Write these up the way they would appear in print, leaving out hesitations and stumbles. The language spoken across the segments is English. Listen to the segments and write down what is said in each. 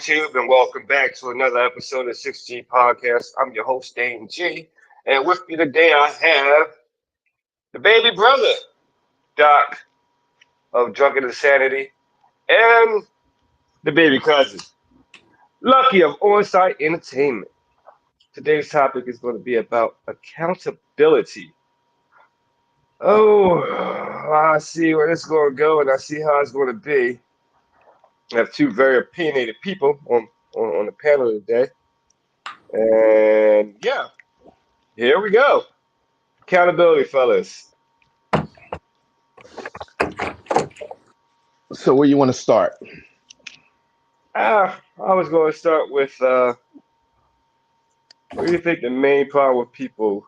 YouTube, and welcome back to another episode of 6G Podcast. I'm your host, Dane G, and with me today I have the baby brother, Doc of Drunken Insanity, and the baby cousin, Lucky of Onsite Entertainment. Today's topic is going to be about accountability. Oh, I see where this is going to go, and I see how it's going to be. I have two very opinionated people on the panel today. And yeah, here we go. Accountability, fellas. So where you want to start? I was going to start with what do you think the main problem with people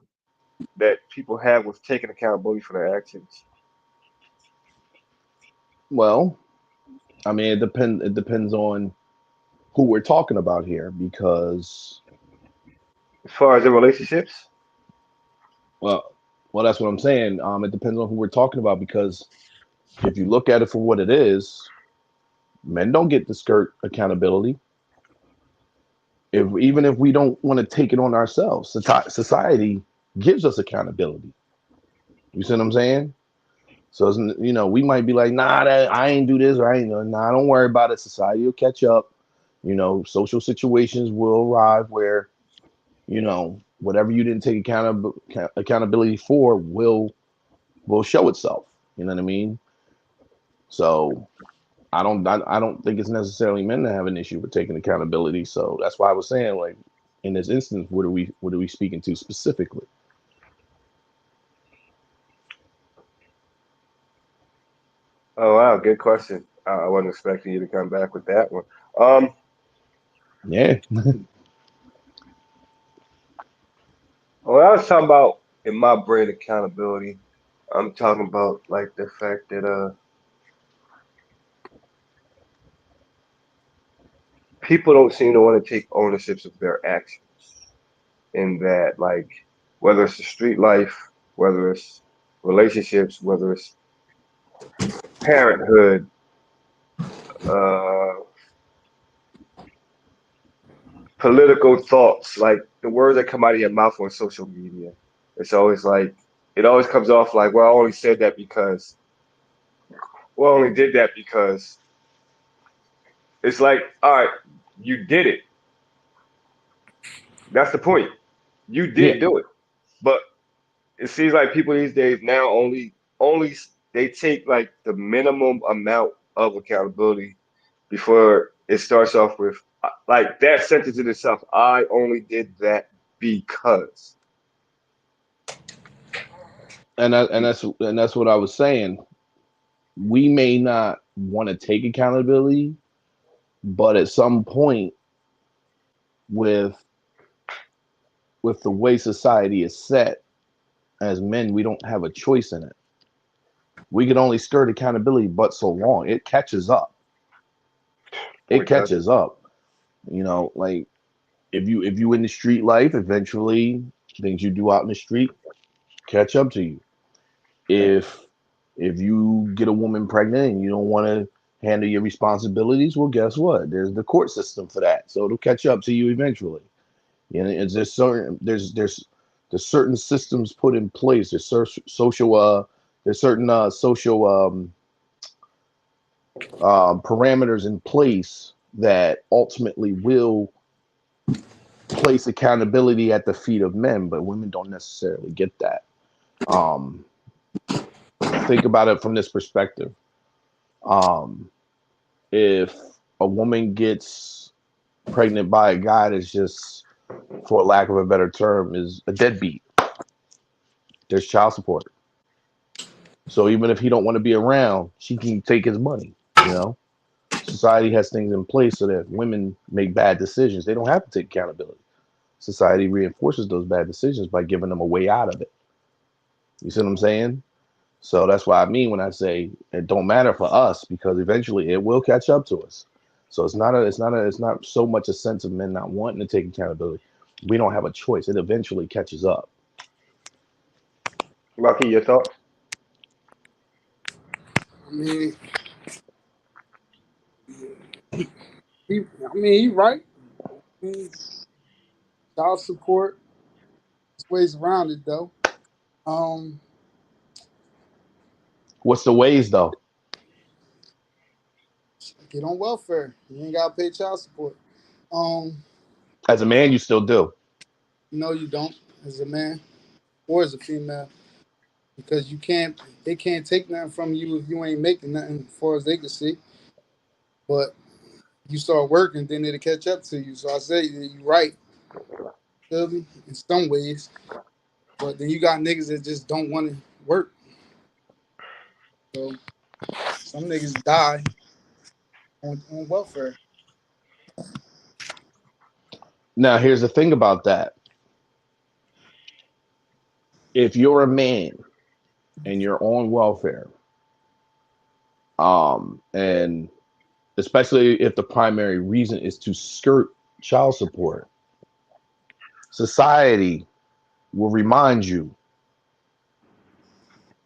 that people have with taking accountability for their actions? Well, I mean, it depends on who we're talking about here because As far as the relationships? well, well, that's what I'm saying. It depends on who we're talking about because if you look at it for what it is, men don't get to skirt accountability. If even if we don't want to take it on ourselves, society gives us accountability. You see what I'm saying? So we might be like, nah, I ain't do this or I ain't nah, don't worry about it. Society will catch up. Social situations will arrive where whatever you didn't take accountability for will show itself. You know what I mean? So I don't think it's necessarily men that have an issue with taking accountability. So that's why I was saying, like, in this instance, what are we speaking to specifically? Oh wow, good question. I wasn't expecting you to come back with that one. Um, Yeah. when I was talking about in my brain accountability, I'm talking about like the fact that people don't seem to want to take ownerships of their actions. In that, like, whether it's the street life, whether it's relationships, whether it's parenthood, uh, political thoughts, like the words that come out of your mouth on social media. It's always like, it always comes off like, well, I only said that because, well, I only did that because it's like, all right, you did it. That's the point. You Yeah. did do it. But it seems like people these days now only they take like the minimum amount of accountability before it starts off with like that sentence in itself. I only did that because. And that's what I was saying. We may not want to take accountability, but at some point, with the way society is set, as men, we don't have a choice in it. We can only skirt accountability but so long. It catches up. Or It it doesn't. catches up. Like, if you in the street life, eventually things you do out in the street catch up to you. If you get a woman pregnant and you don't want to handle your responsibilities, well, guess what? There's the court system for that, so it'll catch up to you eventually. It's just certain there's certain systems put in place. There's certain social parameters in place that ultimately will place accountability at the feet of men, but women don't necessarily get that. Um, think about it from this perspective. Um, if a woman gets pregnant by a guy that's just, for lack of a better term, is a deadbeat, there's child support. So even if he don't want to be around, she can take his money. You know, society has things in place so that women make bad decisions. They don't have to take accountability. Society reinforces those bad decisions by giving them a way out of it. You see what I'm saying? So that's what I mean when I say it don't matter for us because eventually it will catch up to us. So it's not so much a sense of men not wanting to take accountability. We don't have a choice. It eventually catches up. Lucky, your thoughts? I mean, I mean, he right. I mean, child support. There's ways around it though. Um, What's the ways though? get on welfare. You ain't gotta pay child support. Um, As a man, you still do. no, you don't. As a man or as a female, because you can't. They can't take nothing from you if you ain't making nothing, as far as they can see. But you start working, then it'll catch up to you. So I say that you right, feel me? In some ways. But then you got niggas that just don't want to work. So some niggas die on welfare. Now, here's the thing about that. If you're a man and you're on welfare, and especially if the primary reason is to skirt child support, society will remind you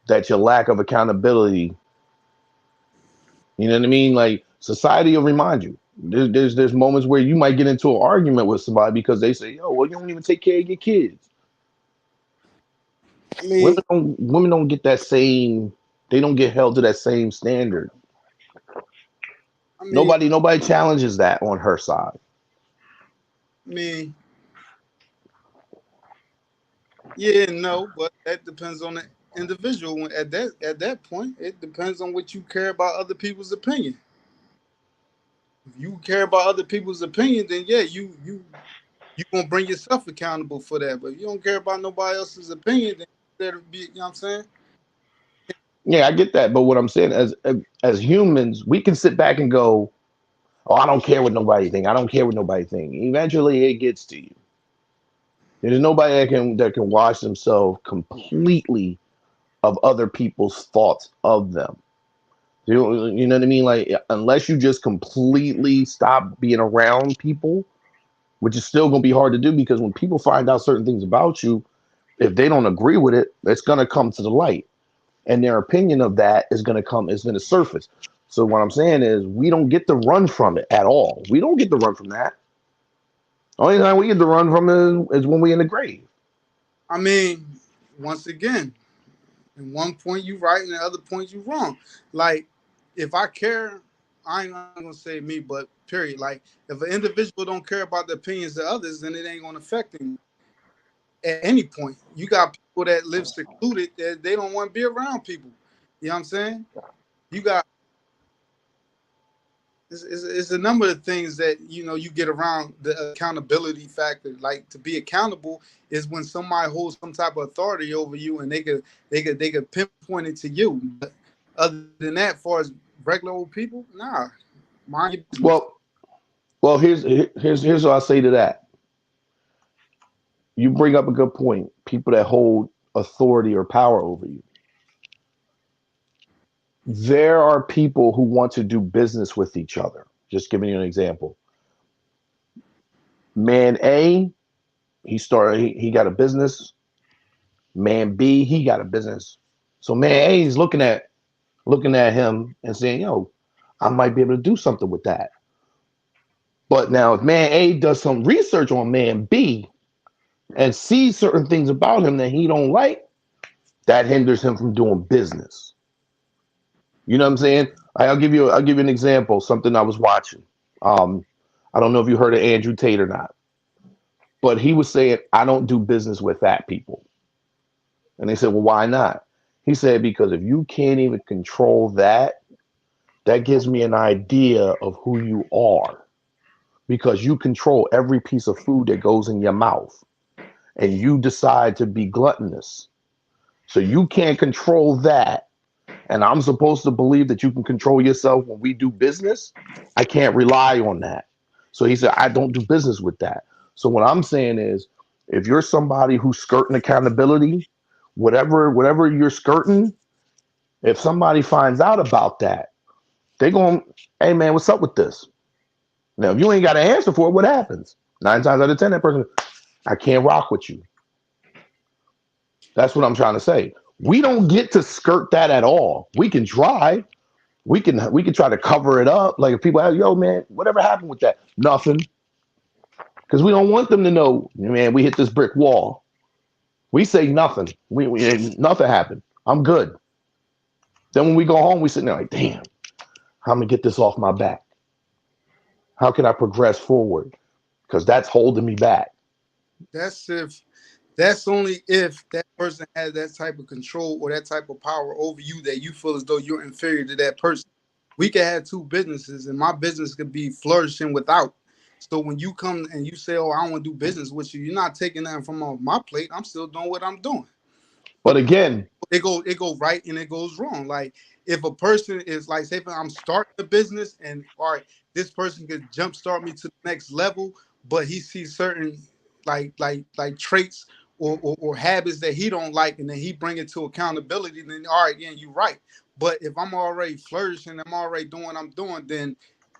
that your lack of accountability, you know what I mean? Like society will remind you. There's moments where you might get into an argument with somebody because they say, "Yo, well, you don't even take care of your kids." I mean, Women don't get that same. They don't get held to that same standard. I mean, Nobody challenges that on her side. I mean, yeah, no, but that depends on the individual. At that point, it depends on what you care about other people's opinion. If you care about other people's opinion, then yeah, you gonna bring yourself accountable for that. But if you don't care about nobody else's opinion, then there be, you know what I'm saying? Yeah, I get that, but what I'm saying, as humans, we can sit back and go, "Oh, I don't care what nobody think. I don't care what nobody think." Eventually, it gets to you. There's nobody that can wash themselves completely of other people's thoughts of them. You know what I mean? Like unless you just completely stop being around people, which is still going to be hard to do because when people find out certain things about you, if they don't agree with it, it's going to come to the light, and their opinion of that is going to surface. So what I'm saying is we don't get to run from it at all. We don't get to run from that. Only time we get to run from it is when we're in the grave. I mean, once again, in one point you right, and the other point you wrong. Like, if I care, I ain't gonna say me, but period. Like, if an individual don't care about the opinions of others, then it ain't gonna affect them at any point. You got people that live secluded that they don't want to be around people. You know what I'm saying? You got it's a number of things that you get around the accountability factor. Like to be accountable is when somebody holds some type of authority over you, and they could pinpoint it to you. But other than that, as far as regular old people, nah, mind your business. Well, here's what I say to that. You bring up a good point. People that hold authority or power over you. There are people who want to do business with each other. Just giving you an example. Man A, he got a business. Man B, he got a business. So man A is looking at him and saying, "Yo, I might be able to do something with that." But now if man A does some research on man B and sees certain things about him that he don't like, that hinders him from doing business. You know what I'm saying? I'll give you an example. Something I was watching. Um, I don't know if you heard of Andrew Tate or not, but he was saying I don't do business with fat people, and they said, "Well, why not?" He said because if you can't even control that, that gives me an idea of who you are because you control every piece of food that goes in your mouth, and you decide to be gluttonous. So you can't control that. And I'm supposed to believe that you can control yourself when we do business. I can't rely on that. So he said, I don't do business with that. So what I'm saying is, if you're somebody who's skirting accountability, whatever you're skirting, if somebody finds out about that, they going, hey man, what's up with this? Now, if you ain't got an answer for it, what happens? 9 times out of 10, that person, I can't rock with you. That's what I'm trying to say. We don't get to skirt that at all. We can try, We can try to cover it up. Like if people ask, yo, man, whatever happened with that? Nothing. Because we don't want them to know, man, we hit this brick wall. We say nothing. We nothing happened. I'm good. Then when we go home, we sit there like, damn, how am I gonna get this off my back? How can I progress forward? Because that's holding me back. That's only if that person has that type of control or that type of power over you that you feel as though you're inferior to that person. We could have two businesses, and my business could be flourishing without. So when you come and you say, "Oh, I don't want to do business with you," you're not taking nothing from off my plate. I'm still doing what I'm doing. But again, It go right and it goes wrong. Like if a person is like, say, I'm starting a business, and all right, this person could jumpstart me to the next level, but he sees certain like traits or habits that he don't like, and then he bring it to accountability. Then all right, yeah, you're right. But if I'm already flourishing, I'm already doing what I'm doing, then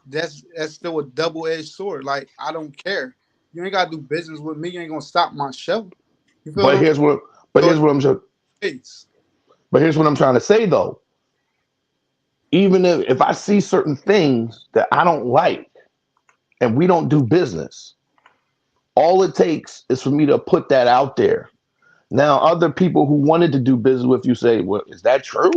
that's still a double-edged sword. Like I don't care. You ain't gotta do business with me. You ain't gonna stop my show. You feel but what I'm here's what but saying? here's what I'm So, but here's what I'm trying to say though. Even if I see certain things that I don't like and we don't do business, all it takes is for me to put that out there. Now, other people who wanted to do business with you say, well, is that true?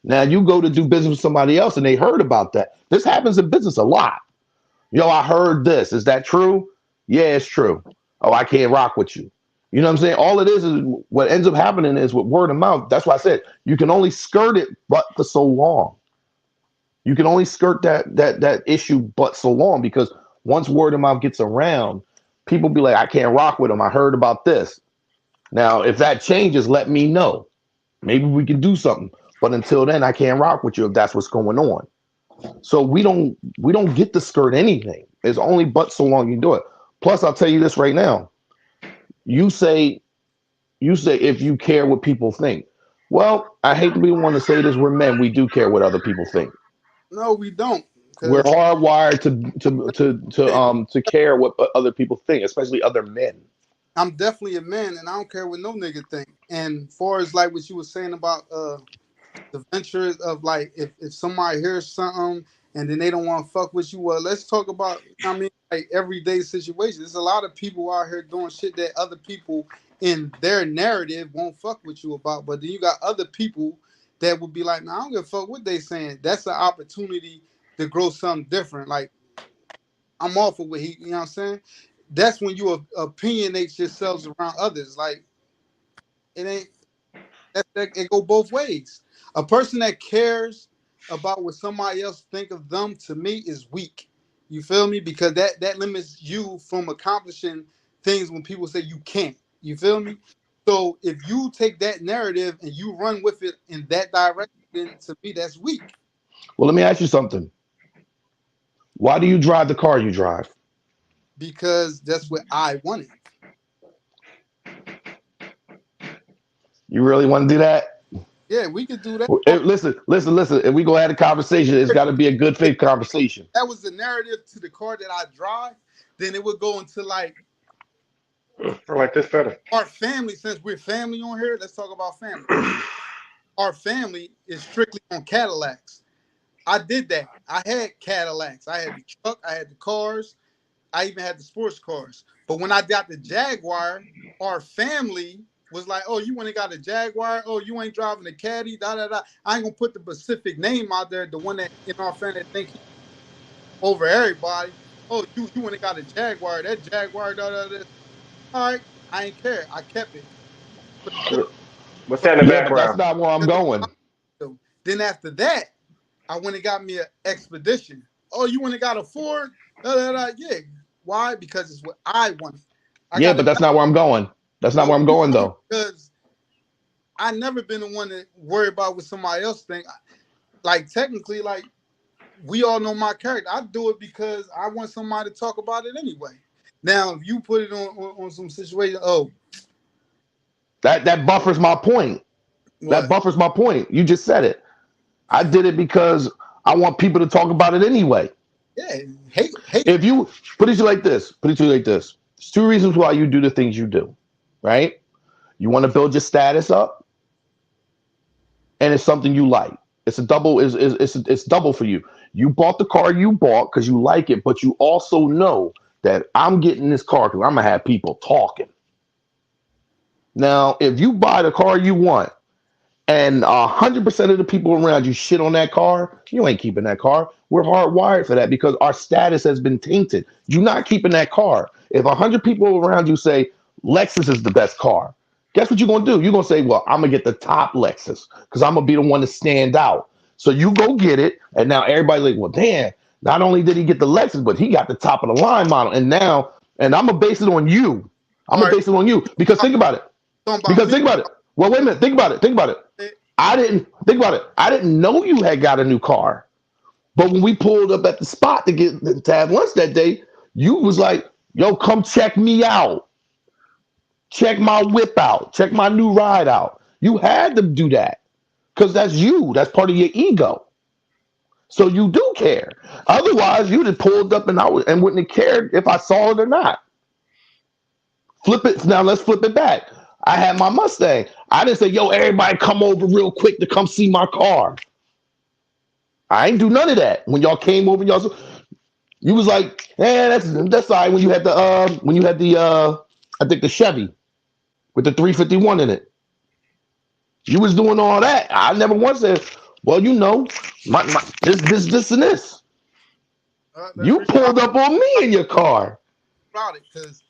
Now you go to do business with somebody else and they heard about that. This happens in business a lot. Yo, I heard this. Is that true? Yeah, it's true. Oh, I can't rock with you. You know what I'm saying? All it is what ends up happening is with word of mouth. That's why I said you can only skirt it but for so long. You can only skirt that issue but so long because once word of mouth gets around, people be like, I can't rock with them. I heard about this. Now, if that changes, let me know. Maybe we can do something. But until then, I can't rock with you if that's what's going on. So we don't get to skirt anything. It's only but so long you do it. Plus, I'll tell you this right now. You say if you care what people think. Well, I hate to be the one to say this. We're men. We do care what other people think. no, we don't. We're Because hardwired to care what other people think, especially other men. I'm definitely a man, and I don't care what no nigga think. And far as like what you were saying about the ventures of like if somebody hears something and then they don't want to fuck with you, well, let's talk about I mean like everyday situations. There's a lot of people out here doing shit that other people in their narrative won't fuck with you about. But then you got other people that would be like, nah, I don't give a fuck what they saying. That's an opportunity to grow something different. Like I'm off of what he, you know what I'm saying? That's when you opinionate yourselves around others. Like it ain't that it go both ways. A person that cares about what somebody else think of them to me is weak. You feel me? Because that limits you from accomplishing things when people say you can't. You feel me? So if you take that narrative and you run with it in that direction, then to me that's weak. Well, let me ask you something. Why do you drive the car you drive? Because that's what I wanted. You really want to do that? Yeah, we could do that. Listen. If we go have a conversation, it's got to be a good faith conversation. That was the narrative to the car that I drive, then it would go into like I like this better. our family. Since we're family on here, let's talk about family. Our family is strictly on Cadillacs. I did that. I had Cadillacs. I had the truck. I had the cars. I even had the sports cars. But when I got the Jaguar, our family was like, "Oh, you ain't got a Jaguar? Oh, you ain't driving a Caddy? Da da da." I ain't gonna put the specific name out there. The one that in our family think he over everybody. Oh, you ain't got a Jaguar? That Jaguar? Da da da. All right, I ain't care. I kept it. But What's that in the Yeah, but that's background? not where I'm going. then after that, I went and got me an Expedition. Oh, you went and got a Ford? Da, da, da. Yeah. Why? Because it's what I wanted. I Yeah, got but a that's not where I'm going. That's not well, where I'm going though. because I never been the one to worry about what somebody else think. Like technically, like we all know my character. I do it because I want somebody to talk about it anyway. Now, if you put it on some situation, oh, That buffers my point. That what? buffers my point. You just said it. I did it because I want people to talk about it anyway. Yeah, hate. If you put it to you like this. There's two reasons why you do the things you do, right? You want to build your status up, and it's something you like. It's a double. It's double for you. You bought the car you bought because you like it, but you also know that I'm getting this car because I'm gonna have people talking. Now, if you buy the car you want and 100% of the people around you shit on that car, you ain't keeping that car. We're hardwired for that because our status has been tainted. You're not keeping that car. If 100 people around you say Lexus is the best car, guess what you're gonna do? You're gonna say, well, I'm gonna get the top Lexus because I'm gonna be the one to stand out. So you go get it, and now everybody's like, well, damn, not only did he get the Lexus, but he got the top of the line model. And I'm gonna base it on you. I'm gonna base it on you because think about it. Because think about it. Well, wait a minute. Think about it. Think about it. I didn't know you had got a new car. But when we pulled up at the spot to have lunch that day, you was like, yo, come check me out. Check my whip out. Check my new ride out. You had to do that because that's you. That's part of your ego. So you do care. Otherwise, you'd have pulled up and wouldn't have cared if I saw it or not. Flip it. Now let's flip it back. I had my Mustang. I didn't say, yo, everybody come over real quick to come see my car. I ain't do none of that. When y'all came over, you was like, that's all right. When you had the I think the Chevy with the 351 in it. You was doing all that. I never once said, well, you know, my this and this. You pulled up on me in your car. About it, because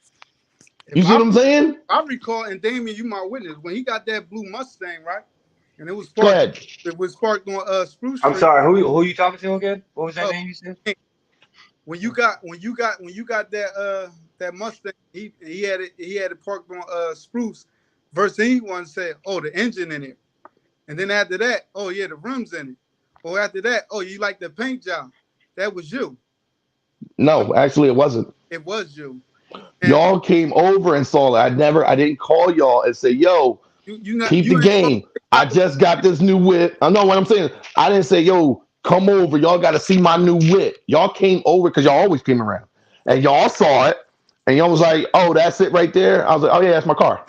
you see what I'm saying? I recall, and Damien, you my witness, when he got that blue Mustang, right? And it was parked. It was parked on Spruce Street. I'm sorry. Who you talking to again? What was that name you said? When you got that Mustang, he had it parked on Spruce. First thing he wanted to say, oh, the engine in it. And then after that, oh yeah, the rims in it. Or after that, oh, you like the paint job. That was you. No, actually it wasn't. It was you. And y'all came over and saw it. I didn't call y'all and say, yo, keep the game. I just got this new whip. I know what I'm saying. I didn't say, yo, come over. Y'all got to see my new whip. Y'all came over because y'all always came around. And y'all saw it. And y'all was like, oh, that's it right there. I was like, oh, yeah, that's my car.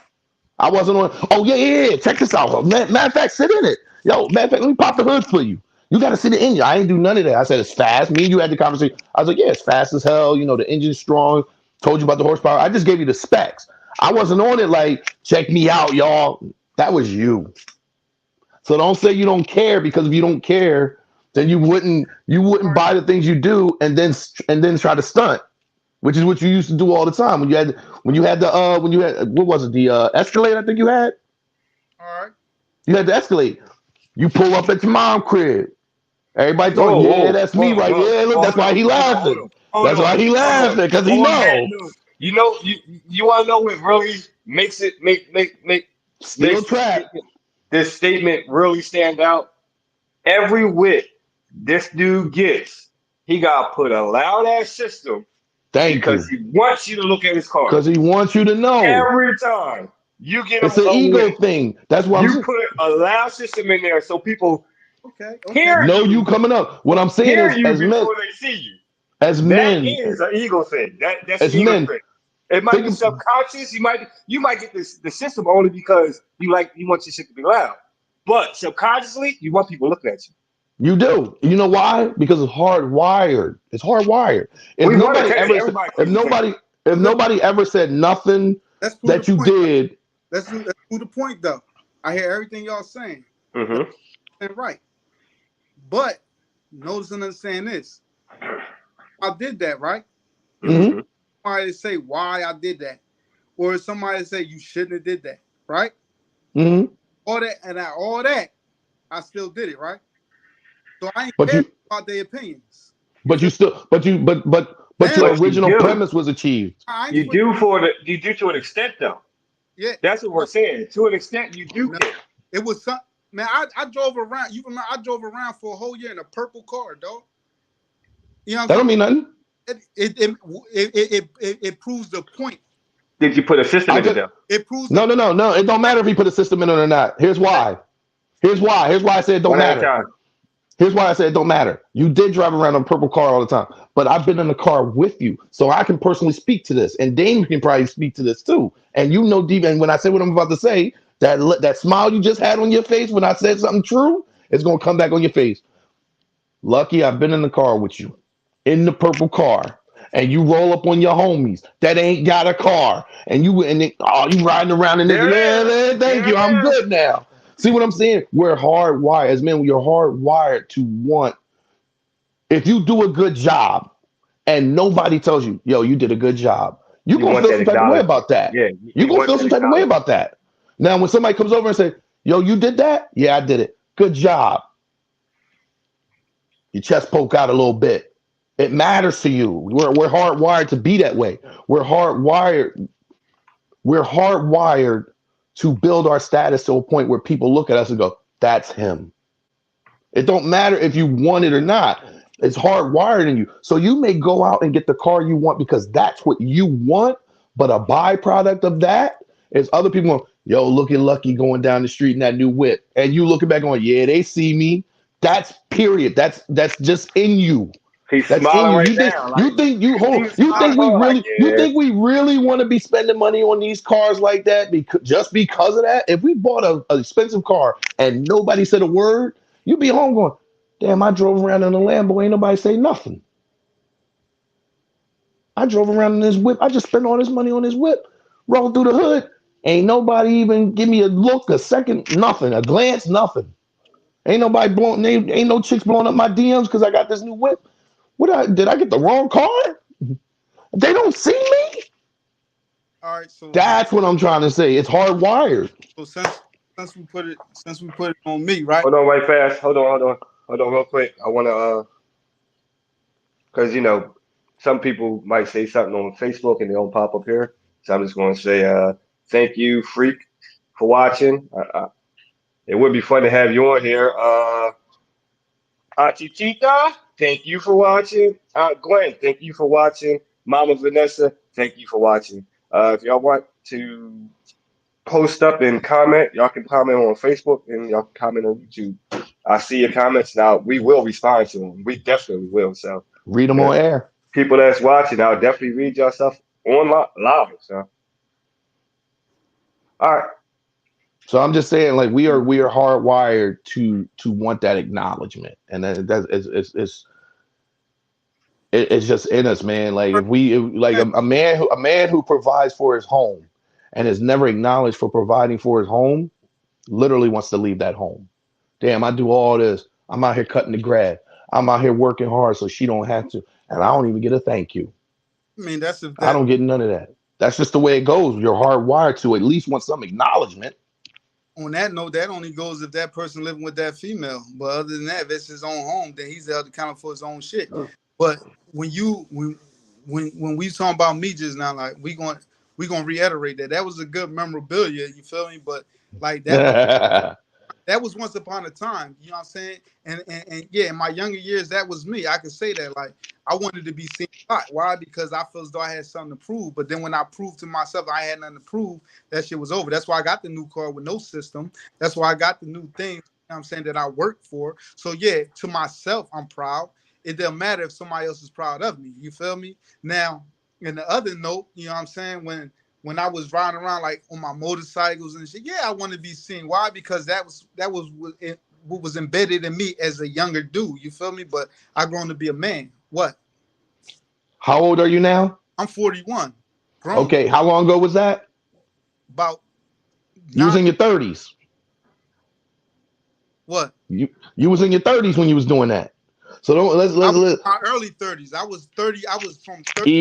I wasn't on. Oh, yeah. Check this out. Matter of fact, sit in it. Yo, matter of fact, let me pop the hood for you. You got to see the engine. I ain't do none of that. I said, it's fast. Me and you had the conversation. I was like, yeah, it's fast as hell. You know, the engine's strong. Told you about the horsepower. I just gave you the specs. I wasn't on it like, check me out, y'all. That was you. So don't say you don't care, because if you don't care, then you wouldn't buy the things you do and then try to stunt, which is what you used to do all the time when you had what was it, the Escalade, I think you had. All right. You had the Escalade. You pull up at your mom's crib. Everybody thought, that's me right here. Look, that's why he laughing. That's why he laughing, because he knows. You know, you want to know what really makes it make Steel trap. This statement really stand out? Every whip this dude gets, he got to put a loud ass system. Because he wants you to look at his car. Because he wants you to know. Every time you get it's an ego thing. That's why you put a loud system in there so people hear know you coming up. What I'm saying is, as men, before they see you. As men, that is an ego thing. That's as an ego men, thing. It might be subconscious. You might get the system only because you want your shit to be loud. But subconsciously, you want people looking at you. You do. You know why? Because it's hardwired. It's hardwired. If nobody ever said nothing that you did. That's to the point, though. I hear everything y'all saying. Mm-hmm. And right. But notice and understand this. I did that, right? Mm-hmm. Somebody to say why I did that, or somebody to say you shouldn't have did that, right? Mm-hmm. All that, I still did it, right? So I ain't care about their opinions. But your original premise was achieved. You do to an extent, though. Yeah, that's what we're saying. To an extent, you do care. It was some man. I drove around. You remember? I drove around for a whole year in a purple car, dog. You know what that don't mean nothing. It proves the point. Did you put a system in it though? It proves no. It don't matter if he put a system in it or not. Here's why I said it don't matter. Here's why I said it don't matter. You did drive around in a purple car all the time, but I've been in the car with you, so I can personally speak to this, and Dane can probably speak to this too. And deep. And when I say what I'm about to say, that smile you just had on your face when I said something true, It's gonna come back on your face. Lucky, I've been in the car with you, in the purple car, and you roll up on your homies that ain't got a car, and you you riding around and There nigga, it yeah, is. man, thank There you, I'm it is. good now. See what I'm saying? We're hardwired as men. You're hardwired to want. If you do a good job, and nobody tells you, yo, you did a good job, you're You gonna want feel that some type of way acknowledgement. about that. Yeah, You're you gonna want feel that some type of way acknowledgement. about that. Now, when somebody comes over and say, yo, you did that? Yeah, I did it. Good job. Your chest poke out a little bit. It matters to you. We're hardwired to be that way. We're hardwired to build our status to a point where people look at us and go, that's him. It don't matter if you want it or not. It's hardwired in you. So you may go out and get the car you want because that's what you want, but a byproduct of that is other people going, yo, looking lucky going down the street in that new whip. And you looking back going, yeah, they see me. That's period. That's just in you. He's That's in smiling you. right now. Like he's smiling. Oh, like, You yeah. think we really want to be spending money on these cars like that just because of that? If we bought an expensive car and nobody said a word, you'd be home going, damn, I drove around in a Lambo, ain't nobody say nothing. I drove around in this whip. I just spent all this money on this whip. Rolled through the hood. Ain't nobody even give me a look, a second, nothing, a glance, nothing. Ain't nobody blowing, ain't no chicks blowing up my DMs because I got this new whip. Did I get the wrong car? They don't see me. All right, so That's what I'm trying to say. It's hardwired. since we put it on me, right? Hold on, right fast. Hold on, real quick. I want to, because some people might say something on Facebook and they don't pop up here. So I'm just going to say, thank you, Freak, for watching. It would be fun to have you on here. Chichita, thank you for watching. Gwen, thank you for watching. Mama Vanessa, thank you for watching. If y'all want to post up and comment, y'all can comment on Facebook and y'all can comment on YouTube. I see your comments now. We will respond to them. We definitely will. So, Read them uh, on air. people that's watching, I'll definitely read your stuff on live. So, all right. So I'm just saying, like we are hardwired to want that acknowledgement, and that's it's just in us, man. Like like a man who provides for his home and is never acknowledged for providing for his home, literally wants to leave that home. Damn, I do all this. I'm out here cutting the grass. I'm out here working hard so she don't have to, and I don't even get a thank you. I mean, that's if I that don't get none of that. That's just the way it goes. You're hardwired to at least want some acknowledgement. on that note, that only goes if that person living with that female. But other than that, if it's his own home, then he's held accountable for his own shit. But when we talking about me just now, like we gonna reiterate that was a good memorabilia. You feel me? But like that was once upon a time, you know what I'm saying? And yeah, in my younger years, that was me. I could say that. Like, I wanted to be seen a lot. Why? Because I felt as though I had something to prove. But then when I proved to myself I had nothing to prove, that shit was over. That's why I got the new car with no system. That's why I got the new things, you know what I'm saying, that I worked for. So yeah, to myself, I'm proud. It doesn't matter if somebody else is proud of me. You feel me? Now, in the other note, you know what I'm saying, when I was riding around like on my motorcycles and shit, yeah, I want to be seen. Why? Because that was what was embedded in me as a younger dude. You feel me? But I grown to be a man. What? How old are you now? I'm 41, grown. Okay, how long ago was that? About You was nine. in your 30s. What? You was in your 30s when you was doing that. So don't I was let's in my early 30s. I was 30. I was from 30 to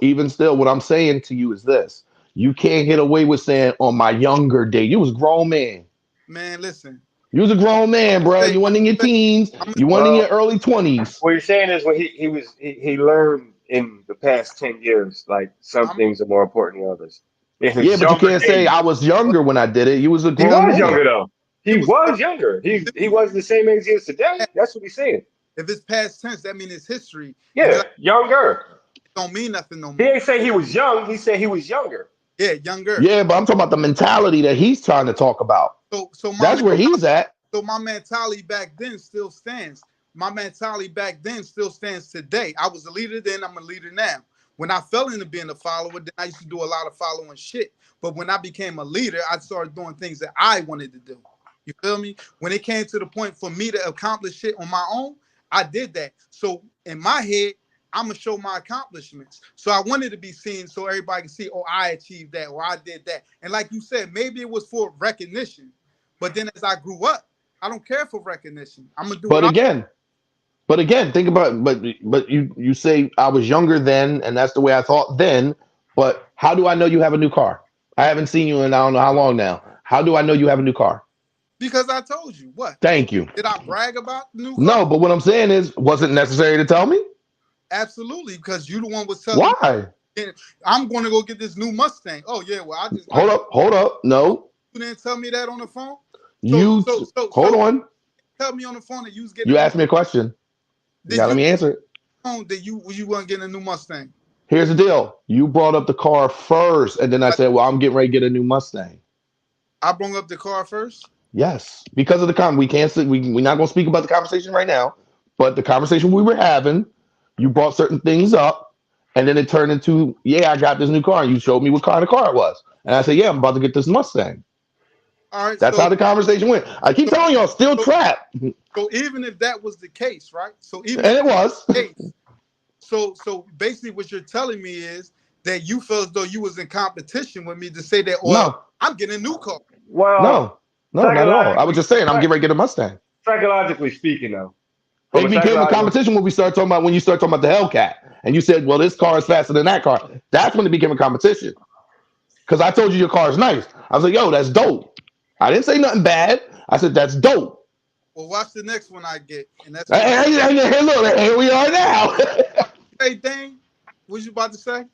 even still, what I'm saying to you is this: you can't get away with saying on my younger day. You was a grown man. man. Listen, You was a grown man, bro. say, You weren't in your say, teens. I'm You weren't in Well, your early 20s. what you're saying is when he learned in the past 10 years, like some I'm things are more important than others. In Yeah, his but you younger can't say I days, was younger when I did it. You was a he grown was man. younger though. it He was was younger. He was the same age he is today. That's what he's saying. if it's past tense, that means it's history, and Yeah, younger. it don't mean nothing no He more. ain't say he was young. He said he was younger. Yeah, younger. Yeah, but I'm talking about the mentality that he's trying to talk about. So my That's where he's at. so my mentality back then still stands. My mentality back then still stands today. I was a leader then, I'm a leader now. When I fell into being a follower, then I used to do a lot of following shit. But when I became a leader, I started doing things that I wanted to do. You feel me? When it came to the point for me to accomplish shit on my own, I did that. So in my head, I'm gonna show my accomplishments. So I wanted to be seen so everybody can see, oh, I achieved that or I did that. And like you said, maybe it was for recognition. But then as I grew up, I don't care for recognition. I'm gonna do But what again, think about but you say I was younger then, and that's the way I thought then. But how do I know you have a new car? I haven't seen you in I don't know how long now. How do I know you have a new car? because I told you. What? Thank you. Did I brag about the new car? No, but what I'm saying is, was it necessary to tell me? Absolutely, because you the one was telling Why? me I'm gonna go get this new Mustang. Oh yeah, well I just Hold up. No, you didn't tell me that on the phone. hold on. Tell me on the phone that you was getting. You asked me a question. You gotta let me answer it. That you weren't getting a new Mustang. Here's the deal. You brought up the car first, and then I said, well, I'm getting ready to get a new Mustang. I brought up the car first? Yes. Because of the we can't we're not gonna speak about the conversation right now, but the conversation we were having, you brought certain things up, and then it turned into, yeah, I got this new car, and you showed me what kind of car it was. And I said, yeah, I'm about to get this Mustang. All right. That's how the conversation went. I keep telling y'all, still trapped. So even if that was the case, right? So even and it was. Case, so basically what you're telling me is that you felt as though you was in competition with me to say that, no, I'm getting a new car. Well, no, not at all. I was just saying I'm getting ready to get a Mustang. Psychologically speaking, though. It became a competition when you start talking about the Hellcat. And you said, well, this car is faster than that car. That's when it became a competition. Because I told you your car is nice. I was like, yo, that's dope. I didn't say nothing bad. I said, that's dope. Well, watch the next one I get. And that's hey, look, here we are now. Hey, Dane, what you about to say?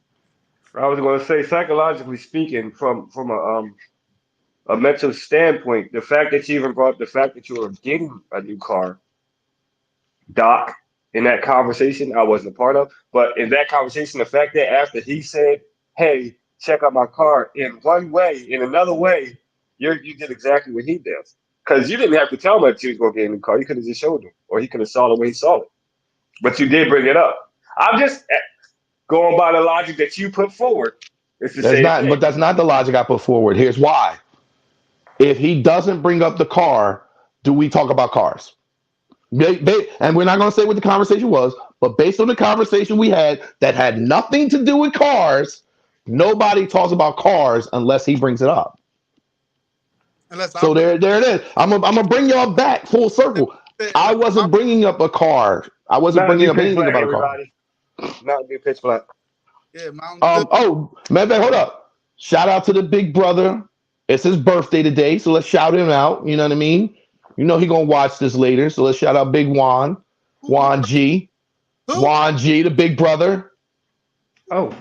I was going to say, psychologically speaking, from a mental standpoint, the fact that you even brought up the fact that you were getting a new car, Doc, in that conversation, I wasn't a part of. But in that conversation, the fact that after he said, hey, check out my car, in one way, in another way, you did exactly what he did. Because you didn't have to tell him that you was going to get a new car. You could have just showed him, or he could have saw the way he saw it. But you did bring it up. I'm just going by the logic that you put forward. It's the same thing. But that's not the logic I put forward. Here's why. If he doesn't bring up the car, do we talk about cars? And we're not going to say what the conversation was, but based on the conversation we had that had nothing to do with cars, nobody talks about cars unless he brings it up. So there it is. I'm gonna bring y'all back full circle. I wasn't bringing up a car. I wasn't bringing up anything about a car. Mountain Dew pitch black. Yeah, Mountain Dew. Oh, man, hold up. Shout out to the big brother. It's his birthday today, so let's shout him out. You know what I mean? You know he gonna watch this later, so let's shout out Big Juan. Juan G. Juan G, the big brother. Oh,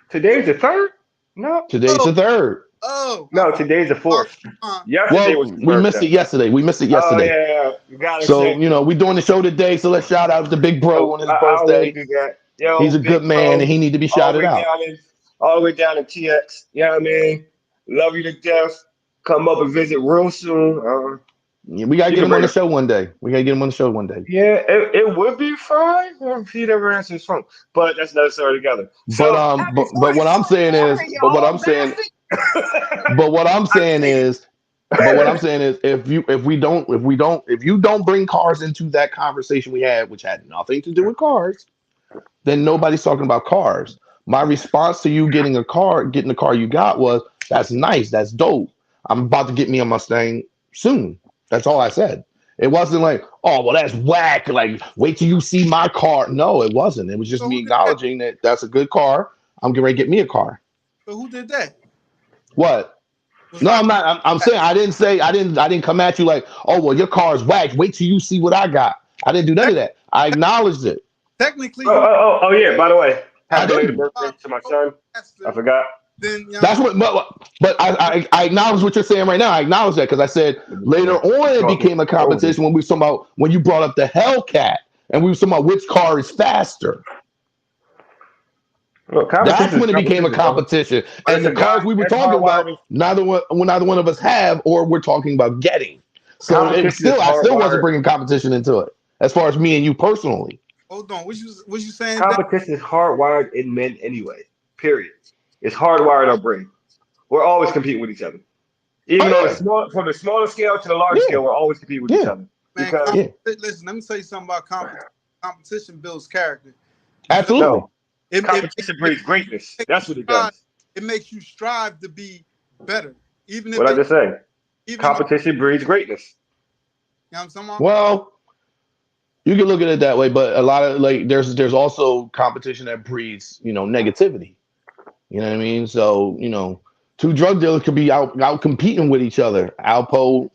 today's the 3rd? No. Today's the 3rd. Oh. No, today's the 4th. Yesterday was we missed it yesterday. Oh, yeah. You got it. So, we're doing the show today, so let's shout out the big bro on his birthday. Yo, he's a good man, and he need to be shouted out. All the way down in TX. You know what I mean? Love you to death. Come up and visit real soon. We got to get him on the show one day. Yeah, it would be fine if he never answers his phone. But that's another story together. So, but what I'm saying is, if you don't bring cars into that conversation we had, which had nothing to do with cars, then nobody's talking about cars. My response to you getting the car you got was, that's nice, that's dope. I'm about to get me a Mustang soon. That's all I said. It wasn't like, oh, well, that's whack. Like, wait till you see my car. No, it wasn't. It was just me acknowledging that that's a good car. I'm getting ready to get me a car. So who did that? What? No, I'm not. I'm saying I didn't come at you like, oh, well, your car's whack. Wait till you see what I got. I didn't do none of that. I acknowledged it. Technically. Oh yeah. By the way, happy belated birthday to my son. I forgot. Then, that's what. But I acknowledge what you're saying right now. I acknowledge that because I said later on it became a competition when we were talking about when you brought up the Hellcat and we were talking about which car is faster. Look, that's when it became a competition. And the cars we were talking about, neither one of us have, or we're talking about getting. So I still wasn't bringing competition into it, as far as me and you personally. Hold on, what you saying? Competition is hardwired in men anyway. Period. It's hardwired our brain. We're always competing with each other. Even on Oh the small, from the smaller scale to the larger yeah, scale, we're always competing with each yeah, other. Man, Because yeah, listen, let me tell you something about competition. Competition builds character. You feel absolutely. no, it? competition breeds greatness. Makes That's what it you strive, does. it makes you strive to be better, even if What I it just say. even if Competition breeds greatness. you know what I'm saying. Well, you can look at it that way, but a lot of like there's also competition that breeds, negativity. You know what I mean? So, two drug dealers could be out competing with each other. Alpo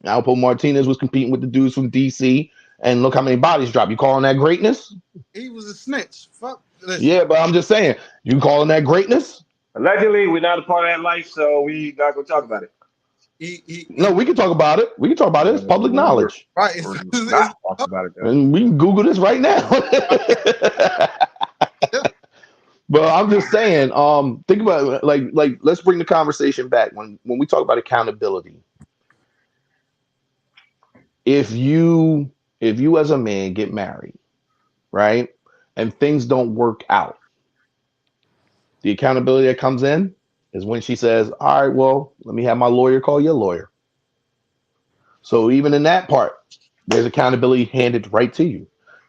Martinez was competing with the dudes from DC, and look how many bodies dropped. You calling that greatness? He was a snitch. Fuck. Listen, Yeah, but I'm just saying, you calling that greatness? Allegedly, we're not a part of that life, so we not gonna talk about it. No, we can talk about it. We can talk about it. It's public We're, knowledge. right. we're It's not talking about it then. And we can Google this right now. But I'm just saying, think about it, like let's bring the conversation back when we talk about accountability. If you as a man get married, right, and things don't work out, the accountability that comes in is when she says, "All right, well, let me have my lawyer call your lawyer." So even in that part, there's accountability handed right to you.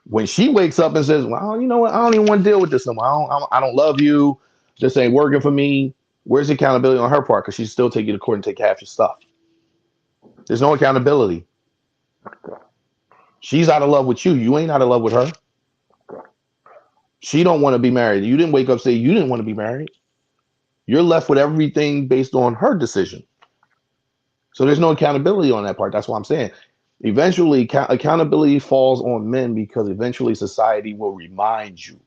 When she wakes up and says, "Well, you know what? I don't even want to deal with this anymore. I don't love you. This ain't working for me." Where's the accountability on her part? Because she's still taking you to court and take half your stuff. There's no accountability. She's out of love with you. You ain't out of love with her. She don't want to be married. You didn't wake up and say you didn't want to be married. You're left with everything based on her decision. So there's no accountability on that part. That's what I'm saying. Eventually, accountability falls on men because eventually society will remind you.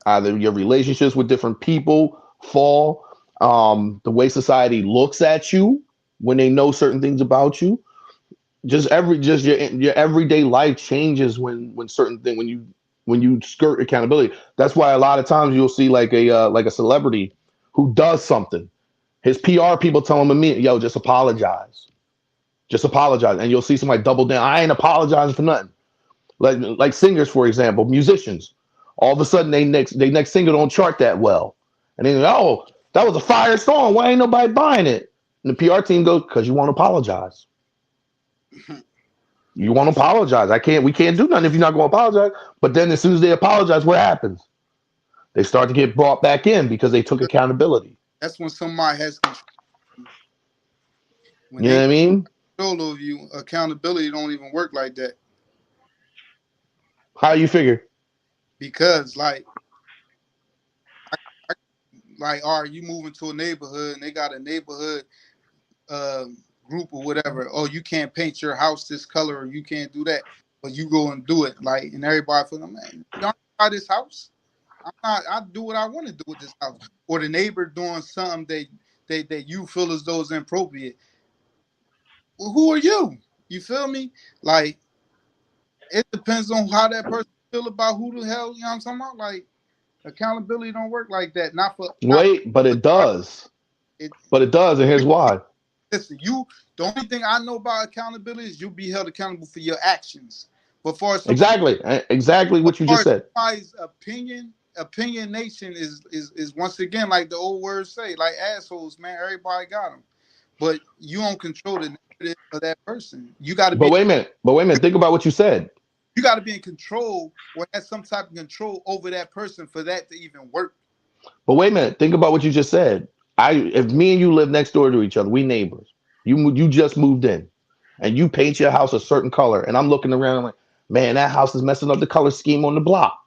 Either your relationships with different people fall, the way society looks at you when they know certain things about you. Just your everyday life changes when certain thing when you skirt accountability. That's why a lot of times you'll see like a celebrity who does something. His PR people tell him immediately, "Yo, just apologize," and you'll see somebody double down. I ain't apologizing for nothing. Like singers, for example, musicians. All of a sudden, they next single don't chart that well, and then oh, that was a fire song. Why ain't nobody buying it? And the PR team goes, "Because you won't apologize. You won't apologize. We can't do nothing if you're not going to apologize." But then as soon as they apologize, what happens? They start to get brought back in because they took accountability. That's when somebody has control. When You know they what I mean? control over you, accountability don't even work like that. How you figure? Because all right, you move into a neighborhood and they got a neighborhood group or whatever. Oh, you can't paint your house this color or you can't do that, but you go and do it. And everybody feel, man, don't buy this house. I do what I want to do with this house. Or the neighbor doing something that you feel as though is inappropriate. Well, who are you? You feel me? Like it depends on how that person feel about who the hell, you know what I'm talking about? Like accountability don't work like that. Not Wait, but it does. it, But it does, and here's why. listen, the only thing I know about accountability is you'll be held accountable for your actions. But for Exactly what you just said. somebody's opinion nation is once again like the old words say, like assholes, man. Everybody got them, but you don't control the narrative of that person. You got to But be. wait a minute. Think about what you said. You got to be in control or have some type of control over that person for that to even work. But wait a minute. Think about what you just said. If me and you live next door to each other, we neighbors. You just moved in, and you paint your house a certain color, and I'm looking around like, man, that house is messing up the color scheme on the block.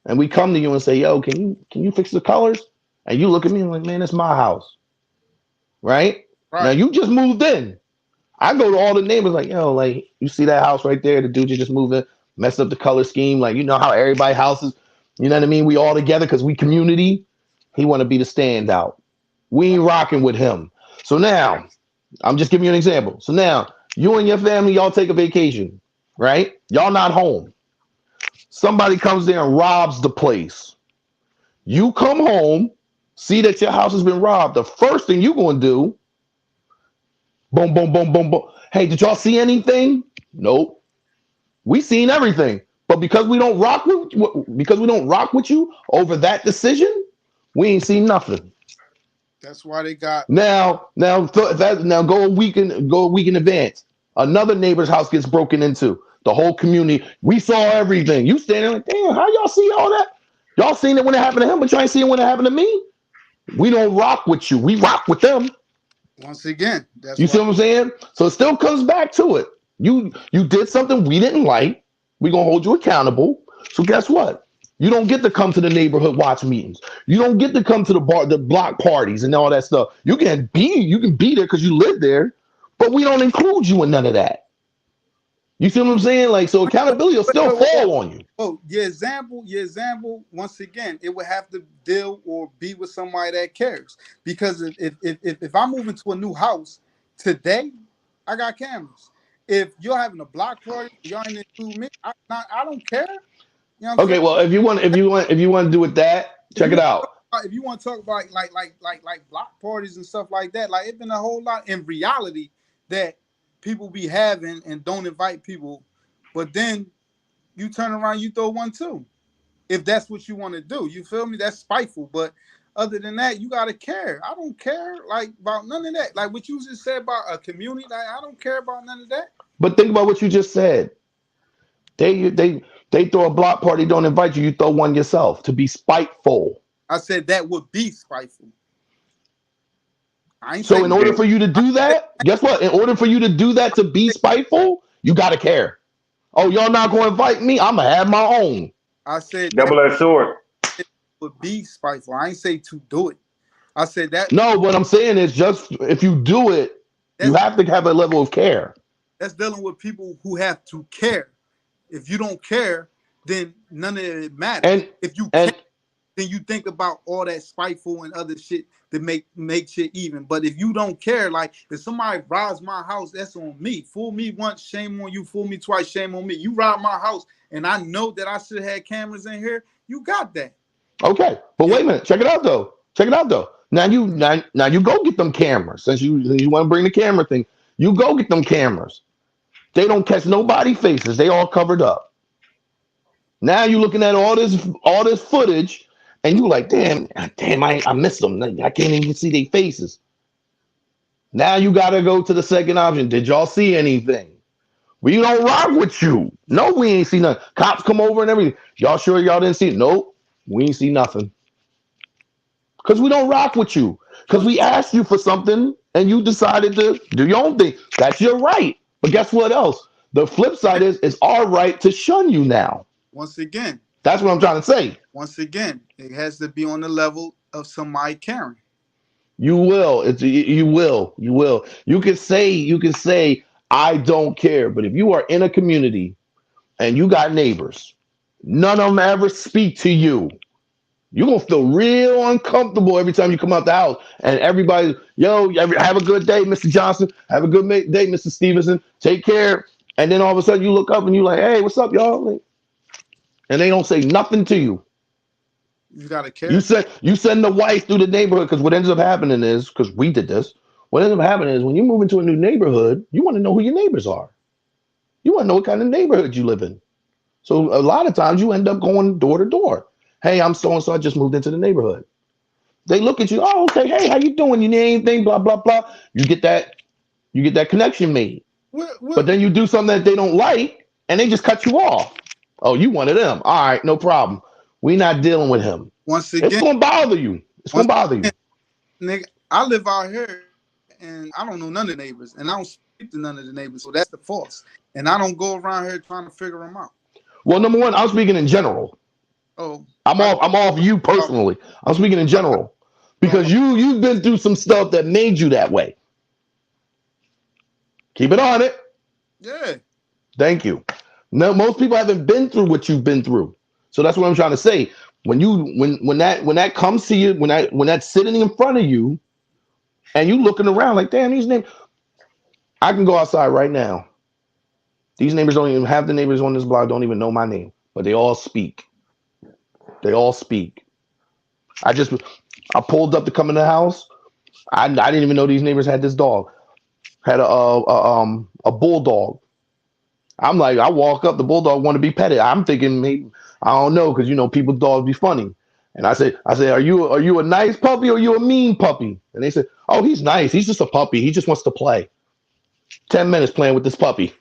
And we come to you and say, yo, can you fix the colors? And you look at me and like, man, it's my house, right? Now Right. you just moved in. I go to all the neighbors like, yo, like you see that house right there? The dude just moved in, messed up the color scheme. Like you know how everybody houses, you know what I mean? We all together because we community. He want to be the standout. We ain't rocking with him. So now, I'm just giving you an example. So now, you and your family, y'all take a vacation, right? Y'all not home. Somebody comes there and robs the place. You come home, see that your house has been robbed. The first thing you going to do, boom, boom, boom, boom, boom. Hey, did y'all see anything? Nope. We seen everything. But because we don't rock with you over that decision, we ain't seen nothing. That's why they got. Now go a week in advance. Another neighbor's house gets broken into. The whole community. We saw everything. You standing like, damn, how y'all see all that? Y'all seen it when it happened to him, but you ain't seen it when it happened to me. We don't rock with you. We rock with them. Once again, that's You why. see what I'm saying? So it still comes back to it. You did something we didn't like. We're gonna hold you accountable. So guess what? You don't get to come to the neighborhood watch meetings. You don't get to come to the block parties and all that stuff. You can be there because you live there, but we don't include you in none of that. You see what I'm saying? Like, so accountability will still fall on you. Oh, your example, once again, it would have to deal or be with somebody that cares. Because if I move into a new house today, I got cameras. If you're having a block party, y'all ain't include me, I don't care. You know what I'm Okay, saying? well, if you want to do it that, check it out. If you want to talk about like block parties and stuff like that, like it's been a whole lot in reality that people be having and don't invite people, but then you turn around, you throw one too. If that's what you want to do, you feel me? That's spiteful. But other than that, you gotta care. I don't care like about none of that. Like what you just said about a community, like, I don't care about none of that. But think about what you just said. They throw a block party, don't invite you. You throw one yourself to be spiteful. I said that would be spiteful. So in order for you to do that, guess what? In order for you to do that to be spiteful, you gotta care. Oh, y'all not gonna invite me? I'm gonna have my own. I said double-edged sword. It would be spiteful. I ain't say to do it. I said that. No, what I'm saying is just if you do it, you have to have a level of care. That's dealing with people who have to care. If you don't care, then none of it matters. And if you care, then you think about all that spiteful and other shit that make shit even. But if you don't care, like if somebody robs my house, that's on me. Fool me once, shame on you. Fool me twice, shame on me. You rob my house, and I know that I should have had cameras in here. You got that. Okay, but wait a minute. Check it out though. Now you go get them cameras. Since you want to bring the camera thing, you go get them cameras. They don't catch nobody faces. They all covered up. Now you're looking at all this footage, and you like, damn, I missed them. I can't even see their faces. Now you got to go to the second option. Did y'all see anything? We don't rock with you. No, we ain't see nothing. Cops come over and everything. Y'all sure y'all didn't see it? Nope, we ain't see nothing. Because we don't rock with you. Because we asked you for something, and you decided to do your own thing. That's your right. But guess what else? The flip side is it's our right to shun you now. Once again. That's what I'm trying to say. Once again, it has to be on the level of somebody caring. You will. You will. You can say, I don't care. But if you are in a community and you got neighbors, none of them ever speak to you. You're going to feel real uncomfortable every time you come out the house. And everybody, have a good day, Mr. Johnson. Have a good day, Mr. Stevenson. Take care. And then all of a sudden you look up and you're like, hey, what's up, y'all? And they don't say nothing to you. You got to care. You send the wife through the neighborhood because what ends up happening is, because we did this, what ends up happening is when you move into a new neighborhood, you want to know who your neighbors are. You want to know what kind of neighborhood you live in. So a lot of times you end up going door to door. Hey, I'm so-and-so, I just moved into the neighborhood. They look at you, oh, okay, hey, how you doing? You need anything, blah, blah, blah. You get that connection made. But then you do something that they don't like, and they just cut you off. Oh, you one of them. All right, no problem. We're not dealing with him. Once again, it's going to bother you. Nigga, I live out here, and I don't know none of the neighbors, and I don't speak to none of the neighbors, so that's the false. And I don't go around here trying to figure them out. Well, number one, I'm speaking in general. Oh, I'm off you personally. I'm speaking in general because you've been through some stuff that made you that way. Keep it on it. Yeah. Thank you. No, most people haven't been through what you've been through, so that's what I'm trying to say. When that comes to you, when that's sitting in front of you, and you looking around like, damn, these neighbors. I can go outside right now. These neighbors don't even have the neighbors on this block don't even know my name, but they all speak. They all speak. I pulled up to come in the house. I didn't even know these neighbors had this dog. Had a bulldog. I'm like, I walk up, the bulldog want to be petted. I'm thinking maybe, I don't know, because people's dogs be funny. And I said, are you a nice puppy or are you a mean puppy? And they said, oh, he's nice. He's just a puppy. He just wants to play. 10 minutes playing with this puppy.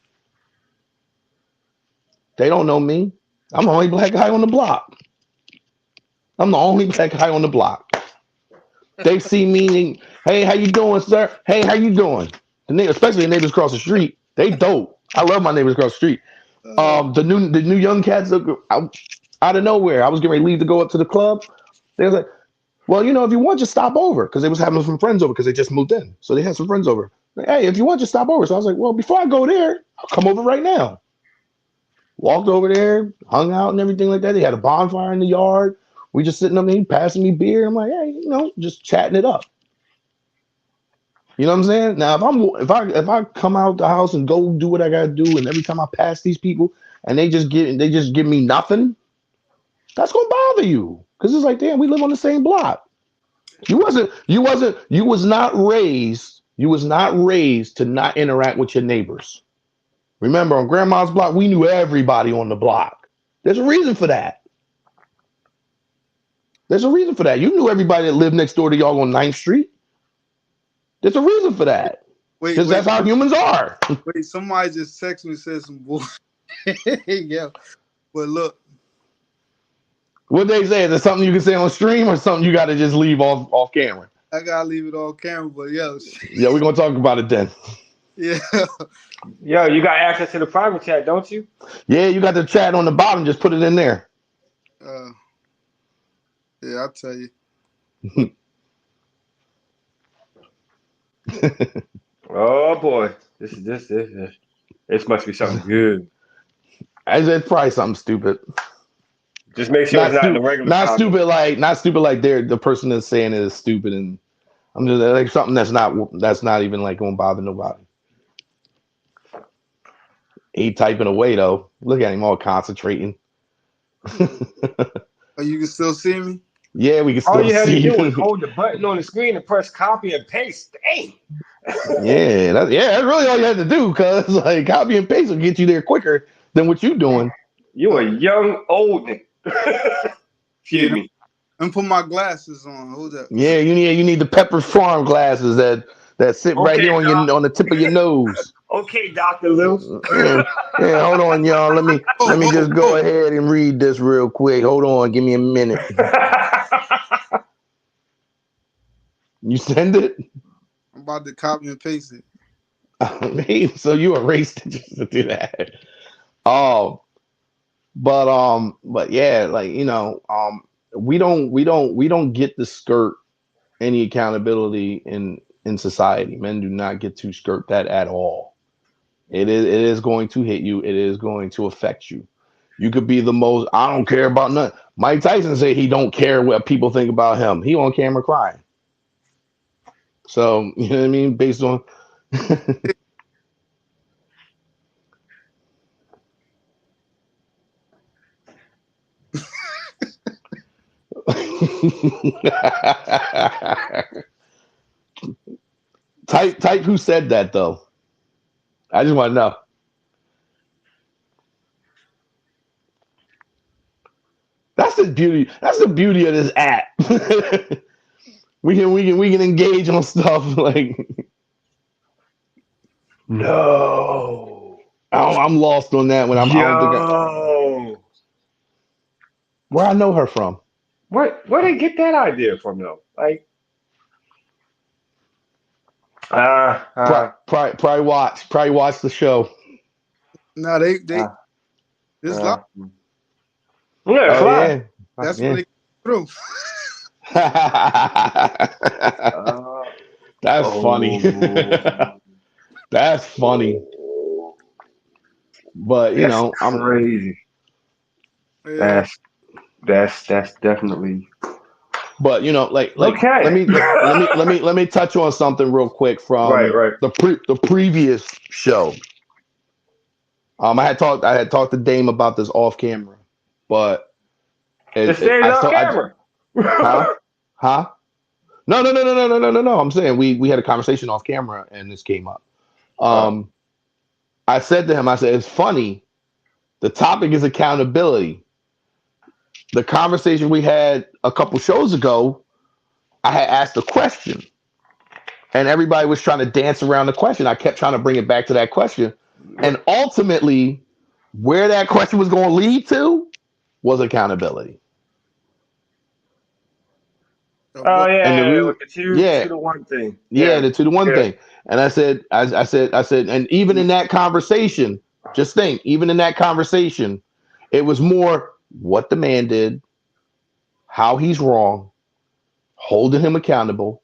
They don't know me. I'm the only black guy on the block. I'm the only black guy on the block. They see me and, hey, how you doing, sir? Hey, how you doing? Especially the neighbors across the street. They dope. I love my neighbors across the street. The new young cats out of nowhere. I was getting ready to leave to go up to the club. They was like, well, if you want, just stop over. Because they was having some friends over because they just moved in. So they had some friends over. Like, hey, if you want, just stop over. So I was like, well, before I go there, I'll come over right now. Walked over there, hung out and everything like that. They had a bonfire in the yard. We just sitting up there, passing me beer. I'm like, hey, just chatting it up. You know what I'm saying? Now, if I come out the house and go do what I gotta do, and every time I pass these people and they just give me nothing, that's gonna bother you. Because it's like, damn, we live on the same block. You was not raised to not interact with your neighbors. Remember, on grandma's block, we knew everybody on the block. There's a reason for that. You knew everybody that lived next door to y'all on 9th Street. There's a reason for that. Because that's how humans are. Wait, somebody just texted me and said some bullshit. Yeah. But look. What they say? Is it something you can say on stream or something you got to just leave off camera? I got to leave it off camera, but yeah. Yeah, we're going to talk about it then. Yeah. Yo, you got access to the private chat, don't you? Yeah, you got the chat on the bottom. Just put it in there. Yeah, I'll tell you. Oh boy, this must be something good. I said probably something stupid. Just make sure it's not in the regular. Not stupid like they're the person that's saying it is stupid, and I'm just like something that's not even like gonna bother nobody. He typing away though. Look at him all concentrating. Oh, you can still see me? Yeah, we can still see you. All you have to do is hold the button on the screen and press copy and paste. Dang. That's really all you had to do, cause like copy and paste will get you there quicker than what you doing. You a young old nigga. Excuse me. And put my glasses on. Hold up. Yeah, you need the Pepper Farm glasses that sit right here on the tip of your nose. Okay, Dr. Lil. Yeah, hold on, y'all. Let me just go ahead and read this real quick. Hold on, give me a minute. You send it? I'm about to copy and paste it. So you erased it just to do that. But yeah, like we don't get to skirt any accountability in society. Men do not get to skirt that at all. It is going to hit you. It is going to affect you. You could be the most, I don't care about nothing. Mike Tyson said he don't care what people think about him. He on camera crying. So, you know what I mean? Based on type who said that though. I just want to know. That's the beauty. That's the beauty of this app. we can engage on stuff like. No, I'm lost on that one. I don't think where I know her from. Where they get that idea from though? Like, probably watch the show. No, they this lot. Yeah, that's what they through. That's funny. That's funny. But I'm crazy. Yeah. That's definitely. But like okay. let me touch on something real quick from the previous show. I had talked to Dame about this off camera, but off camera. Huh? No. I'm saying we had a conversation off camera and this came up. I said to him, it's funny. The topic is accountability. the conversation we had a couple shows ago, I had asked a question, and everybody was trying to dance around the question. I kept trying to bring it back to that question, and ultimately, where that question was going to lead to was accountability. Oh And the yeah, reason, with the two yeah, to the one thing. yeah, the 2 to 1 Yeah. thing. And I said, and even in that conversation, just think, even in that conversation, it was more what the man did, how he's wrong, holding him accountable.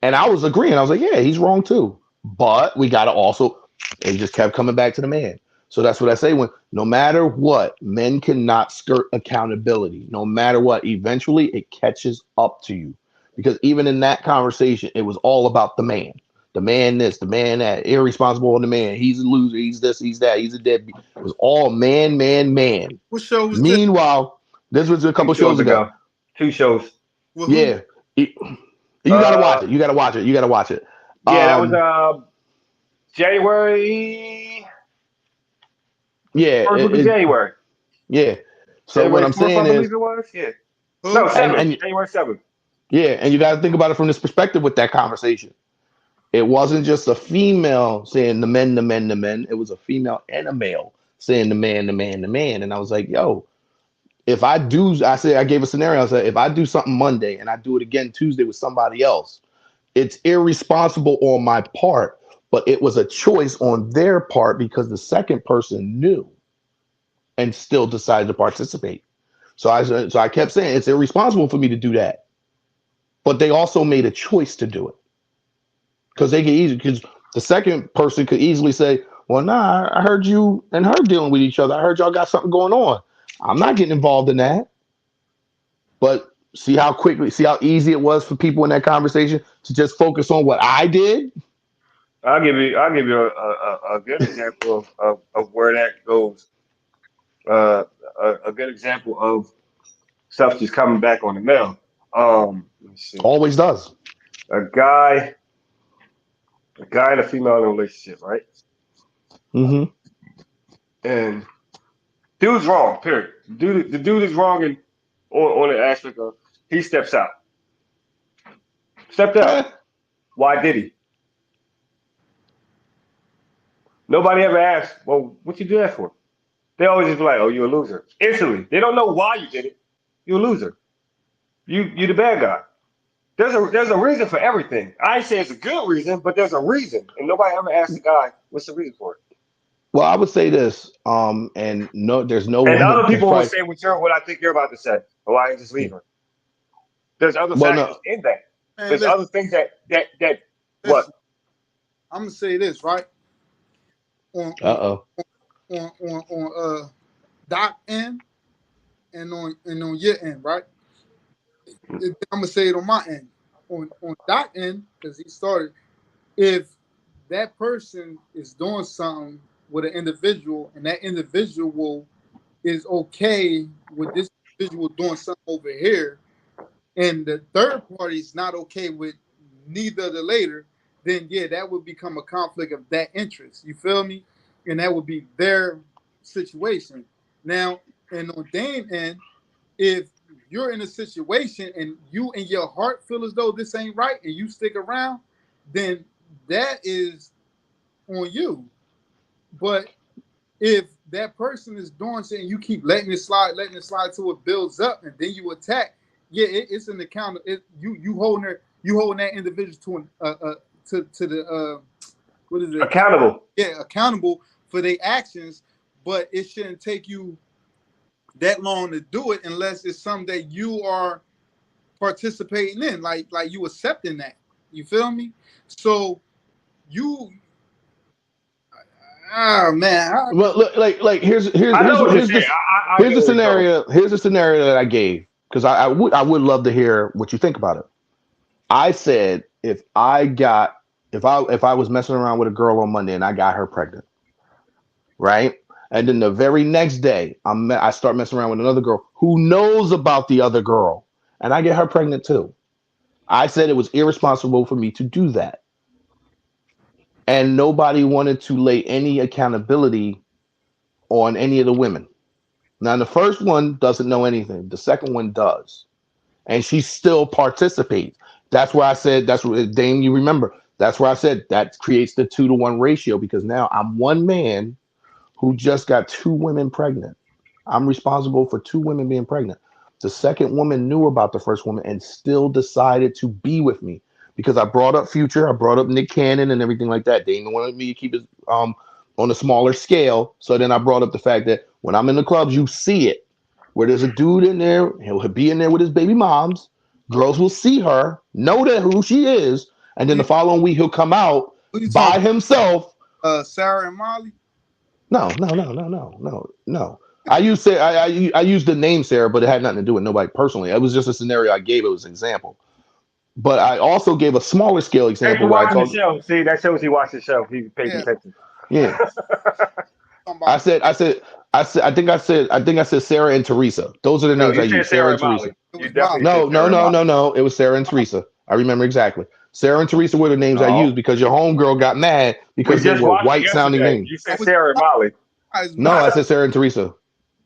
And I was agreeing. I was like, yeah, he's wrong too. But we got to also, it just kept coming back to the man. So that's what I say when no matter what, men cannot skirt accountability. No matter what, eventually it catches up to you. Because even in that conversation, it was all about the man. The man this, the man that, irresponsible on the man. He's a loser. He's this, he's that, he's a deadbeat. It was all man, man, man. What show was this? Meanwhile, this was a couple shows ago. 2 shows. With who? Yeah. You gotta watch it. You gotta watch it. You gotta watch it. Yeah, that was January. Yeah. First week of January. Yeah. So January what I'm 4th, saying I believe is, it was. Yeah. Who? No, 7th. and January 7th. yeah, and you got to think about it from this perspective with that conversation. It wasn't just a female saying the men, the men, the men. It was a female and a male saying the man, the man, the man. And I was like, yo, if I do, I gave a scenario. I said, if I do something Monday and I do it again Tuesday with somebody else, it's irresponsible on my part, but it was a choice on their part because the second person knew and still decided to participate. So I kept saying it's irresponsible for me to do that, but they also made a choice to do it because the second person could easily say, "Well, nah, I heard you and her dealing with each other. I heard y'all got something going on. I'm not getting involved in that." But see how easy it was for people in that conversation to just focus on what I did. I'll give you a good example of where that goes. A good example of stuff just coming back on the mail. Let me see. Always does. A guy and a female in a relationship, right? Mm-hmm. And dude's wrong. Period. The dude is wrong on the aspect of he steps out. Stepped out. Why did he? Nobody ever asked, well, what you do that for? They always just be like, oh, you're a loser. Instantly. They don't know why you did it. You're a loser. You the bad guy. There's a reason for everything. I say it's a good reason, but there's a reason. And nobody ever asked the guy, what's the reason for it? Well, I would say this, and no, there's no. And other people will say what I think you're about to say. Oh, I just leave her. There's other factors in that. Man, there's other things that what? I'm gonna say this, right? On Doc end and on your end, right? I'm gonna say it on my end. On Doc end, because he started. If that person is doing something with an individual, and that individual is okay with this individual doing something over here, and the third party is not okay with neither of the later, then yeah, that would become a conflict of that interest. You feel me? And that would be their situation. Now, and on Dane's end, if you're in a situation and you in your heart feel as though this ain't right and you stick around, then that is on you. But if that person is doing something, you keep letting it slide till it builds up, and then you attack. Yeah, it's an account. You holding that individual to the what is it? Accountable. Yeah, accountable for their actions, but it shouldn't take you that long to do it unless it's something that you are participating in, like you accepting that. You feel me? So you. Oh man! Well, look, like here's the scenario. Here's the scenario that I gave because I would love to hear what you think about it. I said if I was messing around with a girl on Monday and I got her pregnant, right? And then the very next day I start messing around with another girl who knows about the other girl, and I get her pregnant too. I said it was irresponsible for me to do that. And nobody wanted to lay any accountability on any of the women. Now the first one doesn't know anything. The second one does, and she still participates. That's why I said that's what Dame. You remember? That's why I said that creates the 2-to-1 ratio because now I'm one man who just got 2 women pregnant. I'm responsible for 2 women being pregnant. The second woman knew about the first woman and still decided to be with me because I brought up Future, I brought up Nick Cannon and everything like that. They wanted me to keep it on a smaller scale. So then I brought up the fact that when I'm in the clubs, you see it where there's a dude in there, he'll be in there with his baby moms. Girls will see her, know that who she is, and then the following week he'll come out Who you by talking? himself. Sarah and Molly. No. I used the name Sarah, but it had nothing to do with nobody personally. It was just a scenario I gave. It was an example. But I also gave a smaller scale Hey, example you where I watching the told, show. See, that shows he watched the show. He pays Yeah. attention. yeah, Talking I about said, I think I said Sarah and Teresa. Those are the No, names I you said used. Sarah Sarah and and Teresa. Molly. it You was definitely Molly. said Sarah and Molly. No. It was Sarah and Teresa. I remember exactly. Sarah and Teresa were the names I No. used because your homegirl got mad We because they just were watched it white sounding yesterday. names. You said Sarah and Molly. No, I said Sarah and Teresa.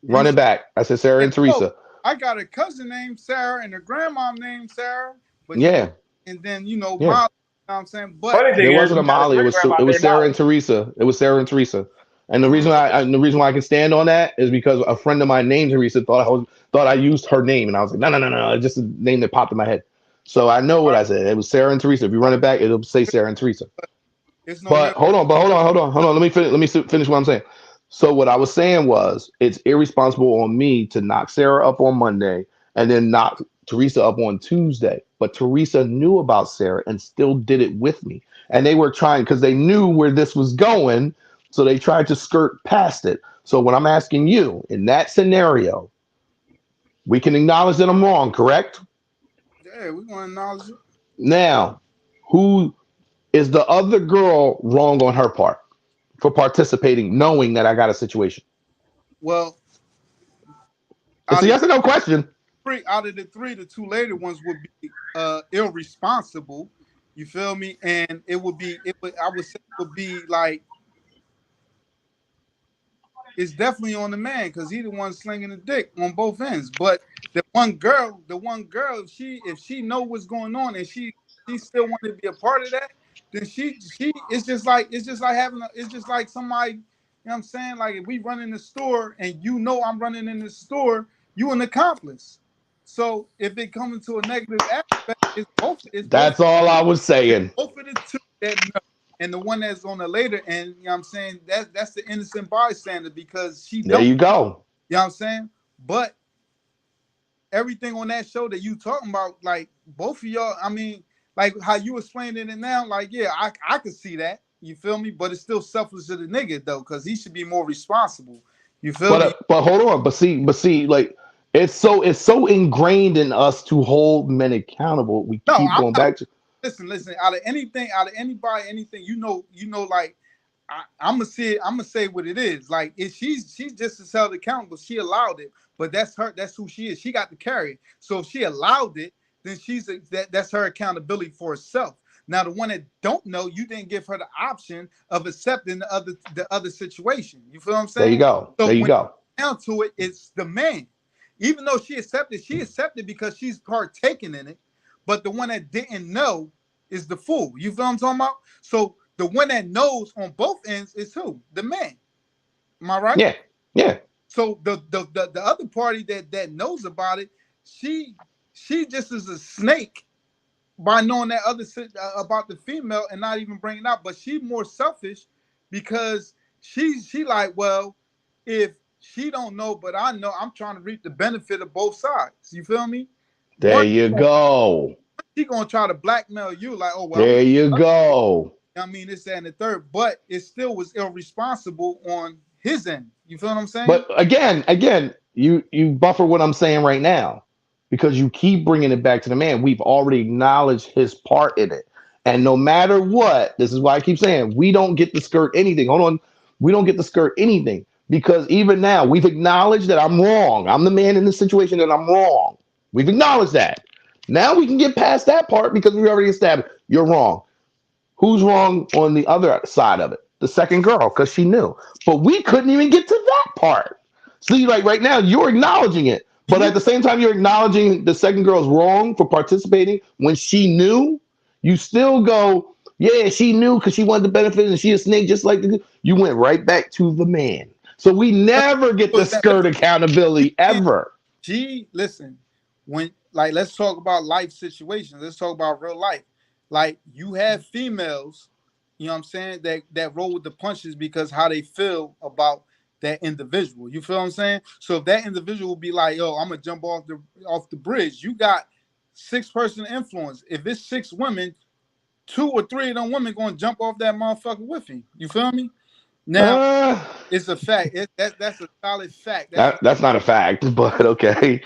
Run it back. I said Sarah and Teresa. I got a cousin named Sarah and a grandma named Sarah, but Yeah, and then yeah. Molly. You know what I'm saying? But Funny thing There is, wasn't a you got a Molly. great grandma It was named Sarah Molly. and Teresa. It was Sarah and Teresa. And the reason why I can stand on that is because a friend of mine named Teresa thought I used her name, and I was like, no, it's just a name that popped in my head. So I know what I said. It was Sarah and Teresa. If you run it back, it'll say Sarah and Teresa. it's no But hold on. Let me finish what I'm saying. So what I was saying was it's irresponsible on me to knock Sarah up on Monday and then knock Teresa up on Tuesday. But Teresa knew about Sarah and still did it with me. And they were trying because they knew where this was going. So they tried to skirt past it. So what I'm asking you in that scenario, we can acknowledge that I'm wrong, correct? Yeah, we want to acknowledge it. Now, who is the other girl wrong on her part for participating, knowing that I got a situation? Well, It's out a of yes or no question. the 3, the 2 later ones would be irresponsible. You feel me? And it would I would say it would be like it's definitely on the man because he the one slinging the dick on both ends. But the one girl, if she know what's going on and she still wanted to be a part of that, then she it's just like somebody, you know what I'm saying? Like if we run in the store and you know I'm running in the store, you an accomplice. So if it comes into a negative aspect, That's all I was saying. both of the 2 that know. And the one that's on the later end, you know what I'm saying? That's the innocent bystander because she There don't, you go. you know what I'm saying? But everything on that show that you talking about, like both of y'all, I mean, like how you explaining it now, like, yeah, I could see that. You feel me? But it's still selfless of the nigga though, because he should be more responsible. You feel me? But hold on. But see, like it's so ingrained in us to hold men accountable. We No, keep I'm going not. back to Listen. Out of anybody, anything, like I'm gonna say what it is. Like if she's just as held accountable. She allowed it, but that's her. That's who she is. She got to carry it. So if she allowed it, then that's her accountability for herself. Now the one that don't know, you didn't give her the option of accepting the other situation. You feel what I'm there you saying? go. So There you when go. down to it, it's the man. Even though she accepted because she's partaking in it. But the one that didn't know is the fool. You feel what I'm talking about? So the one that knows on both ends is who? The man. Am I right? Yeah. So the other party that knows about it, she just is a snake by knowing that about the female and not even bringing it out. But she more selfish because she like, well, if she don't know, but I know, I'm trying to reap the benefit of both sides. You feel me? There One, you go. she gonna try to blackmail you, like, oh well, There you go. I mean this, that, and the third, but it still was irresponsible on his end. You feel what I'm saying? But again, you buffer what I'm saying right now because you keep bringing it back to the man. We've already acknowledged his part in it. And no matter what, this is why I keep saying we don't get to skirt anything. Hold on. We don't get to skirt anything because even now we've acknowledged that I'm wrong. I'm the man in this situation that I'm wrong. We've acknowledged that. Now we can get past that part because we already established you're wrong. Who's wrong on the other side of it? The second girl, because she knew. But we couldn't even get to that part. See, like right now, you're acknowledging it, but at the same time, you're acknowledging the second girl's wrong for participating when she knew. You still go, yeah, she knew because she wanted the benefit, and she a snake just like you went right back to the man. So we never get the skirt accountability ever. Listen, when like let's talk about life situations. Let's talk about real life. Like you have females, you know what I'm saying, that roll with the punches because how they feel about that individual. You feel what I'm saying? So if that individual will be like, yo, I'm gonna jump off the bridge, you got 6-person influence. If it's 6 women, 2 or 3 of them women gonna jump off that motherfucker with him. You feel me? Now it's a fact. That's a solid fact. That's not a fact, but okay.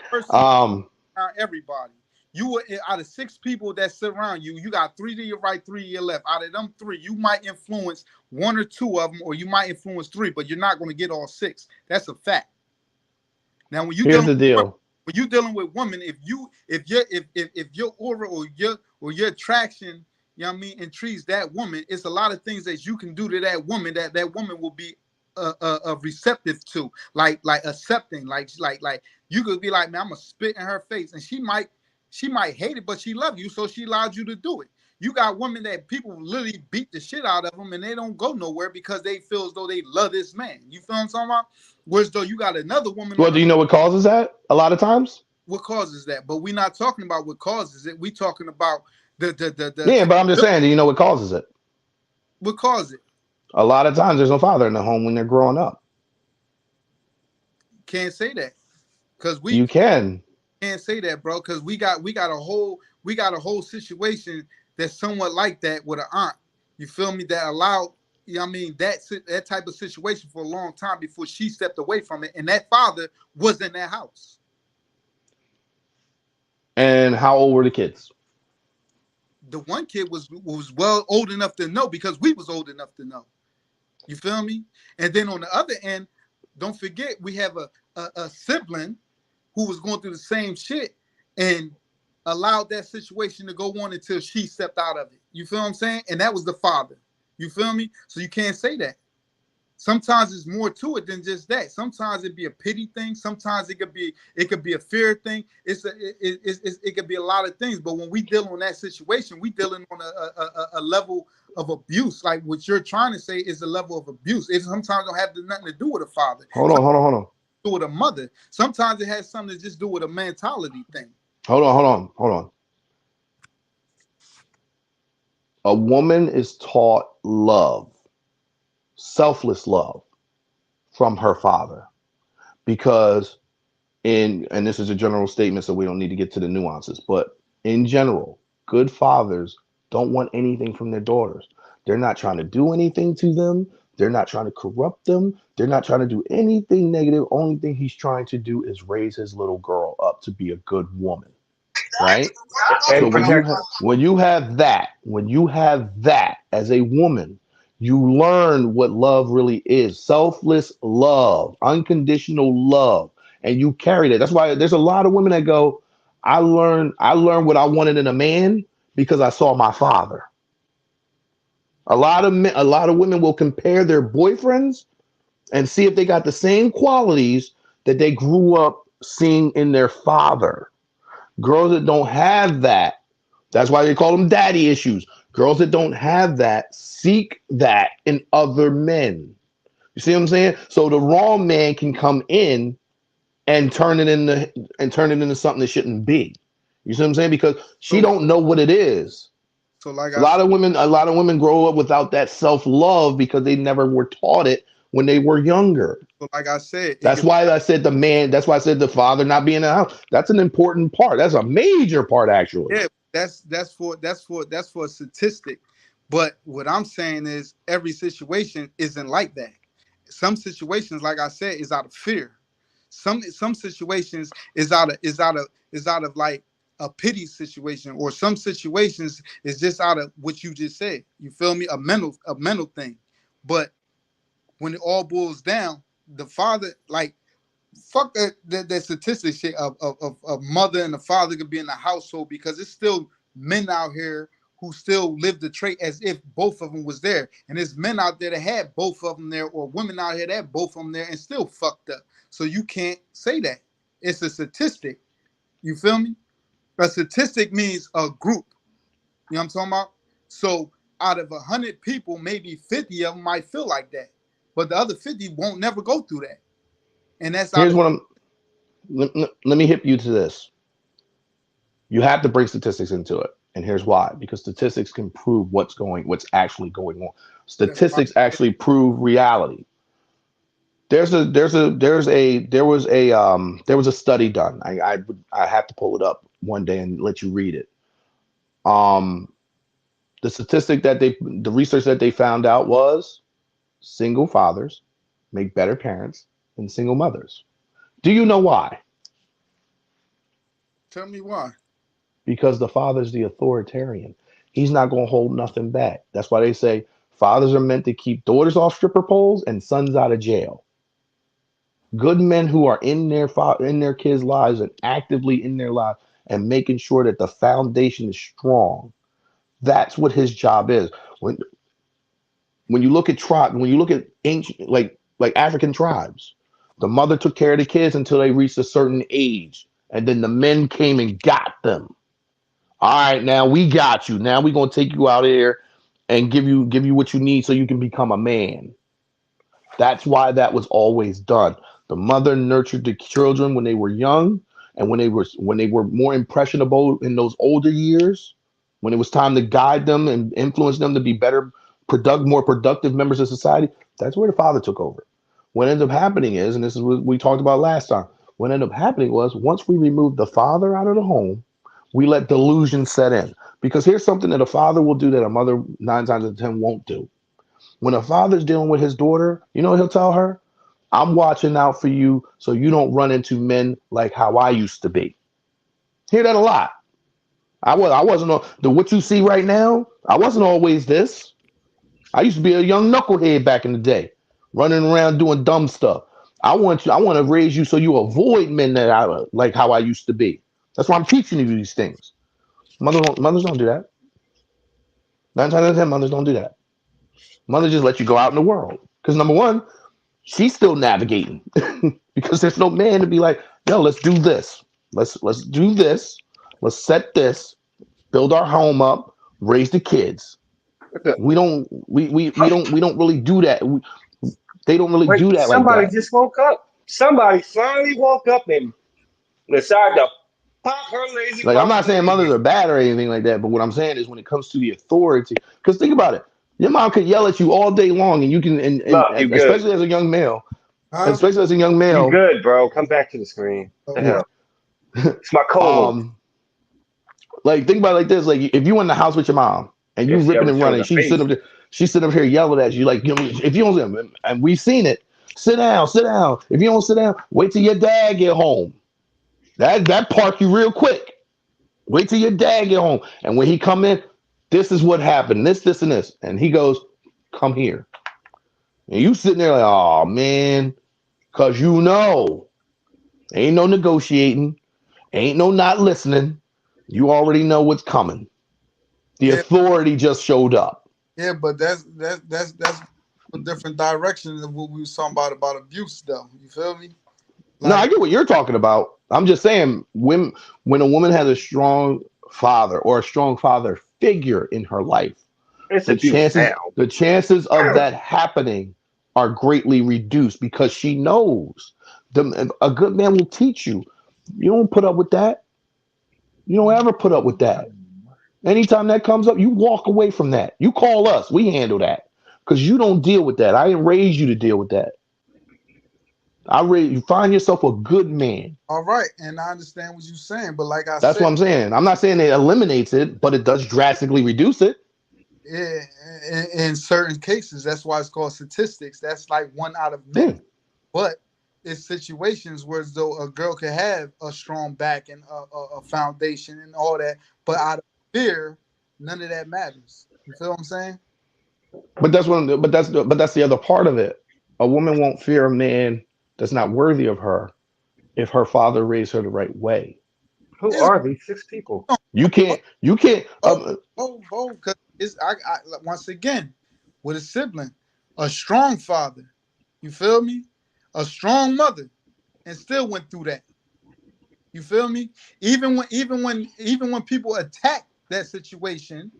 Everybody. You were out of 6 people that sit around you. You got 3 to your right, 3 to your left. Out of them 3, you might influence 1 or 2 of them, or you might influence 3, but you're not going to get all 6. That's a fact. Now, when you here's the deal. When you're dealing with women, if your aura or your attraction, you know what I mean, intrigues that woman, it's a lot of things that you can do to that woman that woman will be receptive to, like accepting, like you could be like, man, I'm gonna spit in her face, and she might hate it, but she love you, so she allowed you to do it. You got women that people literally beat the shit out of them, and they don't go nowhere because they feel as though they love this man. You feel what I'm talking about? Whereas though you got another woman. Well, do you know what causes that? A lot of times. What causes that? But we're not talking about what causes it. We talking about the. Yeah, but I'm just saying. Do you know what causes it? What causes it? A lot of times, there's no father in the home when they're growing up. Can't say that because you can't say that, bro, because we got a whole situation that's somewhat like that with an aunt. You feel me? That allowed, you know what I mean, that type of situation for a long time before she stepped away from it, and that father was in that house. And how old were the kids? The one kid was well old enough to know because we was old enough to know. You feel me? And then on the other end, don't forget we have a sibling who was going through the same shit and allowed that situation to go on until she stepped out of it. You feel what I'm saying? And that was the father. You feel me? So you can't say that. Sometimes there's more to it than just that. Sometimes it be a pity thing. Sometimes it could be a fear thing. It could be a lot of things. But when we deal on that situation, we dealing on a level of abuse. Like what you're trying to say is a level of abuse. It sometimes don't have nothing to do with a father. Hold on. Do with a mother. Sometimes it has something to just do with a mentality thing. Hold on. A woman is taught love. Selfless love from her father, because and this is a general statement, so we don't need to get to the nuances, but in general, good fathers don't want anything from their daughters. They're not trying to do anything to them. They're not trying to corrupt them. They're not trying to do anything negative. Only thing he's trying to do is raise his little girl up to be a good woman, right? So when you have that as a woman, you learn what love really is. Selfless love, unconditional love. And you carry that. That's why there's a lot of women that go, I learned what I wanted in a man because I saw my father. A lot of women will compare their boyfriends and see if they got the same qualities that they grew up seeing in their father. Girls that don't have that, that's why they call them daddy issues. Girls that don't have that seek that in other men. You see what I'm saying? So the wrong man can come in and turn it into something that shouldn't be. You see what I'm saying? Because she don't know what it is. So like a lot of women grow up without that self-love because they never were taught it when they were younger. So like I said, that's why I said the father not being in the house. That's an important part. That's a major part, actually. Yeah, that's for a statistic. But what I'm saying is every situation isn't like that. Some situations, like I said, is out of fear. Some situations is out of like a pity situation, or some situations is just out of what you just said. You feel me? A mental thing. But when it all boils down, the father, like, fuck that statistic shit of mother and the father could be in the household, because it's still men out here who still live the trait as if both of them was there. And there's men out there that had both of them there, or women out here that had both of them there and still fucked up. So you can't say that. It's a statistic. You feel me? A statistic means a group. You know what I'm talking about? So out of 100 people, maybe 50 of them might feel like that. But the other 50 won't never go through that. And that's Here's what I'm let me hip you to this. You have to bring statistics into it. And here's why. Because statistics can prove what's actually going on. Statistics actually prove reality. There was a study done. I have to pull it up one day and let you read it. The statistic the research that they found out was single fathers make better parents than single mothers. Do you know why? Tell me why. Because the father's the authoritarian. He's not going to hold nothing back. That's why they say fathers are meant to keep daughters off stripper poles and sons out of jail. Good men who are in their kids' lives and actively in their lives and making sure that the foundation is strong. That's what his job is. When you look at ancient like African tribes, the mother took care of the kids until they reached a certain age, and then the men came and got them. All right, now we got you. Now we're gonna take you out here and give you what you need so you can become a man. That's why that was always done. The mother nurtured the children when they were young, and when they were more impressionable in those older years, when it was time to guide them and influence them to be more productive members of society, that's where the father took over. What ended up happening is, and this is what we talked about last time, what ended up happening was once we removed the father out of the home, we let delusion set in. Because here's something that a father will do that a mother 9 times out of 10 won't do. When a father's dealing with his daughter, you know what he'll tell her? I'm watching out for you so you don't run into men like how I used to be. Hear that a lot. I wasn't what you see right now. I wasn't always this. I used to be a young knucklehead back in the day, running around doing dumb stuff. I want to raise you so you avoid men that like how I used to be. That's why I'm teaching you these things. Mothers don't do that. 9 times out of 10, mothers don't do that. Mothers just let you go out in the world. Because number one, she's still navigating. Because there's no man to be like, yo, let's do this. Let's do this. Let's set this, build our home up, raise the kids. We don't really do that. They don't really do that like that. Somebody just woke up. Somebody finally woke up and decided to pop her lazy. Like, I'm not saying mothers are bad or anything like that, but what I'm saying is when it comes to the authority, because think about it, your mom could yell at you all day long, and you can, and especially as a young male, You good, bro? Come back to the screen. It's my cold. Like, think about it like this: like, if you in the house with your mom and you ripping and running, she's sitting up here yelling at you, like, if you don't, and we've seen it. Sit down. If you don't sit down, wait till your dad get home. That park you real quick. Wait till your dad get home, and when he come in, this is what happened. This, and this, and he goes, "Come here." And you sitting there like, "Oh man," because ain't no negotiating, ain't no not listening. You already know what's coming. The authority just showed up. Yeah, but that's a different direction than what we was talking about abuse, though. You feel me? No, I get what you're talking about. I'm just saying, when a woman has a strong father or a strong father figure in her life, the chances of that happening are greatly reduced because she knows a good man will teach you. You don't put up with that. You don't ever put up with that. Anytime that comes up, you walk away from that. You call us. We handle that because you don't deal with that. I didn't raise you to deal with that. You find yourself a good man. All right, and I understand what you're saying, but like I said, that's what I'm saying. I'm not saying it eliminates it, but it does drastically reduce it. Yeah, in certain cases, that's why it's called statistics. That's like 1 out of many. But it's situations where though a girl can have a strong back and a foundation and all that, but out of fear, none of that matters. You feel what I'm saying? But that's the other part of it. A woman won't fear a man that's not worthy of her if her father raised her the right way. Who are these 6 people? You can't. Because it's I once again with a sibling, a strong father. You feel me? A strong mother, and still went through that. You feel me? Even when people attacked that situation,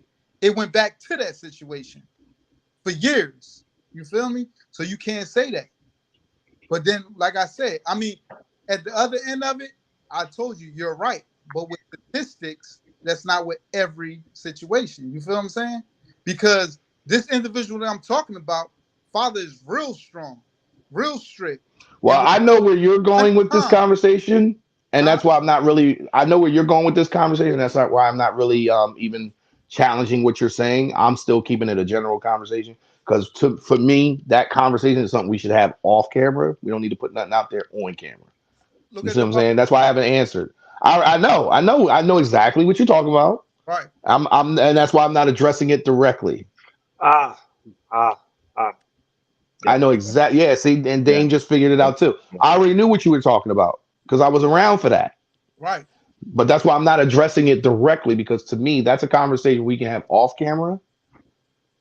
it went back to that situation for years. You feel me? So you can't say that. But then, like I said, I mean, at the other end of it, I told you you're right. But with statistics, that's not with every situation. You feel what I'm saying? Because this individual that I'm talking about, father is real strong, real strict. Well, And I know where you're going with this time, conversation, and huh? that's why I'm not really. I know where you're going with this conversation. That's not why I'm not really even challenging what you're saying. I'm still keeping it a general conversation because for me, that conversation is something we should have off camera. We don't need to put nothing out there on camera. Look You at see what the I'm saying? That's why I haven't answered. I know exactly what you're talking about. right. And that's why I'm not addressing it directly. Ah, ah, ah. I Yeah, know exactly. Yeah, see, and yeah, Dane just figured it yeah, out too. yeah. I already knew what you were talking about because I was around for that. Right. But that's why I'm not addressing it directly because to me, that's a conversation we can have off camera.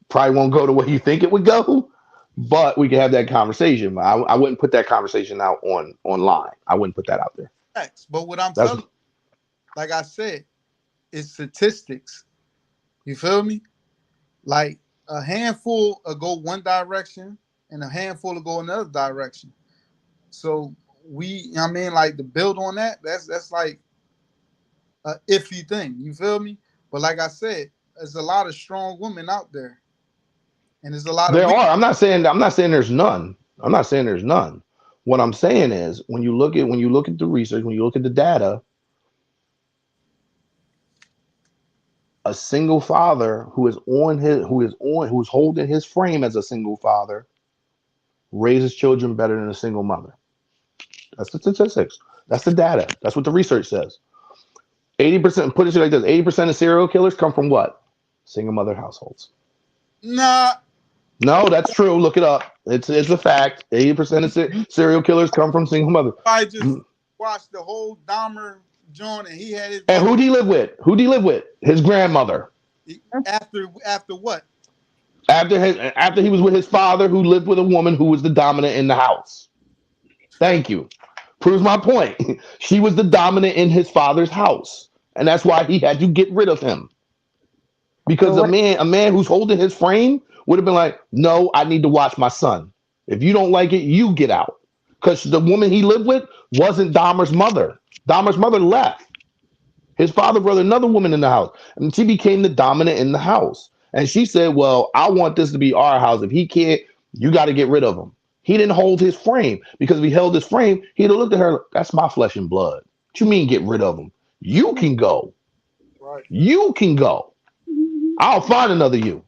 Probably won't go the way you think it would go, but we can have that conversation. I wouldn't put that conversation out online. I wouldn't put that out there. Facts. But what I'm That's telling you, like I said, is statistics. You feel me? Like a handful will go one direction and a handful will go another direction. So I mean, like to build on that, that's like a iffy thing. You feel me? But like I said, there's a lot of strong women out there, and there's a lot of there weak. are. I'm not saying there's none. I'm not saying there's none. What I'm saying is when you look at the research, when you look at the data, a single father who's holding his frame as a single father raises children better than a single mother. That's the statistics. That's the data. That's what the research says. 80%, put it like this, 80% of serial killers come from what? Single mother households. Nah, No, that's true. Look it up. It's a fact. 80% of serial killers come from single mother. I just watched the whole Dahmer joint, and he had his And mother. who do you live with? Who do you live with? His grandmother. After what? After he was with his father, who lived with a woman who was the dominant in the house. Thank you. Proves my point. She was the dominant in his father's house, and that's why he had to get rid of him. Because So what? a man who's holding his frame would have been like, "No, I need to watch my son. If you don't like it, you get out." Because the woman he lived with wasn't Dahmer's mother. Dahmer's mother left. His father brought another woman in the house, and she became the dominant in the house. And she said, "Well, I want this to be our house. If he can't, you got to get rid of him." He didn't hold his frame because if he held his frame, he'd have looked at her. That's my flesh and blood. What you mean get rid of him? You can go. Right. You can go. I'll find another you.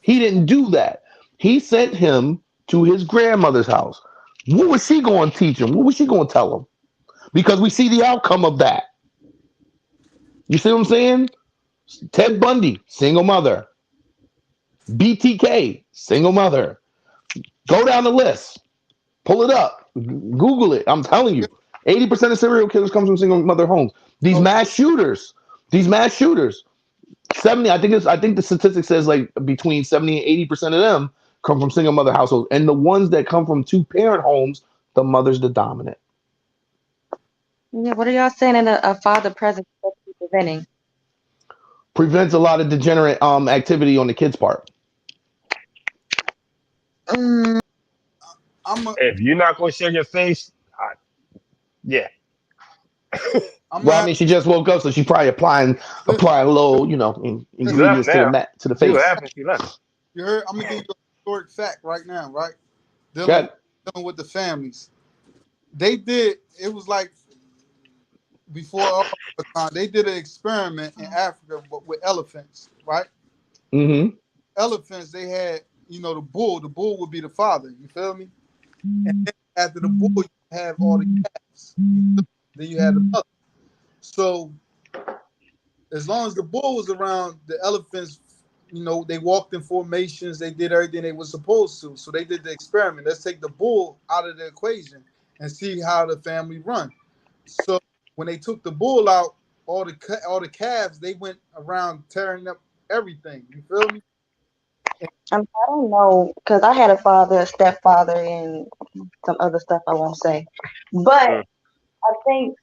He didn't do that. He sent him to his grandmother's house. What was she going to teach him? What was she going to tell him? Because we see the outcome of that. You see what I'm saying? Ted Bundy, single mother. BTK, single mother. Go down the list. Pull it up. Google it. I'm telling you. 80% of serial killers come from single mother homes. These So mass shooters. 70, I think the statistic says like between 70 and 80% of them come from single mother households. And the ones that come from two parent homes, the mother's the dominant. Yeah, what are y'all saying in a father presence supposed to be preventing? Prevents a lot of degenerate activity on the kid's part. Mm, I'm a, If you're not gonna show your face, yeah, I'm Well, I gonna mean, she just woke up, so she's probably applying listen. a little, she left ingredients to now. the See what face. happened? She left. You heard? I'm gonna give you a historic fact right now. Right, dealing Good. dealing with the families. They did. It was like before all the time. They did an experiment in Africa with elephants. Right, Mm-hmm. elephants. They had the bull. The bull would be the father. You feel me? And then after the bull, you have all the calves. Then you had the mother. So as long as the bull was around, the elephants, they walked in formations. They did everything they were supposed to. So they did the experiment. Let's take the bull out of the equation and see how the family run. So when they took the bull out, all the calves, they went around tearing up everything. You feel me? I don't know, because I had a father, a stepfather, and some other stuff I won't say. But Mm. I think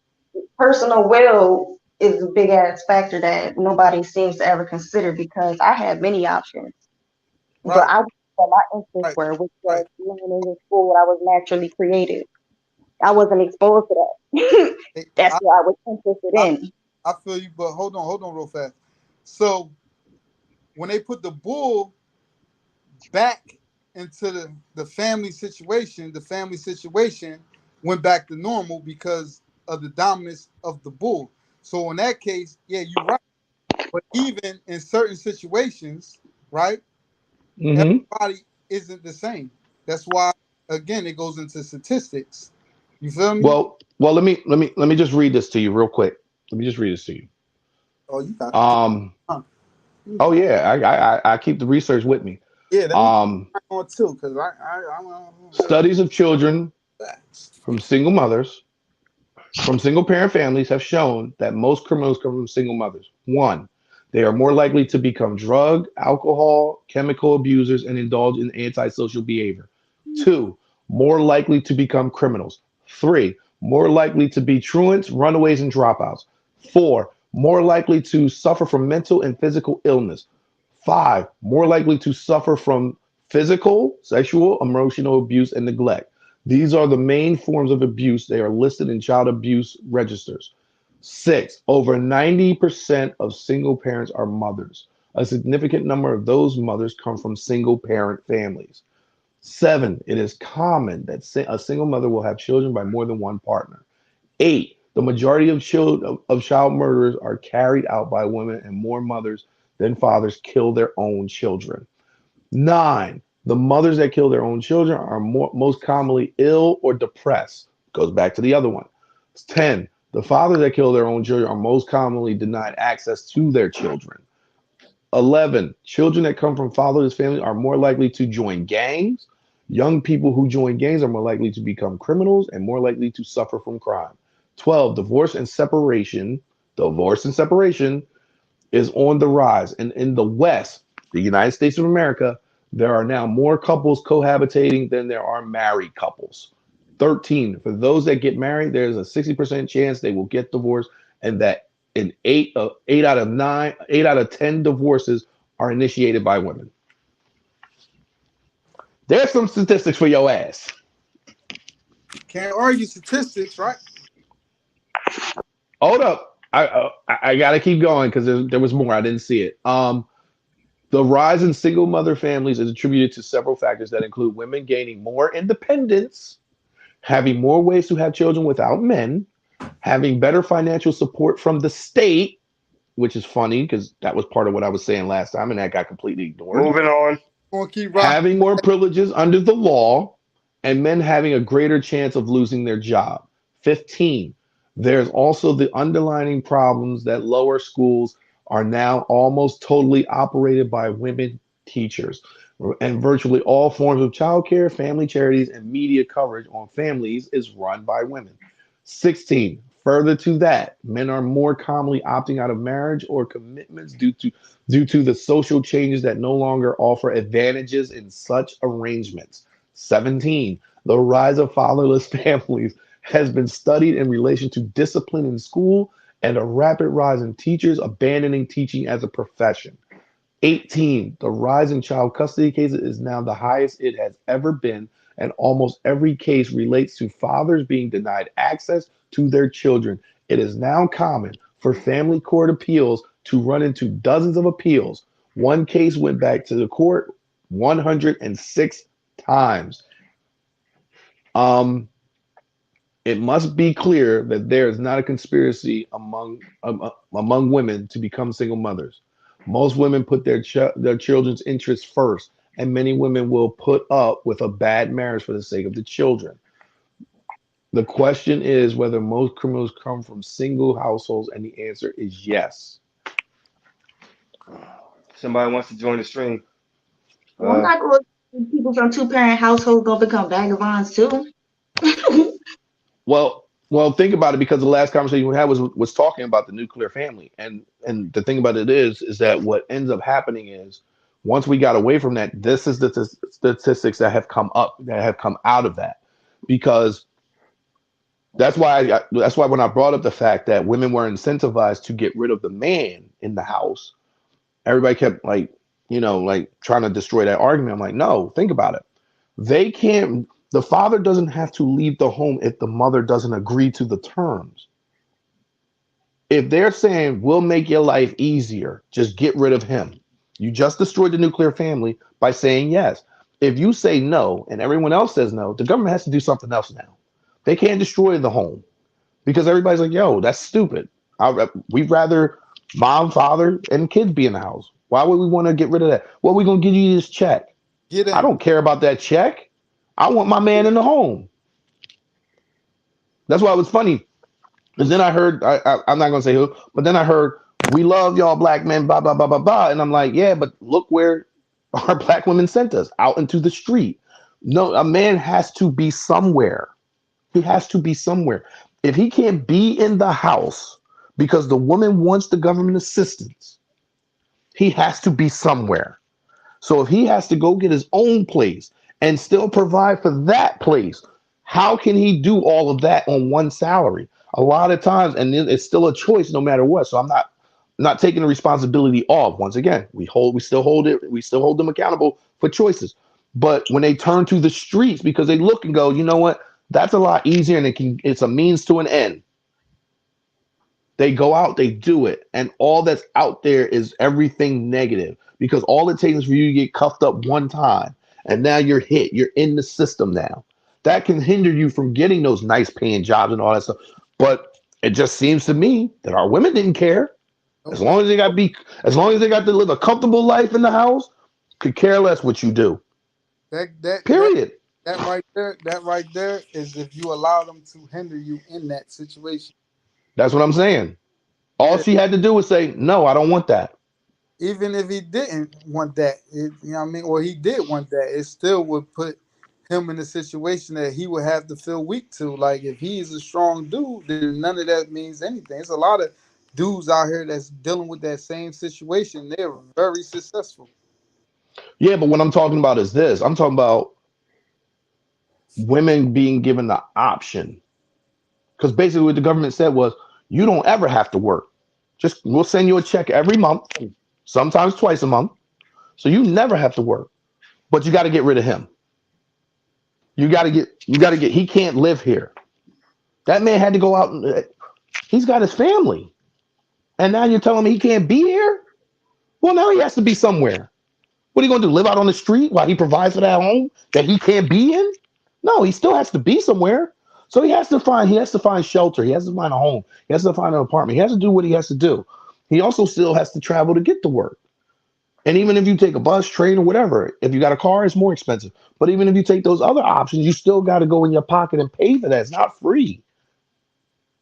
personal will is a big ass factor that nobody seems to ever consider because I had many options. But Right, I went where my interests right, were, which right. was learning in school what I was naturally creative. I wasn't exposed to that. Hey, That's what I was interested I, in. I feel you, but hold on, real fast. So when they put the bull back into the family situation went back to normal because of the dominance of the bull. So in that case, yeah, you're right. But even in certain situations, right, Hmm. everybody isn't the same. That's why, again, it goes into statistics. You feel me? Well, let me just read this to you real quick. Let me just read this to you. Oh, you got it. Um, Huh. oh yeah, I keep the research with me. Yeah, let me Um, put on too, because I Studies of children facts. from single mothers, from single parent families have shown that most criminals come from single mothers. One, they are more likely to become drug, alcohol, chemical abusers, and indulge in antisocial behavior. Two, more likely to become criminals. Three, more likely to be truants, runaways, and dropouts. Four, more likely to suffer from mental and physical illness. Five, more likely to suffer from physical, sexual, emotional abuse, and neglect. These are the main forms of abuse. They are listed in child abuse registers. Six, over 90% of single parents are mothers. A significant number of those mothers come from single parent families. Seven, it is common that a single mother will have children by more than one partner. Eight, the majority of child murderers are carried out by women, and more mothers than fathers kill their own children. Nine, the mothers that kill their own children are most commonly ill or depressed. Goes back to the other one. 10, the fathers that kill their own children are most commonly denied access to their children. 11, children that come from fatherless families are more likely to join gangs. Young people who join gangs are more likely to become criminals and more likely to suffer from crime. 12, divorce and separation is on the rise. And in the West, the United States of America, there are now more couples cohabitating than there are married couples. 13, for those that get married, there's a 60% chance they will get divorced, and that in eight out of 10 divorces are initiated by women. There's some statistics for your ass. Can't argue statistics, right? Hold up. I gotta keep going because there was more. I didn't see it. The rise in single mother families is attributed to several factors that include women gaining more independence, having more ways to have children without men, having better financial support from the state, which is funny because that was part of what I was saying last time and that got completely ignored, Moving on. Gonna keep rocking. having more privileges under the law, and men having a greater chance of losing their job. 15, there's also the underlying problems that lower schools are now almost totally operated by women teachers. And virtually all forms of childcare, family charities, and media coverage on families is run by women. 16, further to that, men are more commonly opting out of marriage or commitments due to the social changes that no longer offer advantages in such arrangements. 17, the rise of fatherless families has been studied in relation to discipline in school and a rapid rise in teachers abandoning teaching as a profession. 18, the rise in child custody cases is now the highest it has ever been, and almost every case relates to fathers being denied access to their children. It is now common for family court appeals to run into dozens of appeals. One case went back to the court 106 times. Um, it must be clear that there is not a conspiracy among women to become single mothers. Most women put their children's interests first, and many women will put up with a bad marriage for the sake of the children. The question is whether most criminals come from single households, and the answer is yes. Somebody wants to join the stream. Well, I'm not going to people from two-parent households gonna become vagabonds too. Well, Well, think about it, because the last conversation we had was talking about the nuclear family, and the thing about it is that what ends up happening is once we got away from that, this is the statistics that have come up, that have come out of that, because that's why when I brought up the fact that women were incentivized to get rid of the man in the house, everybody kept like, like trying to destroy that argument. I'm like, no, think about it. They can't, the father doesn't have to leave the home if the mother doesn't agree to the terms. If they're saying, we'll make your life easier, just get rid of him. You just destroyed the nuclear family by saying yes. If you say no and everyone else says no, the government has to do something else now. They can't destroy the home because everybody's like, yo, that's stupid. We'd rather mom, father, and kids be in the house. Why would we want to get rid of that? Well, we're going to give you this check. Get I in. don't care about that check. I want my man in the home. That's why it was funny. Because then I heard, I'm not going to say who, but then I heard, we love y'all black men, blah, blah, blah, blah, blah. And I'm like, yeah, but look where our black women sent us, out into the street. No, a man has to be somewhere. He has to be somewhere. If he can't be in the house because the woman wants the government assistance, he has to be somewhere. So if he has to go get his own place and still provide for that place, how can he do all of that on one salary? A lot of times, and it's still a choice no matter what. So I'm not taking the responsibility off. Once again, we still hold them accountable for choices. But when they turn to the streets because they look and go, you know what? That's a lot easier, and it's a means to an end. They go out, they do it, and all that's out there is everything negative, because all it takes is for you to get cuffed up one time, and now you're hit. You're in the system now. That can hinder you from getting those nice paying jobs and all that stuff. But it just seems to me that our women didn't care. As long as they got to live a comfortable life in the house, could care less what you do. Period. That right there is if you allow them to hinder you in that situation. That's what I'm saying. All she had to do was say, no, I don't want that. Even if he didn't want that, you know what I mean, or he did want that, it still would put him in a situation that he would have to feel weak to. Like if he's a strong dude, then none of that means anything. It's a lot of dudes out here that's dealing with that same situation. They're very successful. Yeah, but what I'm talking about is this. I'm talking about women being given the option. Because basically what the government said was, you don't ever have to work. Just we'll send you a check every month, sometimes twice a month. So you never have to work. But you got to get rid of him. You got to get, he can't live here. That man had to go out and he's got his family. And now you're telling me he can't be here? Well, now he has to be somewhere. What are you going to do? Live out on the street while he provides for that home that he can't be in? No, he still has to be somewhere. So he has to find shelter. He has to find a home. He has to find an apartment. He has to do what he has to do. He also still has to travel to get to work. And even if you take a bus, train, or whatever, if you got a car, it's more expensive. But even if you take those other options, you still got to go in your pocket and pay for that. It's not free.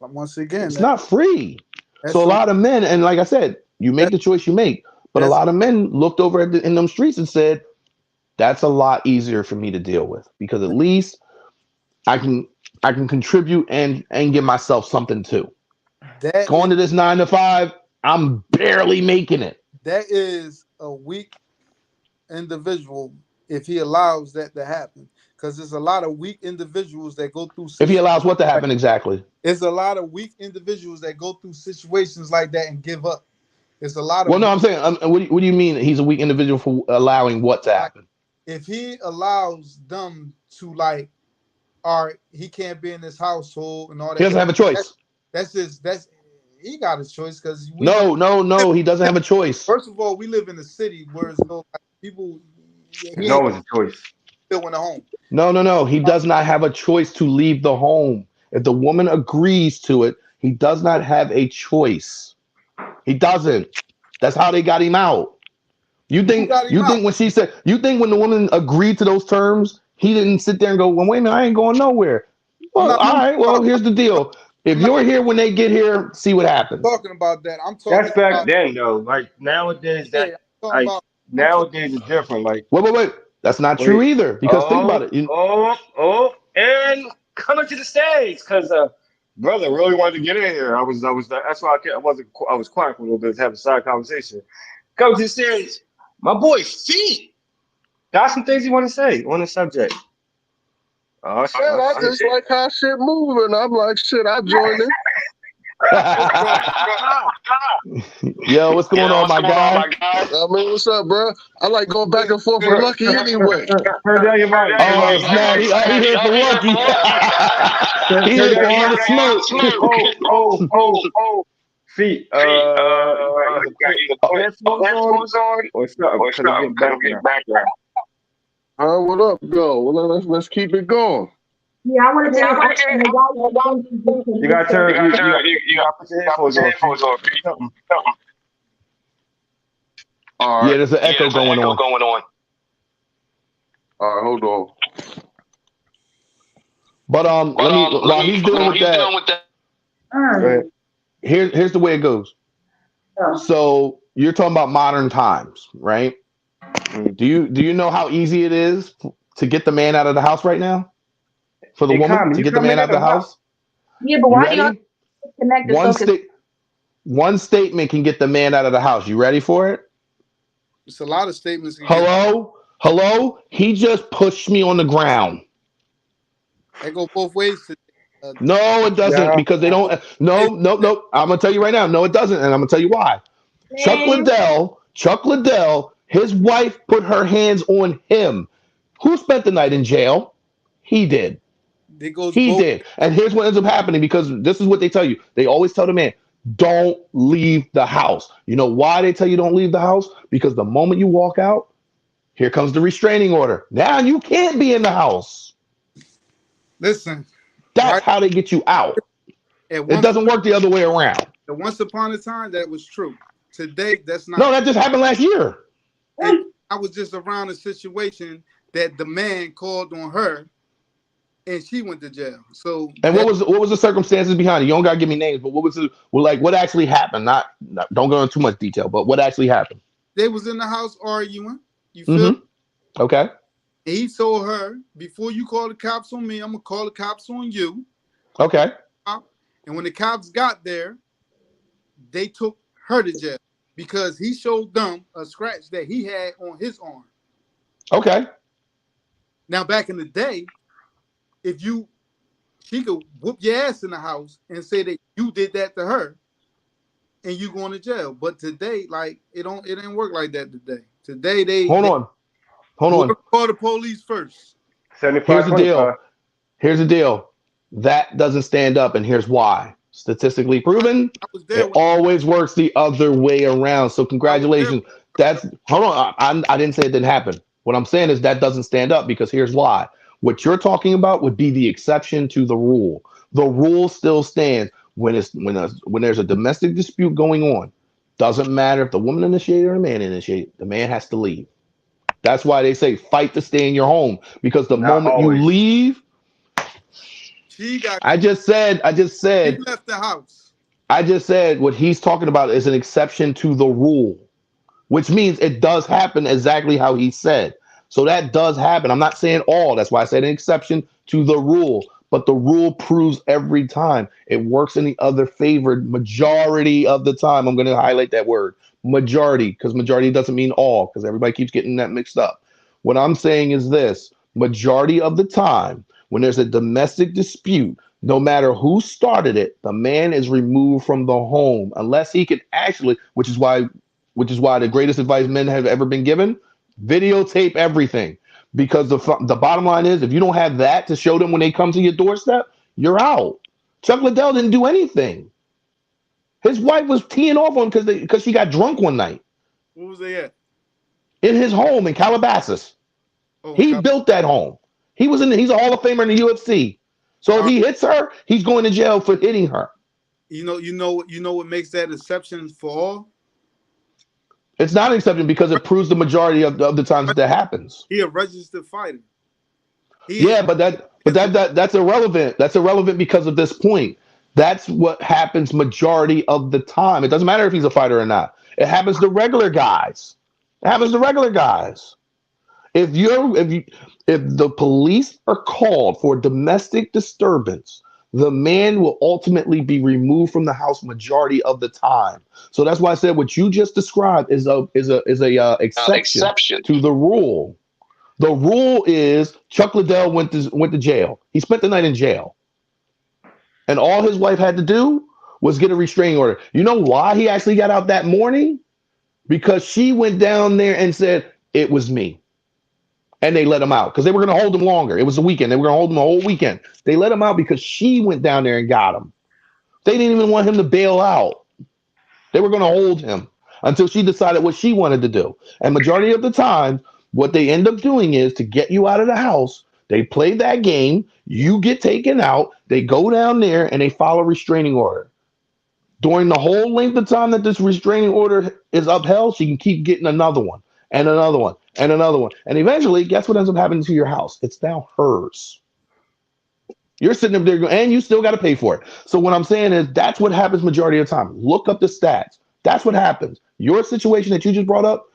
But once again, it's not free. So a lot of men, and like I said, you make the choice you make. But a lot of men looked over in them streets and said, that's a lot easier for me to deal with, because at least I can contribute and give myself something too. Going to this 9 to 5, I'm barely making it. That is a weak individual if he allows that to happen. Because there's a lot of weak individuals that go through. If he allows what to happen exactly? It's a lot of weak individuals that go through situations like that and give up. It's a lot of. Well, no, I'm saying, what do you mean he's a weak individual for allowing what to happen? If he allows them to like, all right, he can't be in this household and all that. He doesn't have a choice. He got a choice because no, he doesn't have a choice. First of all, we live in a city where people. There's always a choice. Still in the home. No. He does not have a choice to leave the home. If the woman agrees to it, he does not have a choice. He doesn't. That's how they got him out. You think when she said, you think when the woman agreed to those terms, he didn't sit there and go, well, wait a minute, I ain't going nowhere. Well, all right, well, here's the deal. If you're here when they get here, see what happens. I'm talking about that. I'm talking. That's back then, though. Like nowadays, nowadays is different. Like wait. That's not true either. Because think about it. And coming to the stage, because brother really wanted to get in here. That's why I was quiet for a little bit to have a side conversation. Coach just said, my boy Feet got some things he want to say on the subject. Oh, shit. Man, I just like how shit moving. I'm like, shit, I joined it. Yo, what's going on, my guy? I mean, what's up, bro? I like going back and forth with Lucky anyway. Turn down your volume. Oh, snap. He here for Lucky. He here for all the smoke. Oh. Feet. Either headphones on or something. Get background. What up, go? Well, let's keep it going. Yeah, I want to You gotta turn. You gotta put your headphones on. Something. All right. Yeah, there's an echo going on. All right, hold on. But while he's dealing with that, Go ahead. here's the way it goes. So you're talking about modern times, right? Do you know how easy it is to get the man out of the house right now? For the woman to get the man out of the house? Yeah, but why do you connect one statement can get the man out of the house. You ready for it? It's a lot of statements. Hello? He just pushed me on the ground. They go both ways. No, it doesn't, because they don't. No. I'm gonna tell you right now. No, it doesn't, and I'm gonna tell you why. Chuck Liddell, his wife put her hands on him. Who spent the night in jail? He did. He did. And here's what ends up happening, because this is what they tell you. They always tell the man, don't leave the house. You know why they tell you don't leave the house? Because the moment you walk out, here comes the restraining order. Now you can't be in the house. Listen. That's how they get you out. It doesn't work the other way around. Once upon a time, that was true. Today, that's not. No, that just happened last year. And I was just around a situation that the man called on her, and she went to jail. So, and what was the circumstances behind it? You don't gotta give me names, but what actually happened? Not don't go into too much detail, but what actually happened? They was in the house arguing. You feel? Mm-hmm. Okay. And he told her, before you call the cops on me, I'm gonna call the cops on you. Okay. And when the cops got there, they took her to jail because he showed them a scratch that he had on his arm. Okay. Now, back in the day, she could whoop your ass in the house and say that you did that to her, and you going to jail. But today, like it didn't work like that today. Today they hold on. Call the police first. Here's the deal. That doesn't stand up, and here's why. Statistically proven, it always works the other way around. So congratulations. Hold on. I didn't say it didn't happen. What I'm saying is that doesn't stand up, because here's why. What you're talking about would be the exception to the rule. The rule still stands when there's a domestic dispute going on. Doesn't matter if the woman initiated or the man initiated. The man has to leave. That's why they say fight to stay in your home, because the moment you leave, I just said she left the house. I just said what he's talking about is an exception to the rule, which means it does happen exactly how he said. So that does happen. I'm not saying all. That's why I said an exception to the rule. But the rule proves every time. It works in the other favored majority of the time. I'm going to highlight that word, majority, because majority doesn't mean all, because everybody keeps getting that mixed up. What I'm saying is this: majority of the time, when there's a domestic dispute, no matter who started it, the man is removed from the home unless he can actually, which is why the greatest advice men have ever been given: videotape everything. Because the bottom line is, if you don't have that to show them when they come to your doorstep, you're out. Chuck Liddell didn't do anything. His wife was teeing off on him because she got drunk one night. Where was they at? In his home in Calabasas. He built that home. He's a Hall of Famer in the UFC. So if he hits her, he's going to jail for hitting her. You know what makes that exception for all? It's not an exception because it proves the majority of the times that happens. He a registered fighter. But that's irrelevant. That's irrelevant because of this point. That's what happens majority of the time. It doesn't matter if he's a fighter or not. It happens to regular guys. If the police are called for domestic disturbance, the man will ultimately be removed from the house majority of the time. So that's why I said what you just described is a exception to the rule. The rule is Chuck Liddell went to jail. He spent the night in jail, and all his wife had to do was get a restraining order. You know why he actually got out that morning? Because she went down there and said it was me. And they let him out because they were going to hold him longer. It was a weekend. They were going to hold him a whole weekend. They let him out because she went down there and got him. They didn't even want him to bail out. They were going to hold him until she decided what she wanted to do. And majority of the time, what they end up doing is to get you out of the house, they play that game, you get taken out, they go down there and they file a restraining order. During the whole length of time that this restraining order is upheld, she can keep getting another one and another one and another one. And eventually, guess what ends up happening to your house? It's now hers. You're sitting up there and you still got to pay for it. So what I'm saying is that's what happens majority of the time. Look up the stats. That's what happens. Your situation that you just brought up,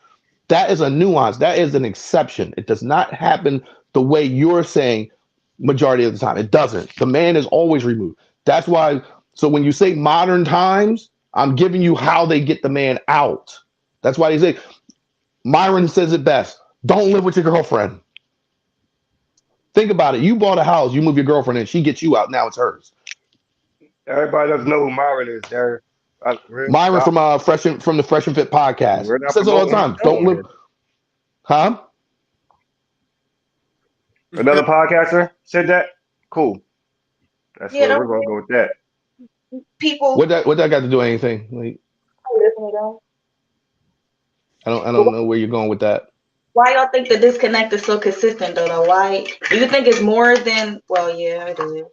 that is a nuance. That is an exception. It does not happen the way you're saying majority of the time. It doesn't. The man is always removed. That's why. So when you say modern times, I'm giving you how they get the man out. That's why they say, Myron says it best. Don't live with your girlfriend. Think about it. You bought a house, you move your girlfriend in, she gets you out. Now it's hers. Everybody doesn't know who Myron is. There, Myron from the Fresh and Fit podcast says it all the time. Don't live, huh? Another podcaster said that. Cool. That's where we're gonna go with that. People. What that got to do with anything? Like, I don't know where you're going with that. Why y'all think the disconnect is so consistent though? Why do you think it's more than? Well, yeah, I do.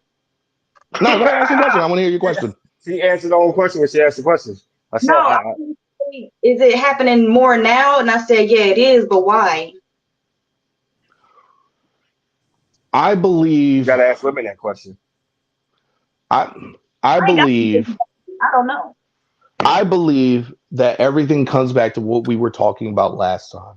No, go ahead, ask your question. I want to hear your question. She answered the whole question when she asked the questions. Is it happening more now? And I said, yeah, it is, but why? I believe. You gotta ask women that question. I believe. I don't know. I believe that everything comes back to what we were talking about last time.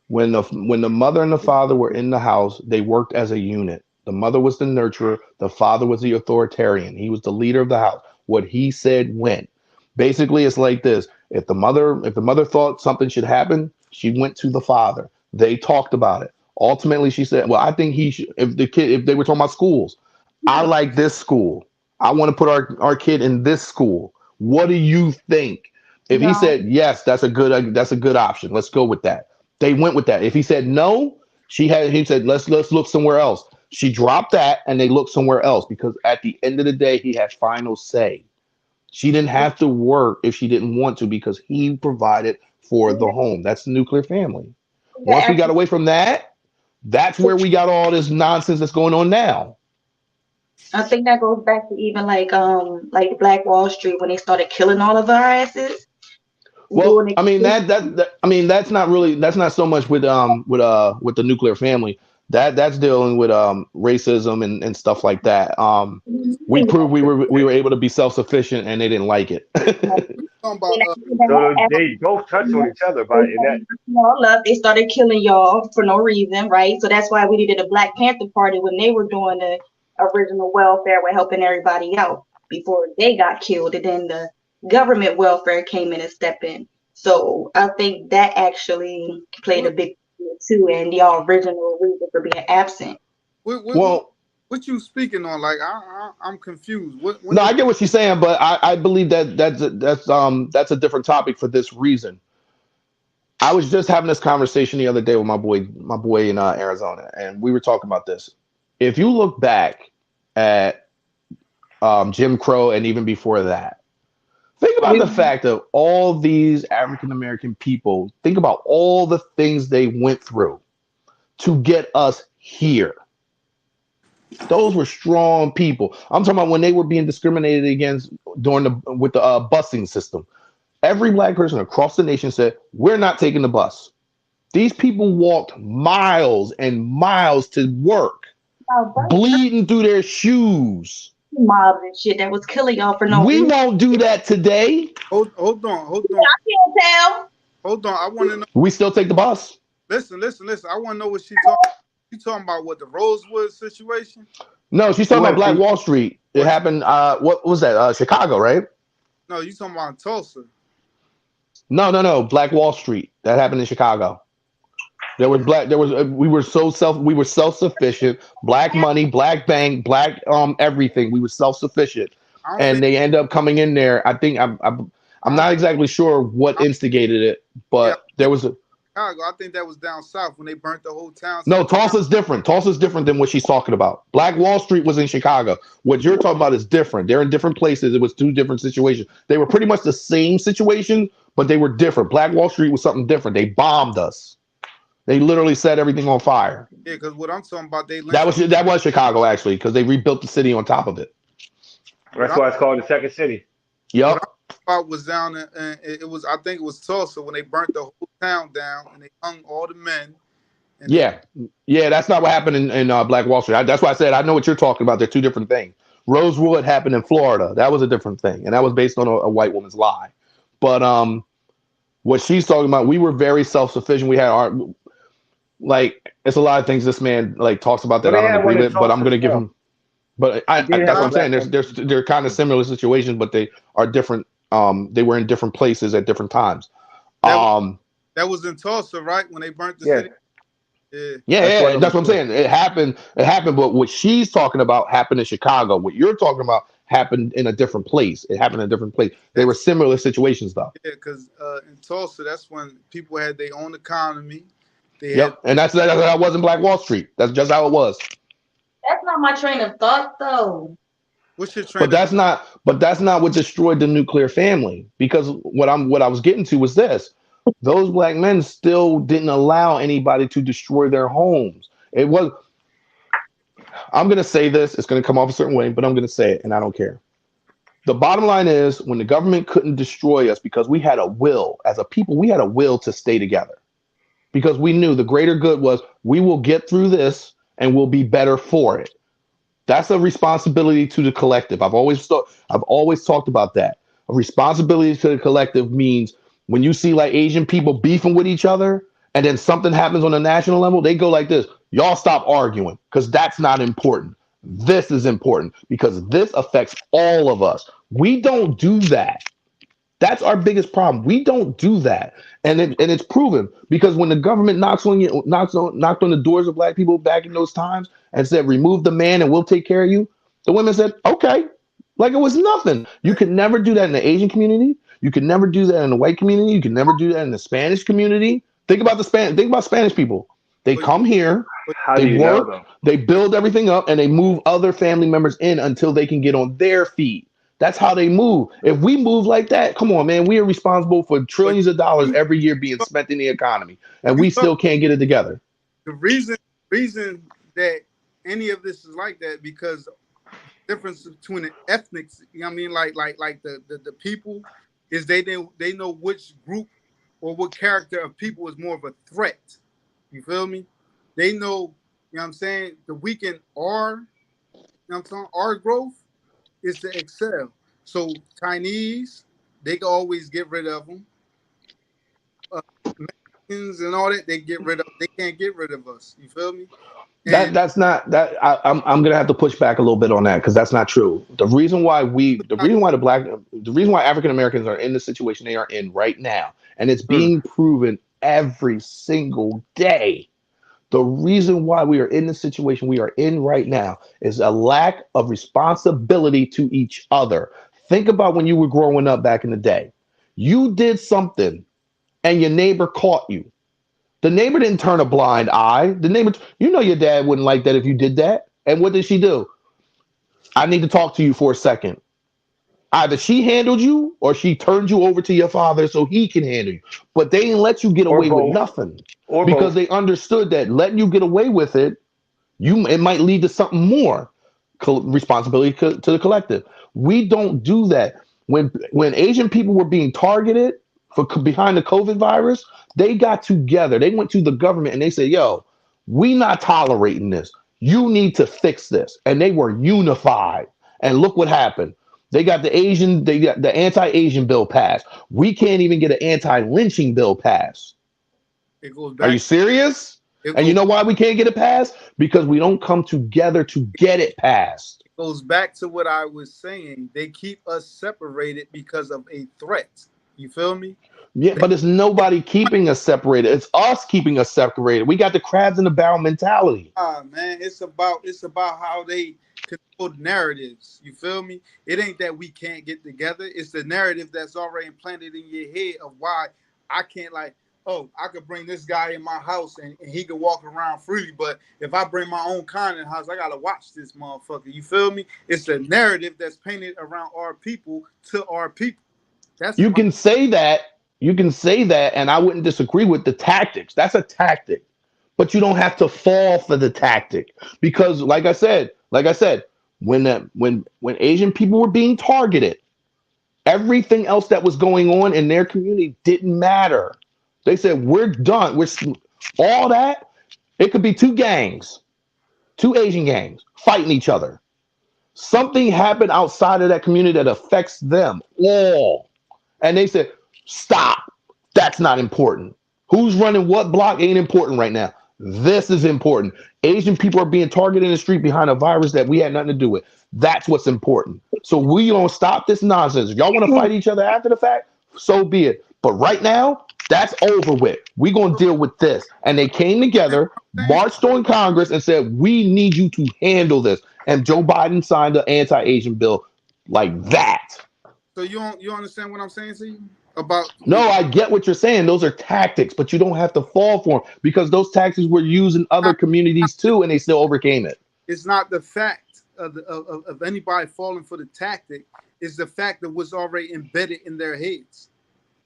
When the mother and the father were in the house, they worked as a unit. The mother was the nurturer. The father was the authoritarian. He was the leader of the house. What he said went. Basically, it's like this. If the mother thought something should happen, she went to the father. They talked about it. Ultimately, she said, well, I think he should, if they were talking about schools, I like this school. I want to put our kid in this school. What do you think? If he said, yes, that's a good option. Let's go with that. They went with that. If he said no, he said, let's look somewhere else. She dropped that and they looked somewhere else because at the end of the day, he had final say. She didn't have to work if she didn't want to because he provided for the home. That's the nuclear family. Once we got away from that, that's where we got all this nonsense that's going on now. I think that goes back to even like Black Wall Street when they started killing all of our asses. Well, I mean that's not so much with the nuclear family. That's dealing with racism and stuff like that. We proved we were able to be self-sufficient and they didn't like it. So they both touched on each other by in that. They started killing y'all for no reason, right? So that's why we needed a Black Panther Party when they were doing the original welfare with helping everybody out before they got killed, and then the government welfare came in and stepped in. So I think that actually played a big role too, and y'all original reason for being absent. What you speaking on? Like I'm confused. No, I get what she's saying, but I believe that's a different topic for this reason. I was just having this conversation the other day with my boy in Arizona, and we were talking about this. If you look back at Jim Crow and even before that, think about the fact of all these African-American people, think about all the things they went through to get us here. Those were strong people. I'm talking about when they were being discriminated against with the busing system. Every Black person across the nation said, we're not taking the bus. These people walked miles and miles to work, bleeding through their shoes. Mobs and shit that was killing y'all for no reason. We won't do that today. Hold on. I can't tell. Hold on. I want to know. We still take the bus. Listen. I want to know what she talking. You talking about what the Rosewood situation? No, she's talking Who about Black had- Wall Street. It What? happened. What was that? Chicago, right? No, you talking about Tulsa. No. Black Wall Street. That happened in Chicago. There was black. There was. We were self-sufficient. Black money, black bank, black everything. We were self-sufficient, I don't and think they end up coming in there. I think I'm not exactly sure what instigated it, but there was a. Chicago. I think that was down south when they burnt the whole town. No, Tulsa's different. Tulsa's different than what she's talking about. Black Wall Street was in Chicago. What you're talking about is different. They're in different places. It was two different situations. They were pretty much the same situation, but they were different. Black Wall Street was something different. They bombed us. They literally set everything on fire. Yeah, because what I'm talking about, they That was Chicago actually, because they rebuilt the city on top of it. That's why it's called the second city. Yep. spot was down in, it was, I think it was Tulsa when they burnt the whole town down and they hung all the men. And Yeah, that's not what happened in Black Wall Street. That's why I said I know what you're talking about. They're two different things. Rosewood happened in Florida. That was a different thing, and that was based on a white woman's lie. But what she's talking about, we were very self-sufficient. We had our it's a lot of things this man talks about that I don't agree with, but I'm gonna give him. But that's what I'm saying. They're kind of similar situations, but they are different. They were in different places at different times. that was in Tulsa, right? When they burnt the city. Yeah, that's what I'm saying. It happened, but what she's talking about happened in Chicago. What you're talking about happened in a different place. It happened in a different place. They were similar situations, though. Yeah, because in Tulsa, that's when people had their own economy. And that wasn't Black Wall Street. That's just how it was. That's not my train of thought, though. What's your train? But that's not what destroyed the nuclear family. Because what I was getting to was this. Those black men still didn't allow anybody to destroy their homes. I'm going to say this. It's going to come off a certain way, but I'm going to say it, and I don't care. The bottom line is when the government couldn't destroy us because we had a will, as a people, we had a will to stay together. Because we knew the greater good was we will get through this and we'll be better for it. That's a responsibility to the collective. I've always talked about that. A responsibility to the collective means when you see Asian people beefing with each other and then something happens on a national level, they go like this. Y'all stop arguing because that's not important. This is important because this affects all of us. We don't do that. That's our biggest problem. We don't do that. And it's proven because when the government knocked on the doors of black people back in those times and said, remove the man and we'll take care of you, the women said, okay, like it was nothing. You could never do that in the Asian community. You could never do that in the white community. You could never do that in the Spanish community. Think about Spanish people. They come here, they work, they build everything up, and they move other family members in until they can get on their feet. That's how they move. If we move like that, come on, man, we are responsible for trillions of dollars every year being spent in the economy, and we still can't get it together. The reason that any of this is like that because the difference between the ethnics, you know what I mean, like the people is they know which group or what character of people is more of a threat. You feel me? They know, you know what I'm saying, to weaken our, you know what I'm saying, our growth is to excel. So Chinese, they can always get rid of them. Mexicans and all that, they can't get rid of us. You feel me? That's not that. I'm gonna have to push back a little bit on that because that's not true. The reason why African Americans are in the situation they are in right now, and it's being proven every single day. The reason why we are in the situation we are in right now is a lack of responsibility to each other. Think about when you were growing up back in the day. You did something and your neighbor caught you. The neighbor didn't turn a blind eye. The neighbor, your dad wouldn't like that if you did that. And what did she do? I need to talk to you for a second. Either she handled you or she turned you over to your father so he can handle you. But they didn't let you get away with nothing because they understood that letting you get away with it, it might lead to something more. Responsibility to the collective. We don't do that. When Asian people were being targeted behind the COVID virus, they got together. They went to the government and they said, yo, we not tolerating this. You need to fix this. And they were unified. And look what happened. They got the anti-Asian bill passed. We can't even get an anti-lynching bill passed. It goes back. Are you serious? It And you know why we can't get it passed? Because we don't come together to get it passed. goes back to what I was saying. They keep us separated because of a threat. You feel me? Yeah, but it's nobody keeping us separated. It's us keeping us separated. We got the crabs in the barrel mentality. Man, it's about how they control the narratives. You feel me? It ain't that we can't get together. It's the narrative that's already implanted in your head of why I can't, like, oh, I could bring this guy in my house and he could walk around freely, but if I bring my own kind in the house, I gotta watch this motherfucker. You feel me? It's the narrative that's painted around our people to our people. That's You can say that. You can say that, and I wouldn't disagree with the tactics. That's a tactic, but you don't have to fall for the tactic because, like I said, when Asian people were being targeted, everything else that was going on in their community didn't matter. They said, "We're done. We're all that." It could be two gangs, two Asian gangs fighting each other. Something happened outside of that community that affects them all. And they said, stop. That's not important. Who's running what block ain't important right now. This is important. Asian people are being targeted in the street behind a virus that we had nothing to do with. That's what's important. So we don't stop this nonsense. If y'all want to fight each other after the fact, so be it. But right now, that's over with. We're going to deal with this. And they came together, marched on Congress, and said, we need you to handle this. And Joe Biden signed the anti-Asian bill like that. So you understand what I'm saying to you about? No, I get what you're saying. Those are tactics, but you don't have to fall for them because those tactics were used in other communities too, and they still overcame it. It's not the fact of anybody falling for the tactic. It's the fact of what's already embedded in their heads.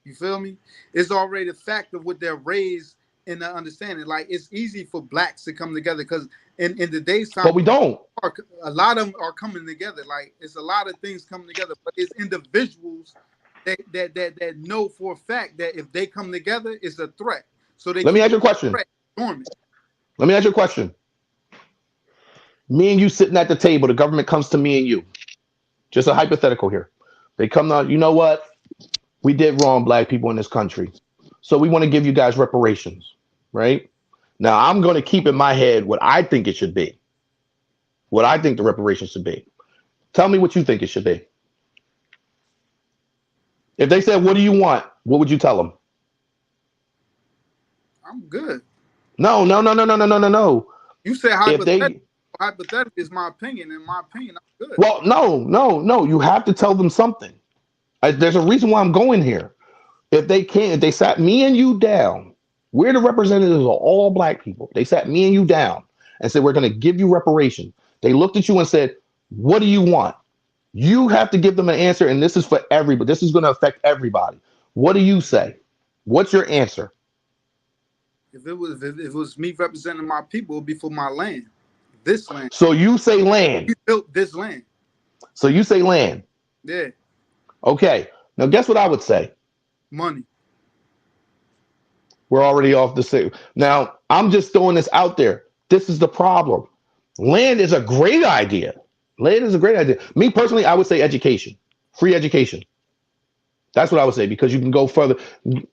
You feel me? It's already the fact of what they're raised in the understanding. Like, it's easy for blacks to come together because in the daytime, but we don't. A lot of them are coming together. Like, it's a lot of things coming together, but it's individuals that know for a fact that if they come together, it's a threat. So they let me ask you a question. Let me ask you a question. Me and you sitting at the table, the government comes to me and you. Just a hypothetical here. They come out, you know what? We did wrong, black people in this country. So we want to give you guys reparations, right? Now I'm going to keep in my head what I think it should be. What I think the reparations should be. Tell me what you think it should be. If they said, what do you want? What would you tell them? I'm good. No. You say hypothetical. Hypothetical is my opinion. In my opinion, I'm good. Well, no. You have to tell them something. There's a reason why I'm going here. If they sat me and you down, we're the representatives of all black people. They sat me and you down and said, we're going to give you reparations. They looked at you and said, what do you want? You have to give them an answer, and this is for everybody. This is going to affect everybody. What do you say? What's your answer? If it was me representing my people, it would be for my land. This land. So you say land. You built this land. So you say land. Yeah. Okay. Now guess what I would say? Money. We're already off the same. Now I'm just throwing this out there. This is the problem. Land is a great idea. Land is a great idea. Me personally, I would say education, free education. That's what I would say, because you can go further,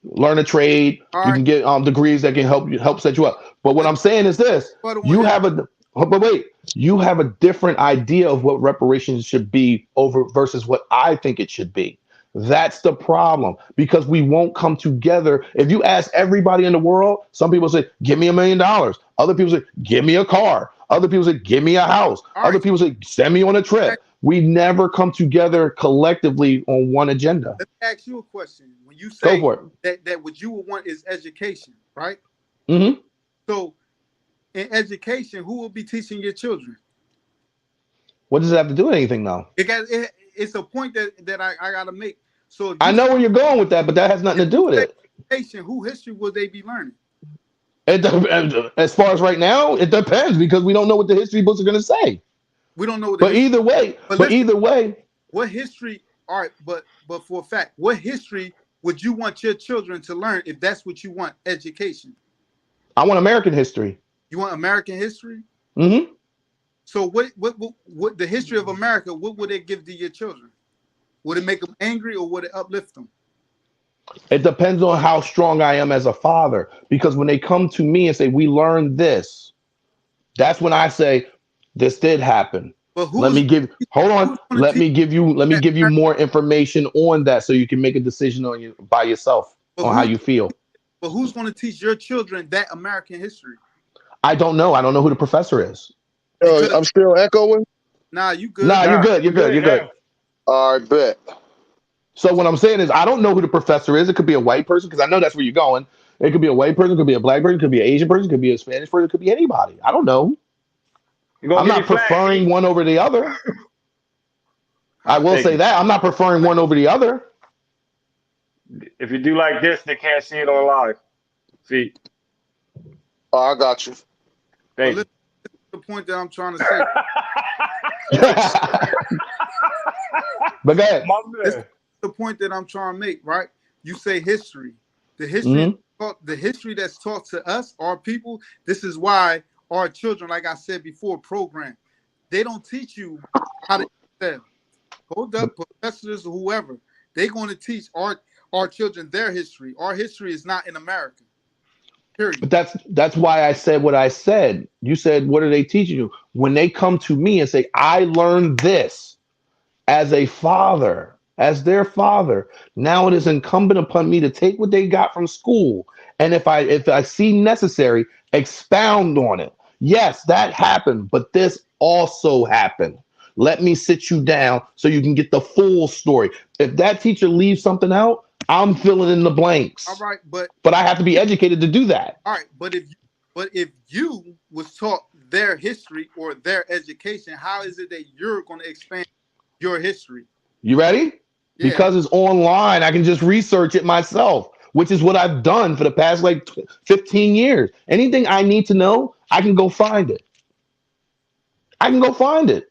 learn a trade. All you right. can get degrees that can help set you up. But what I'm saying is this: you have a different idea of what reparations should be over versus what I think it should be. That's the problem, because we won't come together. If you ask everybody in the world, some people say, give me $1 million. Other people say, give me a car. Other people say, give me a house. Other people say, send me on a trip. We never come together collectively on one agenda. Let me ask you a question. When you say Go for it. that what you would want is education, right? Mm-hmm. So in education, who will be teaching your children? What does it have to do with anything, though? It's a point that I got to make. So I know where you're going with that, but that has nothing to do with it. Education, who history will they be learning? As far as right now, it depends, because we don't know what the history books are going to say. We don't know what. But either way, what history? All right, but for a fact, what history would you want your children to learn if that's what you want? Education. I want American history. You want American history? Mm-hmm. So what the history of America? What would it give to your children? Would it make them angry or would it uplift them? It depends on how strong I am as a father. Because when they come to me and say, we learned this, that's when I say, this did happen. But Let me give hold on. who's gonna Let teach me give you more information on that so you can make a decision on you by yourself but on how you feel. But who's going to teach your children that American history? I don't know. I don't know who the professor is. Because I'm still echoing. nah, you good. Nah, you're good. You're good. You're good. now. All right, bet. So what I'm saying is I don't know who the professor is. It could be a white person because I know that's where you're going. It could be a white person, it could be a black person, it could be an Asian person, it could be a Spanish person, it could be anybody. I don't know. You gonna I'm give not me flag? preferring one over the other. I will Thank say you. that. I'm not preferring one over the other. If you do like this, they can't see it on live. See, Oh, I got you. thank Well, you. the point that I'm trying to say. But go ahead. My This man. is the point that I'm trying to make, right? You say history. The history that's taught to us, our people, this is why our children, like I said before, program. They don't teach you how to sell. Hold up, professors or whoever. They're going to teach our children their history. Our history is not in America. Period. But that's why I said what I said. You said, what are they teaching you? When they come to me and say, I learned this as a father, as their father, now it is incumbent upon me to take what they got from school. And if I see necessary, expound on it. Yes, that happened, but this also happened. Let me sit you down so you can get the full story. If that teacher leaves something out, I'm filling in the blanks. All right, but I have to be educated to do that. all right, but if you was taught their history or their education, how is it that you're going to expand your history? You ready? Yeah. Because it's online, I can just research it myself, which is what I've done for the past like 15 years. Anything I need to know, I can go find it. I can go find it.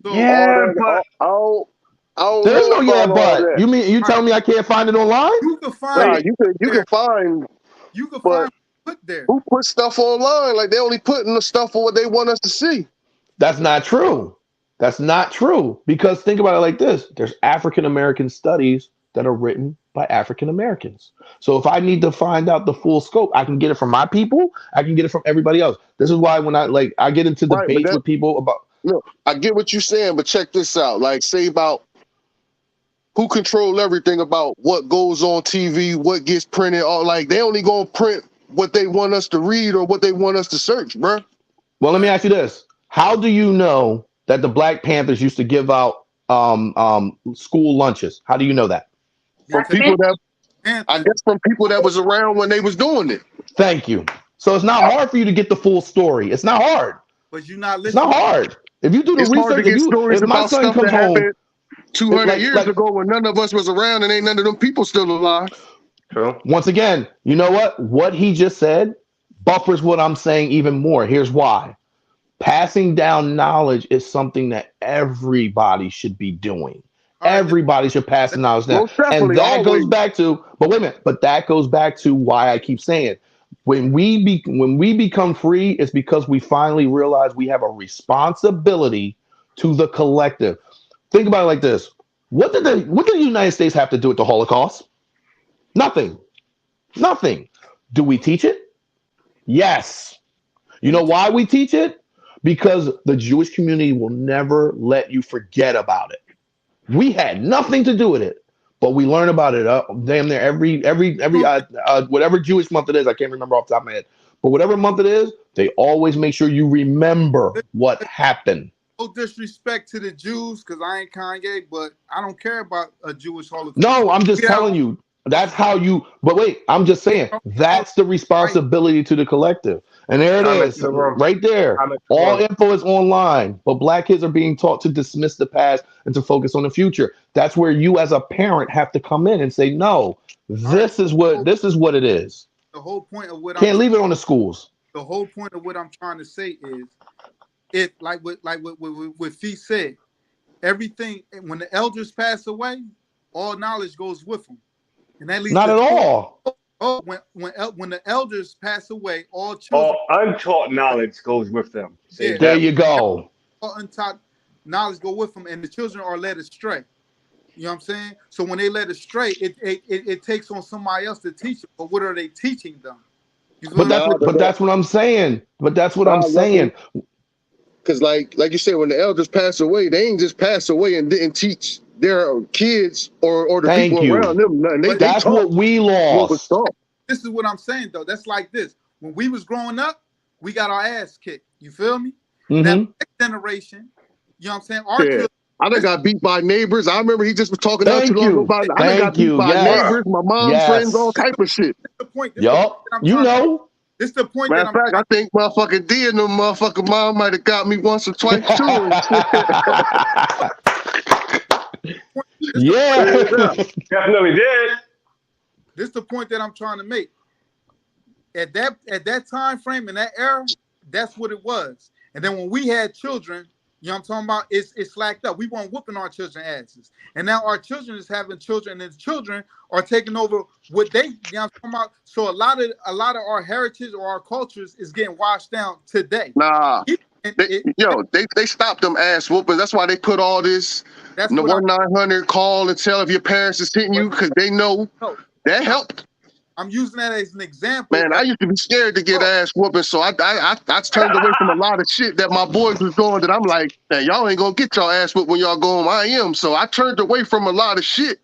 So, Yeah, but I don't There's know no yeah, about all but that. you mean you telling me I can't find it online? you can find Nah, you can find, you can but find put there. who put stuff online? Like they only putting the stuff for what they want us to see. That's not true. That's not true. Because think about it like this: there's African American studies that are written by African Americans. So if I need to find out the full scope, I can get it from my people. I can get it from everybody else. This is why when I get into Right, but debates that, with people about no, I get what you're saying, but check this out. Like, say about who control everything about what goes on TV, what gets printed, all like they only gonna print what they want us to read or what they want us to search, bruh. well, let me ask you this: how do you know that the Black Panthers used to give out school lunches? How do you know that? From Black people that I Panthers, guess from people that was around when they was doing it. Thank you. So it's not hard for you to get the full story. It's not hard. but you're not It's not listening. hard. If you do the It's hard to research, get stories if my about son stuff comes that home, happened 200 years like ago when none of us was around and ain't none of them people still alive. true. once again, you know what? What he just said buffers what I'm saying even more. Here's why. Passing down knowledge is something that everybody should be doing. All right, Everybody should pass the knowledge down. Most And definitely, that goes always. back to, but wait a minute, but that goes back to why I keep saying when we become free, it's because we finally realize we have a responsibility to the collective. Think about it like this. What did the United States have to do with the Holocaust? Nothing. Nothing. Do we teach it? Yes. You know why we teach it? Because the Jewish community will never let you forget about it. We had nothing to do with it, but we learn about it damn near every whatever Jewish month it is. I can't remember off the top of my head, but whatever month it is, they always make sure you remember what happened. no disrespect to the Jews, because I ain't Kanye, but I don't care about a Jewish Holocaust. No, I'm just We have- telling you. That's how you. But wait, I'm just saying that's the responsibility to the collective. And there it Comment is, to the room. right there. Comment to the All room. info is online, but Black kids are being taught to dismiss the past and to focus on the future. That's where you, as a parent, have to come in and say, "No, this is what it is." The whole point of what Can't leave it on the schools. the whole point of what I'm trying to say is, if like what Fee said, everything when the elders pass away, all knowledge goes with them, and that leads Not to at all. Oh, when the elders pass away, all children, All untaught knowledge goes with them. Say Yeah. There that. you go. all untaught knowledge go with them, and the children are led astray. You know what I'm saying? So when they let it stray, it takes on somebody else to teach it. But what are they teaching them? You feel But me? that's what. But that's what I'm saying. But that's what I'm saying. Because like you said, when the elders pass away, they ain't just pass away and didn't teach their kids or the Thank people you. around them nothing. They That's taught what we what was lost. taught. This is what I'm saying though. That's like this. When we was growing up, we got our ass kicked. You feel me? Now Mhm. next generation, you know what I'm saying? Our Yeah. children, I done got beat by neighbors. I remember he just was talking not too Thank long ago you. about I done got Thank beat you. by Yes. neighbors, my mom's friends, all Yes. type of shit. the point. Yup. That I'm You trying to make. know. This the point Matter that of I'm fact, I think motherfucking D and them motherfucking mom might have got me once or twice too. And shit. this the point, Yeah. Definitely did. this the point that I'm trying to make. At that time frame in that era, that's what it was. And then when we had children, you know what I'm talking about, it's slacked up. We weren't whooping our children asses. And now our children is having children, and the children are taking over what they, you know what I'm talking about. So a lot of our heritage or our cultures is getting washed down today. Nah. And They stopped them ass whoopings. That's why they put all this that's the what 1-900 call and tell if your parents is hitting you because they know no, that helped. I'm using that as an example. Man, I used to be scared to get ass whooping, so I turned away from a lot of shit that my boys was doing. That I'm like, man, y'all ain't gonna get y'all ass whooped when y'all go home. I am, so I turned away from a lot of shit.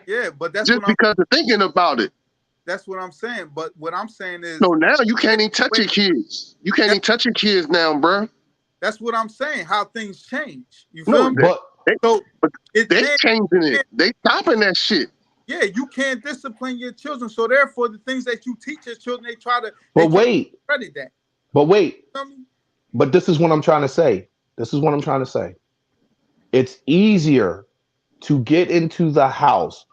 Yeah, but that's just what because of thinking about it. That's what I'm saying. But what I'm saying is, so now you can't even touch your kids. You can't even touch your kids now, bro. That's what I'm saying. How things change. You feel me? But they changing it. They stopping that shit. Yeah, you can't discipline your children. So therefore, the things that you teach your children, they try to. But wait. Credit that. But wait. But this is what I'm trying to say. It's easier to get into the house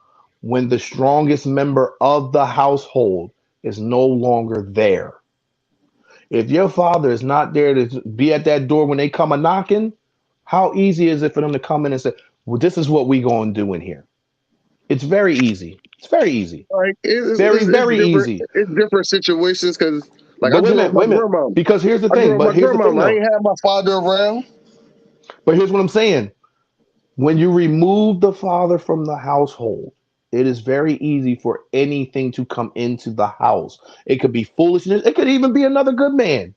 when the strongest member of the household is no longer there. If your father is not there to be at that door when they come a knocking, how easy is it for them to come in and say, well, this is what we going to do in here? It's very easy. It's very easy. Like it's very easy. It's different situations because, like, but I grew up with my grandma. Because here's the thing. But here's the thing. I ain't had my father around. But here's what I'm saying. When you remove the father from the household, it is very easy for anything to come into the house. It could be foolishness. It could even be another good man.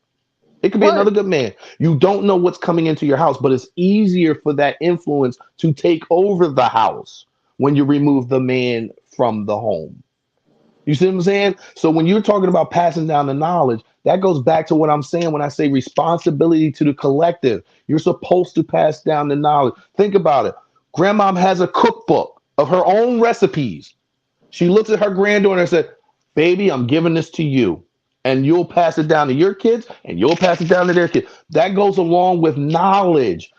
It could be another good man. You don't know what's coming into your house, but it's easier for that influence to take over the house when you remove the man from the home. You see what I'm saying? So when you're talking about passing down the knowledge, that goes back to what I'm saying when I say responsibility to the collective. You're supposed to pass down the knowledge. Think about it. Grandmom has a cookbook of her own recipes. She looks at her granddaughter and said, baby, I'm giving this to you. And you'll pass it down to your kids, and you'll pass it down to their kids. That goes along with knowledge.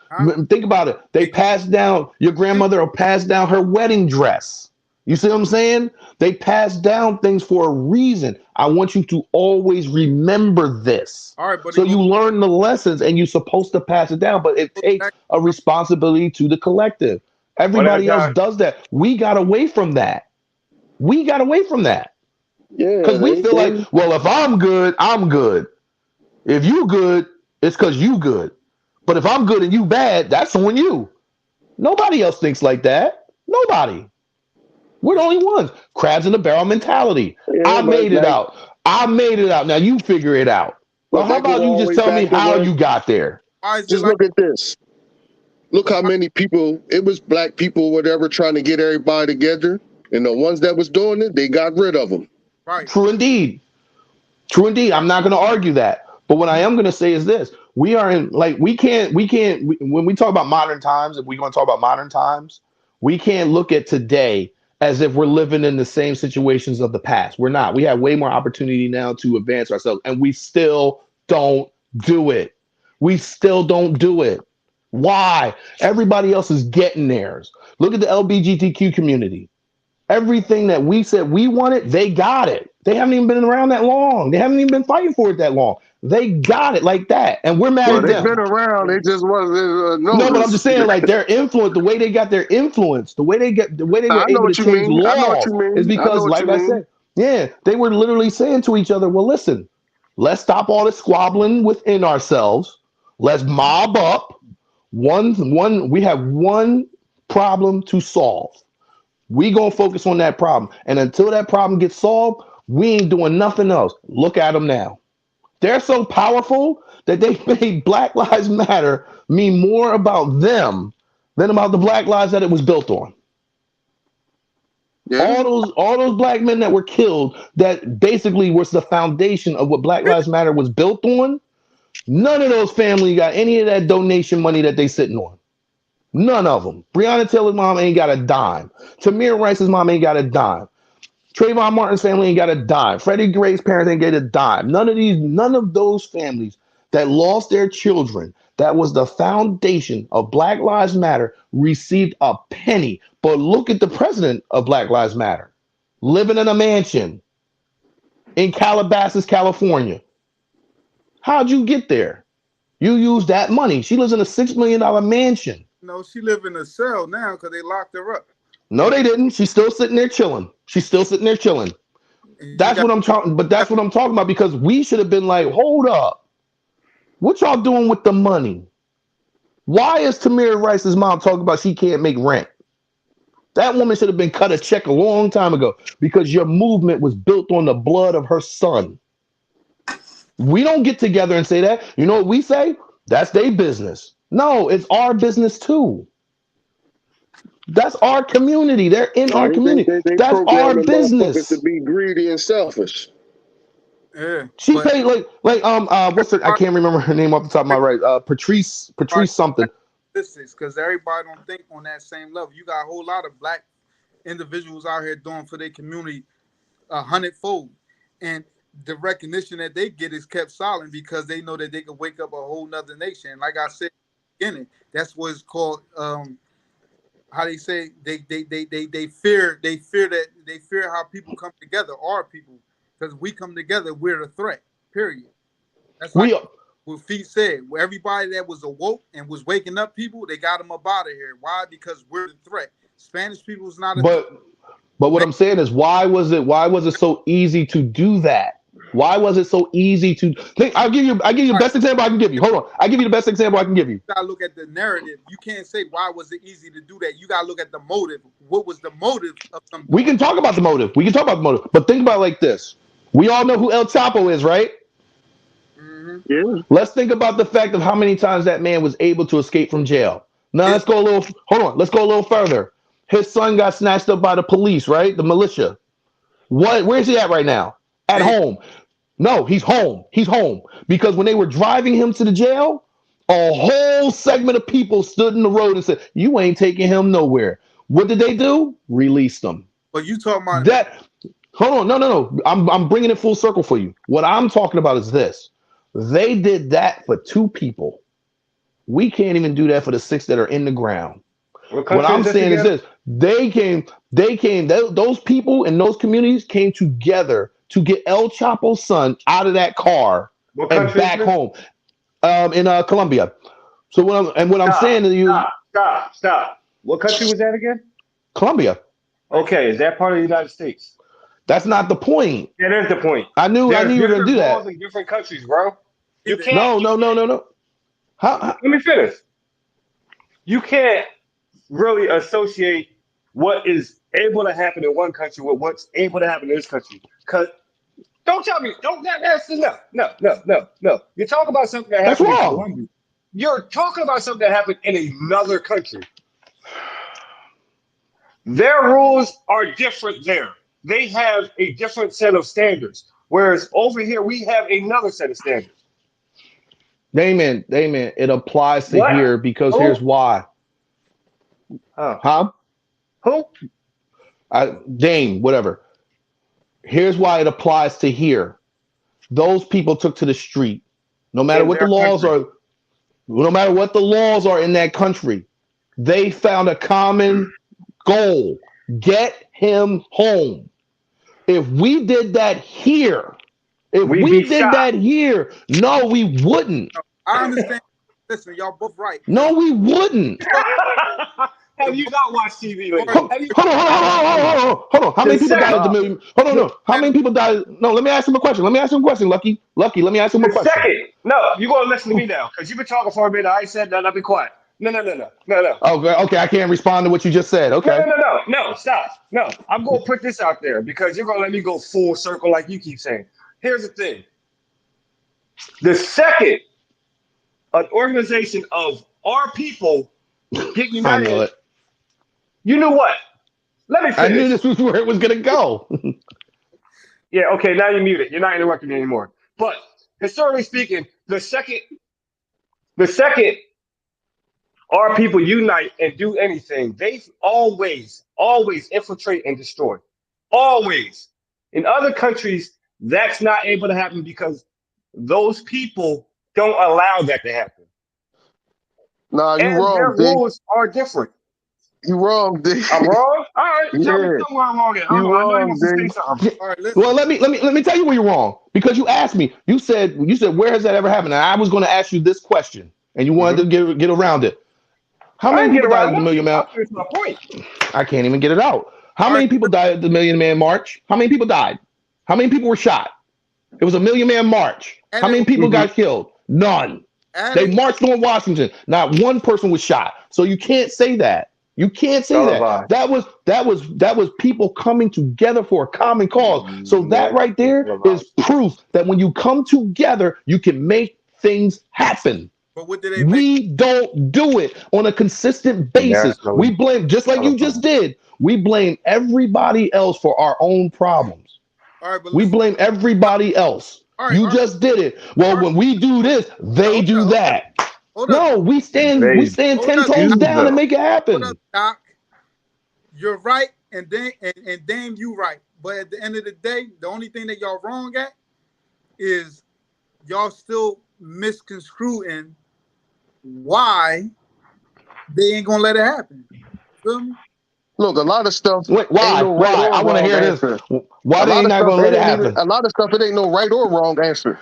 Think about it. They pass down, your grandmother will pass down her wedding dress. You see what I'm saying? They pass down things for a reason. I want you to always remember this. All right, buddy. So you learn the lessons and you're supposed to pass it down, but it takes a responsibility to the collective. Everybody else does that. We got away from that. Yeah. Because we feel like, well, if I'm good, I'm good. If you good, it's because you good. But if I'm good and you bad, that's on you. Nobody else thinks like that. Nobody. We're the only ones. Crabs in the barrel mentality. Yeah, I made it out. Now you figure it out. Well, how about you just tell me how you got there? Just look at this. Look how many people, it was black people, whatever, trying to get everybody together. And the ones that was doing it, they got rid of them. Right. True indeed. I'm not going to argue that. But what I am going to say is this. We are in, like, we can't, when we talk about modern times, if we're going to talk about modern times, we can't look at today as if we're living in the same situations of the past. We're not. We have way more opportunity now to advance ourselves, and we still don't do it. Why? Everybody else is getting theirs. Look at the LGBTQ community. Everything that we said we wanted, they got it. They haven't even been around that long. They haven't even been fighting for it that long. They got it like that, and we're mad at them. They've been around. They just wasn't. No, but I'm just saying, like, their influence, the way they got their influence, the way they were able to change laws is because, like I said, yeah, they were literally saying to each other, well, listen, let's stop all this squabbling within ourselves. Let's mob up. We have one problem to solve. We gonna focus on that problem, and until that problem gets solved, we ain't doing nothing else. Look at them now. They're so powerful that they made Black Lives Matter mean more about them than about the Black lives that it was built on. Yeah. All those black men that were killed, that basically was the foundation of what Black Lives Matter was built on. None of those families got any of that donation money that they sitting on. None of them. Breonna Taylor's mom ain't got a dime. Tamir Rice's mom ain't got a dime. Trayvon Martin's family ain't got a dime. Freddie Gray's parents ain't get a dime. None of those families that lost their children, that was the foundation of Black Lives Matter, received a penny. But look at the president of Black Lives Matter, living in a mansion in Calabasas, California. How'd you get there? You used that money. She lives in a $6 million mansion. No, she live in a cell now because they locked her up. No, they didn't. She's still sitting there chilling. She's still sitting there chilling. That's what I'm talking. But that's what I'm talking about, because we should have been like, hold up, what y'all doing with the money? Why is Tamir Rice's mom talking about she can't make rent? That woman should have been cut a check a long time ago, because your movement was built on the blood of her son. We don't get together and say that. You know what we say? That's their business. No, it's our business too. That's our community. They're in our community. They That's our business. To be greedy and selfish. Yeah. She paid what's her? I can't remember her name off the top of my right. Patrice something. Statistics, because everybody don't think on that same level. You got a whole lot of black individuals out here doing for their community 100-fold, and the recognition that they get is kept silent because they know that they can wake up a whole nother nation. Like I said in the beginning, that's what it's called. How they say they fear how people come together, our people, because we come together, we're a threat. Period. That's like what Feet said. Everybody that was awoke and was waking up people, they got them up out of here. Why? Because we're the threat. Spanish people is not a threat. But what I'm saying is, why was it so easy to do that? Why was it so easy to think? I'll give you the best example I can give you. Hold on. I'll give you the best example I can give you. You gotta look at the narrative. You can't say why was it easy to do that. You gotta look at the motive. What was the motive of something? We can talk about the motive. But think about it like this. We all know who El Chapo is, right? Mm-hmm. Yeah. Let's think about the fact of how many times that man was able to escape from jail. Now let's go a little further. His son got snatched up by the police, right? The militia. Where's he at right now? At home. No, he's home. He's home. Because when they were driving him to the jail, a whole segment of people stood in the road and said, you ain't taking him nowhere. What did they do? Released him. But you talking about that? Hold on. No. I'm bringing it full circle for you. What I'm talking about is this. They did that for 2 people. We can't even do that for the 6 that are in the ground. What I'm saying is this. Those people in those communities came together to get El Chapo's son out of that car and back home in Colombia. So what I'm saying to you, stop. What country was that again? Colombia. Okay, is that part of the United States? That's not the point. That is the point. I knew you were gonna do that. In different countries, bro. You can't. No. Let me finish. You can't really associate what is able to happen in one country with what's able to happen in this country. Because don't tell me, that's enough. No. You're talking about something that happened in Colombia. You're talking about something that happened in another country. Their rules are different there. They have a different set of standards. Whereas over here, we have another set of standards. Amen. It applies to here because here's why. Huh? Who? Dame, whatever. Here's why it applies to here. Those people took to the street. No matter what the laws are in that country, they found a common goal. Get him home. If we did that here, no, we wouldn't. I understand. Listen, y'all both right. No, we wouldn't. Have you not watched TV lately? Hold on. How many people died at the million? Hold on, no. How many people died? No, let me ask him a question. Lucky, let me ask him a question. Second. No, you're going to listen to me now because you've been talking for a minute. I said that. I'll be quiet. No. Okay, I can't respond to what you just said. Okay. No, stop. No, I'm going to put this out there because you're going to let me go full circle like you keep saying. Here's the thing. The second an organization of our people get I united, know it. you know what? Let me I knew finish. this was where it was going to go. Yeah, okay, now you're muted. You're not interrupting me anymore. But historically speaking, the second our people unite and do anything, they always infiltrate and destroy. Always. In other countries, that's not able to happen because those people don't allow that to happen. Nah, you And their wrong, D. rules are different. You wrong, D. I'm wrong? All right, tell me Yeah, where I'm wrong at. I don't you know. I know you wrong, want to say D. something. All right, listen. Well, let me tell you where you're wrong because you asked me. You said where has that ever happened? And I was going to ask you this question, and you wanted to get around it. How I many didn't get people died at around the Million Man? that. That's my point. I can't even get it out. How All many right, people died at the Million Man March? How many people died? How many people were shot? It was a Million Man March. How many people got killed? None. They marched on Washington. Not one person was shot. So you can't say that. You can't say that. That was people coming together for a common cause. So that right there is proof that when you come together, you can make things happen. But what did they make? We don't do it on a consistent basis. We blame, just like you just did, we blame everybody else for our own problems. All right, but We listen. blame everybody else. All right, You all right. just did it. Well, when we do this, they do that. Hold up. No, we stand 10 toes down and make it Hold happen. up, Doc. You're right, and Dame, you right. But at the end of the day, the only thing that y'all wrong at is y'all still misconstruing why they ain't gonna let it happen. Feel me? Look, a lot of stuff. Wait, why? Ain't no right Why? or I want to wrong hear answer. this. Why A they lot ain't of not stuff gonna let it ain't happen? even. A lot of stuff it ain't no right or wrong answer.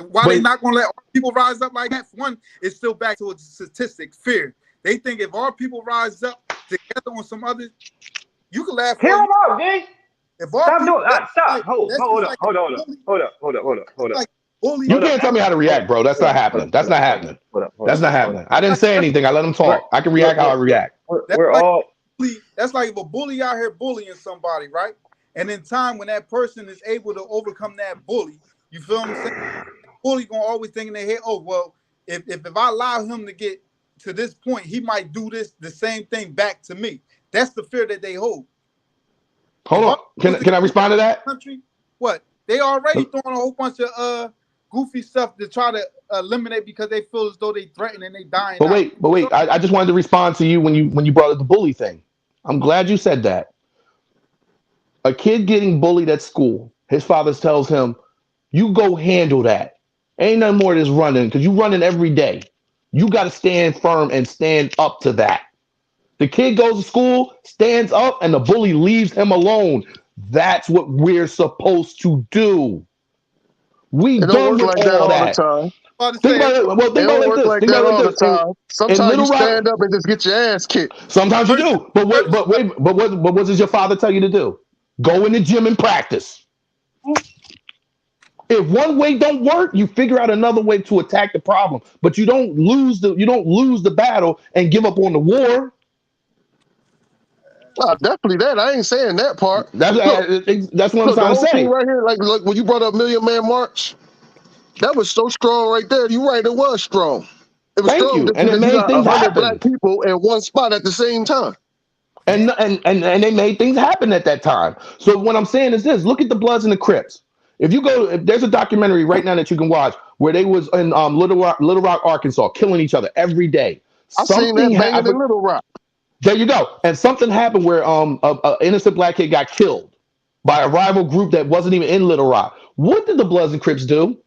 Why they But not gonna let our people rise up like that? For one, it's still back to a statistic, fear. They think if our people rise up together on some other, you can laugh Hear all him you. out, D. If our Stop people, doing that. Stop. Hold that's just up. like Hold on. bully, Hold up. like bully. you can't tell me how to react, bro. That's not happening. That's not happening. That's not happening. I didn't say anything. I let them talk. I can react how I react. We're all. That's like if a bully out here bullying somebody, right? And in time when that person is able to overcome that bully, you feel what I'm saying? Bully gonna always think in their head, oh well, if I allow him to get to this point, he might do the same thing back to me. That's the fear that they hold. Hold on. Can I respond to that? Country, what they already throwing a whole bunch of goofy stuff to try to eliminate because they feel as though they threaten and they dying. But wait. I just wanted to respond to you when you brought up the bully thing. I'm glad you said that. A kid getting bullied at school, his father tells him, "You go handle that. Ain't nothing more than running because you running every day. You got to stand firm and stand up to that." The kid goes to school, stands up, and the bully leaves him alone. That's what we're supposed to do. We It don't done work with like that all all the that. time. Think about it. Well, It think about don't it like work this. like Think that about it all like the this. time. In Sometimes you Little stand Rock, up and just get your ass kicked. sometimes you do. But what does your father tell you to do? Go in the gym and practice. If one way don't work, you figure out another way to attack the problem. But you don't lose the battle and give up on the war. Definitely that. I ain't saying that part. That's what I'm Look, the trying to whole thing say. right here, like when you brought up Million Man March, that was so strong right there. You're right, it was strong. It was Thank strong you. just And it because you made got things 100 black happen. people in one spot at the same time. And they made things happen at that time. So what I'm saying is this: look at the Bloods and the Crips. If there's a documentary right now that you can watch where they was in Little Rock, Arkansas, killing each other every day. I seen that Something banging in happened. Little Rock. There you go. And something happened where a innocent black kid got killed by a rival group that wasn't even in Little Rock. What did the Bloods and Crips do?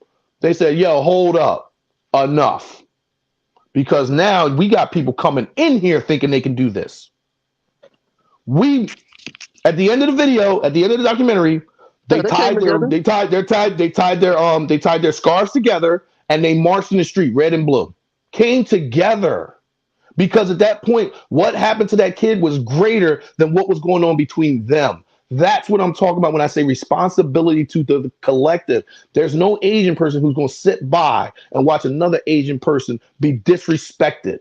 They said, "Yo, hold up, enough," because now we got people coming in here thinking they can do this. At the end of the video, at the end of the documentary, Yeah, they came together. they tied their scarves together and they marched in the street, red and blue. Came together. Because at that point, what happened to that kid was greater than what was going on between them. That's what I'm talking about when I say responsibility to the collective. There's no Asian person who's going to sit by and watch another Asian person be disrespected.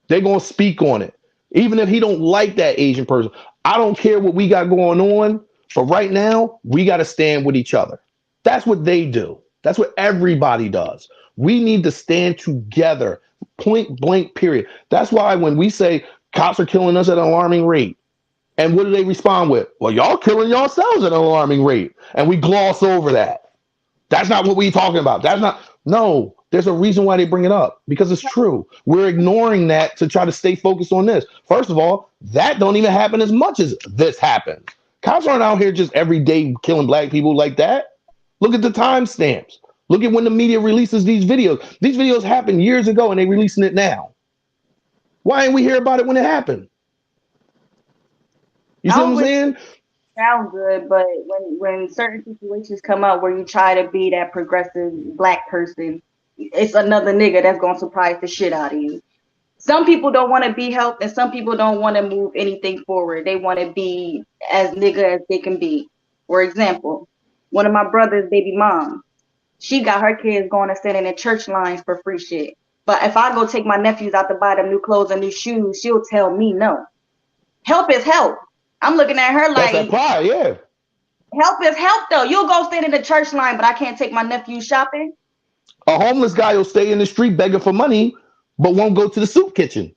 They're going to speak on it. Even if he don't like that Asian person. I don't care what we got going on, but right now, we got to stand with each other. That's what they do. That's what everybody does. We need to stand together, point blank, period. That's why when we say cops are killing us at an alarming rate, and what do they respond with? Well, y'all killing yourselves at an alarming rate. And we gloss over that. That's not what we're talking about. That's not, no, there's a reason why they bring it up because it's true. We're ignoring that to try to stay focused on this. First of all, that don't even happen as much as this happens. Cops aren't out here just every day killing black people like that. Look at the timestamps. Look at when the media releases these videos. These videos happened years ago and they releasing it now. Why ain't we hear about it when it happened? You see what I'm saying? Sound good, but when certain situations come up where you try to be that progressive black person, it's another nigga that's gonna surprise the shit out of you. Some people don't want to be helped, and some people don't want to move anything forward. They want to be as nigga as they can be. For example, one of my brother's baby mom, she got her kids going and standing in church lines for free shit. But if I go take my nephews out to buy them new clothes and new shoes, she'll tell me no. Help is help. I'm looking at her like, that's that pride, yeah. Help is help, though. You'll go stand in the church line, but I can't take my nephew shopping. A homeless guy will stay in the street begging for money, but won't go to the soup kitchen.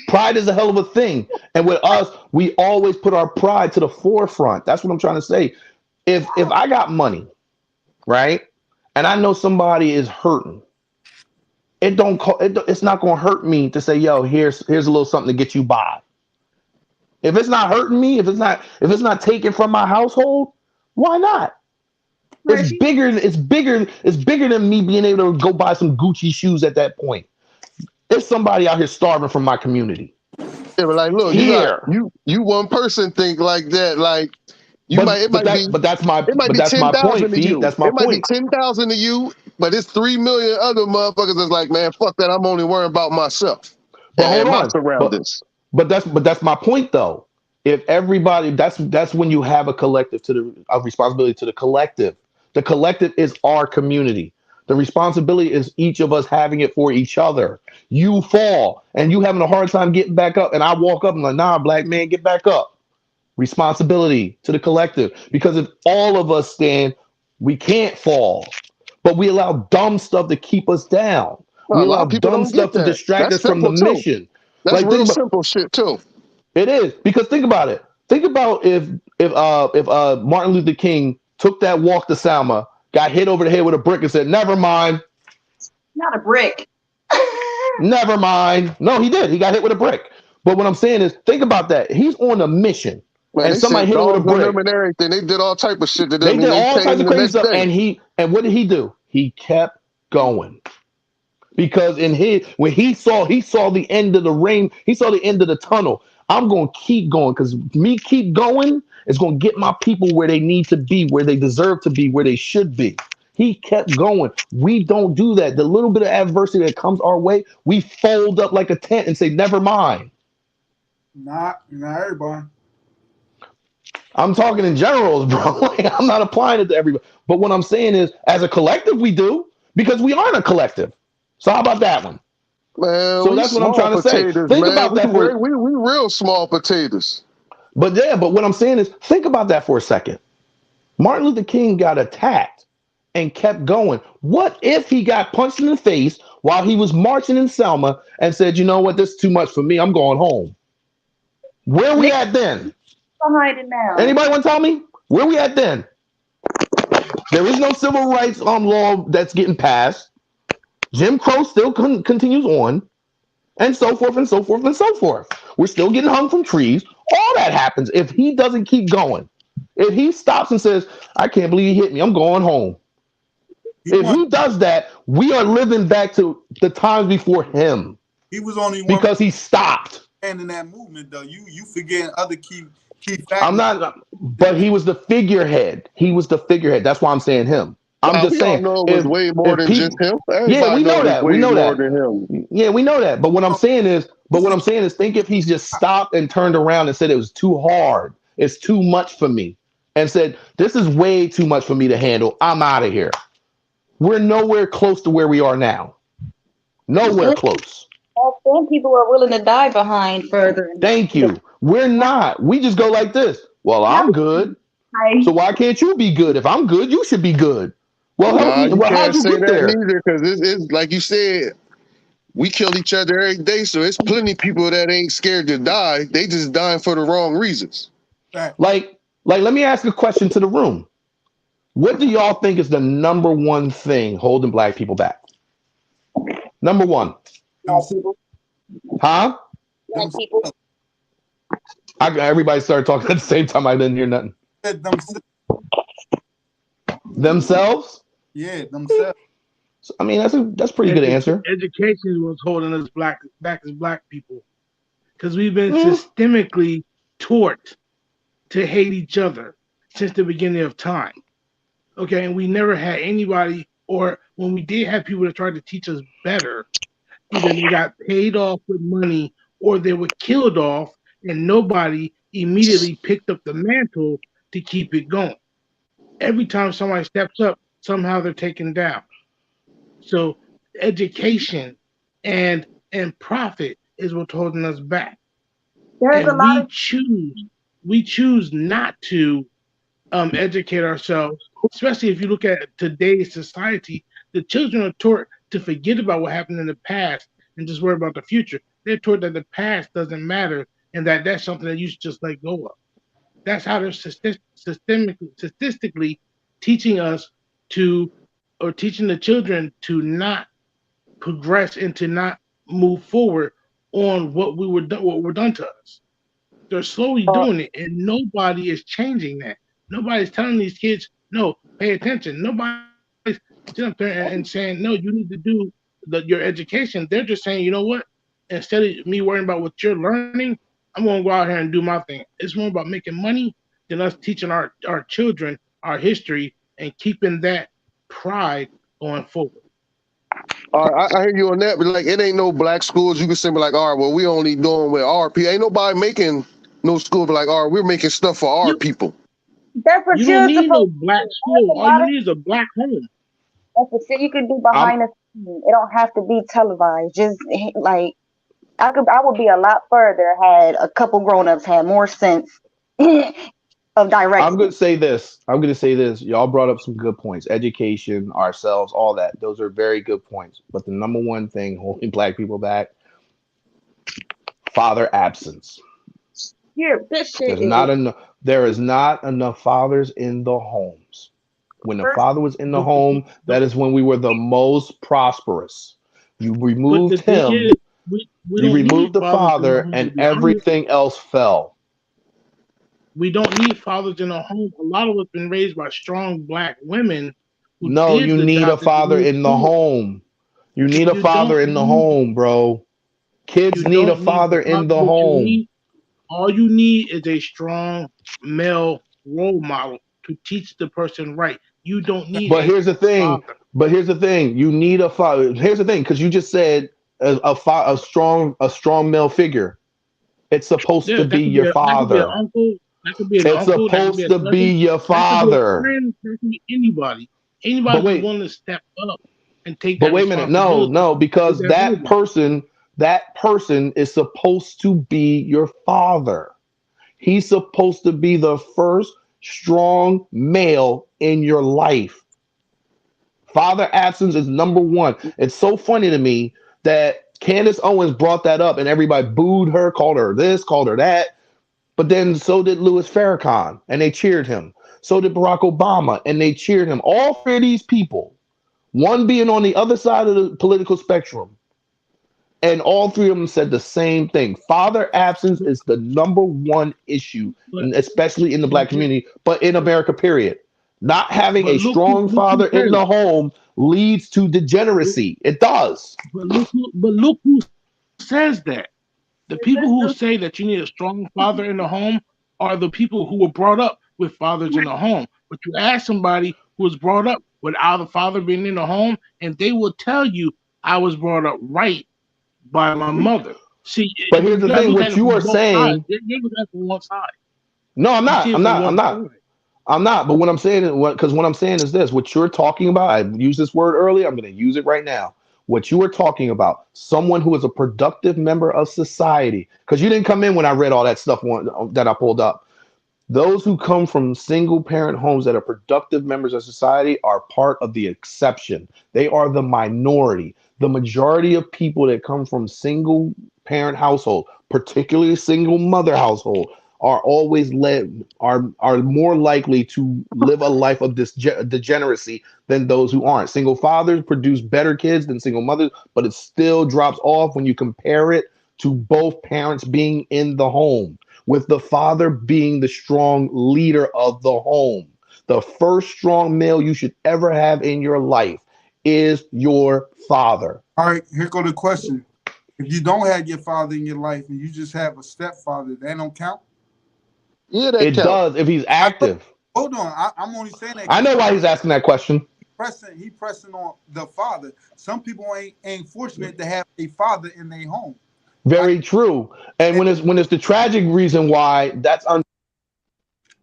Pride is a hell of a thing. And with us, we always put our pride to the forefront. That's what I'm trying to say. If I got money, right, and I know somebody is hurting, it's not going to hurt me to say, yo, here's a little something to get you by. If it's not hurting me, if it's not taken from my household, why not? It's bigger than me being able to go buy some Gucci shoes at that point. There's somebody out here starving from my community. Yeah, but like, look, you one person think like that, like it might be 10,000 to you. That's my point. It might be 10,000 to you, but it's 3 million other motherfuckers that's like, man, fuck that. I'm only worrying about myself and my surroundings. But that's my point, though. If everybody, that's when you have a collective a responsibility to the collective. The collective is our community. The responsibility is each of us having it for each other. You fall and you having a hard time getting back up, and I walk up and like, nah, black man, get back up. Responsibility to the collective, because if all of us stand, we can't fall. But we allow dumb stuff to keep us down. We allow dumb stuff to distract us from the mission. That's like, real simple shit too. It is, because think about it. Think about if Martin Luther King took that walk to Selma, got hit over the head with a brick, and said, "Never mind." Not a brick. Never mind. No, he did. He got hit with a brick. But what I'm saying is, think about that. He's on a mission, man, and somebody hit him with a brick. And everything. They did all type of shit. They did all types of crazy stuff. And what did he do? He kept going. Because when he saw the end of the rain, he saw the end of the tunnel. I'm going to keep going, because me keep going is going to get my people where they need to be, where they deserve to be, where they should be. He kept going. We don't do that. The little bit of adversity that comes our way, we fold up like a tent and say, never mind. Not everybody. I'm talking in general, bro. Like, I'm not applying it to everybody. But what I'm saying is, as a collective, we do, because we aren't a collective. So how about that one? Man, so that's what I'm trying to say. Think about that. We real small potatoes. But what I'm saying is, think about that for a second. Martin Luther King got attacked and kept going. What if he got punched in the face while he was marching in Selma and said, you know what, this is too much for me, I'm going home? Where are we at then? Behind it now. Anybody want to tell me? Where are we at then? There is no civil rights law that's getting passed. Jim Crow still continues on, and so forth and so forth and so forth. We're still getting hung from trees. All that happens if he doesn't keep going. If he stops and says, I can't believe he hit me, I'm going home. If he does that, we are living back to the times before him. He was only one because he stopped. And in that movement, though, you forgetting other key factors. I'm not, but he was the figurehead. He was the figurehead. That's why I'm saying him. I'm just saying. Know it was way more than just him. Yeah, we know that. We know that. Yeah, we know that. But what I'm saying is, think if he's just stopped and turned around and said it was too hard It's too much for me. And said, this is way too much for me to handle. I'm out of here. We're nowhere close to where we are now. Nowhere close. Some people are willing to die behind further. Thank you. We're not. We just go like this. Well, I'm good. So why can't you be good? If I'm good, you should be good. Well, help me. You Well, how'd can't you say get that there? neither, because it's like you said, we kill each other every day, so it's plenty of people that ain't scared to die. They just dying for the wrong reasons. Like, let me ask a question to the room. What do y'all think is the number one thing holding black people back? Number one. Huh? Everybody started talking at the same time. I didn't hear nothing. Themselves? Yeah, themselves. So, I mean, that's a pretty good answer. Education is what's holding us back as black people, because we've been systemically taught to hate each other since the beginning of time. Okay, and we never had anybody, or when we did have people that tried to teach us better, either they got paid off with money or they were killed off, and nobody immediately picked up the mantle to keep it going. Every time somebody steps up, somehow they're taken down. So education and profit is what's holding us back. And we choose not to educate ourselves, especially if you look at today's society. The children are taught to forget about what happened in the past and just worry about the future. They're taught that the past doesn't matter and that that's something that you should just let go of. That's how they're statistically teaching us to, or teaching the children to not progress and to not move forward on what were done to us. They're slowly doing it, and nobody is changing that. Nobody's telling these kids, no, pay attention. Nobody's sitting up there and saying, no, you need to do your education. They're just saying, you know what? Instead of me worrying about what you're learning, I'm going to go out here and do my thing. It's more about making money than us teaching our children our history and keeping that pride going forward. I hear you on that, but like, it ain't no black schools. You can simply like, all right, well, we only doing with our people. Ain't nobody making no school, but like, all right, we're making stuff for our people. That's what you don't need no black school. All you need is a black home. That's the shit you can do behind the scene. It don't have to be televised. Just like I would be a lot further had a couple grown-ups had more sense of direction. I'm going to say this. Y'all brought up some good points. Education, ourselves, all that. Those are very good points. But the number one thing holding black people back, father absence. Yeah, this shit there is not enough fathers in the homes. When the father was in the home, that is when we were the most prosperous. You removed him, you removed the father, and everything else fell. We don't need fathers in the home. A lot of us been raised by strong black women. No, you need a father in the home. You need a father in the home, bro. Kids need a father in the home. All you need is a strong male role model to teach the person right. You don't need. But here's the thing. You need a father. Here's the thing, because you just said a strong male figure. It's supposed to be your father. It's supposed to be your father. That can be anybody. Anybody who's willing to step up and take that. But wait a minute, no, because that person is supposed to be your father. He's supposed to be the first strong male in your life. Father absence is number one. It's so funny to me that Candace Owens brought that up and everybody booed her, called her this, called her that. But then so did Louis Farrakhan and they cheered him. So did Barack Obama and they cheered him. All three of these people, one being on the other side of the political spectrum, and all three of them said the same thing. Father absence is the number one issue, especially in the black community, but in America, period. Not having a strong father in the home leads to degeneracy. It does. But look who says that. The people who say that you need a strong father in the home are the people who were brought up with fathers in the home. But you ask somebody who was brought up without a father being in the home, and they will tell you, I was brought up right by my mother. See, but here's the thing: what you are saying. You're looking at one side. No, I'm You not. see it I'm from not. I'm one not. side. I'm not. But what I'm saying is what I'm saying is this: what you're talking about. I used this word earlier. I'm going to use it right now. What you were talking about, someone who is a productive member of society, because you didn't come in when I read all that stuff that I pulled up. Those who come from single parent homes that are productive members of society are part of the exception. They are the minority. The majority of people that come from single parent household, particularly single mother household, are always are more likely to live a life of this degeneracy than those who aren't. Single fathers produce better kids than single mothers, but it still drops off when you compare it to both parents being in the home, with the father being the strong leader of the home. The first strong male you should ever have in your life is your father. All right, here go the question. If you don't have your father in your life and you just have a stepfather, that don't count? Yeah, that It count. does if he's I know, active. hold on. I'm only saying that I because know why he's asking that question. he pressing on the father. Some people ain't fortunate to have a father in their home. Like, Very true. And and when it's the tragic reason why that's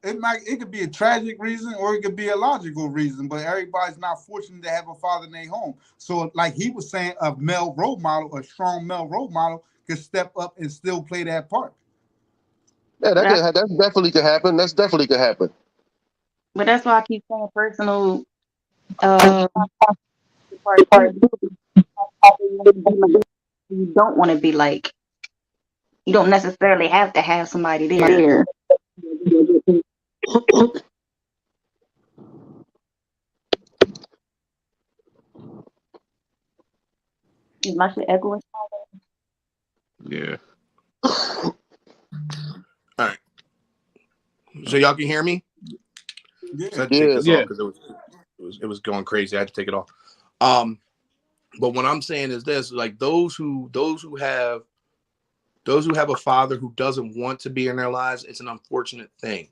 it could be a tragic reason or it could be a logical reason, but everybody's not fortunate to have a father in their home. So, like he was saying, a male role model, a strong male role model, could step up and still play that part. Yeah, But that definitely could happen. That's definitely could happen. that's why I keep saying personal uh part two. You don't want to be like. You don't necessarily have to have somebody there. Is my shit echoing? Yeah. All right. So y'all can hear me? Yeah. So I had to take Yeah. this off because it was going crazy. I had to take it off. But what I'm saying is this: like those who have a father who doesn't want to be in their lives, it's an unfortunate thing.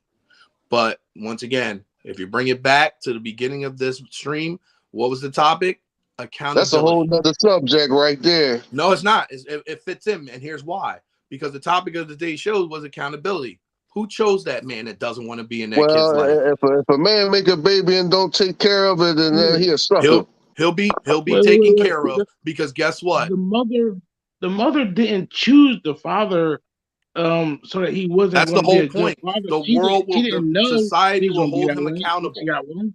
But once again, if you bring it back to the beginning of this stream, what was the topic? Accountability. That's a whole other subject right there. No, it's not. It fits in, and here's why. Because the topic of today's show was accountability. Who chose that man that doesn't want to be in that kid's life? If a man make a baby and don't take care of it, then he a sucker. He'll be Wait, taken wait. care of because guess what? The mother didn't choose the father so that he wasn't That's going the to be whole a good point. father. The She world will, didn't the know society he was will going to be hold that him way. accountable. She got one.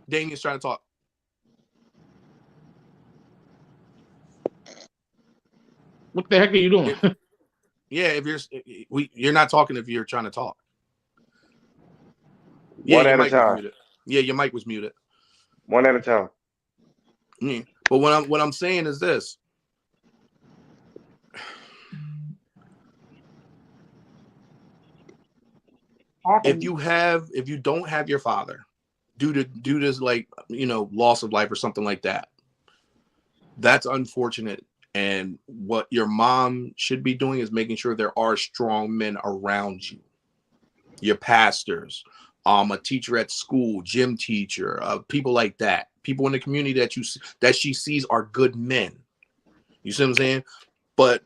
Damien's trying to talk. What the heck are you doing? Yeah, if you're not talking if you're trying to talk. One Your at a mic was time. muted. Yeah, your mic was muted. One at a time. Yeah. But what I'm saying is this. If you don't have your father due to like, loss of life or something like that, that's unfortunate. And what your mom should be doing is making sure there are strong men around you. Your pastors, a teacher at school, gym teacher, people like that. People in the community that she sees are good men. You see what I'm saying? But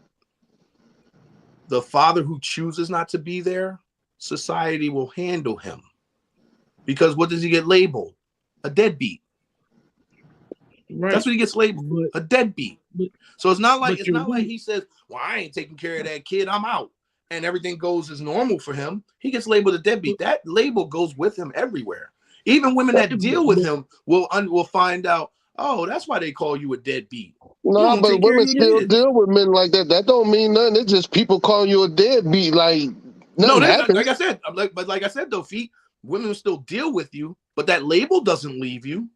the father who chooses not to be there, society will handle him. Because what does he get labeled? A deadbeat. Right. That's what he gets labeled. A deadbeat. So it's not like he says, well, I ain't taking care of that kid, I'm out. And everything goes as normal for him. He gets labeled a deadbeat. That label goes with him everywhere. Even women that deal with him will find out, oh, that's why they call you a deadbeat. No, but women still deal with men like that. That don't mean nothing. It's just people calling you a deadbeat. Like nothing happens. Like I said, though, Feet, women still deal with you, but that label doesn't leave you.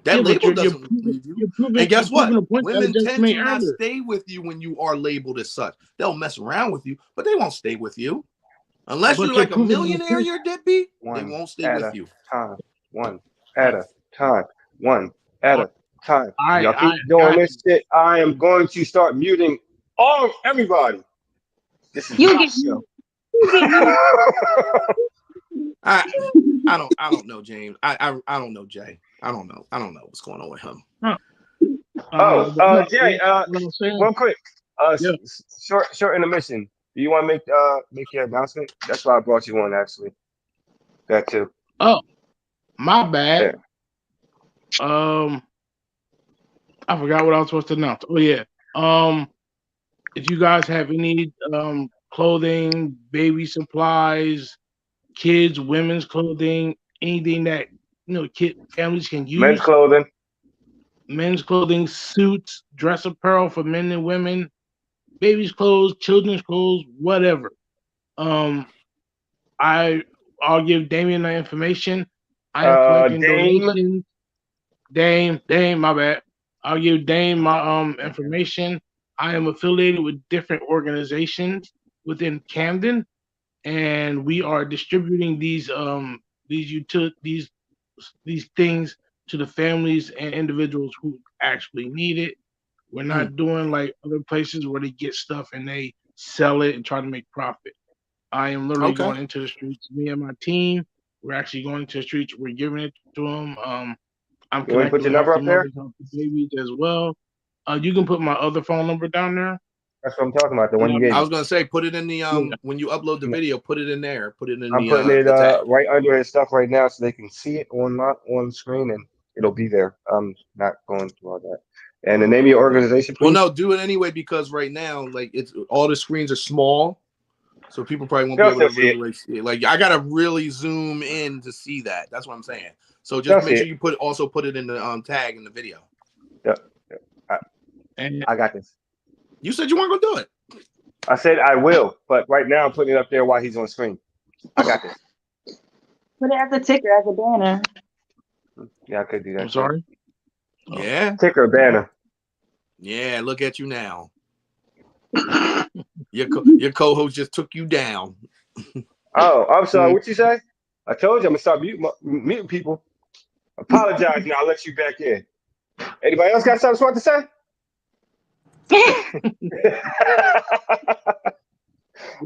That label doesn't leave you. And guess what? Women tend to not stay with you when you are labeled as such. They'll mess around with you, but they won't stay with you. Unless you're like a millionaire, you're a deadbeat, they won't stay with you. One at a time. One at a time. Y'all keep doing this shit. I am going to start muting everybody. This is my show. I don't know, James. I don't know, Jay. I don't know what's going on with him. Jay, real quick. Short intermission. Do you want to make your announcement? That's why I brought you on, actually. That too. Oh, my bad. Yeah. I forgot what I was supposed to announce. Oh yeah. If you guys have any clothing, baby supplies, kids, women's clothing, anything that kid families can Men's use, clothing. men's clothing, suits, dress apparel for men and women, babies' clothes, children's clothes, whatever. I'll give Damien that information. I am collecting Dame. donations. Dame, my bad. I'll give Dame my information. I am affiliated with different organizations within Camden, and we are distributing these things to the families and individuals who actually need it. We're not doing like other places where they get stuff and they sell it and try to make profit. I am literally Okay. going into the streets. Me and my team, we're actually going into the streets. We're giving it to them. I'm You want to put connected your with number healthy up there? mothers, healthy babies as well. You can put my other phone number down there. That's what I'm talking about. The one you gave I me. was gonna say, put it in the Yeah. when you upload the video, put it in there. Put it in I'm the putting it the tag. right under his stuff right now, so they can see it on the screen, and it'll be there. I'm not going through all that. And the name of your organization, please. Well, no, do it anyway because right now, like it's all the screens are small, so people probably won't be They'll able to still see really like, see it. Like I gotta really zoom in to see that. That's what I'm saying. So They'll just make see sure you put it in the tag in the video. Yep. And I got this. You said you weren't gonna do it. I said I will, but right now I'm putting it up there while he's on screen. I got this. Put it as a ticker, as a banner. Yeah, I could do that. I'm sorry. Yeah, Ticker banner. yeah. Look at you now. Your co-host just took you down. Oh, I'm sorry. What you say? I told you I'm gonna start muting people. Apologize now. I'll let you back in. Anybody else got something smart to say? I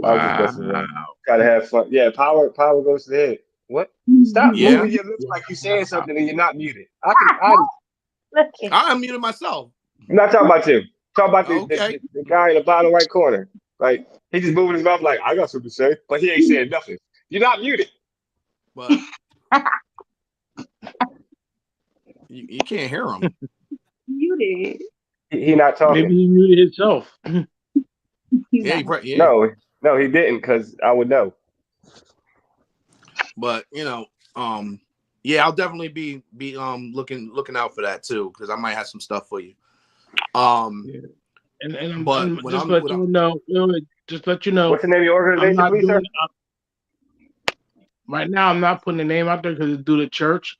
was just messing around. Gotta have fun. Yeah, power goes to the head. What? Stop Yeah. moving your lips like you're saying something and you're not muted. I unmuted myself. I'm not talking about you. Talk about Okay. the guy in the bottom right corner. Like he just moving his mouth like I got something to say, but he ain't saying nothing. You're not muted. But you can't hear him. Muted. He not talking. Maybe he muted himself. Yeah, yeah. No, he didn't because I would know. But yeah, I'll definitely be looking out for that too because I might have some stuff for you. Yeah. And just let you know. What's the name of your organization, please, sir? Right now, I'm not putting the name out there because it's due to church,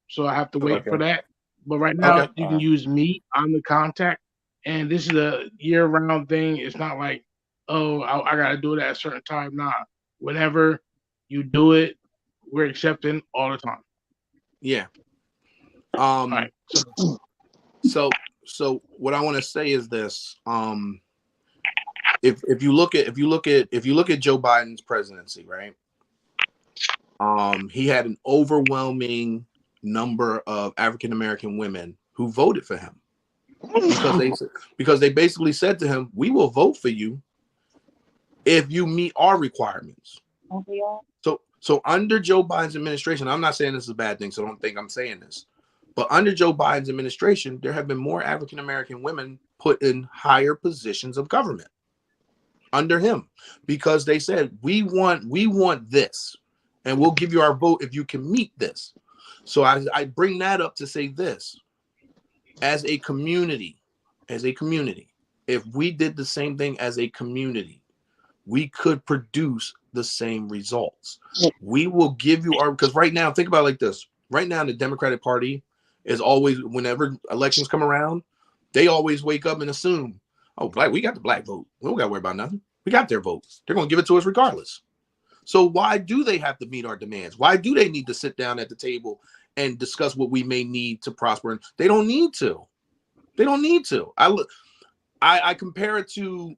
so I have to wait for that. But right now, you can use me. I'm the contact, and this is a year-round thing. It's not like, oh, I got to do it at a certain time. Nah, whenever you do it, we're accepting all the time. Yeah. All right. So what I want to say is this: if you look at Joe Biden's presidency, right? He had an overwhelming number of African American women who voted for him because they basically said to him, "We will vote for you if you meet our requirements." So under Joe Biden's administration, I'm not saying this is a bad thing, so don't think I'm saying this, but under Joe Biden's administration, there have been more African American women put in higher positions of government under him because they said, we want this. And we'll give you our vote if you can meet this. So I bring that up to say this. As a community, if we did the same thing as a community, we could produce the same results. We will give you because right now, think about it like this. Right now, the Democratic Party is always, whenever elections come around, they always wake up and assume, oh, we got the black vote. We don't got to worry about nothing. We got their vote. They're going to give it to us regardless. So why do they have to meet our demands? Why do they need to sit down at the table and discuss what we may need to prosper? They don't need to. They don't need to. I compare it to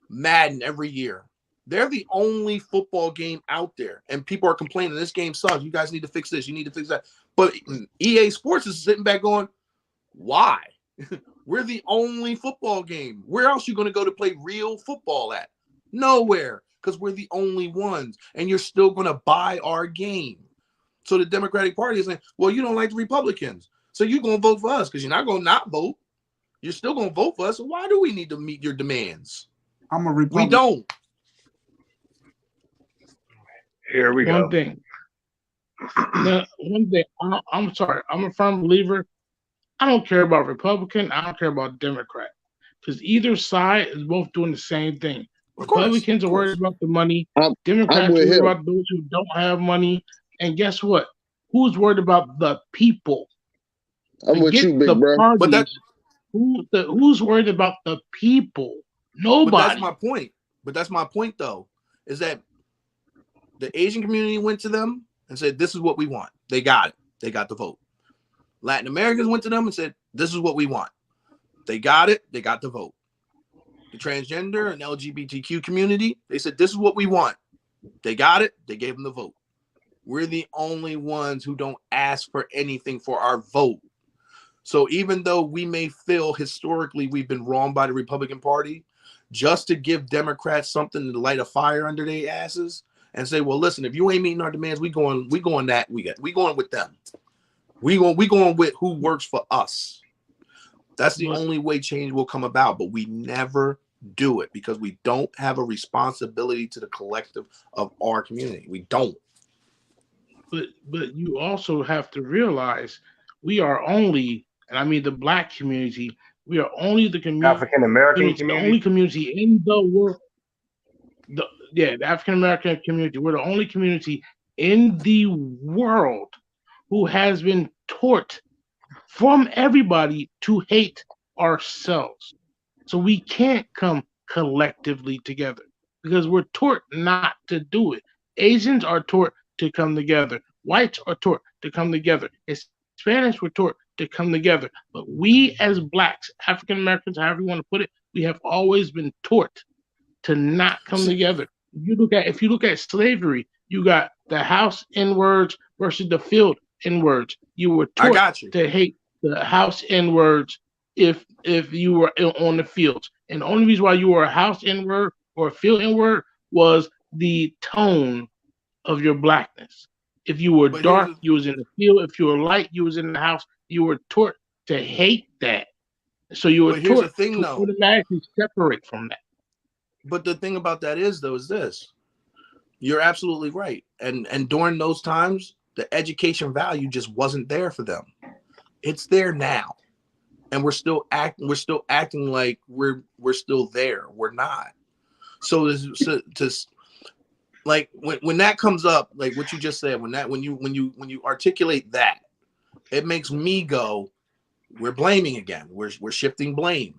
Madden every year. They're the only football game out there, and people are complaining this game sucks. You guys need to fix this. You need to fix that. But EA Sports is sitting back going, why? We're the only football game. Where else are you going to go to play real football at? Nowhere, because we're the only ones, and you're still going to buy our game. So the Democratic Party is saying, well, you don't like the Republicans, so you're going to vote for us because you're not going to not vote. You're still going to vote for us. So why do we need to meet your demands? I'm a Republican. We don't. Here we One go. thing. Now, one thing. I'm sorry. I'm a firm believer. I don't care about Republican. I don't care about Democrat, because either side is both doing the same thing. Of course, Republicans are of course. worried about the money. I'm Democrats are with worried him. about those who don't have money. And guess what? Who's worried about the people? I'm with Forget you, big the bro. parties. But that, Who's worried about the people? but Nobody. that's my point. But that's my point, though, is that the Asian community went to them and said, this is what we want. They got it. They got the vote. Latin Americans went to them and said, this is what we want. They got it. They got the vote. The transgender and LGBTQ community, they said, this is what we want. They got it. They gave them the vote. We're the only ones who don't ask for anything for our vote. So even though we may feel historically we've been wronged by the Republican Party, just to give Democrats something to light a fire under their asses and say, well, listen, if you ain't meeting our demands, we going with them. We going with who works for us. That's the only way change will come about, but we never do it because we don't have a responsibility to the collective of our community. We don't. But you also have to realize we are only, and I mean the Black community, we are only the community, African American the community. only community in the world. The African American community. We're the only community in the world who has been taught from everybody to hate ourselves. So we can't come collectively together because we're taught not to do it. Asians are taught to come together. Whites are taught to come together. Hispanics were taught to come together. But we as Blacks, African Americans, however you want to put it, we have always been taught to not come together. If you look at slavery, you got the house N-words versus the field N-words. You were taught to hate the house N-words if you were on the fields. And the only reason why you were a house N-word or a field N-word was the tone of your Blackness. If you were dark, you was in the field. If you were light, you was in the house. You were taught to hate that. So you were taught to automatically separate from that. But the thing about that is this. You're absolutely right. And during those times, the education value just wasn't there for them. It's there now. And we're still acting like we're still there. We're not. So like when that comes up, like what you just said, when you articulate that, it makes me go, we're blaming again. We're shifting blame.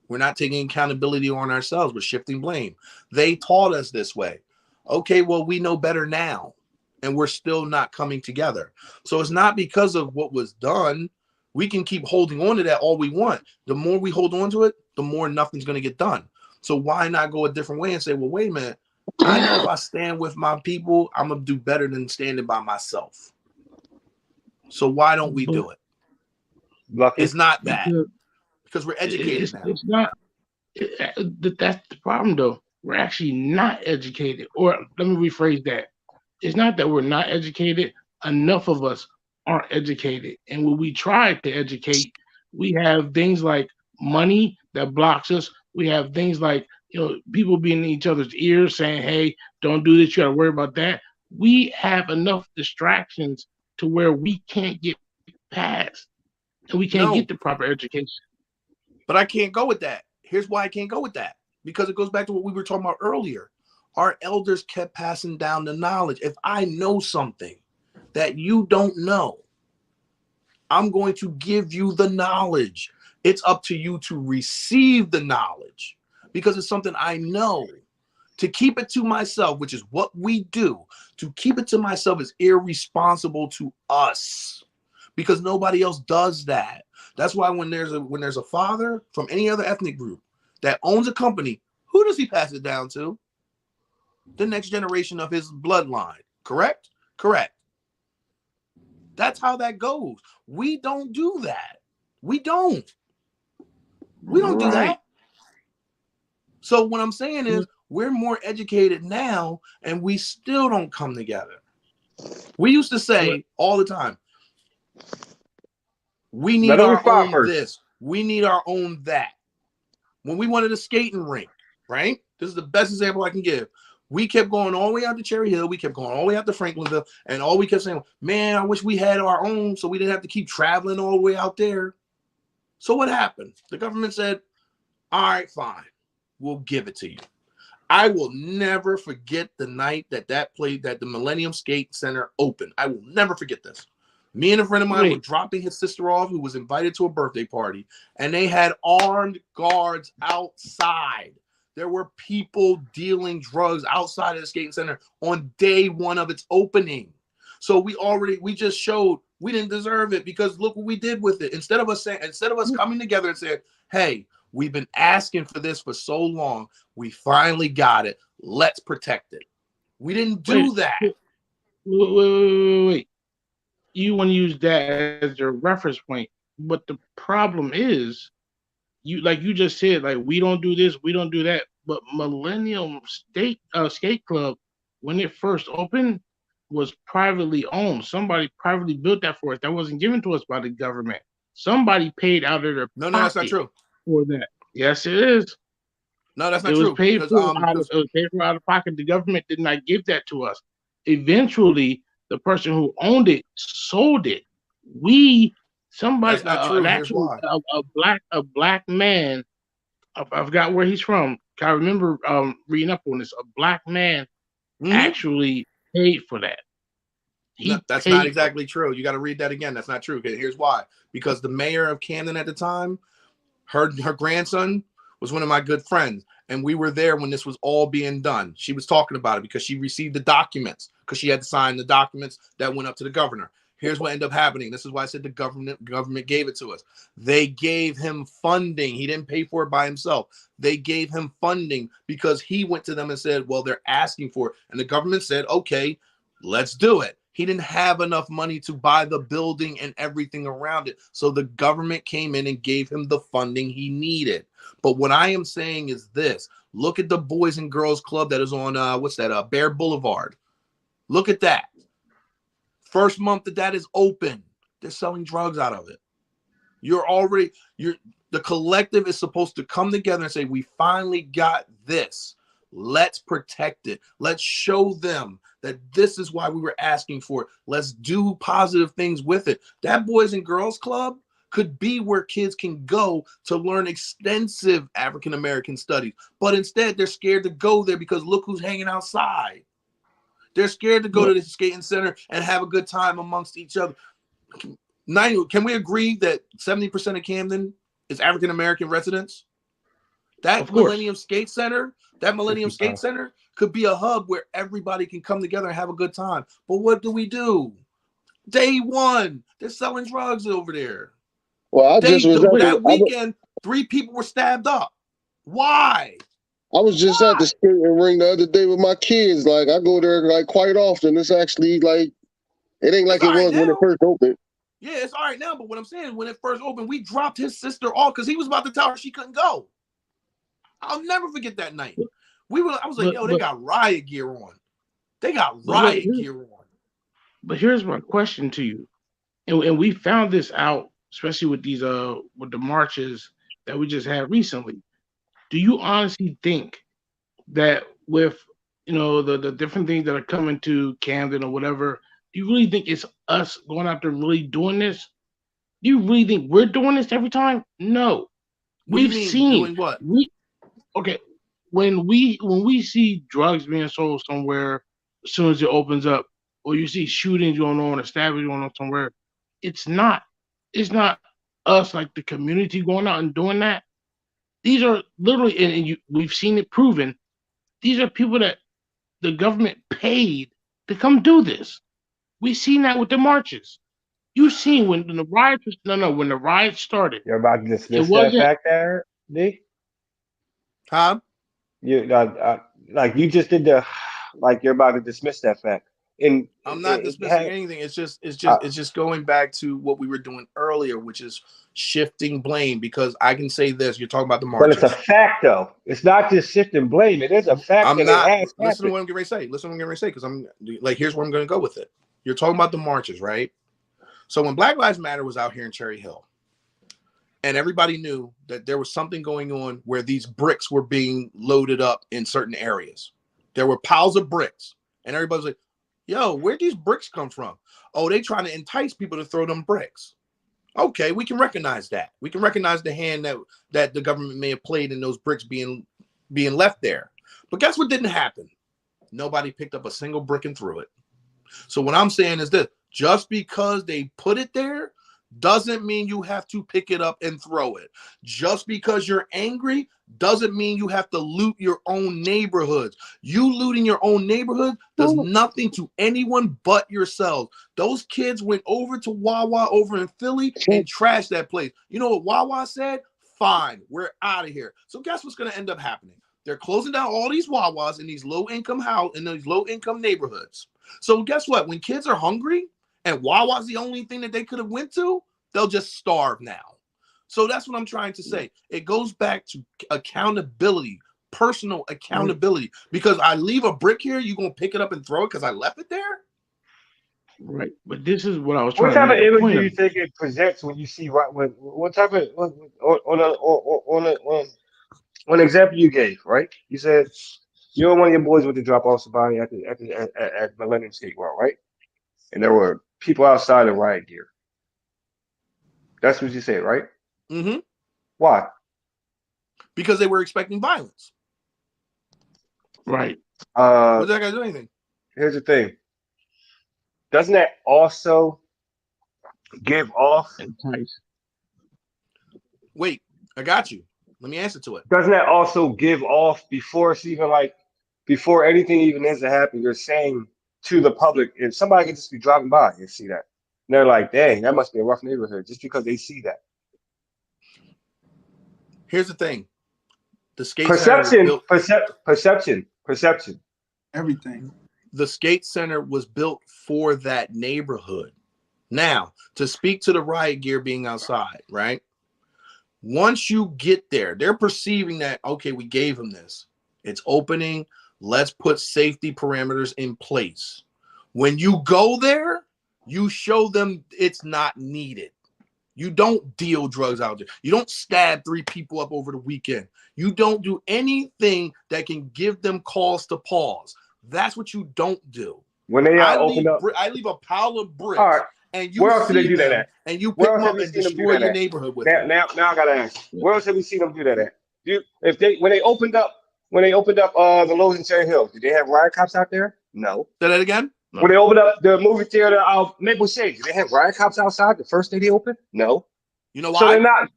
We're not taking accountability on ourselves. We're shifting blame. They taught us this way. Okay, well, we know better now, and we're still not coming together. So it's not because of what was done. We can keep holding on to that all we want. The more we hold on to it, the more nothing's going to get done. So why not go a different way and say, well, wait a minute. I know if I stand with my people, I'm going to do better than standing by myself. So why don't we do it? It's not that. Because we're educated now. It's not. That's the problem, though. We're actually not educated. Or let me rephrase that. It's not that we're not educated. Enough of us aren't educated. And when we try to educate, we have things like money that blocks us. We have things like people being in each other's ears saying, hey, don't do this. You got to worry about that. We have enough distractions to where we can't get past. And we can't get the proper education. But I can't go with that. Here's why I can't go with that. Because it goes back to what we were talking about earlier. Our elders kept passing down the knowledge. If I know something that you don't know, I'm going to give you the knowledge. It's up to you to receive the knowledge because it's something I know. To keep it to myself, which is what we do, to keep it to myself is irresponsible to us because nobody else does that. That's why when there's a father from any other ethnic group that owns a company, who does he pass it down to? The next generation of his bloodline. Correct? Correct. That's how that goes. We don't do that. We don't do that. So what I'm saying is We're more educated now, and we still don't come together. We used to say all the time, we need our own this, we need our own that. When we wanted a skating rink, right? This is the best example I can give. We kept going all the way out to Cherry Hill. We kept going all the way out to Franklinville. And all we kept saying, man, I wish we had our own so we didn't have to keep traveling all the way out there. So what happened? The government said, all right, fine. We'll give it to you. I will never forget the night that the Millennium Skate Center opened. I will never forget this. Me and a friend of mine were dropping his sister off who was invited to a birthday party, and they had armed guards outside. There were people dealing drugs outside of the skating center on day one of its opening. So we just showed we didn't deserve it because look what we did with it. Instead of us coming together and saying, hey, we've been asking for this for so long, we finally got it. Let's protect it. We didn't do that. Wait. You want to use that as your reference point, but the problem is, you just said, like, we don't do this, we don't do that. But Millennium Skate Club, when it first opened, was privately owned. Somebody privately built that for us. That wasn't given to us by the government. Somebody paid out of their No, that's not true. For that. Yes, it is. No, that's not true. It was paid for out of pocket. The government did not give that to us. Eventually, the person who owned it sold it. A black man. I forgot where he's from. I remember reading up on this. A black man actually paid for that. That's not exactly true. You got to read that again. That's not true. Okay, here's why. Because the mayor of Camden at the time, her grandson was one of my good friends, and we were there when this was all being done. She was talking about it because she received the documents because she had to sign the documents that went up to the governor. Here's what ended up happening. This is why I said the government gave it to us. They gave him funding. He didn't pay for it by himself. They gave him funding because he went to them and said, well, they're asking for it. And the government said, okay, let's do it. He didn't have enough money to buy the building and everything around it. So the government came in and gave him the funding he needed. But what I am saying is this. Look at the Boys and Girls Club that is on, Bear Boulevard. Look at that. First month that is open, they're selling drugs out of it. The collective is supposed to come together and say, we finally got this. Let's protect it. Let's show them that this is why we were asking for it. Let's do positive things with it. That Boys and Girls Club could be where kids can go to learn extensive African-American studies. But instead, they're scared to go there because look who's hanging outside. They're scared to go to the skating center and have a good time amongst each other. Can we agree that 70% of Camden is African-American residents? That Millennium Skate Center could be a hub where everybody can come together and have a good time. But what do? Day one, they're selling drugs over there. Well, that weekend, 3 people were stabbed up. Why? I was just at the skating ring the other day with my kids. Like, I go there like quite often. It's actually like, it ain't like it was when it first opened. Yeah, it's all right now. But what I'm saying, when it first opened, we dropped his sister off because he was about to tell her she couldn't go. I'll never forget that night. I was like, they got riot gear on. They got riot gear on. But here's my question to you. And we found this out, especially with these with the marches that we just had recently. Do you honestly think that with the different things that are coming to Camden or whatever, do you really think it's us going out there really doing this? Do you really think we're doing this every time? No. We've seen doing what? When we see drugs being sold somewhere as soon as it opens up, or you see shootings going on or stabbings going on somewhere, it's not us, like the community, going out and doing that. These are literally, we've seen it proven, these are people that the government paid to come do this. We've seen that with the marches. You've seen when the riots when the riots started. You're about to dismiss that fact there, D? Huh? You like you just did you're about to dismiss that fact. I'm not dismissing anything. It's just going back to what we were doing earlier, which is shifting blame. Because I can say this: you're talking about the marches. But it's a fact, though. It's not just shifting blame. It is a fact. I'm that not. It has Listen to what I'm getting ready to say. Listen to what I'm getting ready to say. Because I'm like, here's where I'm going to go with it. You're talking about the marches, right? So when Black Lives Matter was out here in Cherry Hill, and everybody knew that there was something going on where these bricks were being loaded up in certain areas. There were piles of bricks, and everybody's like, yo, where'd these bricks come from? Oh, they trying to entice people to throw them bricks. Okay, we can recognize that. We can recognize the hand that the government may have played in those bricks being left there. But guess what didn't happen? Nobody picked up a single brick and threw it. So what I'm saying is this: just because they put it there doesn't mean you have to pick it up and throw it. Just because you're angry doesn't mean you have to loot your own neighborhoods. You looting your own neighborhood does nothing to anyone but yourselves. Those kids went over to Wawa over in Philly and trashed that place. You know what Wawa said? Fine, we're out of here. So guess what's going to end up happening? They're closing down all these Wawas in these low-income neighborhoods. So guess what? When kids are hungry and Wawa's the only thing that they could have went to, they'll just starve now. So that's what I'm trying to say. It goes back to accountability, personal accountability. Because I leave a brick here, you gonna pick it up and throw it because I left it there? Right. But this is what I was trying What type to of make a image point do of. you think it presents when you see what type of on an example you gave, right? You said you and one of your boys went to drop off somebody at Millennium Skate World, right? And there were people outside in riot gear. That's what you said, right? Mm-hmm. Why? Because they were expecting violence. Right. What's that got to do anything? Here's the thing. Doesn't that also give off? Wait, I got you. Let me answer to it. Doesn't that also give off before it's even before anything even is to happen? You're saying to the public, and somebody can just be driving by and see that. And they're like, dang, that must be a rough neighborhood just because they see that. Here's the thing. The skate perception. Everything. The skate center was built for that neighborhood. Now, to speak to the riot gear being outside, right? Once you get there, they're perceiving that, okay, we gave them this. It's opening. Let's put safety parameters in place. When you go there, you show them it's not needed. You don't deal drugs out there. You don't stab 3 people up over the weekend. You don't do anything that can give them cause to pause. That's what you don't do. When they I leave a pile of bricks, right. and you where else do they do that at? And you pick them up and destroy your neighborhood with them. Now I gotta ask, where else have we seen them do that at? When they opened up the Lowe's in Cherry Hill, did they have riot cops out there? No. Say that again. No. When they opened up the movie theater Maple Shade, did they have riot cops outside the first day they opened? No. You know why? So they're not.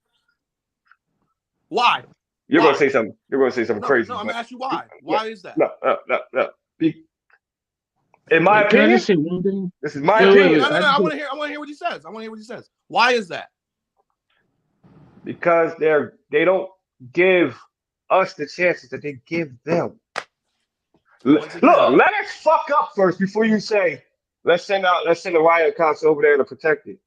Why? You're gonna say something. You're gonna say something crazy. No, I'm gonna ask you why. Why is that? No. In my opinion, this is my opinion. No. I want to hear what he says. Why is that? Because they don't give us the chances that they give them. Look, let us fuck up first before you say let's send the riot cops over there to protect it.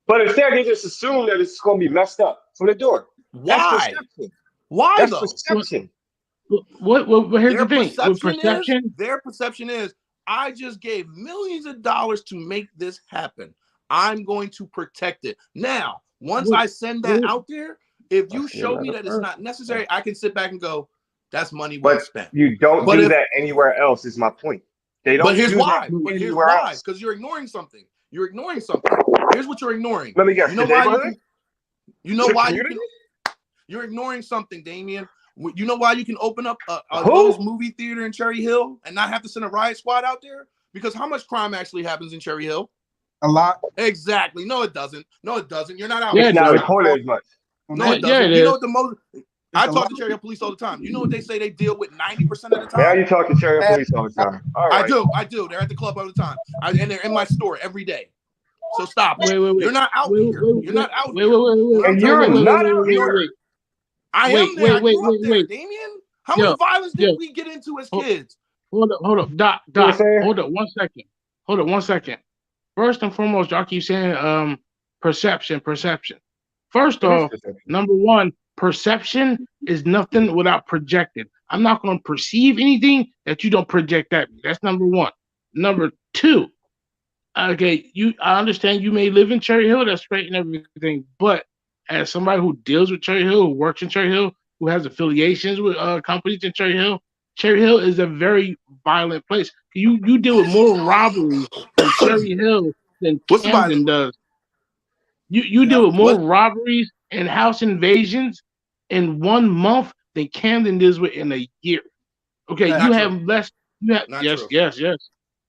But instead, they just assume that it's going to be messed up from the door. Why? That's perception. Why That's though? perception. What here's the thing. Their perception is, I just gave millions of dollars to make this happen. I'm going to protect it. Now, once I send that out there, if you show me that it's not necessary, I can sit back and go, that's money well spent. You don't do that anywhere else, is my point. They don't. But here's why. Here's why. Because you're ignoring something. Here's what you're ignoring. Let me guess. You're ignoring something, Damien. You know why you can open up a Lowe's movie theater in Cherry Hill and not have to send a riot squad out there? Because how much crime actually happens in Cherry Hill? A lot. Exactly. No, it doesn't. You're not out. It's not reported as much. No, it doesn't. You know what the most? I talk to Cherry Hill police all the time. You know what they say they deal with 90% of the time? Now you talk to Cherry Hill police all the time. All right. I do. They're at the club all the time. And they're in my store every day. So stop. Wait. You're not out here. You're not out here. And you're not out here. I am there. Wait, Damien. How much violence did we get into as kids? Hold up, Doc. Hold up 1 second. hold on 1 second. First and foremost, y'all keep saying perception. First off, number one, perception is nothing without projecting. I'm not going to perceive anything that you don't project at me. That's number one. Number two, okay, I understand you may live in Cherry Hill, that's great and everything, but as somebody who deals with Cherry Hill, who works in Cherry Hill, who has affiliations with companies in Cherry Hill is a very violent place. You deal with more robberies in Cherry Hill than Camden does. You deal with more robberies and house invasions in 1 month than Camden does with in a year. Okay, you have less. You have yes.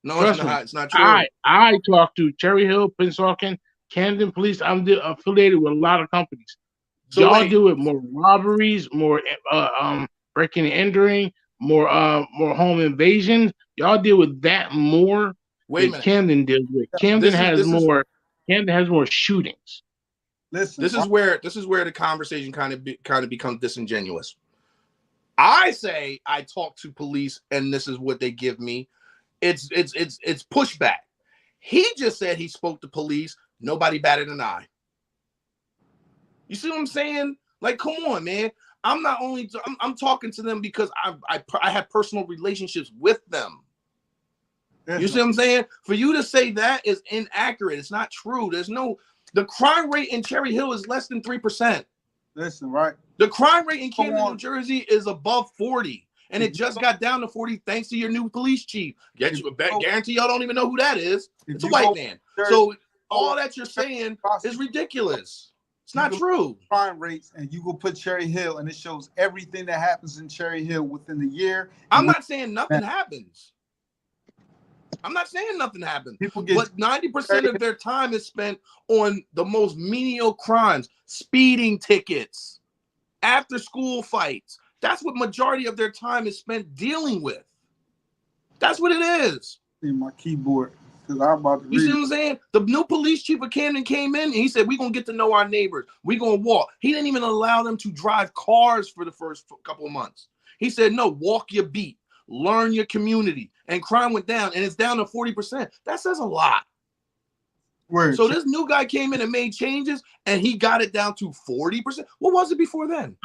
No, Trust it's not. me. It's not true. I talk to Cherry Hill, Pennsauken, Camden Police. I'm affiliated with a lot of companies. So y'all deal with more robberies, more breaking and entering, more home invasions. Y'all deal with that more than Camden deals with. Camden has more shootings. Listen, this is where the conversation kind of becomes disingenuous. I say I talk to police and this is what they give me. It's pushback. He just said he spoke to police. Nobody batted an eye. You see what I'm saying? Like, come on, man. I'm talking to them because I have personal relationships with them. You see what I'm saying? For you to say that is inaccurate. It's not true. The crime rate in Cherry Hill is less than 3%. Listen, right? The crime rate in Camden, New Jersey is above 40. And it just got down to 40 thanks to your new police chief. Guarantee y'all don't even know who that is. It's a white man. So all that you're saying is ridiculous. It's not true. Crime rates, and you go put Cherry Hill, and it shows everything that happens in Cherry Hill within the year. I'm not saying nothing happens. I'm not saying nothing happens. But 90% of their time is spent on the most menial crimes, speeding tickets, after school fights. That's what majority of their time is spent dealing with. That's what it is. In my keyboard, because I'm about to read. You see what I'm saying? The new police chief of Camden came in and he said, we're going to get to know our neighbors. We're going to walk. He didn't even allow them to drive cars for the first couple of months. He said, no, walk your beat, learn your community. And crime went down, and it's down to 40%. That says a lot. So this new guy came in and made changes, and he got it down to 40%. What was it before then?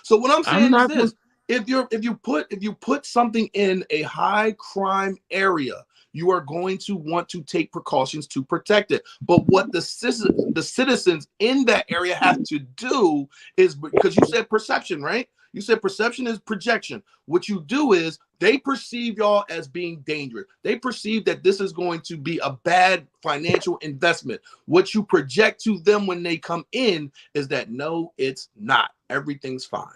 So what I'm saying is this: if you put something in a high crime area, you are going to want to take precautions to protect it. But what the citizens in that area have to do is, because you said perception, right? You said perception is projection. What you do is they perceive y'all as being dangerous. They perceive that this is going to be a bad financial investment. What you project to them when they come in is that, no, it's not. Everything's fine.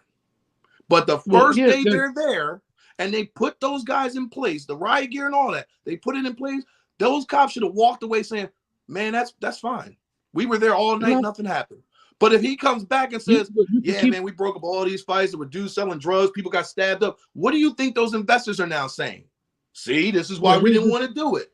But the first day they're there and they put those guys in place, the riot gear and all that, they put it in place. Those cops should have walked away saying, man, that's fine. We were there all night. Nothing happened. But if he comes back and says, man, we broke up all these fights, there were dudes selling drugs, people got stabbed up. What do you think those investors are now saying? See, this is why we didn't want to do it.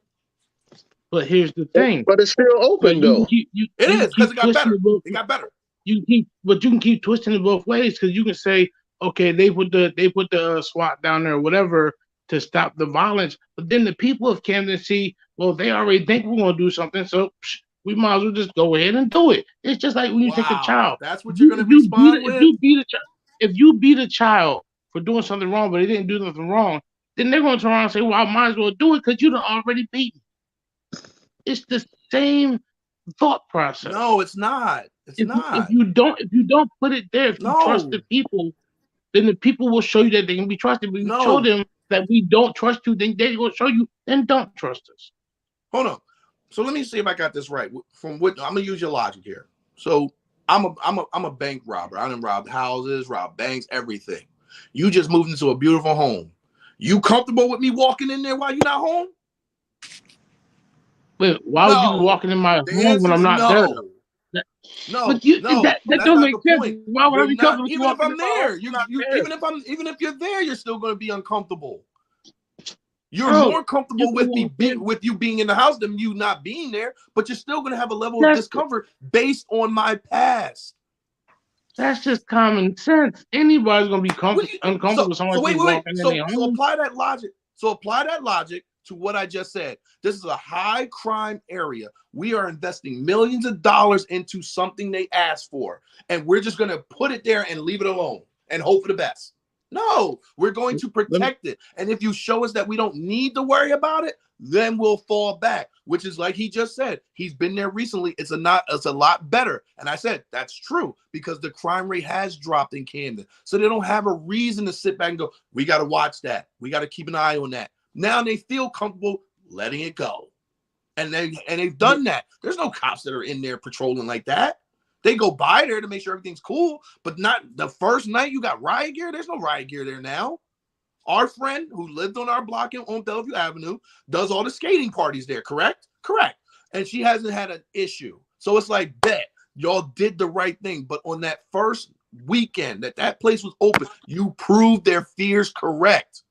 But here's the thing. But it's still open, though. It is, because it got better. It got better. You can keep twisting it both ways, because you can say, okay, they put the SWAT down there or whatever to stop the violence. But then the people of Camden see, well, they already think we're going to do something, so we might as well just go ahead and do it. It's just like when you take a child. That's what you're going to respond with? If you beat a child for doing something wrong, but they didn't do nothing wrong, then they're going to turn around and say, well, I might as well do it because you done already beat me. It's the same thought process. No, it's not. It's not. If you don't put it there, if you trust the people, then the people will show you that they can be trusted. But you show them that we don't trust you, then they will show you, then don't trust us. Hold on. So let me see if I got this right. From what I'm gonna use your logic here. So I'm a bank robber. I done robbed houses, robbed banks, everything. You just moved into a beautiful home. You comfortable with me walking in there while you're not home? But why would you be walking in my home when I'm not there? No, but that don't make sense. Why would I be comfortable? Even if I'm there, even if you're there, you're still gonna be uncomfortable. You're more comfortable with you being in the house than you not being there, but you're still going to have a level of discomfort based on my past. That's just common sense. Anybody's going to be uncomfortable with someone walking in their home. So apply that logic. So apply that logic to what I just said. This is a high crime area. We are investing millions of dollars into something they asked for, and we're just going to put it there and leave it alone and hope for the best. No, we're going to protect it. And if you show us that we don't need to worry about it, then we'll fall back, which is like he just said. He's been there recently. It's a lot better. And I said, that's true, because the crime rate has dropped in Camden. So they don't have a reason to sit back and go, we got to watch that. We got to keep an eye on that. Now they feel comfortable letting it go. And they've done that. There's no cops that are in there patrolling like that. They go by there to make sure everything's cool, but not the first night you got riot gear. There's no riot gear there now. Our friend who lived on our block on Bellevue Avenue does all the skating parties there, correct? Correct. And she hasn't had an issue. So it's like, bet, y'all did the right thing. But on that first weekend that place was open, you proved their fears correct.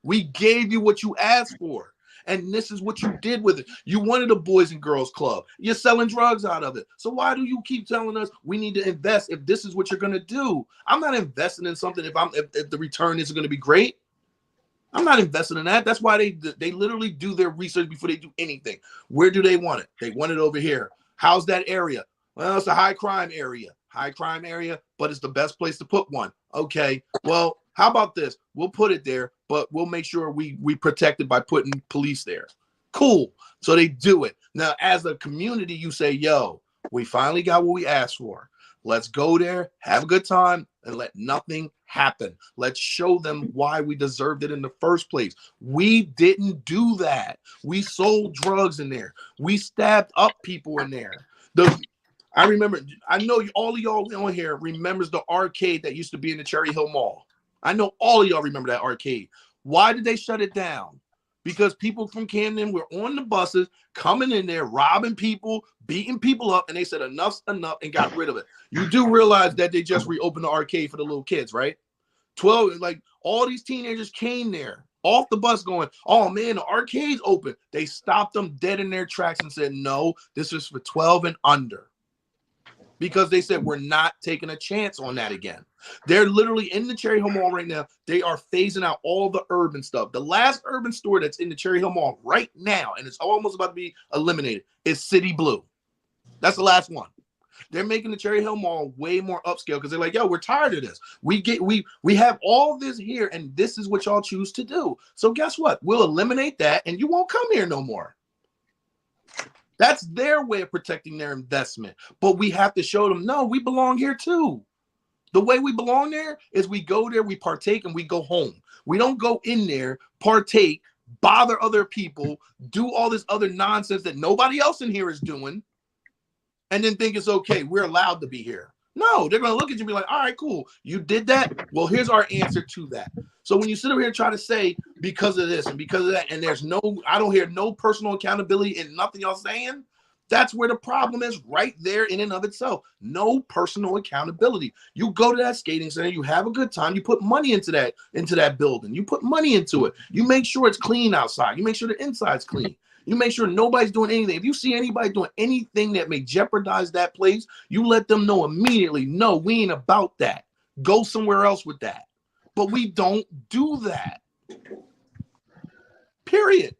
We gave you what you asked for. And this is what you did with it. You wanted a Boys and Girls Club. You're selling drugs out of it. So why do you keep telling us we need to invest if this is what you're going to do? I'm not investing in something if the return isn't going to be great. I'm not investing in that. That's why they literally do their research before they do anything. Where do they want it? They want it over here. How's that area? Well, it's a high crime area. High crime area, but it's the best place to put one. Okay, well, how about this? We'll put it there, but we'll make sure we protect it by putting police there. Cool. So they do it. Now, as a community, you say, yo, we finally got what we asked for. Let's go there, have a good time, and let nothing happen. Let's show them why we deserved it in the first place. We didn't do that. We sold drugs in there. We stabbed up people in there. I remember, I know all of y'all on here remembers the arcade that used to be in the Cherry Hill Mall. I know all of y'all remember that arcade. Why did they shut it down? Because people from Camden were on the buses coming in there, robbing people, beating people up, and they said enough's enough and got rid of it. You do realize that they just reopened the arcade for the little kids, right? 12, like all these teenagers came there off the bus going, oh man, the arcade's open. They stopped them dead in their tracks and said, no, this is for 12 and under. Because they said, we're not taking a chance on that again. They're literally in the Cherry Hill Mall right now. They are phasing out all the urban stuff. The last urban store that's in the Cherry Hill Mall right now, and it's almost about to be eliminated, is City Blue. That's the last one. They're making the Cherry Hill Mall way more upscale because they're like, yo, we're tired of this. We have all this here, and this is what y'all choose to do. So guess what? We'll eliminate that, and you won't come here no more. That's their way of protecting their investment. But we have to show them, no, we belong here too. The way we belong there is we go there, we partake, and we go home. We don't go in there, partake, bother other people, do all this other nonsense that nobody else in here is doing, and then think it's okay. We're allowed to be here. No, they're going to look at you and be like, all right, cool. You did that? Well, here's our answer to that. So when you sit over here and try to say because of this and because of that, and I don't hear no personal accountability in nothing y'all saying, that's where the problem is right there in and of itself. No personal accountability. You go to that skating center, you have a good time, you put money into that building, you put money into it. You make sure it's clean outside. You make sure the inside's clean. You make sure nobody's doing anything. If you see anybody doing anything that may jeopardize that place, you let them know immediately, no, we ain't about that. Go somewhere else with that. But we don't do that. Period.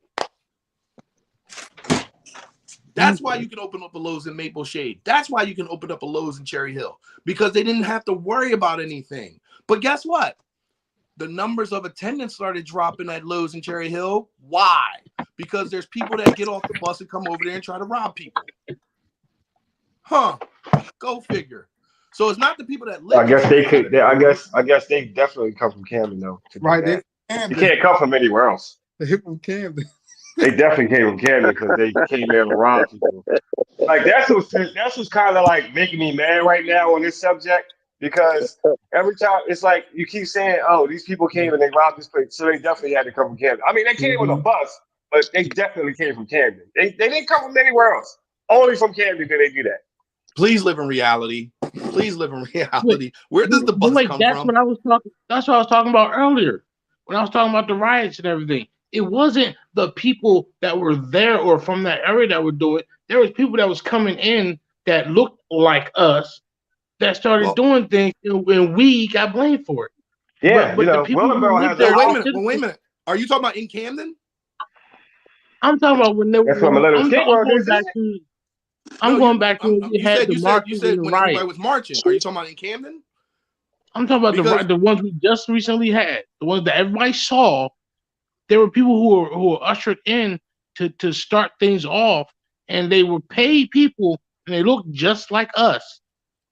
That's why you can open up a Lowe's in Maple Shade. That's why you can open up a Lowe's in Cherry Hill, because they didn't have to worry about anything. But guess what? The numbers of attendance started dropping at Lowe's in Cherry Hill. Why? Because there's people that get off the bus and come over there and try to rob people. Huh? Go figure. So it's not the people that live. I guess they could. I guess they definitely come from Camden though. Right. You can't come from anywhere else. They from Camden. They definitely came from Camden because they came there to rob people. Like that's what's kind of like making me mad right now on this subject, because every time it's like you keep saying, "Oh, these people came and they robbed this place," so they definitely had to come from Camden. I mean, they came with a bus, but they definitely came from Camden. They didn't come from anywhere else. Only from Camden did they do that. Please live in reality. Please live in reality. Where does the bus come from? That's what I was talking about earlier. When I was talking about the riots and everything. It wasn't the people that were there or from that area that would do it. There was people that was coming in that looked like us that started doing things, and we got blamed for it. Yeah, but the people who lived there. Wait a minute. Are you talking about in Camden? I'm talking about when they That's why I'm gonna let him I'm skate while going this back is. to No, going back to when we had the you marches said and the when everybody riots. was marching. Are you talking about in Camden? I'm talking about Because the ones we just recently had, the ones that everybody saw. There were people who were ushered in to start things off, and they were paid people, and they looked just like us.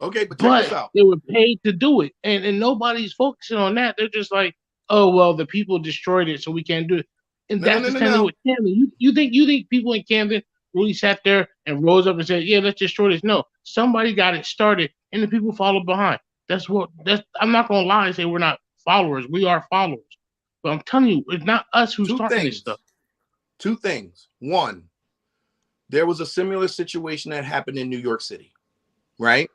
okay, but check this But out. they were paid to do it, and nobody's focusing on that. They're just like, oh well, the people destroyed it, so we can't do it. And that's the same thing with Camden. You think people in Camden really sat there and rose up and said, yeah, let's destroy this? No, somebody got it started, and the people followed behind. I'm not gonna lie and say we're not followers. We are followers. But I'm telling you, it's not us who's starting this stuff. Two things. One, there was a similar situation that happened in New York City, right?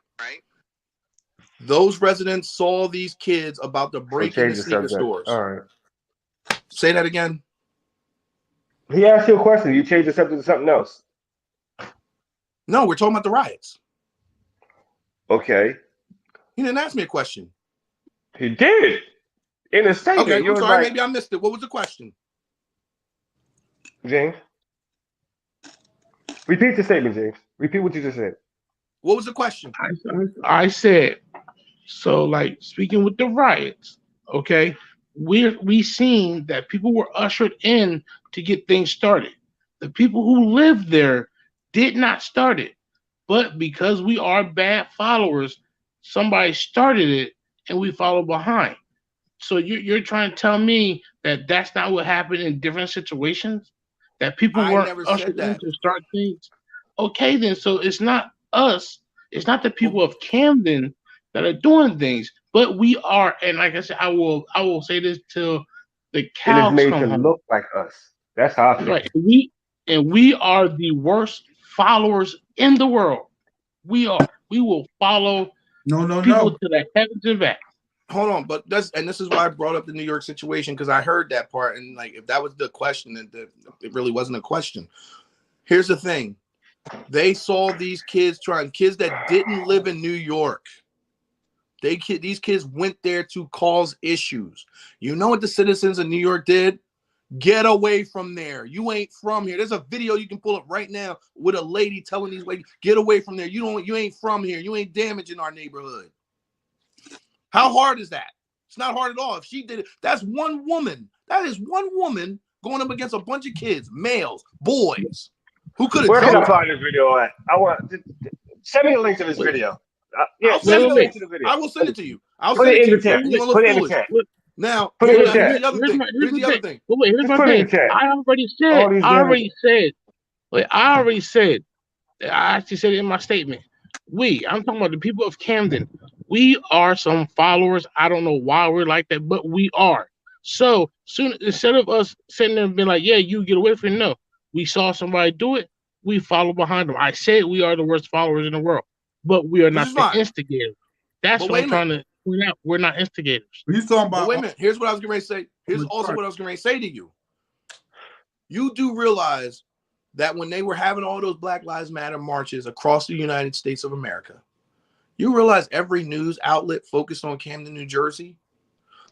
Those residents saw these kids about to break into sneaker stores. All right. Say that again. He asked you a question. You changed the subject to something else. No, we're talking about the riots. Okay. He didn't ask me a question. He did. In a statement. Okay, I'm sorry. Maybe I missed it. What was the question? James? Repeat the statement, James. Repeat what you just said. What was the question? I said, so like speaking with the riots, okay, we seen that people were ushered in to get things started. The people who lived there did not start it, but because we are bad followers, somebody started it and we follow behind. So you're trying to tell me that that's not what happened in different situations? That people weren't ushered in to start things? Okay, then. So it's not us. It's not the people of Camden that are doing things, but we are. And like I said, I will say this till the cows it is made come to home. look like us. That's how I feel. Right. We are the worst followers in the world. We are. We will follow people to the heavens and back. Hold on, but this is why I brought up the New York situation, because I heard that part, and like if that was the question, then it really wasn't a question. Here's the thing: they saw these kids kids that didn't live in New York. These kids went there to cause issues. You know what the citizens of New York did? Get away from there. You ain't from here. There's a video you can pull up right now with a lady telling these ladies, get away from there. You ain't from here. You ain't damaging our neighborhood. How hard is that? It's not hard at all. If she did it, that's one woman. That is one woman going up against a bunch of kids, males, boys, who could have. Where can I find this video at? Send me a link to this video. Send me a link to the video. I will send it to you. I'll put send it in it the chat. Put it in the chat. Now, put it in the chat. Here's the other thing. Here's the other thing. Wait, here's my thing. I already said. I actually said it in my statement. I'm talking about the people of Camden. We are some followers. I don't know why we're like that, but we are. So soon, instead of us sitting there and being like, yeah, you get away from it, no. We saw somebody do it. We follow behind them. I said we are the worst followers in the world, but we are not the instigators. That's what I'm trying to point out. We're not instigators. He's talking about. Wait a minute. Here's what I was going to say. Here's also what I was going to say to you. You do realize that when they were having all those Black Lives Matter marches across the United States of America, you realize every news outlet focused on Camden, New Jersey.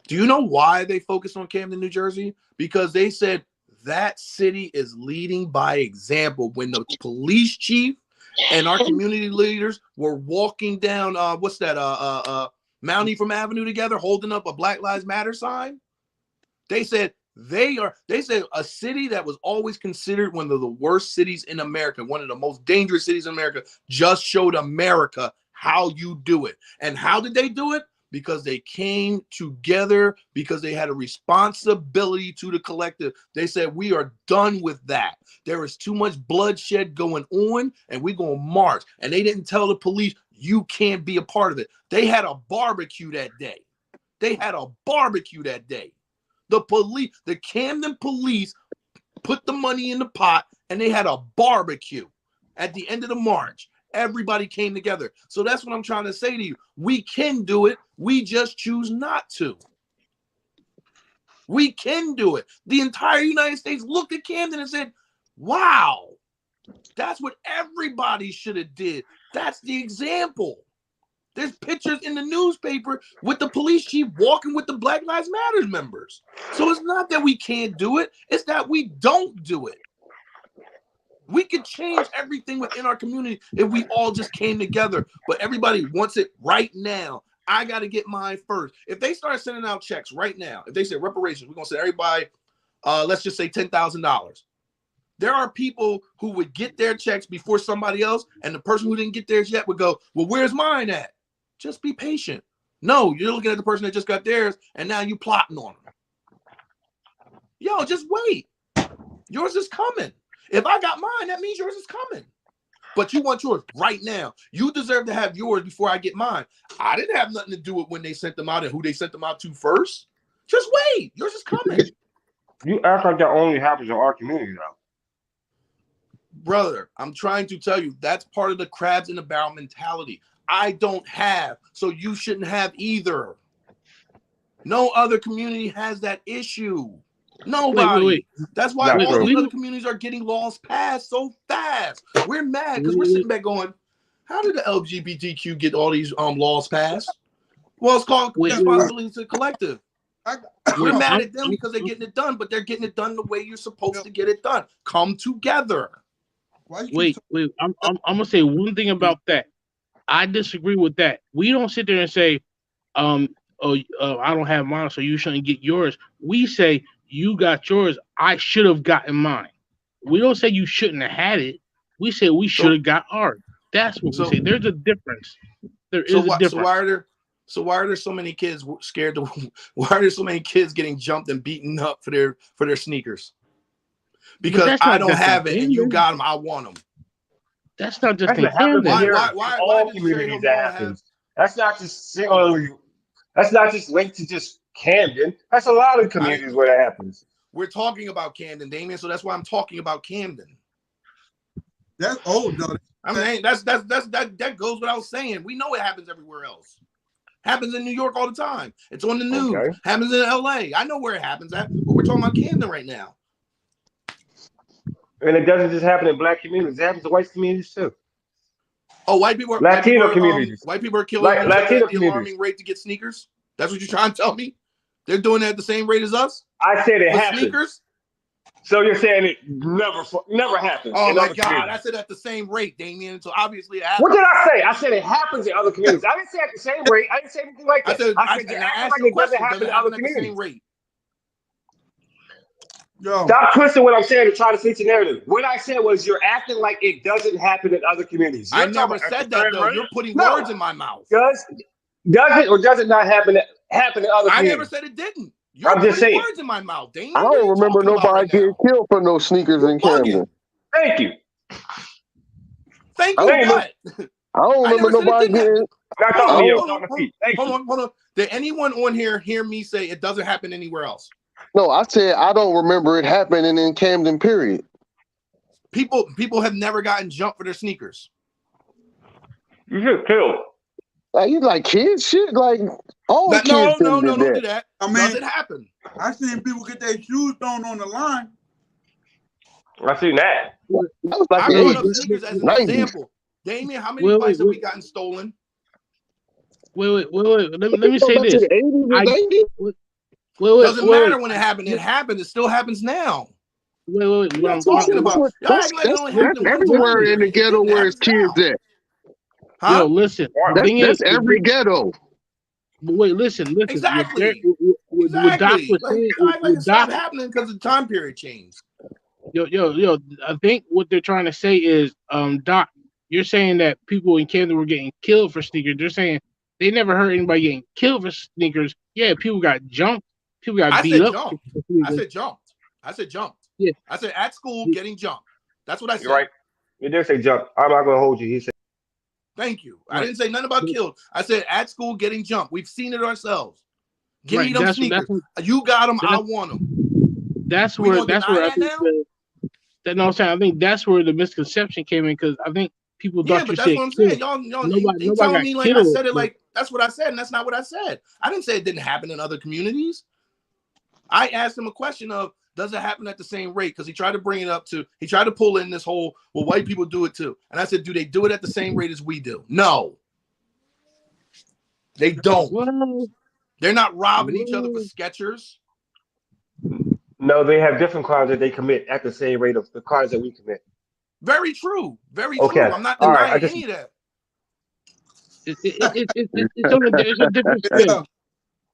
Do you know why they focused on Camden, New Jersey? Because they said that city is leading by example. When the police chief and our community leaders were walking down, Mount Ephraim Avenue together, holding up a Black Lives Matter sign, they said a city that was always considered one of the worst cities in America, one of the most dangerous cities in America, just showed America how you do it. And how did they do it? Because they came together, because they had a responsibility to the collective. They said, we are done with that. There is too much bloodshed going on, and we're going to march. And they didn't tell the police, you can't be a part of it. They had a barbecue that day. The Camden police put the money in the pot, and they had a barbecue at the end of the march. Everybody came together. So that's what I'm trying to say to you. We can do it. We just choose not to. We can do it. The entire United States looked at Camden and said, wow, that's what everybody should have did. That's the example. There's pictures in the newspaper with the police chief walking with the Black Lives Matter members. So it's not that we can't do it. It's that we don't do it. We could change everything within our community if we all just came together. But everybody wants it right now. I got to get mine first. If they start sending out checks right now, if they say reparations, we're going to send everybody, let's just say $10,000. There are people who would get their checks before somebody else, and the person who didn't get theirs yet would go, well, where's mine at? Just be patient. No, you're looking at the person that just got theirs, and now you plotting on them. Yo, just wait. Yours is coming. If I got mine, that means yours is coming. But you want yours right now. You deserve to have yours before I get mine. I didn't have nothing to do with when they sent them out and who they sent them out to first. Just wait. Yours is coming. You act like that only happens in our community, though. Brother, I'm trying to tell you, that's part of the crabs in the barrel mentality. I don't have, so you shouldn't have either. No other community has that issue. Nobody. Wait. That's why Not all true. these other communities are getting laws passed so fast. We're mad because we're sitting back going, how did the LGBTQ get all these laws passed? Well, it's called responsibility to the collective. We're mad at them because they're getting it done, but they're getting it done the way you're supposed to get it done. Come together. Wait. I'm gonna say one thing about that. I disagree with that. We don't sit there and say, I don't have mine, so you shouldn't get yours. We say, you got yours, I should have gotten mine. We don't say you shouldn't have had it. We say we should have got ours. That's what we say. There's a difference. There is a difference. So why are there so many kids scared to? Why are there so many kids getting jumped and beaten up for their sneakers? Because I don't have it and you got them. I want them. That's not just in Camden. Why all communities that happens. That's not just singularly. That's not just linked to just Camden. That's a lot of communities where that happens. We're talking about Camden, Damien, so that's why I'm talking about Camden. That's old though. I mean, that goes without saying. We know it happens everywhere else. Happens in New York all the time. It's on the news. Okay. Happens in LA. I know where it happens at, but we're talking about Camden right now. And it doesn't just happen in black communities. It happens in white communities too. Oh, white people are Latino communities. White people are killing Latino the alarming rate to get sneakers. That's what you're trying to tell me? They're doing that at the same rate as us? I said it happens. Sneakers? So you're saying it never happens? Oh my God! I said at the same rate, Damien. So obviously it happens. What did I say? I said it happens in other communities. I didn't say at the same rate. I didn't say anything like that. I said it doesn't happen in other communities. Yo. Stop twisting what I'm saying to try to fit your narrative. What I said was you're acting like it doesn't happen in other communities. I never said that though. You're putting words in my mouth. Does it or does it not happen in other communities? I never said it didn't. I'm just saying. Words in my mouth, Damien. I don't remember nobody getting killed for no sneakers in Camden. Thank you. Thank you. What? I don't remember nobody getting. Hold on. Did anyone on here hear me say it doesn't happen anywhere else? No, I said I don't remember it happening in Camden, period. People have never gotten jumped for their sneakers. You get killed. Like you like kids shit? Like all kids no, don't do that. I mean, does it happen? I seen people get their shoes thrown on the line. I seen that. That was like I brought up sneakers as an example. Damien, how many bikes have we gotten stolen? Wait. Let me say this. Doesn't matter when it happened. It happened. It still happens now. What I'm talking about. That's everywhere in the ghetto where it's kids at. Huh? Yo, listen. That's every ghetto. But wait, listen. Exactly. What Doc was saying, it stopped happening because the time period changed. Yo. I think what they're trying to say is, Doc, you're saying that people in Camden were getting killed for sneakers. They're saying they never heard anybody getting killed for sneakers. Yeah, people got jumped. People got beat up. I said jumped. Yeah. I said at school getting jumped. That's what I said. You're right. You did say jump. I'm not going to hold you. He said. Thank you. I didn't say nothing about killed. I said at school getting jumped. We've seen it ourselves. Give me them sneakers. You got them. I want them. That's where I think I'm saying. I think that's where the misconception came in because I think people thought you said. Yeah, but that's what I'm saying. Y'all nobody telling me like I said it like that's what I said, and that's not what I said. I didn't say it didn't happen in other communities. I asked him a question of, does it happen at the same rate? Because he tried to pull in this whole, well, white people do it too. And I said, do they do it at the same rate as we do? No. They don't. Well, they're not robbing each other for Skechers. No, they have different crimes that they commit at the same rate of the crimes that we commit. Very true. Very Okay. true. I'm not All right. denying any of that. It's a different spin.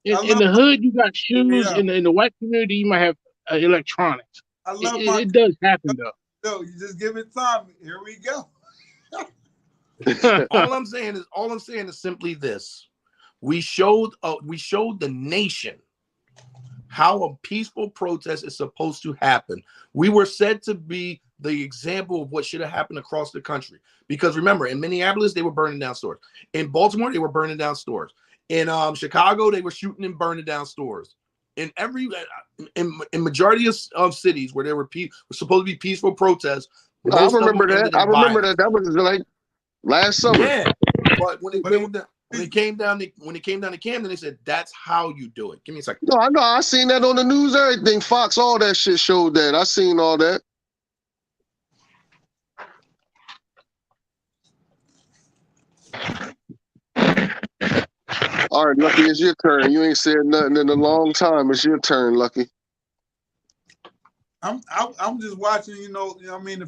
In the hood, you got shoes. In the white community, you might have electronics. I love it does happen though. No, you just give it time. Here we go. all I'm saying is simply this: we showed the nation how a peaceful protest is supposed to happen. We were said to be the example of what should have happened across the country. Because remember, in Minneapolis, they were burning down stores. In Baltimore, they were burning down stores. In Chicago, they were shooting and burning down stores. In majority of cities where there were supposed to be peaceful protests. I remember that. That was like last summer. Yeah, but when it came down to Camden, they said that's how you do it. Give me a second. No, I know. I seen that on the news. Everything, Fox, all that shit showed that. I seen all that. All right, Lucky, it's your turn. You ain't said nothing in a long time. It's your turn, Lucky. I'm just watching, the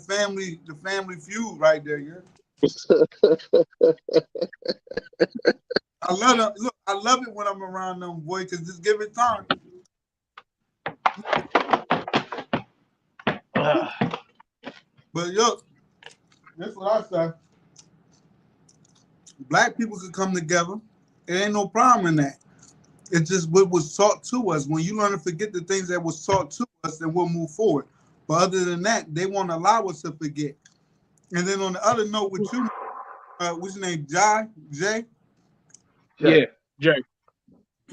family feud right there, yeah. I love it. Look, I love it when I'm around them, boy, because just give it time. But look, that's what I say. Black people could come together. There ain't no problem in that. It's just what was taught to us. When you learn to forget the things that was taught to us, then we'll move forward. But other than that, they won't allow us to forget. And then on the other note, with you, what's your name, Jay? Yeah, Jay.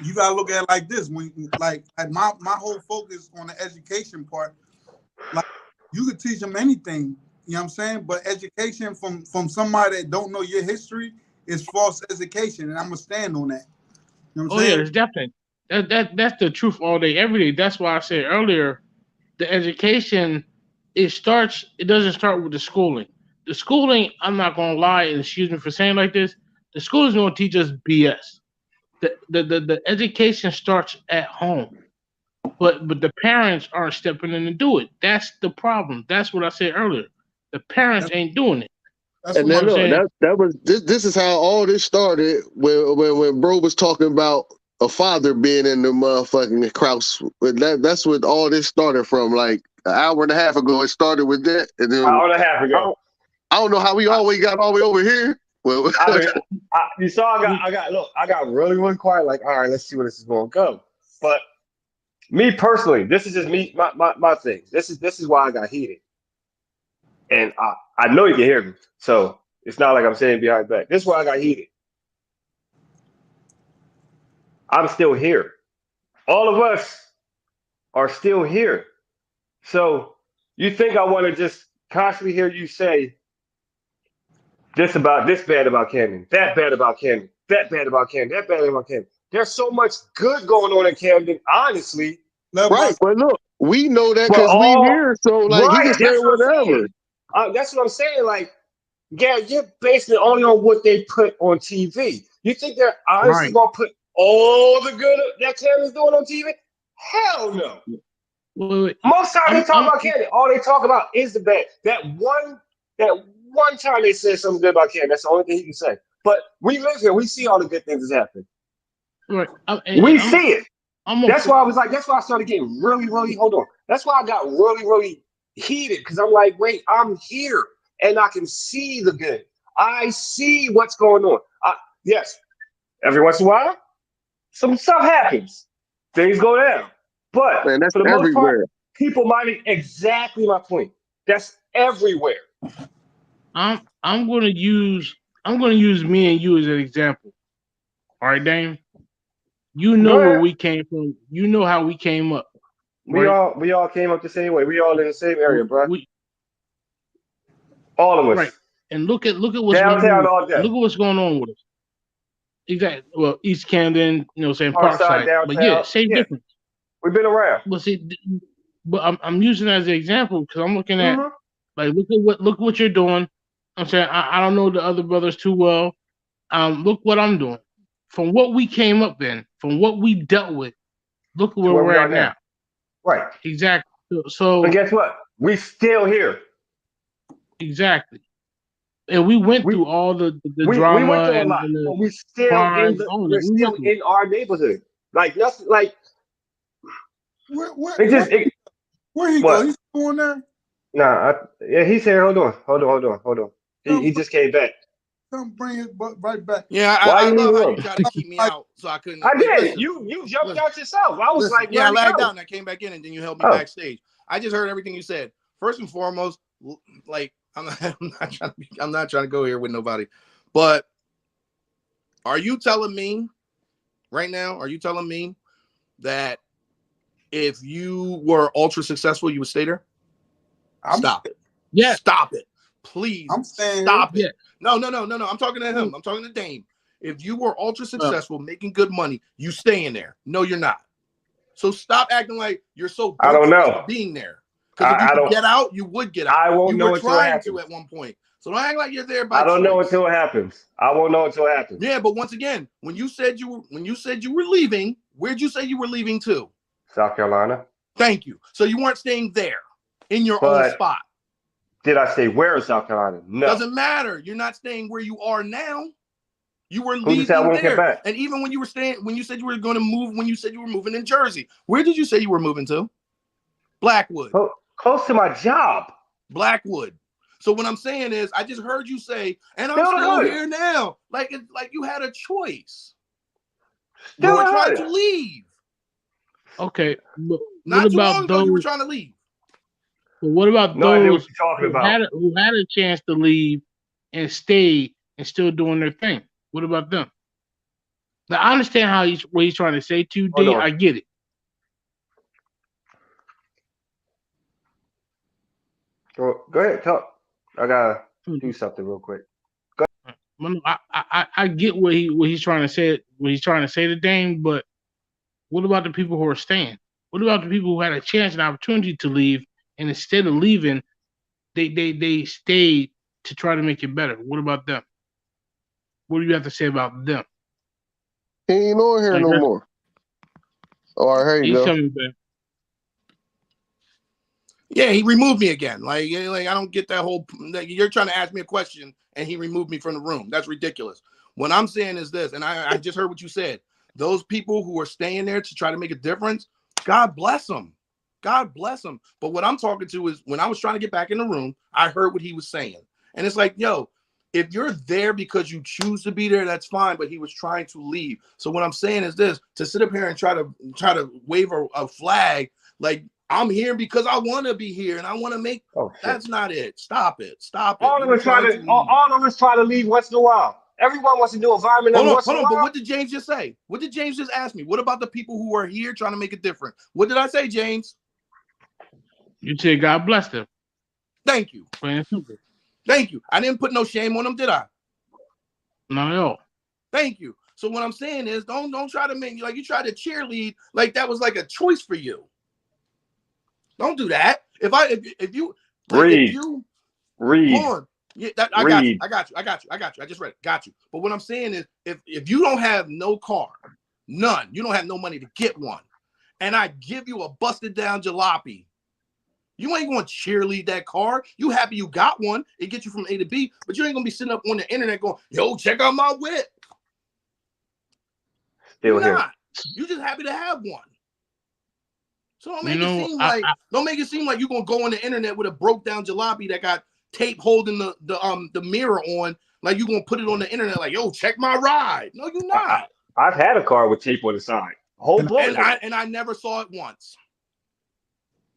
You gotta look at it like this. When like my whole focus on the education part, like you could teach them anything, you know what I'm saying? But education from somebody that don't know your history is false education, and I'm gonna stand on that. You know what I'm saying? Yeah, it's definitely that's the truth all day, every day. That's why I said earlier, the education it doesn't start with the schooling. The schooling, I'm not gonna lie, and excuse me for saying like this, the school is gonna teach us BS. The education starts at home. But the parents aren't stepping in to do it. That's the problem. That's what I said earlier. The parents ain't doing it. And then look, this is how all this started when bro was talking about a father being in the motherfucking Kraus. That's what all this started from. Like an hour and a half ago, it started with that. And then an hour and a half ago. I don't know how we always got all the way over here. Well, you saw I got really quiet. Like, all right, let's see where this is going to go. But me personally, this is just me, my thing. This is why I got heated. And I know you can hear me, so it's not like I'm saying behind back. This is why I got heated. I'm still here. All of us are still here. So you think I want to just constantly hear you say this bad about Camden, that bad about Camden, that bad about Camden, that bad about Camden. There's so much good going on in Camden, honestly. Right, but look, we know that because we here, so like he can say whatever. That's what I'm saying. Like, yeah, you're basing it only on what they put on TV. You think they're honestly gonna put all the good that Camden's doing on TV? Hell no. Wait. Most time they talk about Camden, all they talk about is the bad. That one time they said something good about Camden, that's the only thing he can say. But we live here, we see all the good things that's happening. Right. We see it. That's why I started getting really, hold on. That's why I got really heated, because I'm like, wait, I'm here and I can see the good. I see what's going on. Yes, every once in a while, some stuff happens. Things go down. But man, that's for the everywhere. most part, people might exactly my point. That's everywhere. I'm gonna use me and you as an example. All right, Dame. You know where we came from. You know how we came up. Right? We all came up the same way. We all in the same area, bro. All of us. Right. And look at what's downtown all day. Look at what's going on with us. Exactly. Well, East Camden, saying Parkside, but yeah, same difference. We've been around. But see, I'm using it as an example because I'm looking at like look what you're doing. I'm saying I don't know the other brothers too well. Look what I'm doing. From what we came up in, from what we dealt with, look where we're at now. Right. Exactly. So but guess what? We still here. Exactly. And we went through all the drama we went through a and lot, the but we're still crimes. we're still in our neighborhood. Like nothing. Like Where he what? go? He's going there. Nah, yeah, he's here. Hold on. He just came back. Come bring his butt right back. Yeah, Why I you love leave how him? you tried to keep me out, so I couldn't. I like, did. listen, You jumped listen, out yourself. I was listen. like, Yeah, I where'd he lagged go? out and I came back in, and then you held me Oh. backstage. I just heard everything you said. First and foremost, like I'm not trying to go here with nobody, but are you telling me right now? Are you telling me that if you were ultra successful, you would stay there? Stop it. Yeah. Stop it. Please I'm staying stop here. it. No. I'm talking to him. I'm talking to Dame. If you were ultra successful, making good money, you staying there. No, you're not. So stop acting like you're so I don't know. for being there. Because if you could get out, you would get out. I won't you know were until it trying happens. to at one point. So don't act like you're there by I don't know choice. until it happens. I won't know until it happens. Yeah, but once again, when you said you were leaving, where'd you say you were leaving to? South Carolina. Thank you. So you weren't staying there in your own spot. Did I say where in South Carolina? No. Doesn't matter. You're not staying where you are now. You were Who just said I leaving won't get there. back? And even when you were staying, when you said you were going to move, when you said you were moving in Jersey, where did you say you were moving to? Blackwood. Close to my job. Blackwood. So what I'm saying is, I just heard you say, and I'm Still still good. here now. Like it's like you had a choice. Still You were trying good. to leave. Okay. But Not what too long about ago, you were those? trying to leave. But what about No idea what those you're talking about. who had a chance to leave and stay and still doing their thing? What about them? Now I understand what he's trying to say to you, Hold D. on. I get it. Go ahead, talk. I gotta do something real quick. I get what he's trying to say. What he's trying to say to Dame, but what about the people who are staying? What about the people who had a chance and opportunity to leave, and instead of leaving, they stayed to try to make it better? What about them? What do you have to say about them? He ain't on here no more. All right, here you He's go. coming back. Yeah, he removed me again. Like I don't get that whole. You're trying to ask me a question, and he removed me from the room. That's ridiculous. What I'm saying is this, and I just heard what you said. Those people who are staying there to try to make a difference, God bless them. God bless them. But what I'm talking to is when I was trying to get back in the room, I heard what he was saying. And it's like, yo, if you're there because you choose to be there, that's fine. But he was trying to leave. So what I'm saying is this: to sit up here and try to wave a flag, like I'm here because I want to be here and I want to make. Oh, shit. That's not it. Stop it. Stop it. All of us try to leave once in a while. Everyone wants a new environment. Hold once on. in a while. But what did James just say? What did James just ask me? What about the people who are here trying to make a difference? What did I say, James? You said God bless them. Thank you. Plain and simple. Thank you. I didn't put no shame on them, did I? Not at all. Thank you. So what I'm saying is, don't try to make like you try to cheerlead like that was like a choice for you. Don't do that. If you read. Hold on. Yeah, I got you. I just read it. Got you. But what I'm saying is, if you don't have no car, none, you don't have no money to get one, and I give you a busted down jalopy, you ain't gonna cheerlead that car. You happy you got one? It gets you from A to B, but you ain't gonna be sitting up on the internet going, "Yo, check out my whip." Still here. Not. You just happy to have one. So don't make it seem like you're gonna go on the internet with a broke down jalopy that got tape holding the mirror on, like you're gonna put it on the internet, like, yo, check my ride. No, you're not. I've had a car with tape on the side. Whole block. And I never saw it once.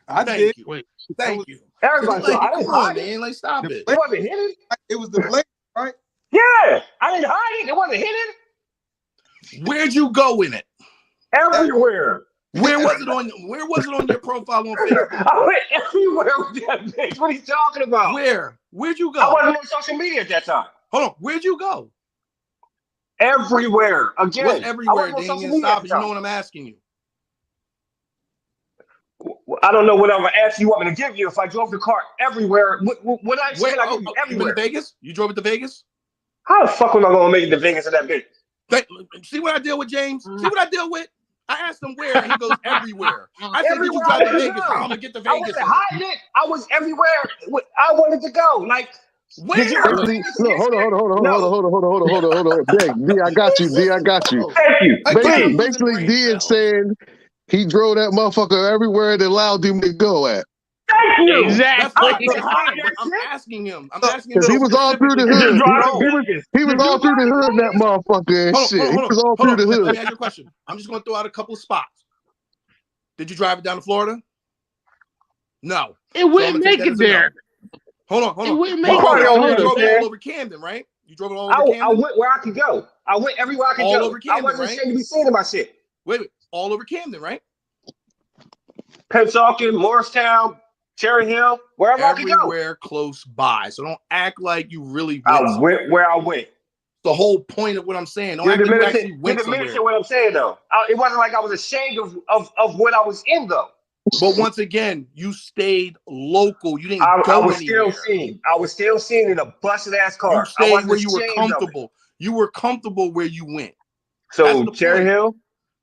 Thank you. Wait. Thank you. Everybody saw. I didn't hide it. Man. Like, stop it. It wasn't hidden. It was the blade, right? Yeah, I didn't hide it. It wasn't hidden. Where'd you go in it? Everywhere. Where was it on your profile on Facebook? I went everywhere with that bitch. What are you talking about? Where'd you go? I wasn't on social media at that time. Hold on. Where'd you go? Everywhere. Again. What's everywhere, Daniel? Stop it. You know what I'm asking you. I don't know what I'm gonna ask you want me to give you if I drove the car everywhere. What I say I give you everywhere? You went to Vegas? You drove it to Vegas? How the fuck am I gonna make it to Vegas in that bitch? See what I deal with, James? See what I deal with? I asked him where, and he goes everywhere. I said, did you Everywhere drive I to wanted to Vegas? go. I'm gonna get to I Vegas. wasn't hiding it. I was everywhere I wanted to go. Like, did you Where? ever See, see this look, hold on, history? hold on, No. hold on. D, I got you. D, I got you. Thank you. Again, I'm Please. losing Basically, brain D is cells. saying he drove that motherfucker everywhere that allowed him to go at. Thank you. That's Exactly. not I what can I'm hide saying, but that I'm shit. asking him. I'm Look, asking him Because he was all through the specifically. Did you hood. drive Bro, to Vegas? He was Did you all through the drive to hood, that Vegas? motherfucker and shit. He was all through the Let me hood. ask you a question. I'm just gonna throw out a couple of spots. Did you drive it down to Florida? No. It So I'm wouldn't gonna take make that it as a no. there. Hold It on. wouldn't You make drove it it there. all, Hold you on. drove it man. all over Camden, right? You drove it all over I Camden? went where I could go. I went everywhere I could All go. over Camden, I wasn't right? ashamed to be seen in my shit. Wait, all over Camden, right? Pennsauken, Morristown, Cherry Hill, wherever I could go. Everywhere close by. So don't act like you really I went somewhere. went where I went. The whole point of what I'm saying. Don't You're act like you diminishing, actually you're went diminishing somewhere. what I'm saying, though. It wasn't like I was ashamed of what I was in, though. But once again, you stayed local. You didn't I go was anywhere. still seen. I was still seen in a busted ass car. You I stayed wasn't where you were ashamed of it. comfortable. You were comfortable where you went. That's So the Cherry point. Hill,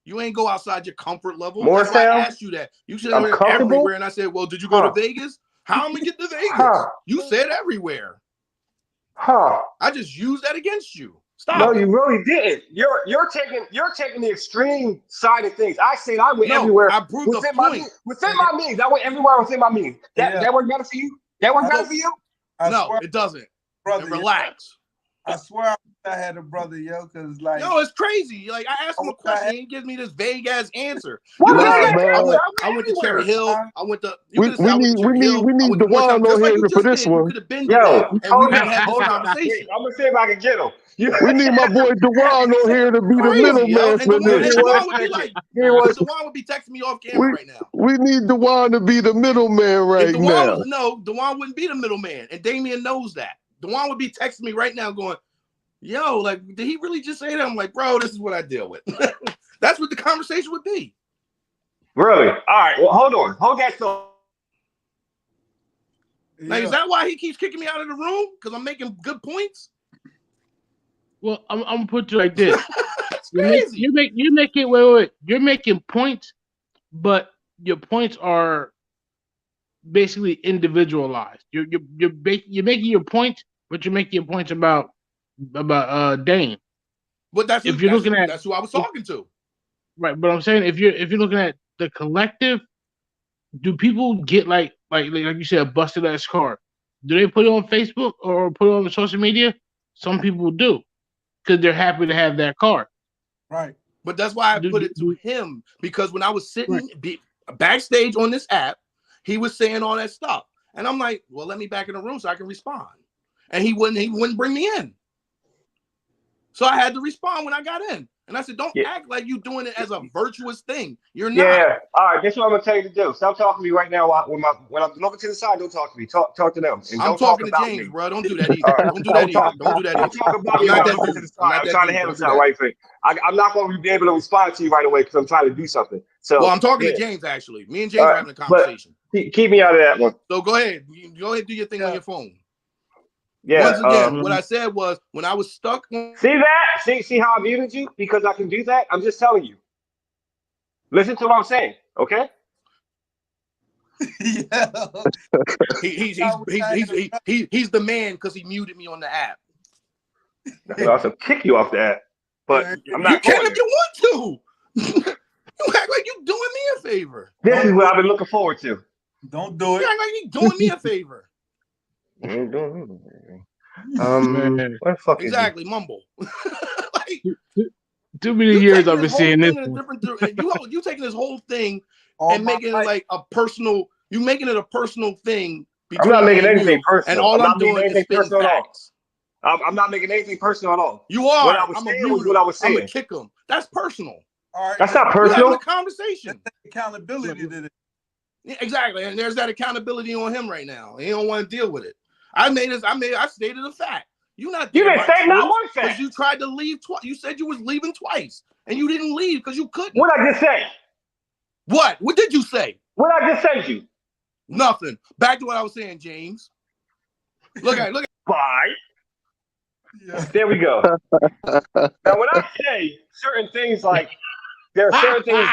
You ain't go outside your comfort level. That's why I Morristown, asked you that. You said I'm comfortable. everywhere, and I said, "Well, did you go to Huh? Vegas? How am I get to Vegas?" Huh? You said everywhere. Huh? I just used that against you. No, Stop you it. really didn't. You're taking the extreme side of things. I said I went No, everywhere I proved the within my point. means. Within my means, I went everywhere within my means. That worked better for you. That worked better for you. I No, swear, it doesn't. brother, And relax. I swear I had a brother, yo, because like, No, it's crazy. Like I asked him a question, he gives me this vague ass answer. What You could the have Nah, said heck? I man. went to Cherry everywhere. Hill. I went to. You We, could have said I went to Cherry Hill. we I need went to Morristown, DeWan just on like here you for just this did. You one. could have been to Yo, that, you and we told would him. have had this Hold on. Wait, conversation. I'm gonna see if I can get him. We need my boy DeWan on here to be the Crazy, yo. middleman And for DeWan, this. would be like, Give me one. DeWan would be texting me off camera We right now. we need DeWan to be the middleman If right DeWan now. was DeWan wouldn't be the middleman, and Damian knows that. DeWan would be texting me right now, going, "Yo, like, did he really just say that?" I'm like, "Bro, this is what I deal with." That's what the conversation would be. Really? All right. Well, hold on. Hold that thought. Now, is that why he keeps kicking me out of the room? Because I'm making good points? Well, I'm gonna put it like this. It's crazy. You're making wait. You're making points, but your points are basically individualized. You're making your points, but you're making your points about Dane. But that's if you're looking at that's who I was talking to. Right, but I'm saying if you're looking at the collective, do people get like you said, a busted ass car? Do they put it on Facebook or put it on social media? Some people do, because they're happy to have that car. Right. But that's why I put it to him, because when I was sitting backstage on this app, he was saying all that stuff, and I'm like, well, let me back in the room so I can respond, and he wouldn't bring me in, so I had to respond when I got in, and I said, don't act like you doing it as a virtuous thing. You're not. Yeah. All right. This is what I'm gonna tell you to do. Stop talking to me right now. When I'm looking to the side, don't talk to me. Talk to them. And I'm don't talking talk to about James, me. bro. Don't do that either. Don't do that either. Don't do that Don't either. talk about I'm me. not When that I'm looking to dude. the side. I'm trying to handle Don't do something that. right quick. I'm not going to be able to respond to you right away because I'm trying to do something. So, well, I'm talking to James, actually. Me and James are having a conversation. Keep me out of that one. So go ahead. You go ahead and do your thing on your phone. Yeah. Once again, what I said was, when I was stuck. See that? See how I muted you? Because I can do that? I'm just telling you. Listen to what I'm saying, okay? Yeah. He's the man because he muted me on the app. I'll also kick you off the app. But I'm not. You can if you want to. You act like you doing me a favor. This is what I've been looking forward to. Don't do it. You act like you doing me a favor. Ain't doing anything. What the fuck exactly, mumble. Like, too many years I've been seeing this. You taking this whole thing and making it like a personal. You making it a personal thing. I'm not making anything personal. And all I'm doing is spitting facts. I'm not making anything personal at all. You are. What I was saying was what I was saying. I'm gonna kick him. That's personal. All right. That's not personal. We're having a conversation. Accountability to this. Yeah, exactly, and there's that accountability on him right now. He don't want to deal with it. I stated a fact. You didn't say not one fact. Because you tried to leave twice. You said you was leaving twice, and you didn't leave because you couldn't. What I just say? What? What did you say? What I just said to you? Nothing. Back to what I was saying, James. Look at. Bye. Yeah. There we go. Now, when I say certain things like there are certain things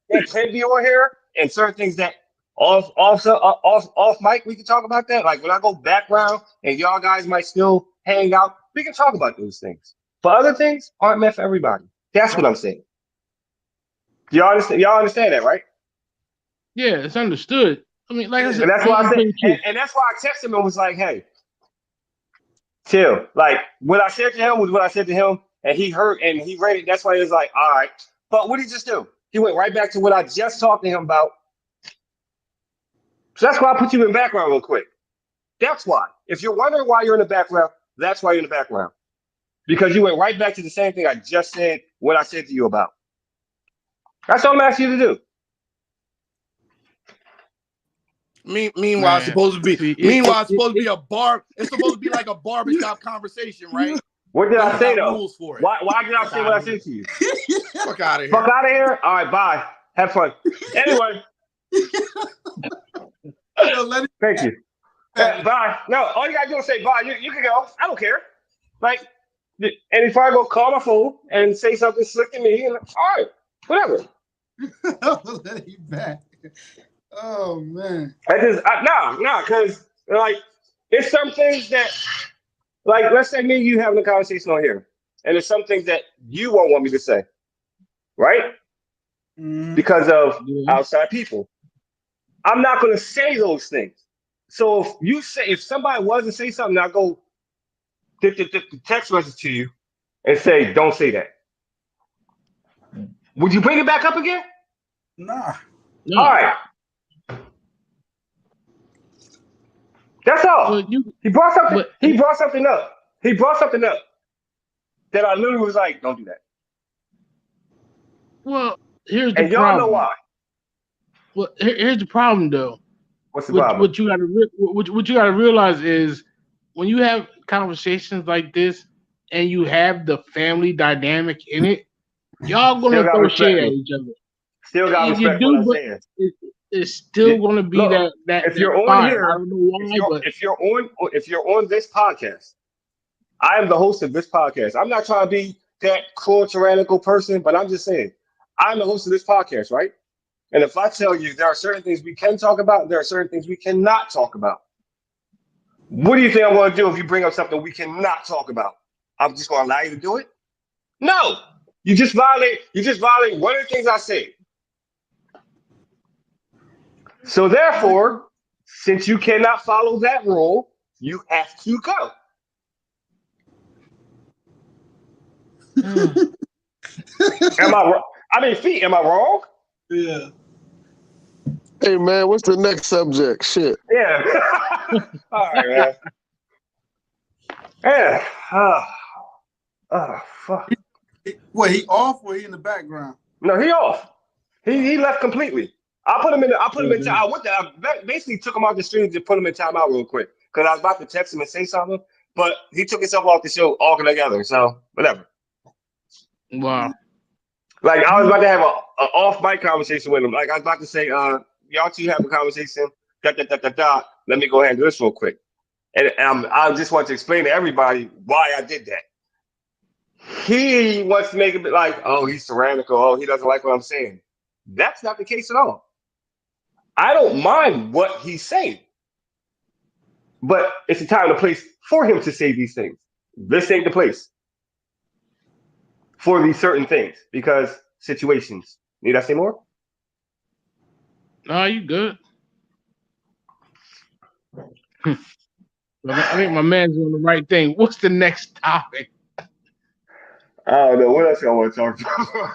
that can be on here, and certain things that off mic we can talk about that. Like when I go background and y'all guys might still hang out, we can talk about those things. But other things aren't meant for everybody. That's what I'm saying. Y'all understand? Y'all understand that, right? Yeah, it's understood. I mean, like I said, And that's why I said, and that's why I texted him and was like, "Hey, chill." Like what I said to him was what I said to him, and he heard and he read it. That's why he was like, "All right." But what did he just do? He went right back to what I just talked to him about. So that's why I put you in background real quick. That's why. If you're wondering why you're in the background, that's why you're in the background. Because you went right back to the same thing I just said, what I said to you about. That's all I'm asking you to do. Meanwhile, it's supposed to be. It's supposed to be a bar. It's supposed to be like a barbershop conversation, right? What did I say though? Rules for it. Why did I say what I said to you? Fuck out of here. Fuck out of here. All right, bye. Have fun. Anyway. Thank you. Bye. No, all you gotta do is say bye. You can go. I don't care. Like, and if I go call my phone and say something slick to me, and all right, whatever. Let you back. Oh man. Because like it's some things that, like, let's say me and you having a conversation on here, and there's some things that you won't want me to say, right? Because of outside people. I'm not going to say those things. So if somebody was to say something, I go text message to you and say, don't say that. Would you bring it back up again? Nah. No. All right. That's all. He brought something up. He brought something up that I literally was like, don't do that. Well, here's the and y'all problem. know why. Well, here's the problem, though. What's the problem? What you got to realize is when you have conversations like this and you have the family dynamic in it, y'all gonna throw shade at each other. Still got respect for what I'm saying. It's still gonna be that. If you're on fire. here, I don't know why, if you're on this podcast, I am the host of this podcast. I'm not trying to be that cruel, tyrannical person, but I'm just saying I'm the host of this podcast, right? And if I tell you there are certain things we can talk about, there are certain things we cannot talk about. What do you think I'm going to do if you bring up something we cannot talk about? I'm just going to allow you to do it? No. You just violate one of the things I say. So therefore, since you cannot follow that rule, you have to go. Am I wrong? I mean, Feet, am I wrong? Yeah. Hey man, what's the next subject? Shit. Yeah. All right, man. Yeah. Fuck. What, he off or he in the background? No, he off. He left completely. I put him in. I basically took him off the street and put him in timeout real quick because I was about to text him and say something, but he took himself off the show altogether. So whatever. Wow. Like I was about to have an off mic conversation with him. Like I was about to say, y'all two have a conversation. Let me go ahead and do this real quick. And I just want to explain to everybody why I did that. He wants to make it like, oh, he's tyrannical. Oh, he doesn't like what I'm saying. That's not the case at all. I don't mind what he's saying. But it's a time and a place for him to say these things. This ain't the place for these certain things because situations. Need I say more? No, you good. I think my man's doing the right thing. What's the next topic? I don't know. What else I want to talk about?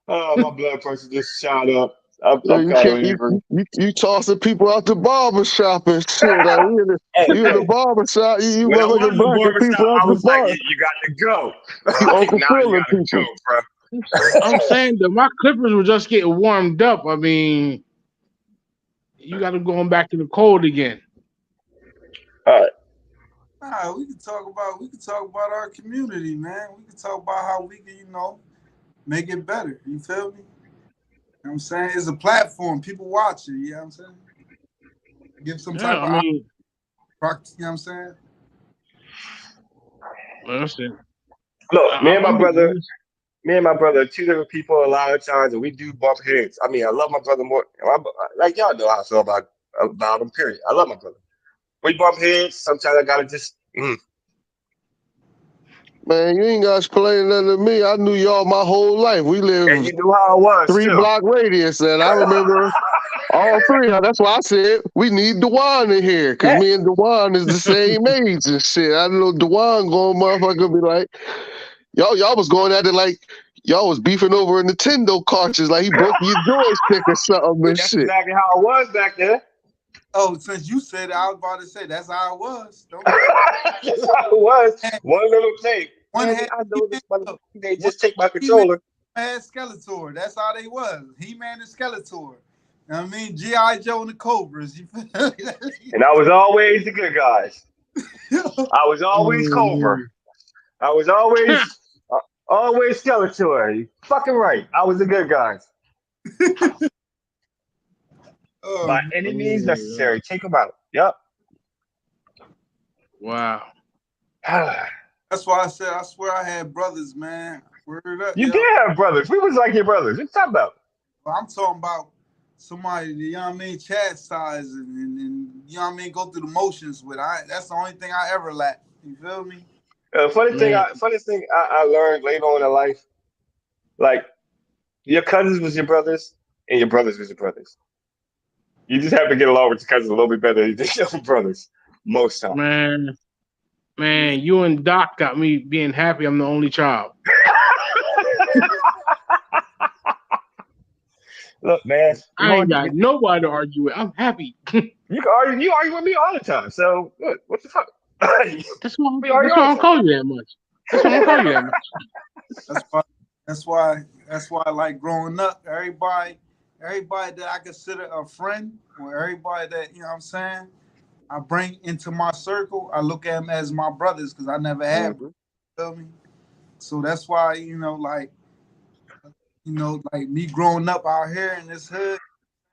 Oh, my blood pressure just shot up. You tossing people out the barber shop and shit. Like, you in the barber shop, you motherfucking blocking people out the bar. Like, you got to go. You Uncle Phil people. Go, I'm saying that my clippers were just getting warmed up. I mean, you got to go back to the cold again. All right. We can talk about our community, man. We can talk about how we can, make it better. You feel me? You know what I'm saying? It's a platform. People watch it. You know what I'm saying? Give some type of you know what I'm saying? Listen. Look, me and my brother, Me and my brother are two different people a lot of times, and we do bump heads. I mean, I love my brother more. Like y'all know how I feel about him. Period. I love my brother. We bump heads. Sometimes I gotta just. Man, you ain't got to explain nothing to me. I knew y'all my whole life. We And live you knew how it was 3 too. block radius, and I remember all three. That's why I said we need Dewan in here, because me and Dewan is the same age and shit. I know Dewan going motherfucker be like, y'all was going at it like y'all was beefing over a Nintendo cartridge, like he broke your joystick or something and That's shit. exactly how it was back then. Oh, since you said it, I was about to say that's how it was. That's how it was. One little thing. One Man, had I know this mother. They one just take my He-Man controller. had Skeletor. That's how they was. He-Man and Skeletor. You know what I mean? G.I. Joe and the Cobras. You feel me? And I was always the good guys. I was always Cobra. I was always Skeletor. You fucking right. I was the good guys. By any means necessary. Take them out. Yep. Wow. That's why I said I swear I had brothers, man. Word up, You did have brothers. We was like your brothers. What you talking about? I'm talking about somebody, you know what I mean, chastise and you know what I mean, go through the motions with. That's the only thing I ever lacked. You feel me? Funny thing I learned later on in life, like your cousins was your brothers and your brothers was your brothers. You just have to get along with your cousins a little bit better than your brothers most times. Man, you and Doc got me being happy I'm the only child. Look, man, I ain't got nobody to argue with. I'm happy. You argue with me all the time. So what the fuck? That's why I don't call you that much. That's why I don't call you that much. That's why like growing up, everybody that I consider a friend or everybody that, you know what I'm saying, I bring into my circle, I look at them as my brothers because I never had brothers, you feel me? So that's why, like me growing up out here in this hood,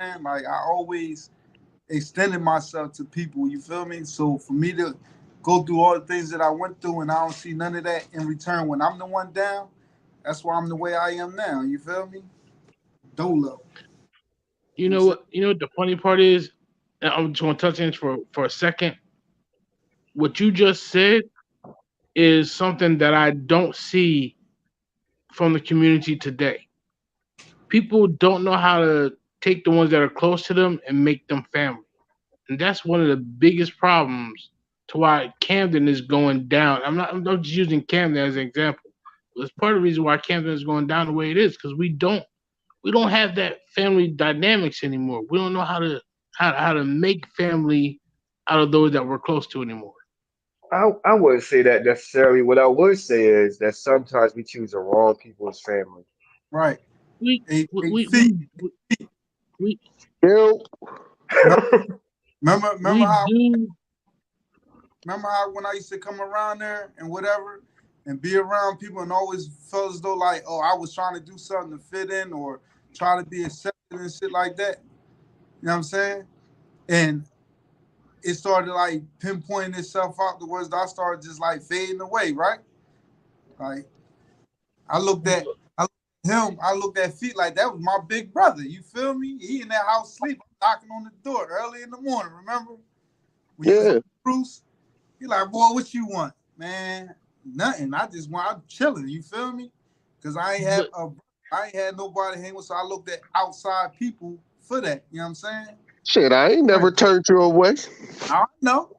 man, like I always extended myself to people, you feel me? So for me to go through all the things that I went through and I don't see none of that in return when I'm the one down, that's why I'm the way I am now, you feel me? Dolo. You know what the funny part is? And I'm just gonna touch on this for a second. What you just said is something that I don't see from the community today. People don't know how to take the ones that are close to them and make them family. And that's one of the biggest problems to why Camden is going down. I'm just using Camden as an example. It's part of the reason why Camden is going down the way it is, because we don't have that family dynamics anymore. We don't know how to make family out of those that we're close to anymore. I wouldn't say that necessarily. What I would say is that sometimes we choose the wrong people as family. Right. We remember how when I used to come around there and whatever and be around people and always felt as though like, oh, I was trying to do something to fit in or try to be accepted and shit like that. You know what I'm saying? And it started like pinpointing itself out towards I started just like fading away, right? Like I looked at him, I looked at Feet like that was my big brother. You feel me? He in that house sleep, knocking on the door early in the morning, remember? When you was on Bruce, he like, boy, what you want? Man, nothing. I'm chilling, you feel me? Because I ain't had nobody to hang with, so I looked at outside people for that. You know what I'm saying? Shit, I ain't never turned you away. I know.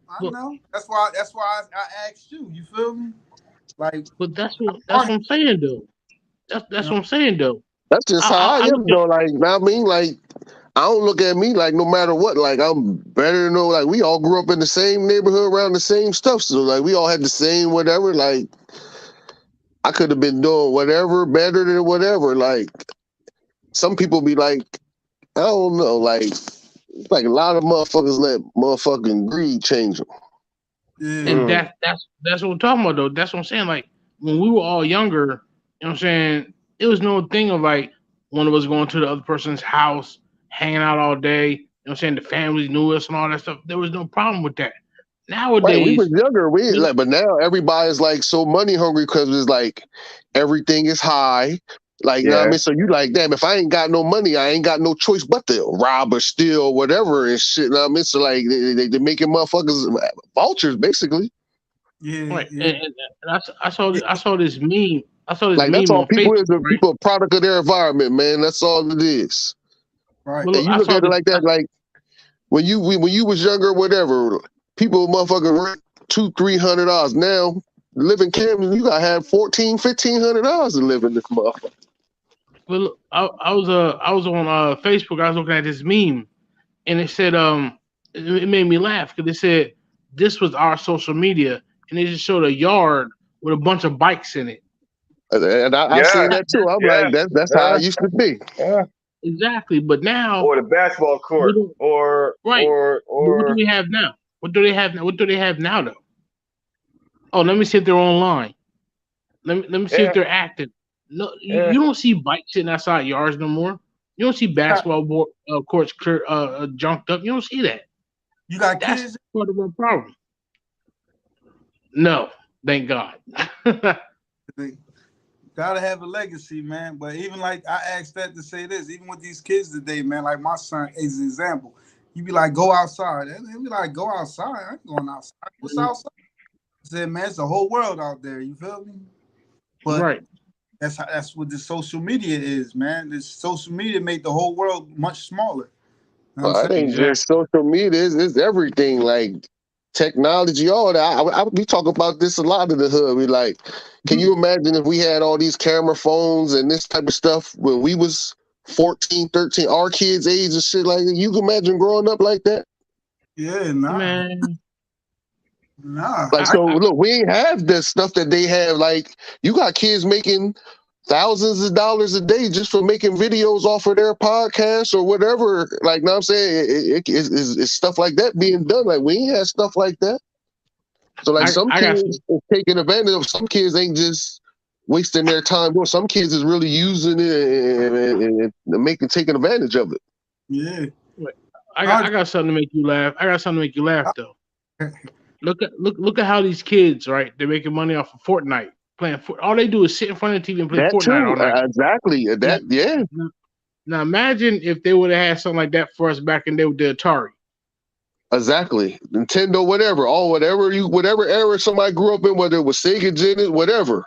That's why I asked you. You feel me? Like, but that's what I'm saying though. That's what I'm saying though. That's just how I am though. Like, I mean, like, I don't look at me like no matter what. Like, I'm better than like we all grew up in the same neighborhood around the same stuff. So like we all had the same whatever. Like, I could have been doing whatever better than whatever. Like, some people be like, I don't know, like a lot of motherfuckers let motherfucking greed change them. And that's what I'm talking about though. That's what I'm saying. Like when we were all younger, you know what I'm saying, it was no thing of like one of us going to the other person's house, hanging out all day, you know what I'm saying, the families knew us and all that stuff. There was no problem with that. Nowadays, Right, we was younger. But now everybody's like so money hungry because it's like everything is high. Like, you know what I mean? So you like, damn, if I ain't got no money, I ain't got no choice but to rob or steal or whatever and shit. You know what I mean? So like they making motherfuckers vultures basically. Yeah, right. yeah. And I saw this meme. I saw this Like that's meme all on people Facebook. is. Right? People a product of their environment, man. That's all it is. Right. Well, And you look at it like that, like when you was younger, whatever, people motherfucking rent $200-300. Now live in Camden, you gotta have $1,400-1,500 to live in this motherfucker. Well, I was on Facebook. I was looking at this meme, and it said it made me laugh because it said this was our social media, and it just showed a yard with a bunch of bikes in it. And I seen that too. I'm like, that's how it used to be. Yeah. Exactly, but now Or the basketball court, or right. or What do we have now? What do they have now though? Oh, let me see if they're online. Let me see if they're active. No, you don't see bikes sitting outside yards no more. You don't see basketball courts junked up. You don't see that. You got That's kids? part of our problem. No, thank God. Gotta have a legacy, man. But even like I asked that to say this, even with these kids today, man, like my son is an example. You be like, go outside. And they be like, go outside. I ain't going outside. What's outside? I said, man, it's the whole world out there. You feel me? But right. That's what the social media is, man. This social media made the whole world much smaller. You know Well, I think just social media is everything, like technology, all that. We talk about this a lot in the hood. We like, can you imagine if we had all these camera phones and this type of stuff when we was 14, 13, our kids' age and shit like that? You can imagine growing up like that? Yeah, nah. Man. Nah. Like, so look, we ain't have the stuff that they have. Like, you got kids making thousands of dollars a day just for making videos off of their podcasts or whatever. Like, know what I'm saying? It's stuff like that being done. Like, we ain't had stuff like that. So, like, some kids are taking advantage of. Some kids ain't just wasting their time. Well, some kids is really using it and taking advantage of it. Yeah. I got something to make you laugh. Though. Look at how these kids, right? They're making money off of Fortnite. All they do is sit in front of the TV and play Fortnite all night. Exactly. Yeah. Now imagine if they would have had something like that for us back in the day with the Atari. Exactly. Nintendo, whatever era somebody grew up in, whether it was Sega Genesis, whatever.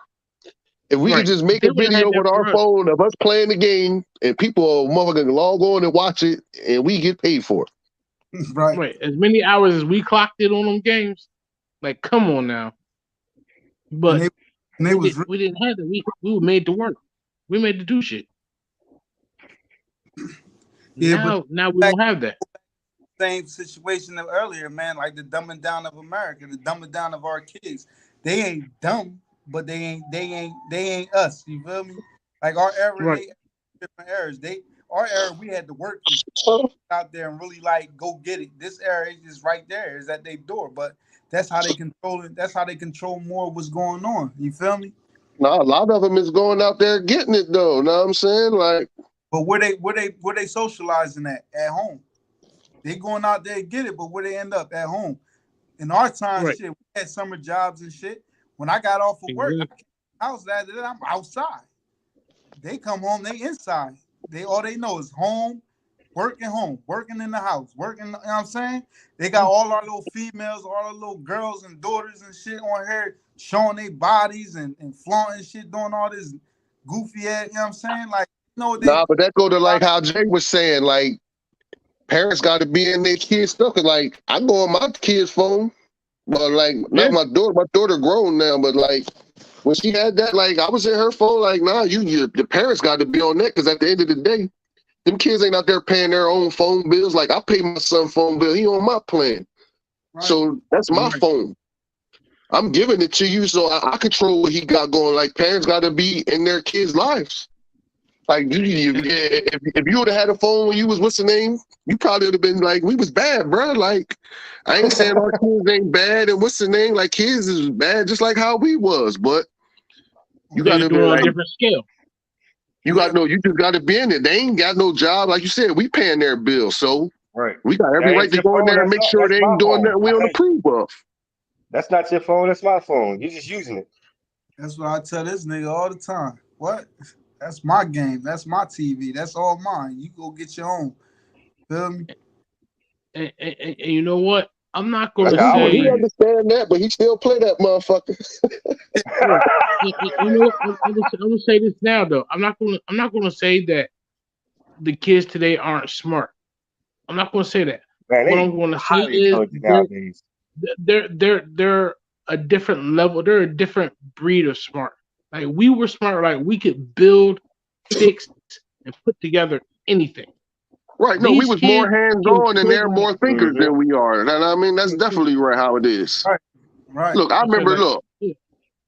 If we could just make a video with our phone of us playing the game and people motherfucking log on and watch it and we get paid for it. Right. As many hours as we clocked it on them games. Like, come on now. But we didn't have it. We were made to work. We made to do shit. Yeah, now we don't have that. Same situation of earlier, man. Like the dumbing down of America, the dumbing down of our kids. They ain't dumb, but they ain't us. You feel me? Like our era, they different eras. Our era, we had to work out there and really like go get it. This era is just right there, is at their door. But that's how they control it. That's how they control more of what's going on. You feel me? No, a lot of them is going out there getting it though. Know what I'm saying? Like, but where they socializing at home? They going out there and get it, but where they end up at home? In our time, shit, we had summer jobs and shit. When I got off of work, I was after that, I'm outside. They come home, they inside. All they know is home, working in the house, working, you know what I'm saying? They got all our little females, all our little girls and daughters and shit on here showing their bodies and flaunting shit, doing all this goofy ass, you know what I'm saying? Like, but that go to like how Jay was saying, like, parents got to be in their kids' stuff. Cause like, I go on my kid's phone, but like, not my daughter. My daughter grown now, but like, when she had that, like, I was in her phone. Like, nah, the parents got to be on that. Cause at the end of the day, them kids ain't out there paying their own phone bills. Like, I pay my son's phone bill. He on my plan, so that's my phone. I'm giving it to you, so I control what he got going. Like, parents got to be in their kids' lives. Like, if you would have had a phone when you was, what's the name? You probably would have been like, we was bad, bro. Like, I ain't saying our kids ain't bad, and what's the name? Like, kids is bad, just like how we was. But you got to be on like, a different scale. You just got to be in it. They ain't got no job, like you said. We paying their bills, so we got every right to go in there and make sure they ain't doing nothing we don't approve of. That's not your phone. That's my phone. You're just using it. That's what I tell this nigga all the time. What? That's my game. That's my TV. That's all mine. You go get your own. Feel me? And you know what? I'm not gonna Like I say. would He understand that, but he still play that motherfucker. You know, I'm gonna say this now though. I'm not gonna say that the kids today aren't smart. I'm not gonna say that. Man, What they I'm gonna say highly is intelligent nowadays. they're a different level. They're a different breed of smart. Like we were smart. Like we could build, fix, and put together anything. Right. No, we These was more kids hands can on and they're program. more thinkers than we are. And I mean, that's definitely right how it is. Right. Right. Look, I remember, look, Yeah.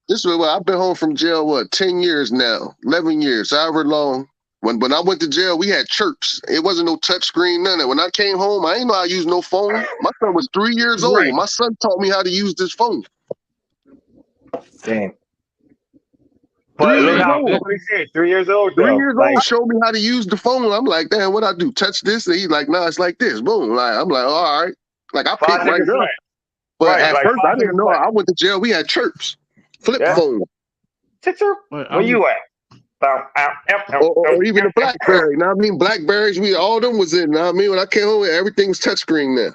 this is what I've been home from jail, 10 years now, 11 years, however long. When I went to jail, we had chirps. It wasn't no touch screen, none of that. When I came home, I ain't know how to use no phone. My son was 3 years old. Right. My son taught me how to use this phone. Damn. But 3 look years how old. look what he said. 3 years old though. 3 years Like, old showed me how to use the phone. I'm like, damn, what I do? Touch this? And he's like, nah, it's like this. Boom. Like, I'm like, all right. Like, I picked 5 right seconds up. flat. But Right, at like first, 5 I didn't seconds know. flat. I went to jail. We had chirps. Flip Yeah. phone. Chirp. But Where you at? Or even the BlackBerry. You know what I mean? Blackberries, all them was in. You know what I mean? When I came home, everything's touchscreen now.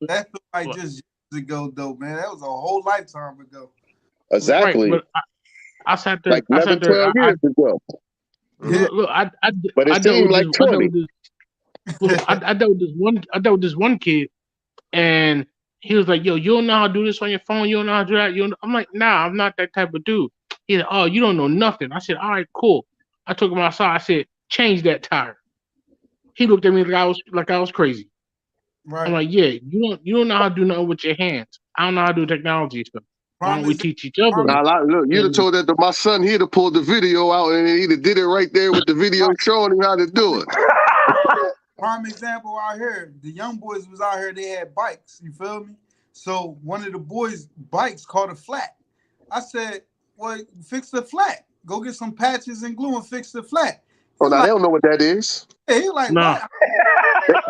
That feel like just years ago, though, man. That was a whole lifetime ago. Exactly. Right, but I sat there. Like I 11, sat there. 12 years ago. Look, But it seemed like 20. I dealt with this one kid, and he was like, "Yo, you don't know how to do this on your phone. You don't know how to do that." I'm like, "Nah, I'm not that type of dude." He's like, "Oh, you don't know nothing." I said, "All right, cool." I took him outside. I said, "Change that tire." He looked at me like I was crazy. Right. I'm like, "Yeah, you don't know how to do nothing with your hands. I don't know how to do technology stuff. Why don't we teach each other?" Look, you'd have told that to my son. He'd have pulled the video out and he'd have did it right there with the video showing him how to do it. Prime example out here, the young boys was out here, they had bikes, you feel me? So one of the boys' bikes caught a flat. I said, well, fix the flat. Go get some patches and glue and fix the flat. Oh, now they don't know what that is. Yeah, he like, nah.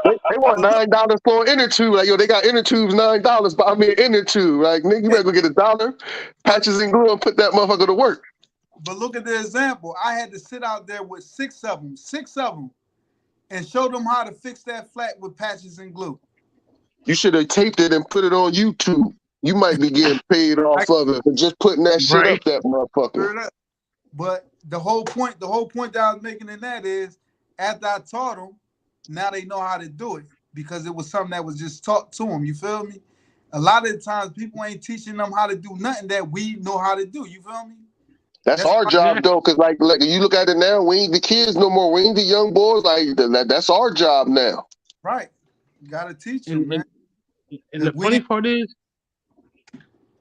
what? They want $9 for an inner tube. Like, yo, they got inner tubes $9, buy me an inner tube. Like, nigga, you better go get $1, patches and glue and put that motherfucker to work. But look at the example. I had to sit out there with six of them, and show them how to fix that flat with patches and glue. You should have taped it and put it on YouTube. You might be getting paid off of it for just putting that shit up that motherfucker. But the whole point that I was making in that is, after I taught them, now they know how to do it because it was something that was just taught to them. You feel me? A lot of the times people ain't teaching them how to do nothing that we know how to do. You feel me? That's our job though, because like you look at it now, we ain't the kids no more. We ain't the young boys. Like that's our job now. Right. You gotta teach them, man. And the funny part is,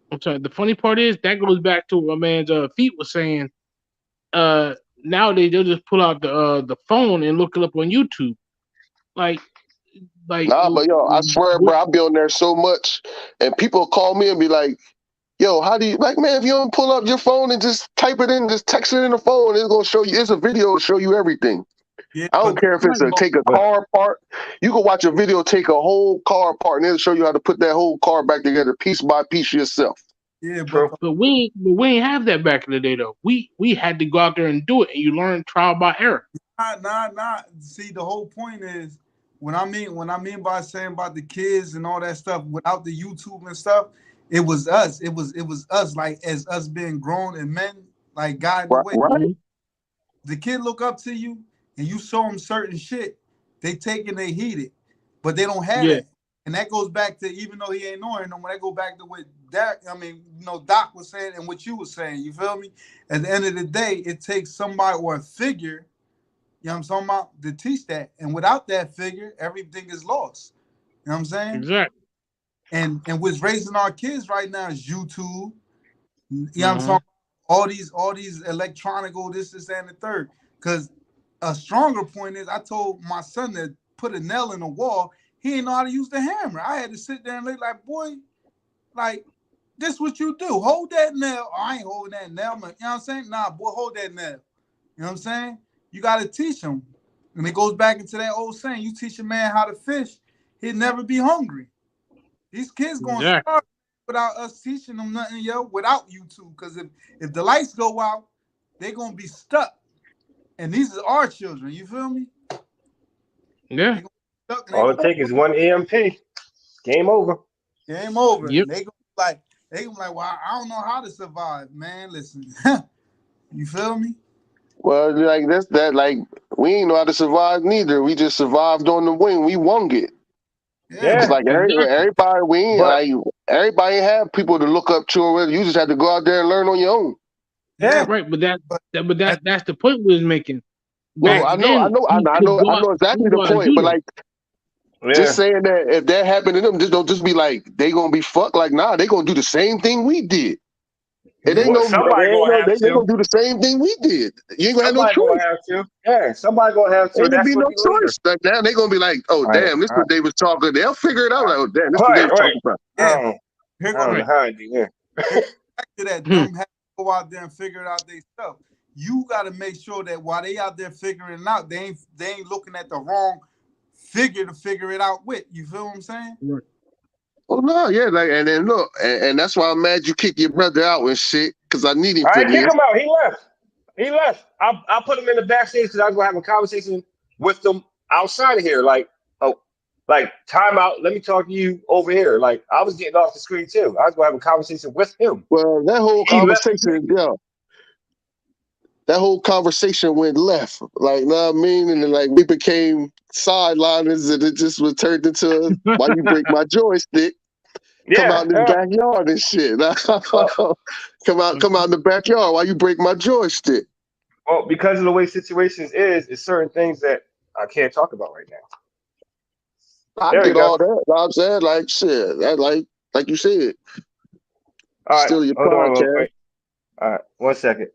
the funny part is that goes back to what my man's Feet was saying. Nowadays they'll just pull out the phone and look it up on YouTube. Like nah, but yo, I swear, bro, I be on there so much, and people call me and be like, "Yo, how do you like, man? If you don't pull up your phone and just type it in, just text it in the phone, it's gonna show you. It's a video to show you everything. Yeah, I don't care if it's take a car apart. You can watch a video take a whole car apart, and it'll show you how to put that whole car back together, piece by piece yourself. Yeah, but we ain't have that back in the day though. We had to go out there and do it, and you learn trial by error. Nah. See, the whole point is what I mean by saying about the kids and all that stuff without the YouTube and stuff. It was us. It was us, like as us being grown and men, like guiding the way. Right. The kid look up to you and you show them certain shit, they take and they heed it, but they don't have it. And that goes back to, even though he ain't knowing no more, that go back to what Doc was saying and what you was saying. You feel me? At the end of the day, it takes somebody or a figure, you know what I'm talking about, to teach that. And without that figure, everything is lost. You know what I'm saying? Exactly. And what's raising our kids right now is YouTube. You know what I'm talking about? All these electronical, this, and the third. Because a stronger point is, I told my son to put a nail in the wall. He didn't know how to use the hammer. I had to sit there and look like, boy, like, this what you do. Hold that nail. Oh, I ain't holding that nail. You know what I'm saying? Nah, boy, hold that nail. You know what I'm saying? You got to teach him. And it goes back into that old saying, you teach a man how to fish, he'll never be hungry. These kids going to starve. without us teaching them nothing, yo, without YouTube. Because if the lights go out, they're going to be stuck. And these are our children. You feel me? Yeah. All it takes is one EMP. Game over. Game over. Yep. They gonna be like, well, I don't know how to survive, man. Listen, you feel me? Well, like like we ain't know how to survive neither. We just survived on the wing. We won it. Yeah. It's like everybody, everybody have people to look up to. You just have to go out there and learn on your own. Yeah. Right, but that's the point we was making. No, I know exactly the point. But like, just saying that if that happened to them, just don't just be like they gonna be fucked. Like, nah, they gonna do the same thing we did. It ain't somebody they gonna do the same thing we did. You ain't gonna have no choice. Gonna have to. Yeah, somebody gonna have to. Ain't gonna be no choice. Like now they gonna be like, oh damn, this is what they was talking. They'll figure it out. Like, oh damn, this is what they was talking about. Yeah. Here goes behind you. Yeah. Back to that, them have to go out there and figure it out themselves. You got to make sure that while they out there figuring it out, they ain't looking at the wrong figure to figure it out with. You feel what I'm saying? Right. Oh no, yeah, like and then look, and that's why I'm mad you kick your brother out and shit, because I need him for this. I kick him out. He left. I put him in the backstage because I was gonna have a conversation with them outside of here. Like, time out. Let me talk to you over here. Like, I was getting off the screen too. I was gonna have a conversation with him. Well, that whole conversation, that whole conversation went left. Like, know what I mean? And then like we became sideliners, and it just was turned into why you break my joystick. Come out in the backyard and shit. come out in the backyard. Why you break my joystick? Well, because of the way situations is certain things that I can't talk about right now. I get all that. You know what I'm saying? Like shit. That like you said. All right, still your hold on real podcast. quick. All right, 1 second.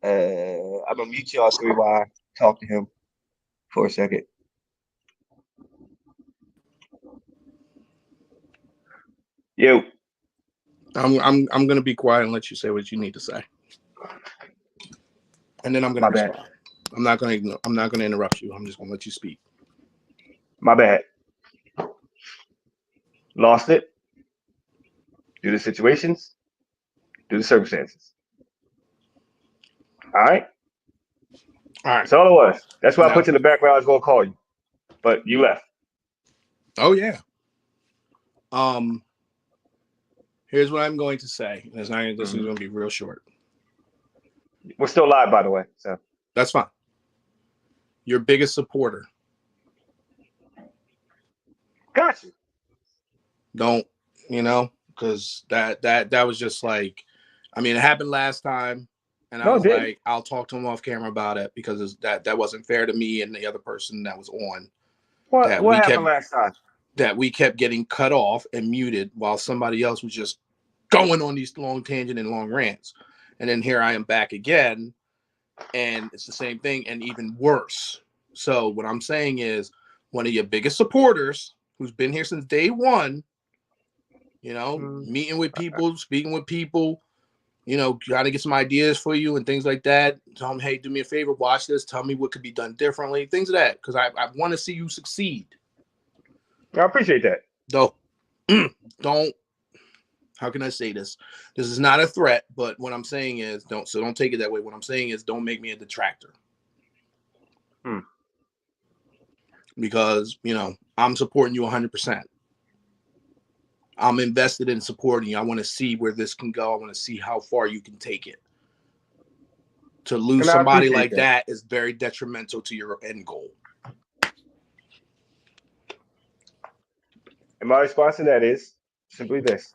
I'm gonna mute y'all three while I talk to him for a second. Yo. I'm gonna be quiet and let you say what you need to say, and then I'm gonna respond. I'm not gonna interrupt you. I'm just gonna let you speak. My bad. Lost it due to situations, due to circumstances. All right. That's all it was. That's why I put you in the background. I was gonna call you, but you left. Oh yeah. Here's what I'm going to say. This is going to be real short. We're still live, by the way. So that's fine. Your biggest supporter. Got you. Don't, because that was just like, I mean, it happened last time, and I was like, I'll talk to him off camera about it because that wasn't fair to me and the other person that was on. What happened last time? That we kept getting cut off and muted while somebody else was just going on these long tangent and long rants. And then here I am back again, and it's the same thing and even worse. So what I'm saying is one of your biggest supporters who's been here since day one, meeting with people, speaking with people, trying to get some ideas for you and things like that. Tell them, hey, do me a favor, watch this. Tell me what could be done differently, things of that. Because I want to see you succeed. I appreciate that. Don't. How can I say this? This is not a threat, but what I'm saying is don't take it that way. What I'm saying is don't make me a detractor. Because, I'm supporting you 100%. I'm invested in supporting you. I want to see where this can go. I want to see how far you can take it. To lose somebody like that is very detrimental to your end goal. And my response to that is simply this.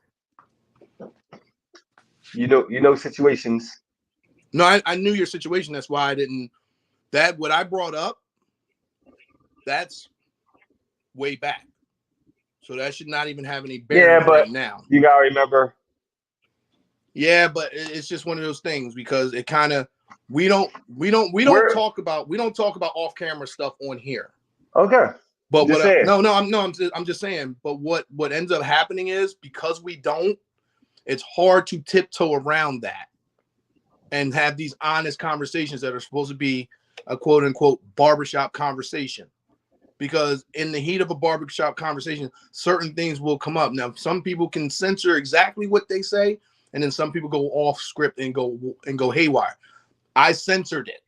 You know situations. No, I knew your situation. That's why I didn't. What I brought up, that's way back. So that should not even have any bearing right now. You gotta remember. Yeah, but it's just one of those things because it kind of we don't talk about off camera stuff on here. Okay. But I'm just saying. But what ends up happening is because we don't, it's hard to tiptoe around that and have these honest conversations that are supposed to be a quote unquote barbershop conversation. because in the heat of a barbershop conversation, certain things will come up. Now, some people can censor exactly what they say, and then some people go off script and go haywire. I censored it.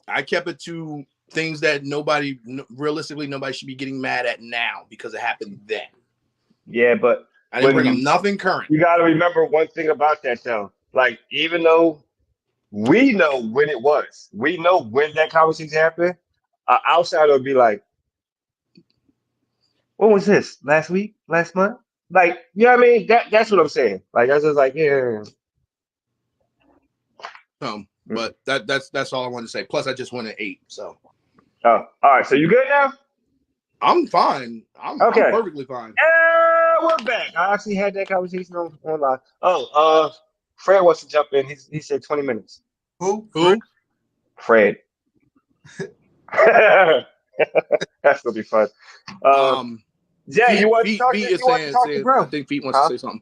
I kept it to things that realistically nobody should be getting mad at now because it happened then. Yeah, but I didn't bring up nothing current. You got to remember one thing about that though. Like, even though we know when it was, we know when that conversation happened, an outsider would be like, "What was this? Last week? Last month?" Like, you know what I mean? That's what I'm saying. Like, that's just like, yeah. But that's all I wanted to say. Plus, I just went at 8. So. Oh, all right. So you good now? I'm fine. I'm perfectly fine. We're back. I actually had that conversation online. Oh, Fred wants to jump in. He said 20 minutes. Who? Fred. That's gonna be fun. Jay, you want to talk to bro? I think Feet wants to say something.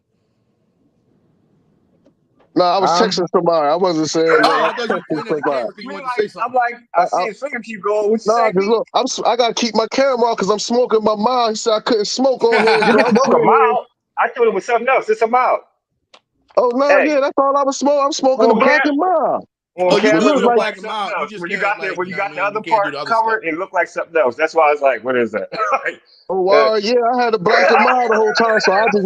No, I was texting somebody. I wasn't saying. I thought you pointed at the camera because you wanted to say something. I'm like, I see his finger keep going. What you say? Because look, I gotta keep my camera on because I'm smoking my mouth. He said I couldn't smoke on here. You can smoke a mild. I thought it was something else. It's a mild. Oh no, yeah, that's all I was smoking. I'm smoking the Black and Mild. Oh, you live in a Black and Mild. When you got the other part covered, it looked like something else. That's why I was like, "What is that?" Yeah, I had a Black and Mild the whole time, so I just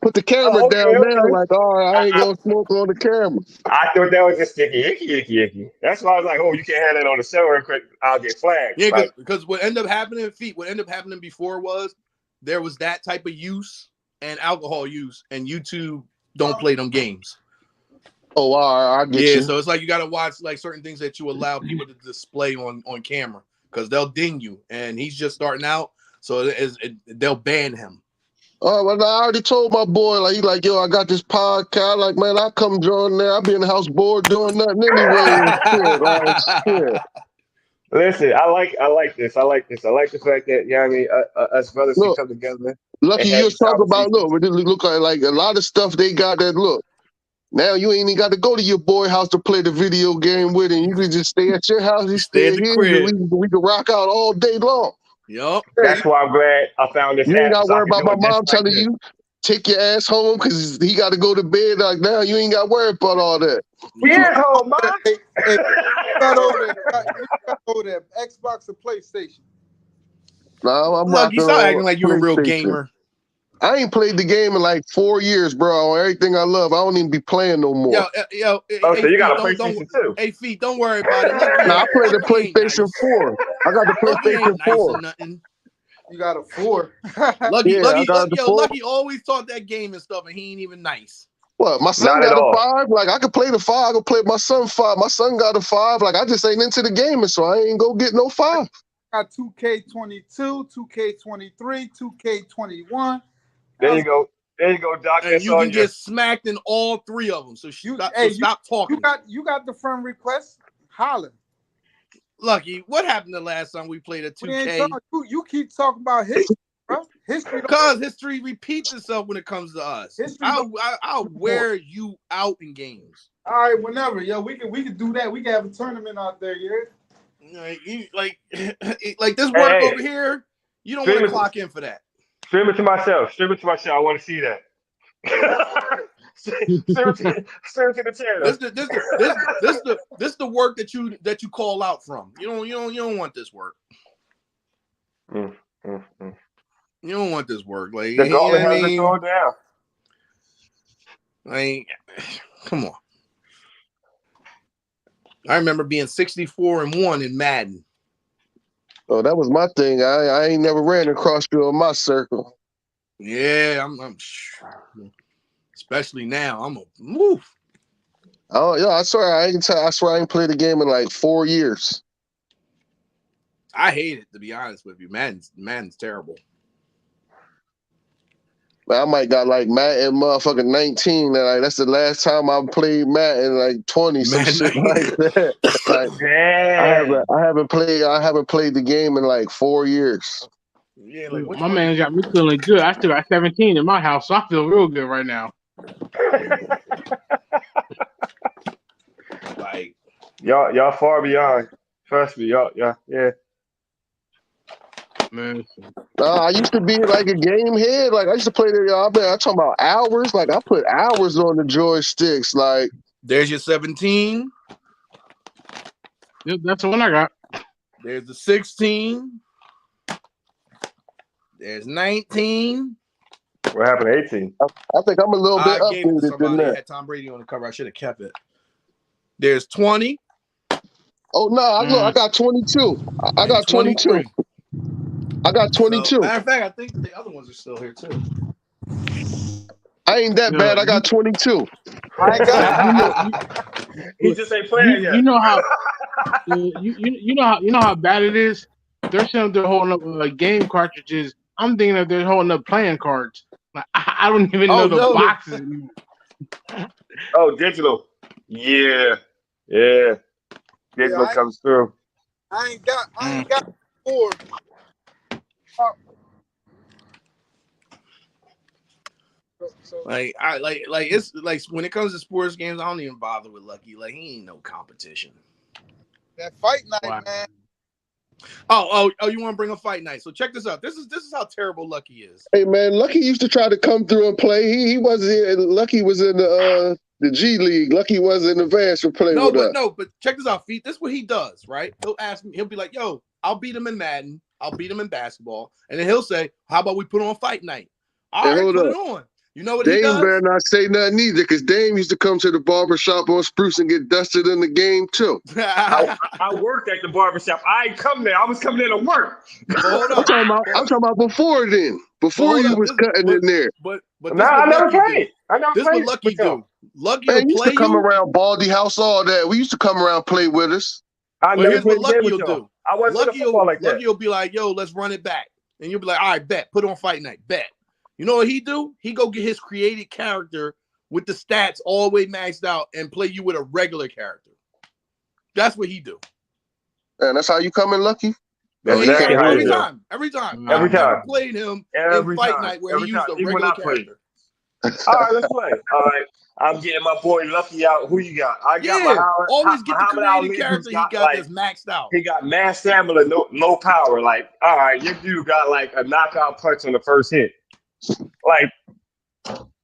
put the camera down there. Like, all right, I ain't gonna smoke on the camera. I thought that was just icky. That's why I was like, "Oh, you can't have that on the show, or I'll get flagged." Yeah, because what ended up happening, what ended up happening before was there was that type of use and alcohol use, and YouTube don't play them games. Oh, all right, I get you. Yeah, so it's like you got to watch like certain things that you allow people to display on camera because they'll ding you, and he's just starting out, so they'll ban him. Oh, well, I already told my boy, like, he's like, yo, I got this podcast. Like, man, I come join there. I'll be in the house bored doing nothing anyway. Shit. Listen, I like this. I like the fact that, you know what I mean, us brothers can come together. Lucky you talk about, look like a lot of stuff they got that, look. Now you ain't even got to go to your boy house to play the video game with him. You can just stay at your house. You stay at here. We can rock out all day long. Yup. That's why I'm glad I found this. You ain't got to worry about my mom telling you, take your ass home because he got to go to bed. Like, now you ain't got to worry about all that. We at home, Mom. Hey, you got over there, Xbox or PlayStation? No, I'm not. You start acting like you're a real gamer. I ain't played the game in like 4 years, bro. On everything I love, I don't even be playing no more. Yo. So you got a PlayStation 2? Hey, Feet, don't worry about it. I played the PlayStation 4. I got the PlayStation 4. You got a 4. Lucky always taught that game and stuff, and he ain't even nice. What? My son got a 5. Like, I could play the 5. I could play my son 5. My son got a 5. Like, I just ain't into the gaming, so I ain't go get no 5. Got 2K22, 2K23, 2K21. There you go, Doc. And you can get smacked in all 3 of them. So stop talking. You got the friend request. Holler. Lucky, what happened the last time we played a 2K? You keep talking about history, bro. History. Because history repeats itself when it comes to us. I'll wear you out in games. All right, whenever, yo, we can do that. We can have a tournament out there, yeah. Like this work over here. You don't want to clock in for that. Stream it to myself. I want to see that. Stream to the channel. This the work that you call out from. You don't want this work. You don't want this work. Like the goal is to throw it down. Like, come on. I remember being 64-1 in Madden. Oh, that was my thing. I ain't never ran across you in my circle. Yeah, I'm especially now. I'm a move. Oh yeah, I swear I ain't played the game in like 4 years. I hate it, to be honest with you. Madden's terrible. I might got like Madden motherfucking 19. Like that's the last time I played Madden like 20 some shit like that. Like, I haven't played the game in like 4 years. Yeah, like, my man got me feeling good. I still got 17 in my house, so I feel real good right now. Like y'all far beyond Trust me, yeah. Man, I used to be like a game head. Like I used to play there. I'm talking about hours. Like I put hours on the joysticks. Like There's your 17. yep, that's the one I got. There's the 16. There's 19. What happened to 18? I think I'm a little bit I gave it to updated than somebody. It that. had Tom Brady on the cover. I should have kept it. There's 20. Oh no, I got 22. I got 22. 23. I got 22. So, matter of fact, I think the other ones are still here too. I ain't that bad. I got 22. I ain't got He just ain't playing yet. You know how you know how bad it is. They're saying they're holding up game cartridges. I'm thinking that they're holding up playing cards. Like I don't even know the boxes anymore. Oh, digital. Yeah. Digital comes through. I ain't got 4. So, Like it's like when it comes to sports games, I don't even bother with Lucky. Like he ain't no competition. that fight night, Wow. man. Oh, you want to bring a fight night? So check this out. This is how terrible Lucky is. Hey man, Lucky used to try to come through and play. He wasn't. Lucky was in the G League. Lucky wasn't advanced for playing with us. But check this out, Feet. This is what he does, right? He'll ask me. He'll be like, "Yo, I'll beat him in Madden. I'll beat him in basketball," and then he'll say, "How about we put on fight night?" All right, hold put up. it on. You know what Dame he does? better not say nothing either, because Dame used to come to the barber shop on Spruce and get dusted in the game too. I worked at the barbershop. I ain't come there. I was coming there to work. Hold I'm up. talking about before then. Before you was cutting in there. But No, I never played. This is what Lucky do. Lucky Man, will used play to come you. around Baldy House, all that. We used to come around play with us. I But never here's what played the game Lucky with will y'all. do. I wasn't in football like that. Lucky will be like, "Yo, let's run it back," and you'll be like, "All right, bet. Put on fight night. Bet." You know what he do? He go get his created character with the stats all the way maxed out and play you with a regular character. That's what he do. And that's how you come in, Lucky? That's Oh, exactly how every you do. time. Every time. Every I've never time. played him Every in fight time. night where Every he used time. a Even when regular I played. character. All right, let's play. All right. I'm getting my boy Lucky out. Who you got? I got Always get the Muhammad Ali, created character he who's got that's maxed out. He got mass stamina, no power. Like, all right, your dude got like a knockout punch on the first hit. Like,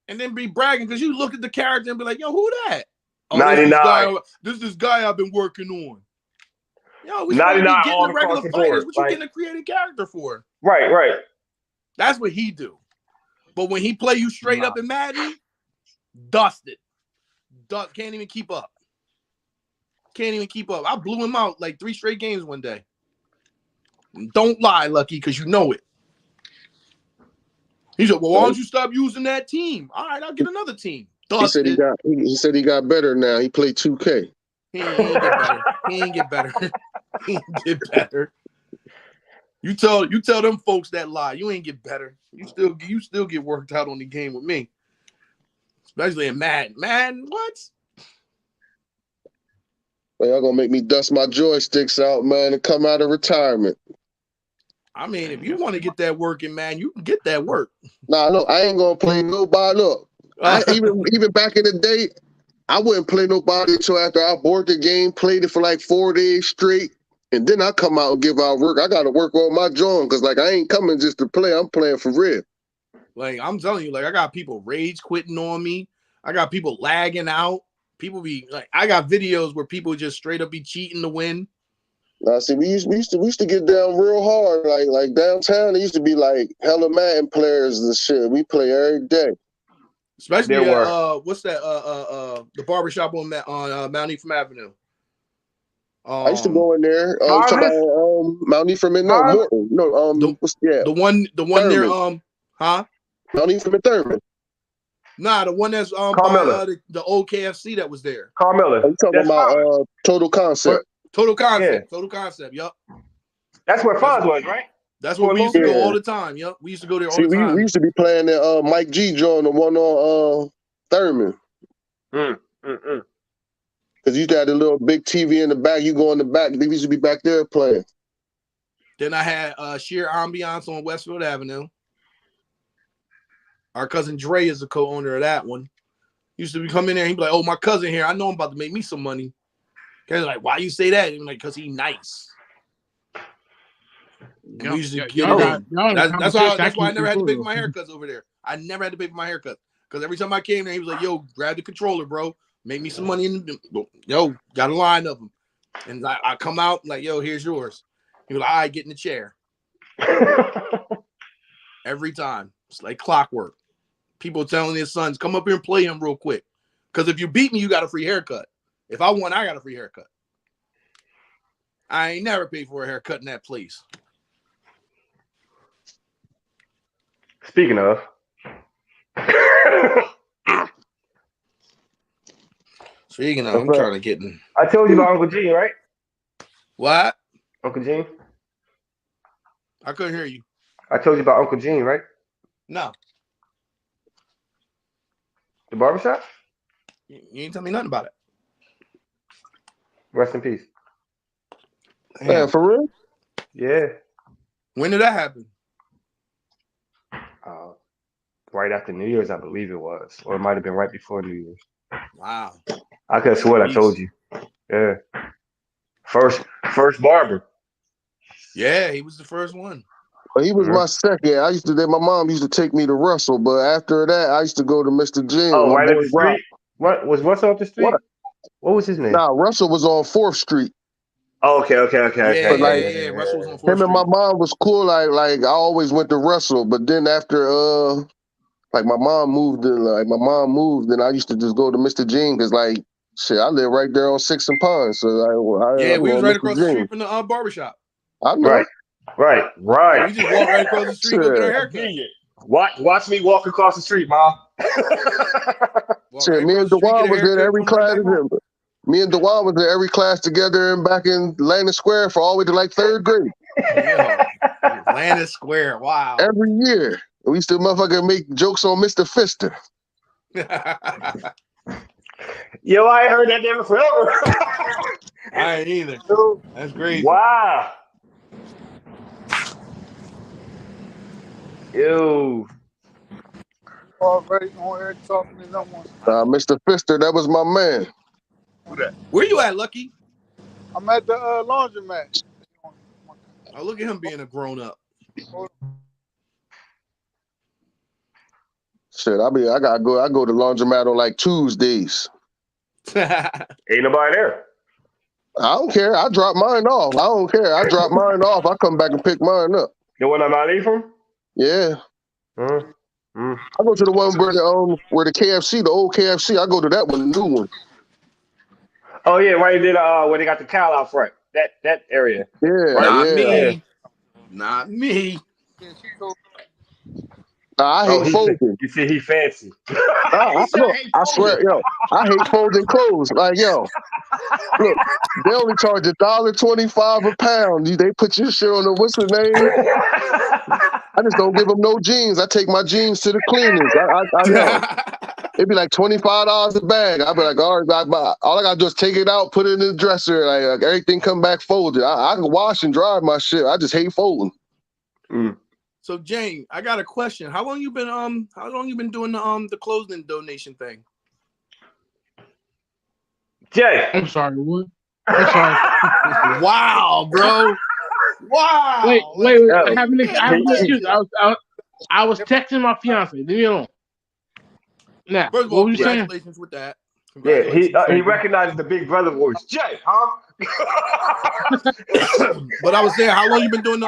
and then be bragging because you look at the character and be like, "Yo, who that?" Oh, 99. This is this guy I've been working on. Yo, we 99 getting all the regular across the fighters. board. What you getting a created character for? Right. That's what he do. But when he play you straight up in Madden, dusted. Can't even keep up. I blew him out like 3 straight games one day. Don't lie, Lucky, because you know it. He said, "Well, why don't you stop using that team?" All right, I'll get another team. Dusted. He said he got better now. He played 2K. He ain't get better. He ain't get better. You tell them folks that lie. You ain't get better. You still get worked out on the game with me. Especially in Madden. Madden, what? Well, y'all gonna make me dust my joysticks out, man, and come out of retirement. I mean, if you want to get that work in Madden, you can get that work. Nah, look, I ain't gonna play nobody. Look, even back in the day, I wouldn't play nobody until after I bought the game, played it for like 4 days straight, and then I come out and give out work. I gotta work on my joint because like I ain't coming just to play. I'm playing for real. Like I'm telling you, like I got people rage quitting on me. I got people lagging out. People be like, I got videos where people just straight up be cheating to win. Now, see, we used to get down real hard. Like downtown, there used to be like hella Madden players and shit. We play every day. Especially what's that? The barbershop on Mount Ephraim Avenue. I used to go in there. Mount Ephraim and Morton. The one Thurman. near Mount Ephraim and Thurman. Nah, the one that's by the old KFC that was there. Carmella. I'm talking about Total Concept. Total Concept. Yeah. Total Concept. Yup. That's where Fonz was, right? That's where we used to go all the time. Yup. We used to go there all the time. We used to be playing the Mike G joint, the one on Thurman. Because you used to have the little big TV in the back. You go in the back. They used to be back there playing. Then I had Sheer Ambiance on Westfield Avenue. Our cousin Dre is the co-owner of that one. Used to be coming in there. He'd be like, "Oh, my cousin here. I know I'm about to make me some money." Cause like, why you say that? And like, cause he nice. And we used to get it in. That's why I never had to pay for my haircuts over there. I never had to pay for my haircut. Because every time I came there, he was like, yo, grab the controller, bro. Make me some money. Yo, got a line of them. And I come out like, yo, here's yours. He was like, all right, get in the chair. Every time. It's like clockwork. People telling their sons, come up here and play him real quick. Because if you beat me, you got a free haircut. If I won, I got a free haircut. I ain't never paid for a haircut in that place. Speaking of. I'm trying to get in. I told you about Uncle Gene, right? What? Uncle Gene? I couldn't hear you. I told you about Uncle Gene, right? No. The barbershop? You ain't tell me nothing about it. Rest in peace. Man, for real? Yeah. When did that happen? Right after New Year's, I believe it was. Or it might have been right before New Year's. Wow. I could have sworn I told you. Yeah. First barber. Yeah, he was the first one. He was my second. My mom used to take me to Russell, but after that, I used to go to Mr. Jim. Oh, right up the street? What was Russell up the street? What was his name? Nah, Russell was on 4th Street. Oh, okay. Yeah. Russell was on 4th Street. Him and my mom was cool. I always went to Russell, but then after my mom moved, and I used to just go to Mr. Jean because shit, I live right there on 6th and Pond. So we was right across the street from the barbershop. I know. Right. We just walk right across the street, go get our haircut. Watch me walk across the street, Mom. Me and Dewan was in every class. Me and Dewan was in every class together and back in Landon Square for all the way to 3rd grade. Yeah. Landon Square, wow. Every year. We used to motherfucking make jokes on Mr. Fister. Yo, I ain't heard that name forever. I ain't either. That's crazy. Wow. Yo. Already on air talking to no one. Mr. Fister, that was my man. Who that? Where you at, Lucky? I'm at the laundromat. Oh, look at him being a grown up. Shit, I go to laundromat on Tuesdays. Ain't nobody there. I don't care. I drop mine off. I don't care. I drop mine off. I come back and pick mine up. The one I'm out from? Yeah. I go to the one where the KFC, the old KFC. I go to that one, the new one. Oh yeah, right there. Where they got the cow out front. That area. Yeah. Right? Not me. I hate folding. You see, he fancy. I swear, I hate folding clothes. Look, they only charge $1.25 a pound. They put your shit on what's the name? I just don't give them no jeans. I take my jeans to the cleaners. I know. It'd be $25 a bag. I'd be all right, all I gotta do is take it out, put it in the dresser, everything come back folded. I can wash and dry my shit. I just hate folding. So Jane, I got a question. How long you been doing the clothing donation thing? Jay. I'm sorry, what? I'm sorry. Wow, bro. Wow. Wait. I have an excuse. I was texting my fiance. Leave me alone. Now, first of all, congratulations with that. Yeah, he recognizes the big brother voice. Jay, huh? But I was saying, how long you been doing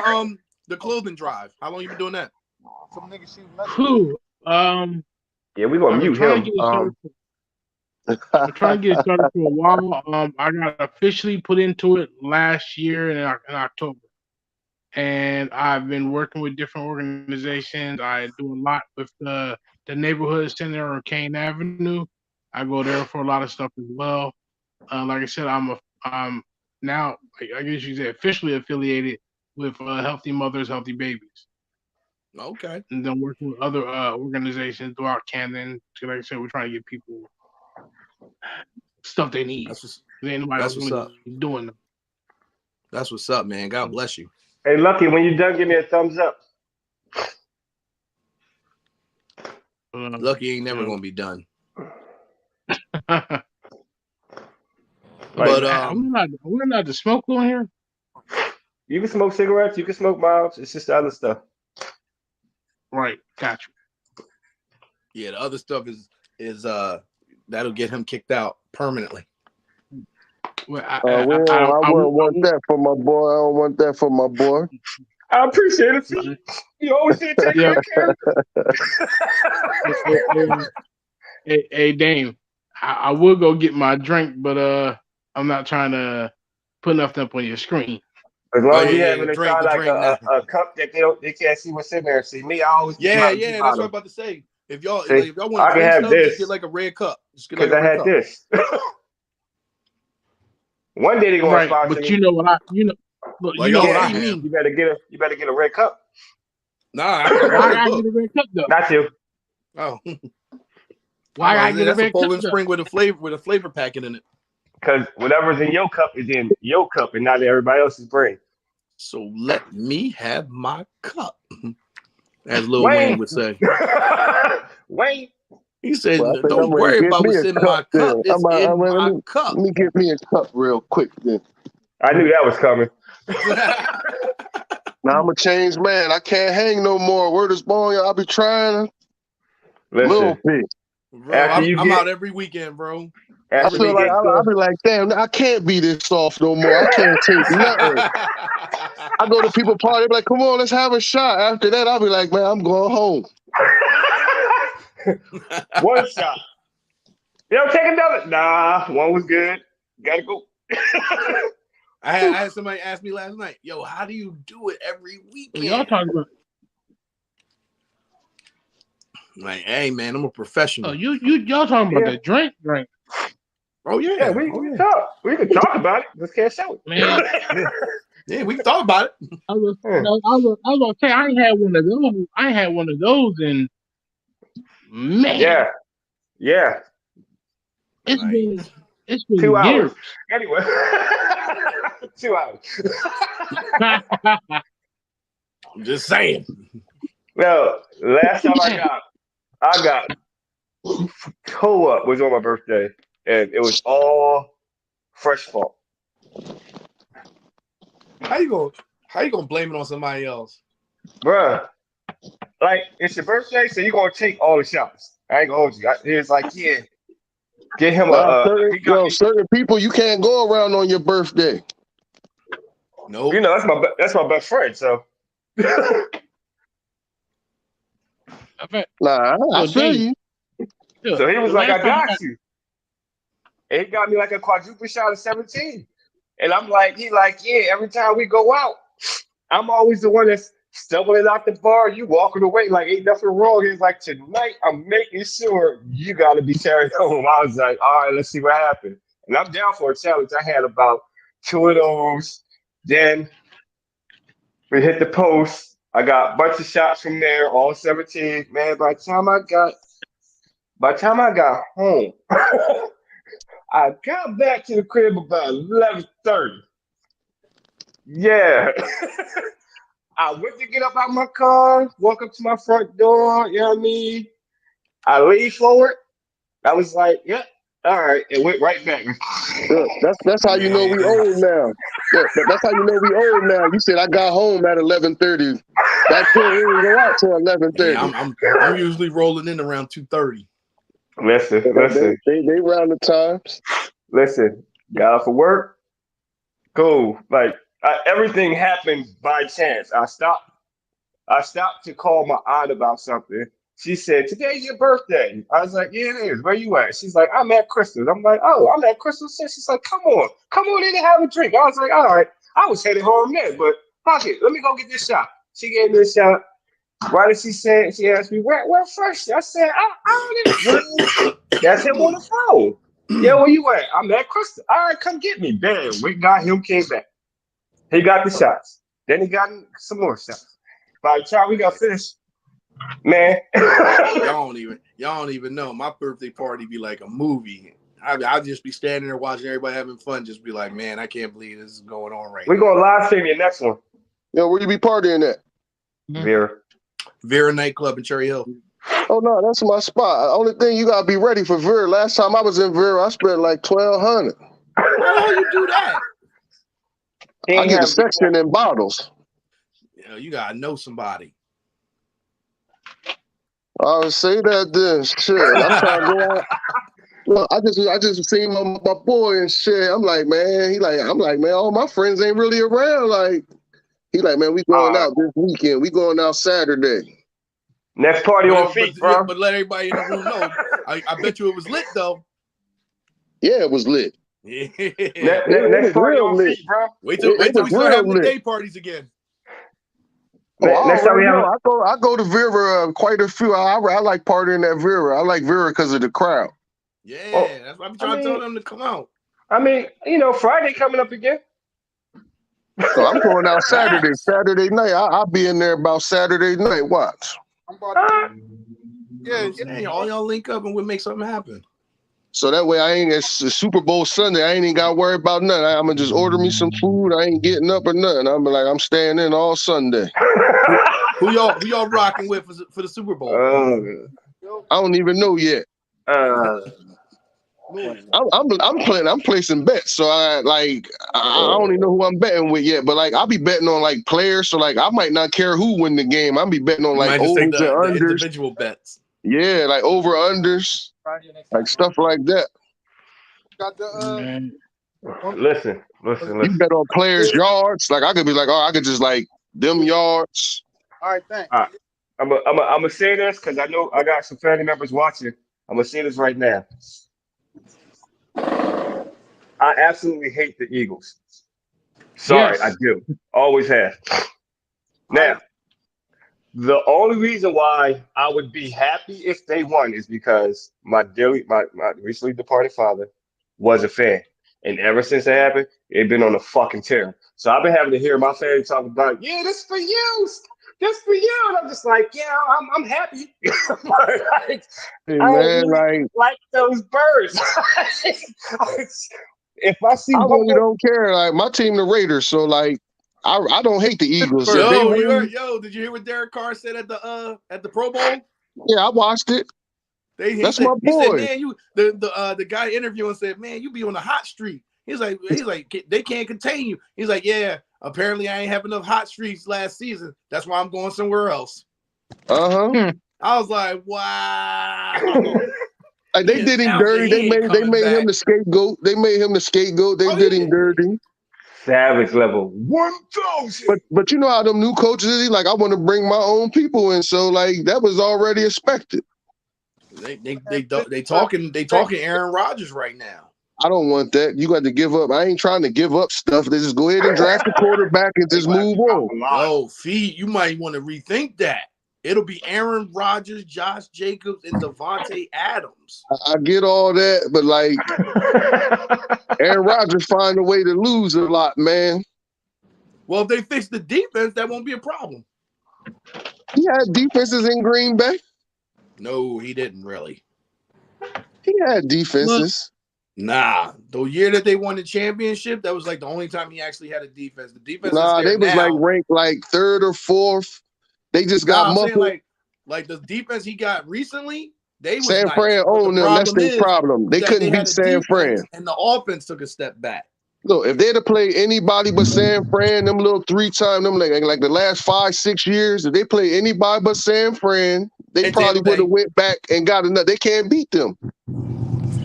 the clothing drive? How long you been doing that? Some niggas see yeah, we gonna mute him. I'm trying to get it started for a while. I got officially put into it last year in October, and I've been working with different organizations. I do a lot with the neighborhood center on Kane Avenue. I go there for a lot of stuff as well. Like I said, I'm now, I guess you say, officially affiliated with Healthy Mothers, Healthy Babies. Okay. And then working with other organizations throughout Camden. So like I said, we're trying to get people stuff they need. That's what's up. Doing them. That's what's up, man. God bless you. Hey, Lucky, when you're done, give me a thumbs up. Lucky ain't never gonna be done. Like, But we're not to smoke on here. you can smoke cigarettes, you can smoke miles. It's just the other stuff. Right, gotcha. yeah, the other stuff is that'll get him kicked out permanently. Well, I wouldn't want that for my boy. I don't want that for my boy. I appreciate it. Pete. You always did take Yeah. good care of Hey, Dame, I will go get my drink, but I'm not trying to put nothing up on your screen. As long as you yeah, having a drink try the like drink now. a cup that they can't see what's in there. See me, I always Yeah, that's what I'm about to say. If y'all See, want I to can drink have stuff, this just get like a red cup. Just get because like a I red had cup. this. One day they're gonna Right, sponsor but me. you know what Like, you know y'all what I see have. me. You better get a red cup. Nah, I Why I got gotta a get a book. red cup though? Not you. Oh, Why I gotta get a that's a red cup Poland though? Spring with a flavor packet in it. Because whatever's in your cup is in your cup and not everybody else's brain. So let me have my cup, as Lil Wayne. Wayne would say. Wayne. He said, Well, I think I'm "Don't ready worry to get about me what's a in my cup then. cup. It's in my cup." Let me get me a cup real quick then. I knew that was coming. Now I'm a changed man. I can't hang no more. Word is born. I'll be trying a little Listen, bit. Bro, after you I'm get out every weekend, bro. I after feel you like get I'll be like, damn, I can't be this soft no more. I can't take nothing. I go to people party, they be like, come on, let's have a shot. After that, I'll be like, man, I'm going home. one shot. You don't take another. Nah, one was good. Gotta go. I had somebody ask me last night, "Yo, how do you do it every weekend?" Y'all talking about? Like, hey man, I'm a professional. Oh, y'all talking about the drink? Oh yeah, Yeah, we can talk. We can talk about it. Just can't show it. Man, yeah, we can talk about it. I was gonna say I ain't had one of those. I ain't had one of those in man. Yeah. It's been 2 hours. years. Anyway, 2 hours. I'm just saying. Well, last time I got toe up was on my birthday, and it was all fresh fault. How you gonna blame it on somebody else? Bruh, like, it's your birthday, so you're gonna take all the shots. I ain't gonna hold you. It's like, yeah, get him certain people you can't go around on your birthday. No, you know that's my best friend. So, nah, I feel you. So he was like, I got you. And he got me like a quadruple shot of 17. And I'm like, yeah, every time we go out, I'm always the one that's stumbling out the bar, you walking away like ain't nothing wrong. He's like, tonight I'm making sure you gotta be carried home. I was like, all right, let's see what happened. And I'm down for a challenge. I had about 2 of those. Then we hit the post. I got a bunch of shots from there, all 17. Man, by the time I got home, I got back to the crib about 11:30. Yeah. I went to get up out my car, walk up to my front door, you know what I mean? I leaned forward. I was like, yeah, all right, and went right back. That's how you know we old now. That's how you know we old now. You said I got home at 11:30. Back then we didn't go out till 11:30. Yeah, I'm usually rolling in around 2:30. Listen. They round the times. Listen, got off of work. Cool. Like everything happened by chance. I stopped to call my aunt about something. She said, "Today's your birthday." I was like, "Yeah, it is. Where you at?" She's like, "I'm at Crystal's." I'm like, "Oh, I'm at Crystal's." She's like, "Come on in and have a drink." I was like, "All right." I was headed home then, but fuck it. Let me go get this shot. She gave me a shot. Right as she asked me, where fresh? I said, I don't even. That's him on the phone. Yeah, where you at? I'm at Crystal. All right, come get me. Bam. We got him, came back. He got the shots. Then he got some more shots. By the time we got finished, man. y'all don't even know. My birthday party be like a movie. I'll just be standing there watching everybody having fun. Just be like, man, I can't believe this is going on right now. We're going to live stream your next one. Yo, where you be partying at? Vera nightclub in Cherry Hill. Oh no, that's my spot. Only thing you gotta be ready for Vera. Last time I was in Vera, I spent like $1,200. How the hell you do that? I get a section in bottles. You know, you gotta know somebody. I would say that then. Shit, I'm trying to go out. Look, I just seen my boy and shit. I'm like, man, I'm like, man, all my friends ain't really around. Like, he like, man, we going out this weekend. We going out Saturday. Next party on feet, bro. But let everybody in the room know. I bet you it was lit though. Yeah, it was lit. Yeah. Next party on feet, bro. Wait till we start having the day parties again. Next time we have, I go to Vera quite a few. I like partying at Vera. I like Vera because of the crowd. Yeah, that's why I'm trying to tell them to come out. I mean, Friday coming up again. So I'm going out Saturday night. I'll be in there about Saturday night. Watch. Yeah, all y'all link up and we'll make something happen. So that way it's Super Bowl Sunday. I ain't even got to worry about nothing. I'm going to just order me some food. I ain't getting up or nothing. I'm staying in all Sunday. Who y'all rocking with for the Super Bowl? I don't even know yet. I'm placing bets. So I don't even know who I'm betting with yet. But like I'll be betting on like players. So like I might not care who win the game. I'll be betting on like overs and unders. The individual bets. Yeah, like over unders. Like stuff like that. Got the Listen. You bet on players' yards. Like I could be like, I could just like them yards. All right, thanks. All right. I'm gonna say this because I know I got some family members watching. I'm gonna say this right now. I absolutely hate the Eagles. Sorry, yes. I do. Always have. Now, the only reason why I would be happy if they won is because my recently departed father was a fan. And ever since that happened, they've been on a fucking tear. So I've been having to hear my family talk about, yeah, this for you. This for you. And I'm just like, yeah, I'm happy. Like, hey, I man, really like those birds. If I see, I really don't care. Like my team, the Raiders. So like, I don't hate the Eagles. Yo, did you hear what Derek Carr said at the Pro Bowl? Yeah, I watched it. That's my boy. He said, man, the guy interviewing said, man, you be on the hot streak. He's like, they can't contain you. He's like, yeah, apparently I ain't have enough hot streaks last season. That's why I'm going somewhere else. I was like, wow. Like they did him dirty. They made him the scapegoat. They made him the scapegoat. They did him dirty. Savage level 1,000. But you know how them new coaches is. Like I want to bring my own people in. So like that was already expected. They talking Aaron Rodgers right now. I don't want that. You got to give up. I ain't trying to give up stuff. They just go ahead and draft the quarterback and just move on. Yo, Fee, you might want to rethink that. It'll be Aaron Rodgers, Josh Jacobs, and Devontae Adams. I get all that, but like Aaron Rodgers find a way to lose a lot, man. Well, if they fix the defense, that won't be a problem. He had defenses in Green Bay. No, he didn't really. He had defenses. Nah, the year that they won the championship, that was like the only time he actually had a defense. The defense. Nah, they was like ranked like 3rd or 4th. They just got muffled. Like the defense he got recently, they was San Fran owned them. That's their problem. They couldn't beat San Fran, and the offense took a step back. Look, if they'd have played anybody but San Fran, them little 3-time, them like the last 5-6 years, if they played anybody but San Fran, they probably would have went back and got another. They can't beat them.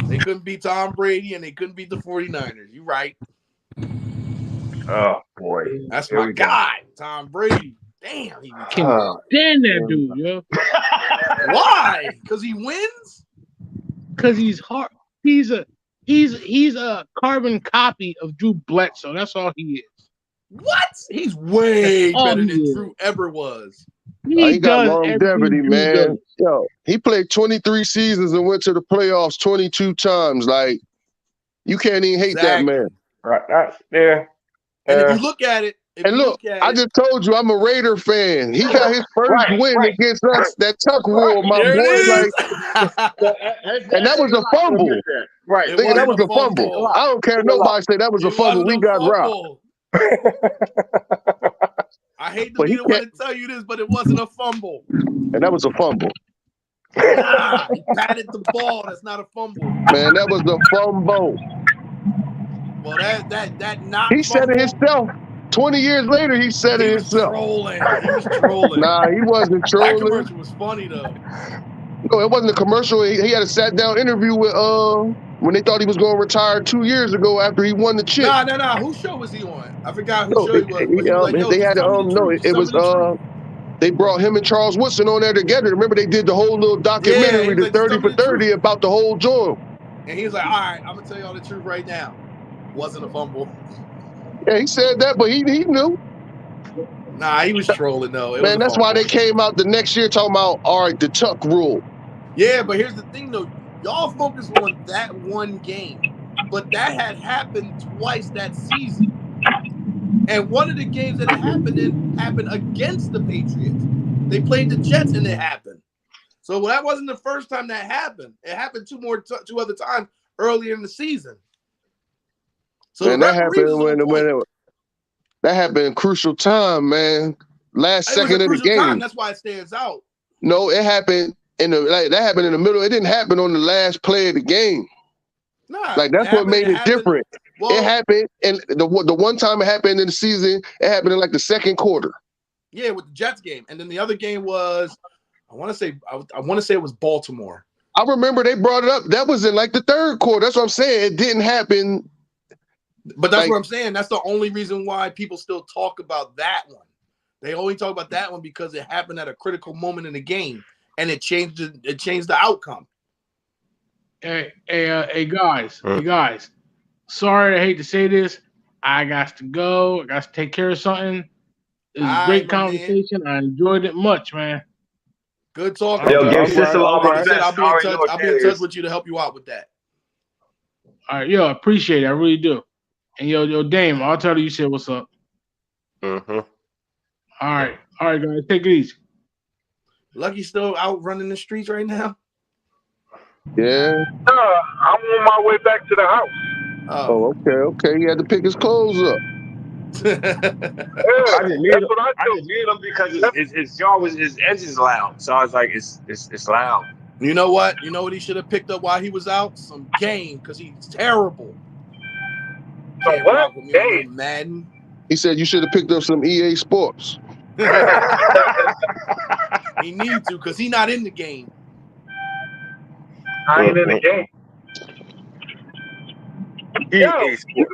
They couldn't beat Tom Brady, and they couldn't beat the 49ers. You're right. Oh boy, that's my guy, Tom Brady. Damn, he can't stand that dude, yo. Why? Because he wins? Because he's hard. He's a carbon copy of Drew Bledsoe. That's all he is. What? He's way better than Drew ever was. He got longevity, man. Yo, he played 23 seasons and went to the playoffs 22 times. Like, you can't even hate that man. Right. Yeah. And if you look at it, I just told you I'm a Raider fan. He got his first win against us. That Tuck rule, my boy. And that was a fumble. Right. Thinking that was a fumble. I don't care. Nobody say that was a fumble. We got robbed. I hate to be the one to tell you this, but it wasn't a fumble. And that was a fumble. Nah, he patted the ball. That's not a fumble. Man, that was a fumble. Well, that not He said it fumble, himself. 20 years later, he said he it was himself. trolling. He was trolling. Nah, he wasn't That trolling. commercial was funny though. No, it wasn't a commercial. He had a sat down interview with when they thought he was going to retire 2 years ago after he won the chip. Nah. Whose show was he on? I forgot whose No, show he was. But he was like, "Yo, they just had tell me the truth. it was they brought him and Charles Woodson on there together. Remember they did the whole little documentary, he was the like, just 30 tell me for the 30 truth. about the whole joint. And he was like, "All right, I'm gonna tell y'all the truth right now. Wasn't a fumble." Yeah, he said that, but he knew. Nah, he was trolling though. Man, that's why they came out the next year talking about, all right, the Tuck rule. Yeah, but here's the thing though. Y'all focus on that one game, but that had happened twice that season. And one of the games that it happened in happened against the Patriots. They played the Jets and it happened. So that wasn't the first time that happened. It happened two other times earlier in the season. So and that happened that happened in crucial time, man. Last second of the game. Time. That's why it stands out. No, it happened that happened in the middle. It didn't happen on the last play of the game. Nah, like that's what made it different. Well, it happened, and the one time it happened in the season, it happened in like the second quarter. Yeah, with the Jets game, and then the other game was, I want to say it was Baltimore. I remember they brought it up. That was in like the third quarter. That's what I'm saying. It didn't happen. But that's what I'm saying. That's the only reason why people still talk about that one. They only talk about that one because it happened at a critical moment in the game, and it changed the outcome. Hey, guys. Sorry, I hate to say this. I got to go. I got to take care of something. It was a great conversation. Man. I enjoyed it much, man. Good talking. Yo, give Sister Law my best. I'll be in touch with you to help you out with that. All right, yo, I appreciate it. I really do. And yo, Dame, I'll tell you said what's up. Mm-hmm. All right, guys, take it easy. Lucky still out running the streets right now. Yeah. I'm on my way back to the house. Oh, okay. He had to pick his clothes up. I just need him because his engine's loud. So I was like, it's loud. You know what? You know what he should have picked up while he was out? Some game, because he's terrible. What? Game? Madden. He said you should have picked up some EA Sports. He needs to, because he's not in the game. I ain't in the game. Yo, you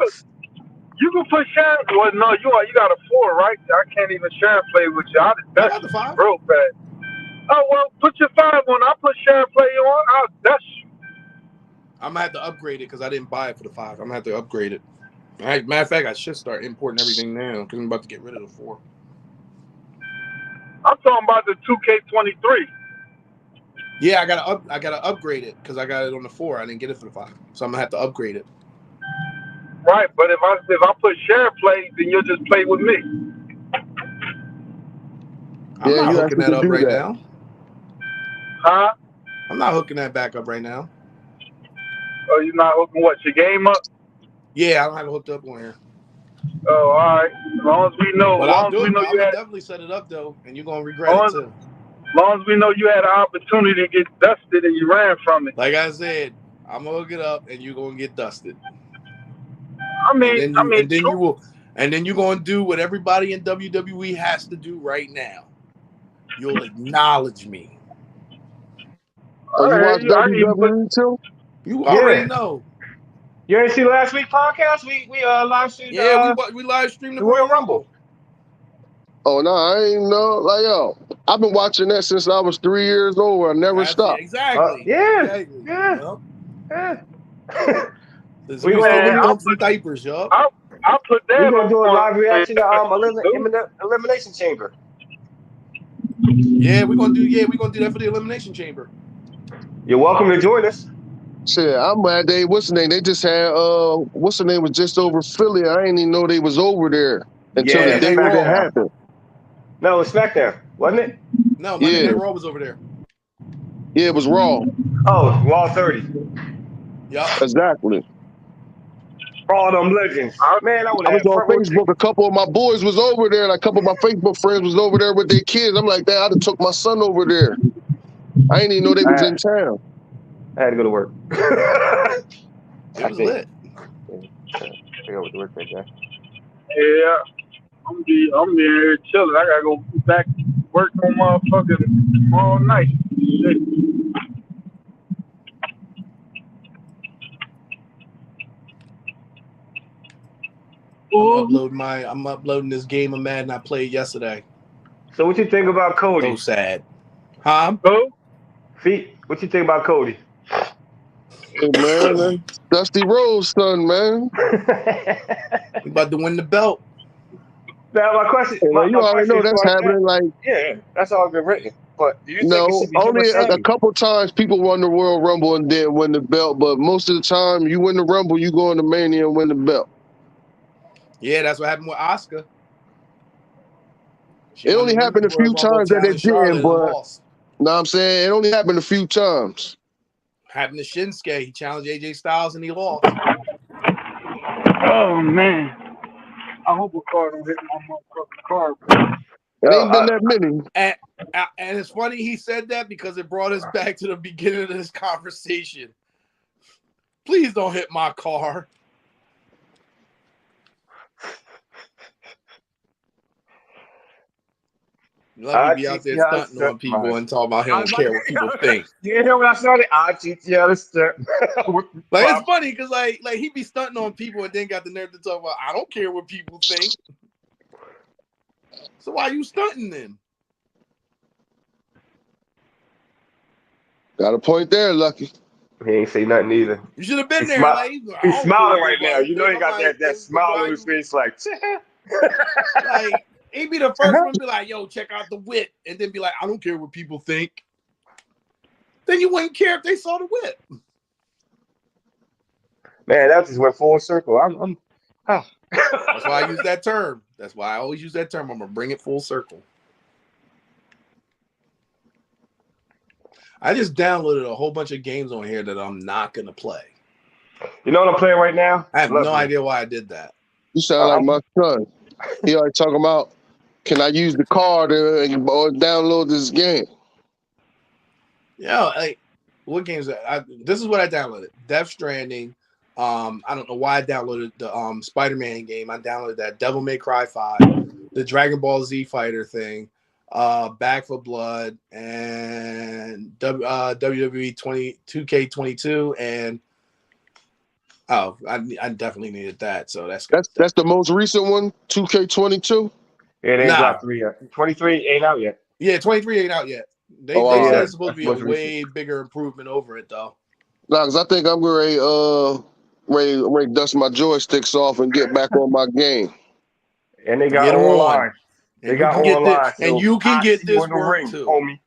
can put Sharon. Well, no, you got a 4, right? I can't even Sharon play with you. That's the 5. Real bad. Oh well, put your 5 on. I'll put Sharon play you on. That's you. I'm gonna have to upgrade it because I didn't buy it for the 5. I'm gonna have to upgrade it. All right, matter of fact, I should start importing everything now because I'm about to get rid of the 4. I'm talking about the 2K23. Yeah, I gotta upgrade it because I got it on the 4. I didn't get it for the 5, so I'm gonna have to upgrade it. Right, but if I put share play, then you'll just play with me. I'm not hooking that up right now. Huh? I'm not hooking that back up right now. Oh, you're not hooking what? Your game up? Yeah, I don't have it hooked up on here. Oh, all right. As long as we know. But I'll definitely set it up though, and you're gonna regret it too. As long as we know you had an opportunity to get dusted and you ran from it. Like I said, I'm gonna hook it up, and you're gonna get dusted. And then you're gonna do what everybody in WWE has to do right now. You'll acknowledge me. Oh, you watch WWE too? You already know. You ain't see last week's podcast? We live streamed. Yeah, we live streamed the Royal Rumble. Oh no, I ain't know. Like I've been watching that since I was 3 years old. I never stopped. Exactly. Yeah. We went some diapers, yo. I'll put that. We're gonna do a live reaction to Elimination Chamber. Yeah, we're gonna do that for the Elimination Chamber. You're welcome to join us. Shit, I'm mad what's the name? They just had what's the name was just over Philly. I didn't even know they was over there until the day when it happened. No, it was SmackDown, wasn't it? No, Monday Night Raw was over there. Yeah, it was Raw. Oh, Raw 30. Yeah. Exactly. All them legends. Man, I was on Facebook. A couple of my boys was over there, and a couple of my Facebook friends was over there with their kids. I'm like, I'd have took my son over there. I didn't even know they was in town. I had to go to work. It was lit. forgot what the word that guy. Yeah, I'm being here chilling. I gotta go back to work on motherfucking tomorrow night. Shit. I'm uploading this game of Madden I played yesterday. So what you think about Cody? So sad. Huh? Who? Feet. What you think about Cody? Hey, man, that's Dusty Rhodes' son, man. We about to win the belt. Now my question. Hey, My you already question know is that's like happening. Like, yeah, that's all been written. But do you think it no, should be him or only a Sammy? couple times people won the Royal Rumble and then win the belt, but most of the time you win the Rumble, you go into Mania and win the belt. Yeah, that's what happened with Asuka. It only happened a few times that it didn't, but lost. know what I'm saying? It only happened a few times. Happened to Shinsuke. He challenged AJ Styles and he lost. Oh man, I hope a car don't hit my motherfucking car. It ain't been that many. And it's funny he said that because it brought us back to the beginning of this conversation. Please don't hit my car. Let me be out there stunting on people and talking about he don't care what people think. You hear what I started? GTL stuff. Like it's funny because like he be stunting on people and then got the nerve to talk about I don't care what people think. So why you stunting then? Got a point there, Lucky. He ain't say nothing either. You should have been there. He's smiling right now. You know he got that smile on his face like like he'd be the first one to be like, yo, check out the whip. And then be like, I don't care what people think. Then you wouldn't care if they saw the whip. Man, that just went full circle. That's why I use that term. That's why I always use that term. I'm going to bring it full circle. I just downloaded a whole bunch of games on here that I'm not going to play. You know what I'm playing right now? I have no idea why I did that. You sound like my son. He already talking about, can I use the card or download this game? Yeah, like what games? This is what I downloaded: Death Stranding. I don't know why I downloaded the Spider-Man game. I downloaded that Devil May Cry 5, the Dragon Ball Z Fighter thing, Back for Blood, and WWE 2K22, and I definitely needed that. So that's the most recent one, 2K22. Yeah, they ain't dropped 3 yet. 23 ain't out yet. Yeah, 23 ain't out yet. They said it's supposed to be a way bigger improvement over it, though. Nah, because I think I'm ready to dust my joysticks off and get back on my game. And they got online. They got online. And you can get this work too, homie.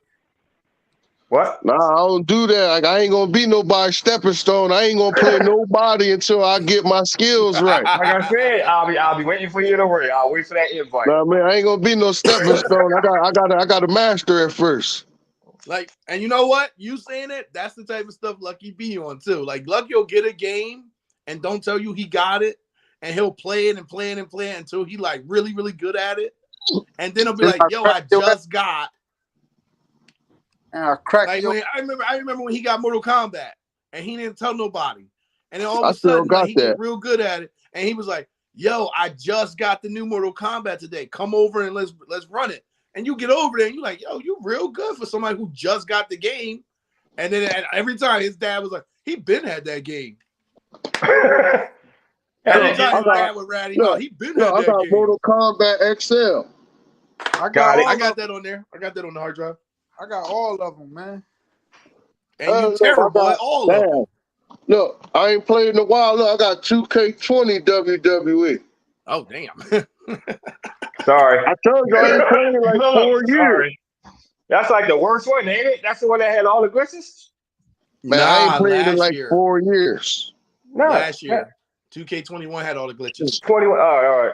What? Nah, I don't do that. Like, I ain't gonna be nobody's stepping stone. I ain't gonna play nobody until I get my skills right. Like I said, I'll be waiting for you to worry. I'll wait for that invite. Nah, man, I ain't gonna be no stepping stone. I gotta master it first. Like, and you know what? You saying it? That's the type of stuff Lucky be on too. Like Lucky will get a game and don't tell you he got it, and he'll play it and play it and play it until he like really, really good at it, and then he'll be like, "Yo, I just got." I remember when he got Mortal Kombat and he didn't tell nobody, and then all of a sudden like, he was real good at it, and he was like, "Yo, I just got the new Mortal Kombat today. Come over and let's run it." And you get over there and you're like, "Yo, you real good for somebody who just got the game." And then every time his dad was like, "He been had that game." Every time his dad would rat him out, he been had that game. Mortal Kombat XL. I got that on there. I got that on the hard drive. I got all of them, man. And you terrible at all of them. Look, I ain't played in a while. Look, I got 2K20 WWE. Oh, damn. Sorry. I told you I ain't playing in like 4 years. That's like the worst one, ain't it? That's the one that had all the glitches? Man, I ain't played in like 4 years. No. Last year. 2K21 had all the glitches. 21. All right.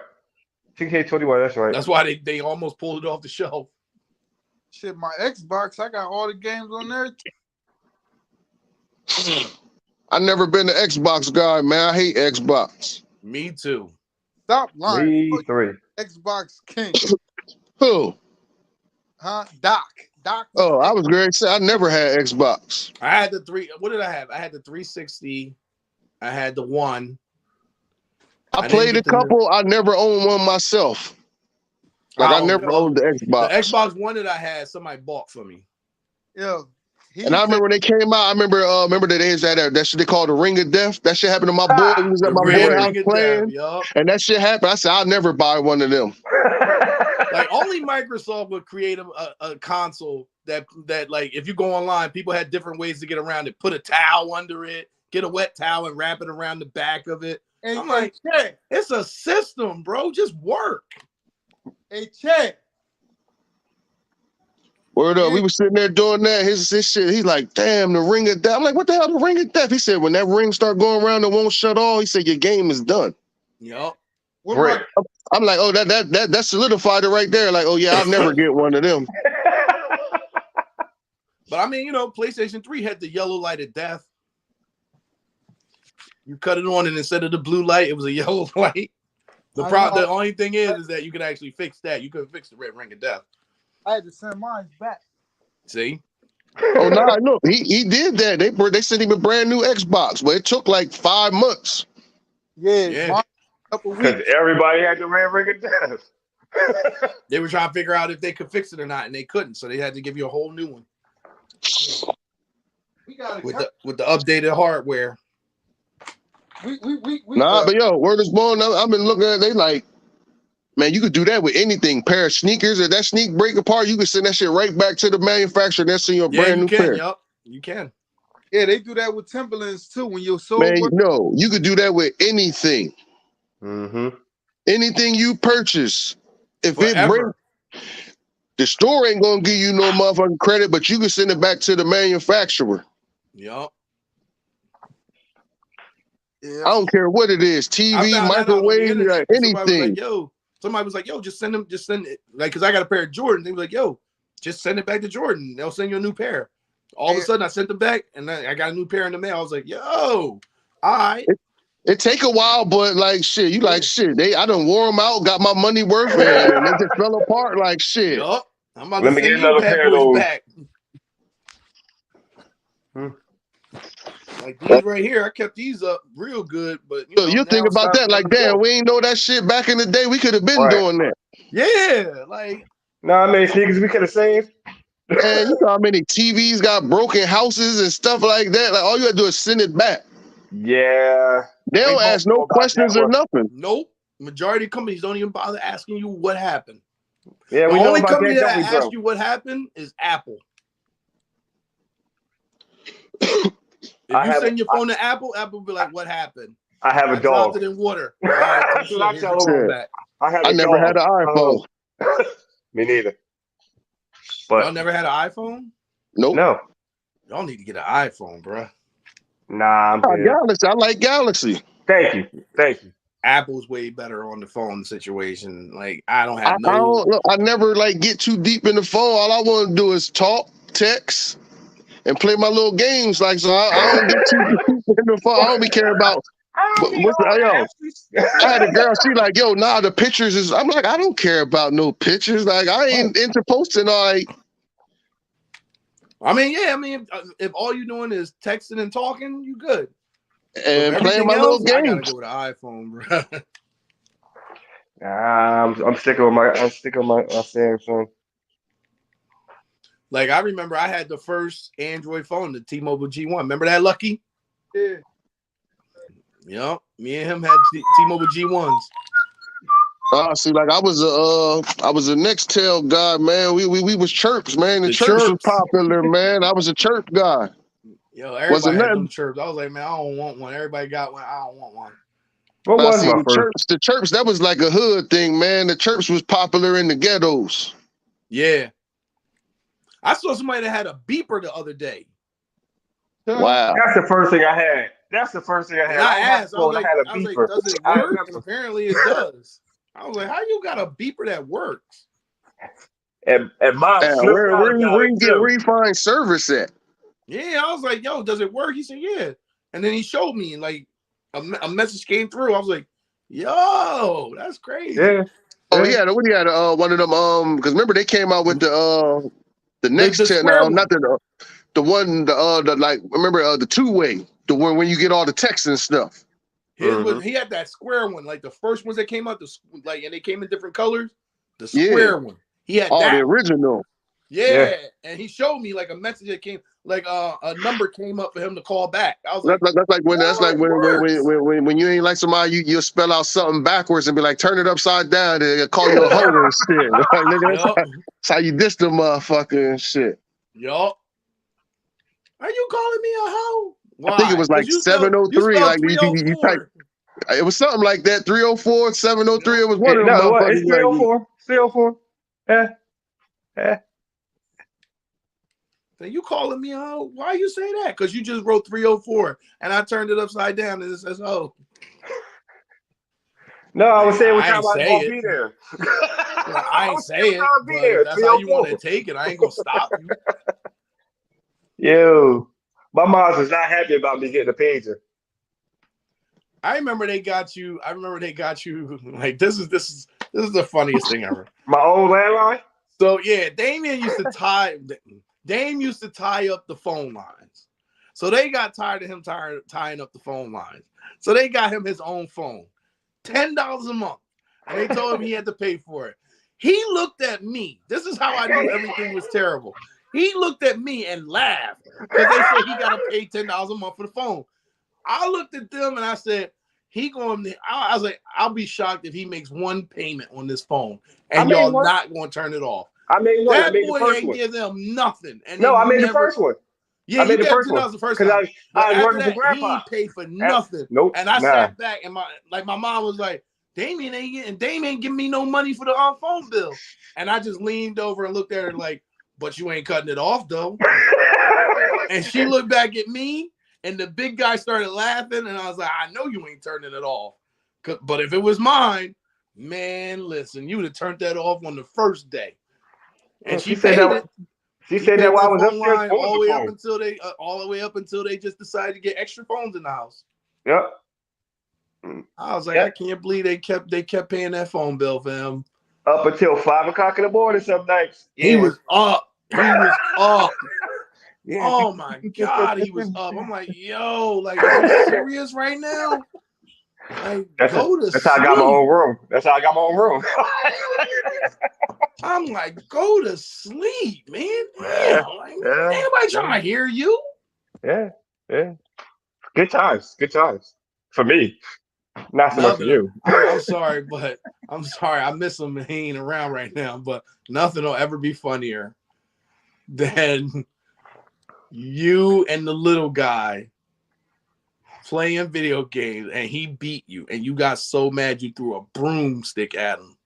2K21, that's right. That's why they almost pulled it off the shelf. Shit, my Xbox, I got all the games on there. I never been an Xbox guy, man. I hate Xbox. Me too. Stop lying. Me three. Xbox King. Who? Huh? Doc. Oh, I was going to say I never had Xbox. I had the 3. What did I have? I had the 360. I had the 1. I played a couple. I never owned one myself. Like I never owned the Xbox. The Xbox One that I had, somebody bought for me. Yeah. And I remember when they came out. I remember the days that shit they called the Ring of Death. That shit happened to my boy. He was at my boy house playing, and that shit happened. I said I'll never buy one of them. Like only Microsoft would create a console that like if you go online, people had different ways to get around it. Put a towel under it, get a wet towel and wrap it around the back of it. Hey, I'm like, it's a system, bro. Just work. Hey, check. Word up. We were sitting there doing that. His shit. He's like, damn, the Ring of Death. I'm like, what the hell, the Ring of Death? He said, when that ring start going around, it won't shut off. He said, your game is done. Yep. I'm like, oh, that solidified it right there. Like, oh yeah, I'll never get one of them. But I mean, you know, PlayStation 3 had the yellow light of death. You cut it on, and instead of the blue light, it was a yellow light. The only thing is that you can actually fix that. You couldn't fix the red ring of death. I had to send mine back. See? Oh no, look, he did that. They sent him a brand new Xbox, but it took like 5 months. Yeah. Because everybody had the red ring of death. They were trying to figure out if they could fix it or not, and they couldn't, so they had to give you a whole new one. With the updated hardware. But yo, word is born. I've been looking at it, they like, man, you could do that with anything. Pair of sneakers, if that sneak break apart, you can send that shit right back to the manufacturer. They'll send you a brand new pair. Yep, you can. Yeah, they do that with Timberlands too. When you're so no, you could do that with anything. Mm-hmm. Anything you purchase, if it breaks, the store ain't gonna give you no motherfucking credit, but you can send it back to the manufacturer. Yep. I don't care what it is, TV, microwave, anything. Somebody was like, yo, just send it. Like, because I got a pair of Jordans. They was like, yo, just send it back to Jordan. They'll send you a new pair. All of a sudden, I sent them back, and then I got a new pair in the mail. I was like, yo, all right. It take a while, but like shit, you like shit. I done wore them out, got my money worth, and they just fell apart like shit. Yep. I'm about Let to me send get another pair of those. back. Like these right here, I kept these up real good, but you think about that, like, damn, we ain't know that shit back in the day. We could have been doing that. Yeah, like, how many sneakers we could have saved? And you know how many TVs got broken houses and stuff like that. Like, all you gotta do is send it back. Yeah. They don't ask no questions or nothing. Nope. Majority of companies don't even bother asking you what happened. Yeah, the only company that asks you what happened is Apple. If you send your phone to Apple, Apple will be like, what happened? I have a dog. Dropped it in water. I never had an iPhone. Me neither. But y'all never had an iPhone? Nope. No. Y'all need to get an iPhone, bro. Nah, I'm good. Galaxy. I like Galaxy. Thank you. Apple's way better on the phone situation. Like, I don't have I never like get too deep in the phone. All I want to do is talk, text, and play my little games. Like, so I don't get too deep in the phone. I don't be caring about. I had a girl. She like, yo, nah, the pictures is. I'm like, I don't care about no pictures. Like, I ain't into posting. Like, I mean, if all you're doing is texting and talking, you good. And playing my little games. I gotta go with an iPhone, bro. I'm sticking with my Samsung. Like, I remember I had the first Android phone, the T-Mobile G1. Remember that, Lucky? Yeah. Yep. Me and him had T-Mobile G1s. See, like I was a Nextel guy, man. We was chirps, man. The chirps was popular, man. I was a chirp guy. Yo, everybody had them chirps. I was like, man, I don't want one. Everybody got one. I don't want one. What was my first? The chirps, that was like a hood thing, man. The chirps was popular in the ghettos. Yeah. I saw somebody that had a beeper the other day. Wow. That's the first thing I had. And I asked, I was like, does it work? And apparently it does. I was like, how you got a beeper that works? And mine, where you get refine service at? Yeah, I was like, yo, does it work? He said, yeah. And then he showed me, and like a message came through. I was like, yo, that's crazy. Yeah. Oh, he had one of them, because remember they came out with the Nextel, not the one, like, remember the two-way, the one when you get all the text and stuff. His was he had that square one, like the first ones that came out, and they came in different colors. The square one. He had that. The original. Yeah, and he showed me like a message that came, like a number came up for him to call back. I was like, that's like when you ain't like somebody, you'll spell out something backwards and be like, turn it upside down and call you a hoe and shit. Like, nigga, that's how you diss the motherfucker and shit. Yup. Are you calling me a hoe? Why? I think it was like 703. Like you type. It was something like that. 304, 703. It was one of them. No, it's 304. 304. Yeah. So you calling me a hoe? Why you say that? Because you just wrote 304 and I turned it upside down and it says oh. No, I was saying what time I was gonna be there. I ain't say it, but that's how you want to take it. I ain't gonna stop you. Yo, my mom was not happy about me getting a pager. I remember they got you. Like this is the funniest thing ever. My old landline. So yeah, Dame used to tie up the phone lines. So they got tired of him tying up the phone lines. So they got him his own phone, $10 a month, and they told him he had to pay for it. He looked at me. This is how I knew everything was terrible. He looked at me and laughed because they said he got to pay $10 a month for the phone. I looked at them and I said, I was like, I'll be shocked if he makes one payment on this phone and y'all not going to turn it off. I made one. That boy ain't give them nothing. And no, I made the first one. Yeah, you got $10 the first time. I was working for Grandpa. He paid for nothing. Nope. And I sat back and my mom was like, Dame ain't giving me no money for the phone bill. And I just leaned over and looked at her like, but you ain't cutting it off though. And she looked back at me and the big guy started laughing and I was like, I know you ain't turning it off. But if it was mine, man, listen, you would have turned that off on the first day. And she paid it. She said that while I was upstairs all the way up until they just decided to get extra phones in the house. Yep. I was like, I can't believe they kept paying that phone bill for him. Up until 5 o'clock in the morning some nights. Yeah. He was up. Yeah. Oh my God, he was up. I'm like, yo, like, are you serious right now? Like, that's how I got my own room. I'm like, go to sleep, man. Damn, ain't nobody trying to hear you. Yeah. Good times. For me. Not so much for you. I'm sorry. I miss him and he ain't around right now, but nothing will ever be funnier than you and the little guy playing video games and he beat you and you got so mad you threw a broomstick at him.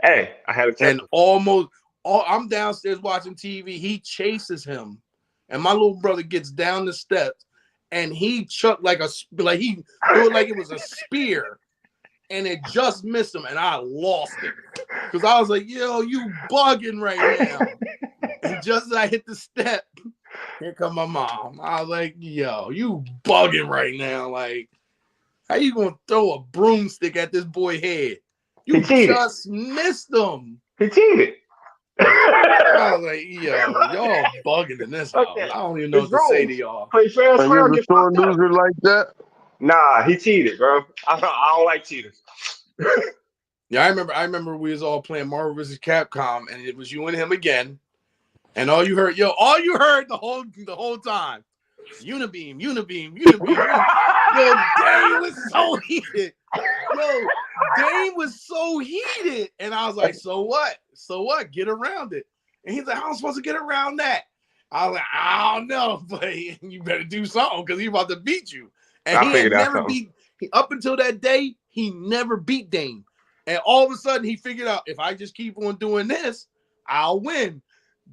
Hey, I had a chance. And I'm downstairs watching TV. He chases him, and my little brother gets down the steps, and he chucked he threw it like it was a spear, and it just missed him, and I lost it because I was like, "Yo, you bugging right now!" And just as I hit the step, here come my mom. I was like, "Yo, you bugging right now? Like, how you gonna throw a broomstick at this boy's head?" You just missed him. He cheated. I was like, yo, y'all bugging in this house. I don't even know what to say to y'all. Play fair and square. Get fucked up. Like that? Nah, he cheated, bro. I don't like cheaters. Yeah, I remember we was all playing Marvel vs. Capcom, and it was you and him again. And all you heard the whole time, Unibeam. Yo, Dame was so heated. Dame was so heated. And I was like, so what? Get around it. And he's like, how am I supposed to get around that? I was like, I don't know, but you better do something because he's about to beat you. And he had never up until that day, he never beat Dame. And all of a sudden he figured out if I just keep on doing this, I'll win.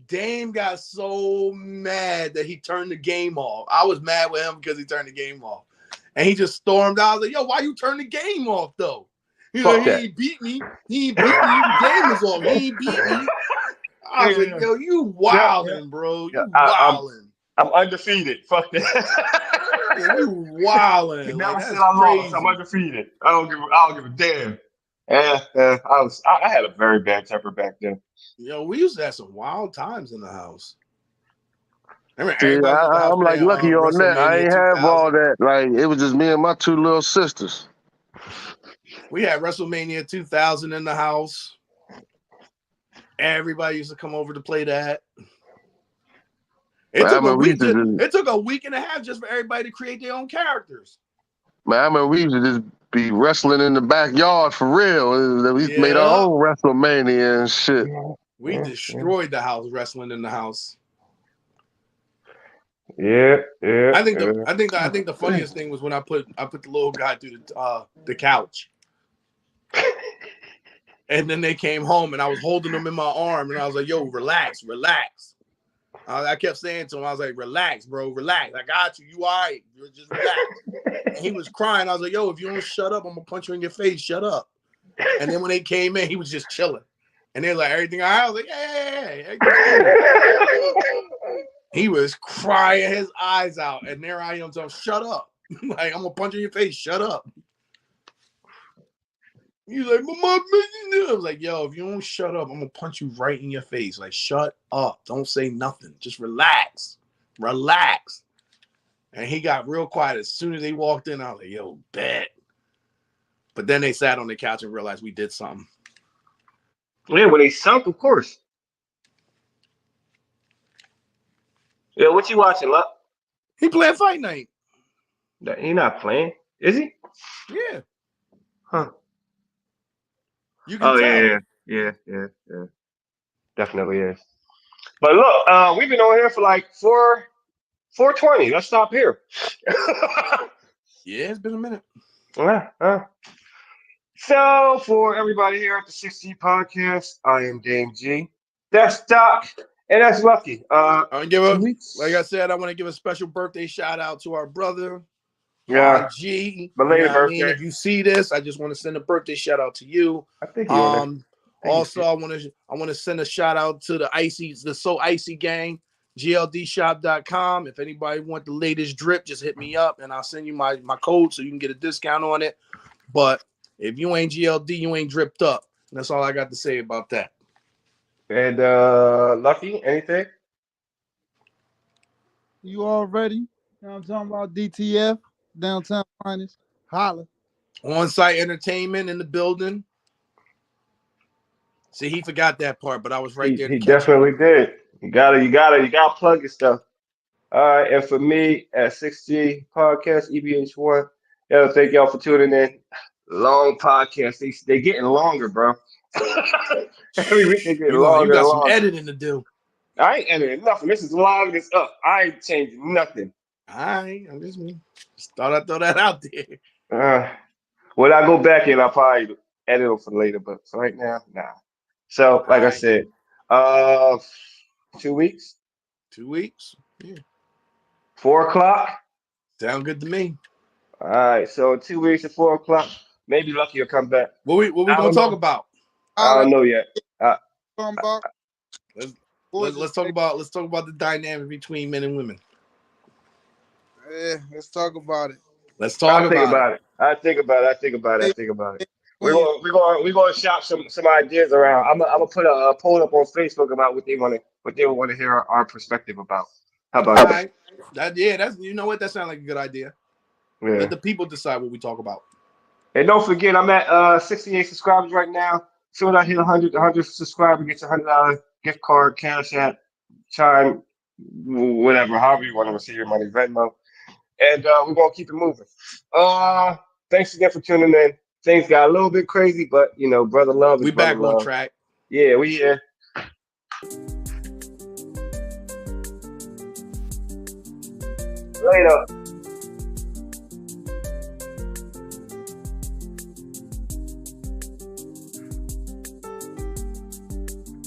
Dame got so mad that he turned the game off. I was mad with him because he turned the game off. And he just stormed out. I was like, yo, why you turn the game off, though? He's like, he ain't beat me. The game is off. He ain't beat me. I was like, yo, you wildin', bro. You wildin'. I'm undefeated. Fuck that. Yeah, you wildin'. Never said I lost. I'm undefeated. I don't give a damn. I had a very bad temper back then. Yo, we used to have some wild times in the house. I mean, See, everybody was at the house I'm like playing lucky on that. I WrestleMania ain't have all 2000. that. Like it was just me and my two little sisters. We had WrestleMania 2000 in the house. Everybody used to come over to play that. It Man, took I a remember we week. used to It took a week and a half just for everybody to create their own characters. Man, I remember we used to just be wrestling in the backyard for real. We made our Yeah. own WrestleMania and shit. We destroyed the house wrestling in the house. Yeah. I think the funniest thing was when I put the little guy through the couch. And then they came home and I was holding them in my arm and I was like, yo, relax. I kept saying to him, I was like, relax, bro, relax. I got you. You all right. You're just relax. And he was crying. I was like, yo, if you don't shut up, I'm going to punch you in your face. Shut up. And then when they came in, he was just chilling. And they're like, everything all right? I was like, hey. He was crying his eyes out. And there I am telling him, shut up. Like, I'm going to punch you in your face. Shut up. He's like, Mama, I was like, yo, if you don't shut up, I'm going to punch you right in your face. Like, shut up. Don't say nothing. Just relax. Relax. And he got real quiet as soon as they walked in. I was like, yo, bet. But then they sat on the couch and realized we did something. Yeah, when they sunk, of course. Yeah, what you watching, Luck? He playing Fight Night. He not playing, is he? Yeah. Huh. You can tell. Yeah. Definitely is. But look, we've been on here for like 4:20. Let's stop here. Yeah, it's been a minute. So for everybody here at the 6G Podcast, I am Dame G. That's Doc, and that's Lucky. Like I said, I want to give a special birthday shout out to our brother. Yeah. G. Belated birthday. I mean, if you see this, I just want to send a birthday shout out to you. I think also I want to send a shout out to the So Icy gang, gldshop.com. If anybody want the latest drip, just hit me up and I'll send you my code so you can get a discount on it. But if you ain't GLD, you ain't dripped up. And that's all I got to say about that. And Lucky, anything? You already? You know what I'm talking about? DTF, Downtown Finest. Holla. On-site entertainment in the building. See, he forgot that part, but I was right there. He definitely did. You gotta plug your stuff. All right, and for me at 6G Podcast, EBH1, thank y'all for tuning in. Long podcast. They getting longer, bro. Every week they get longer. You got some editing to do. I ain't editing nothing. This is live. This up. I ain't changing nothing. I just thought I'd throw that out there. When I go back in, I'll probably edit them for later, but for right now, nah. So, like I said, 2 weeks. 2 weeks. Yeah. 4 o'clock. Sound good to me. All right. So 2 weeks at 4 o'clock. Maybe Lucky will come back. What we gonna talk about? I don't know yet. Let's talk about the dynamic between men and women. Yeah, let's talk about it. Let's talk about it. I think about it. We're gonna shop some ideas around. I'm gonna put a poll up on Facebook about what they want to hear our perspective about. How about that? That's you know what, that sounds like a good idea. Yeah. Let the people decide what we talk about. And don't forget, I'm at 68 subscribers right now. Soon I hit 100 subscribers, get your $100 gift card, Cash App, Chime, whatever, however you want to receive your money, Venmo. And we're gonna keep it moving. Thanks again for tuning in. Things got a little bit crazy, but brother love. We back on track. Yeah, we here. Later.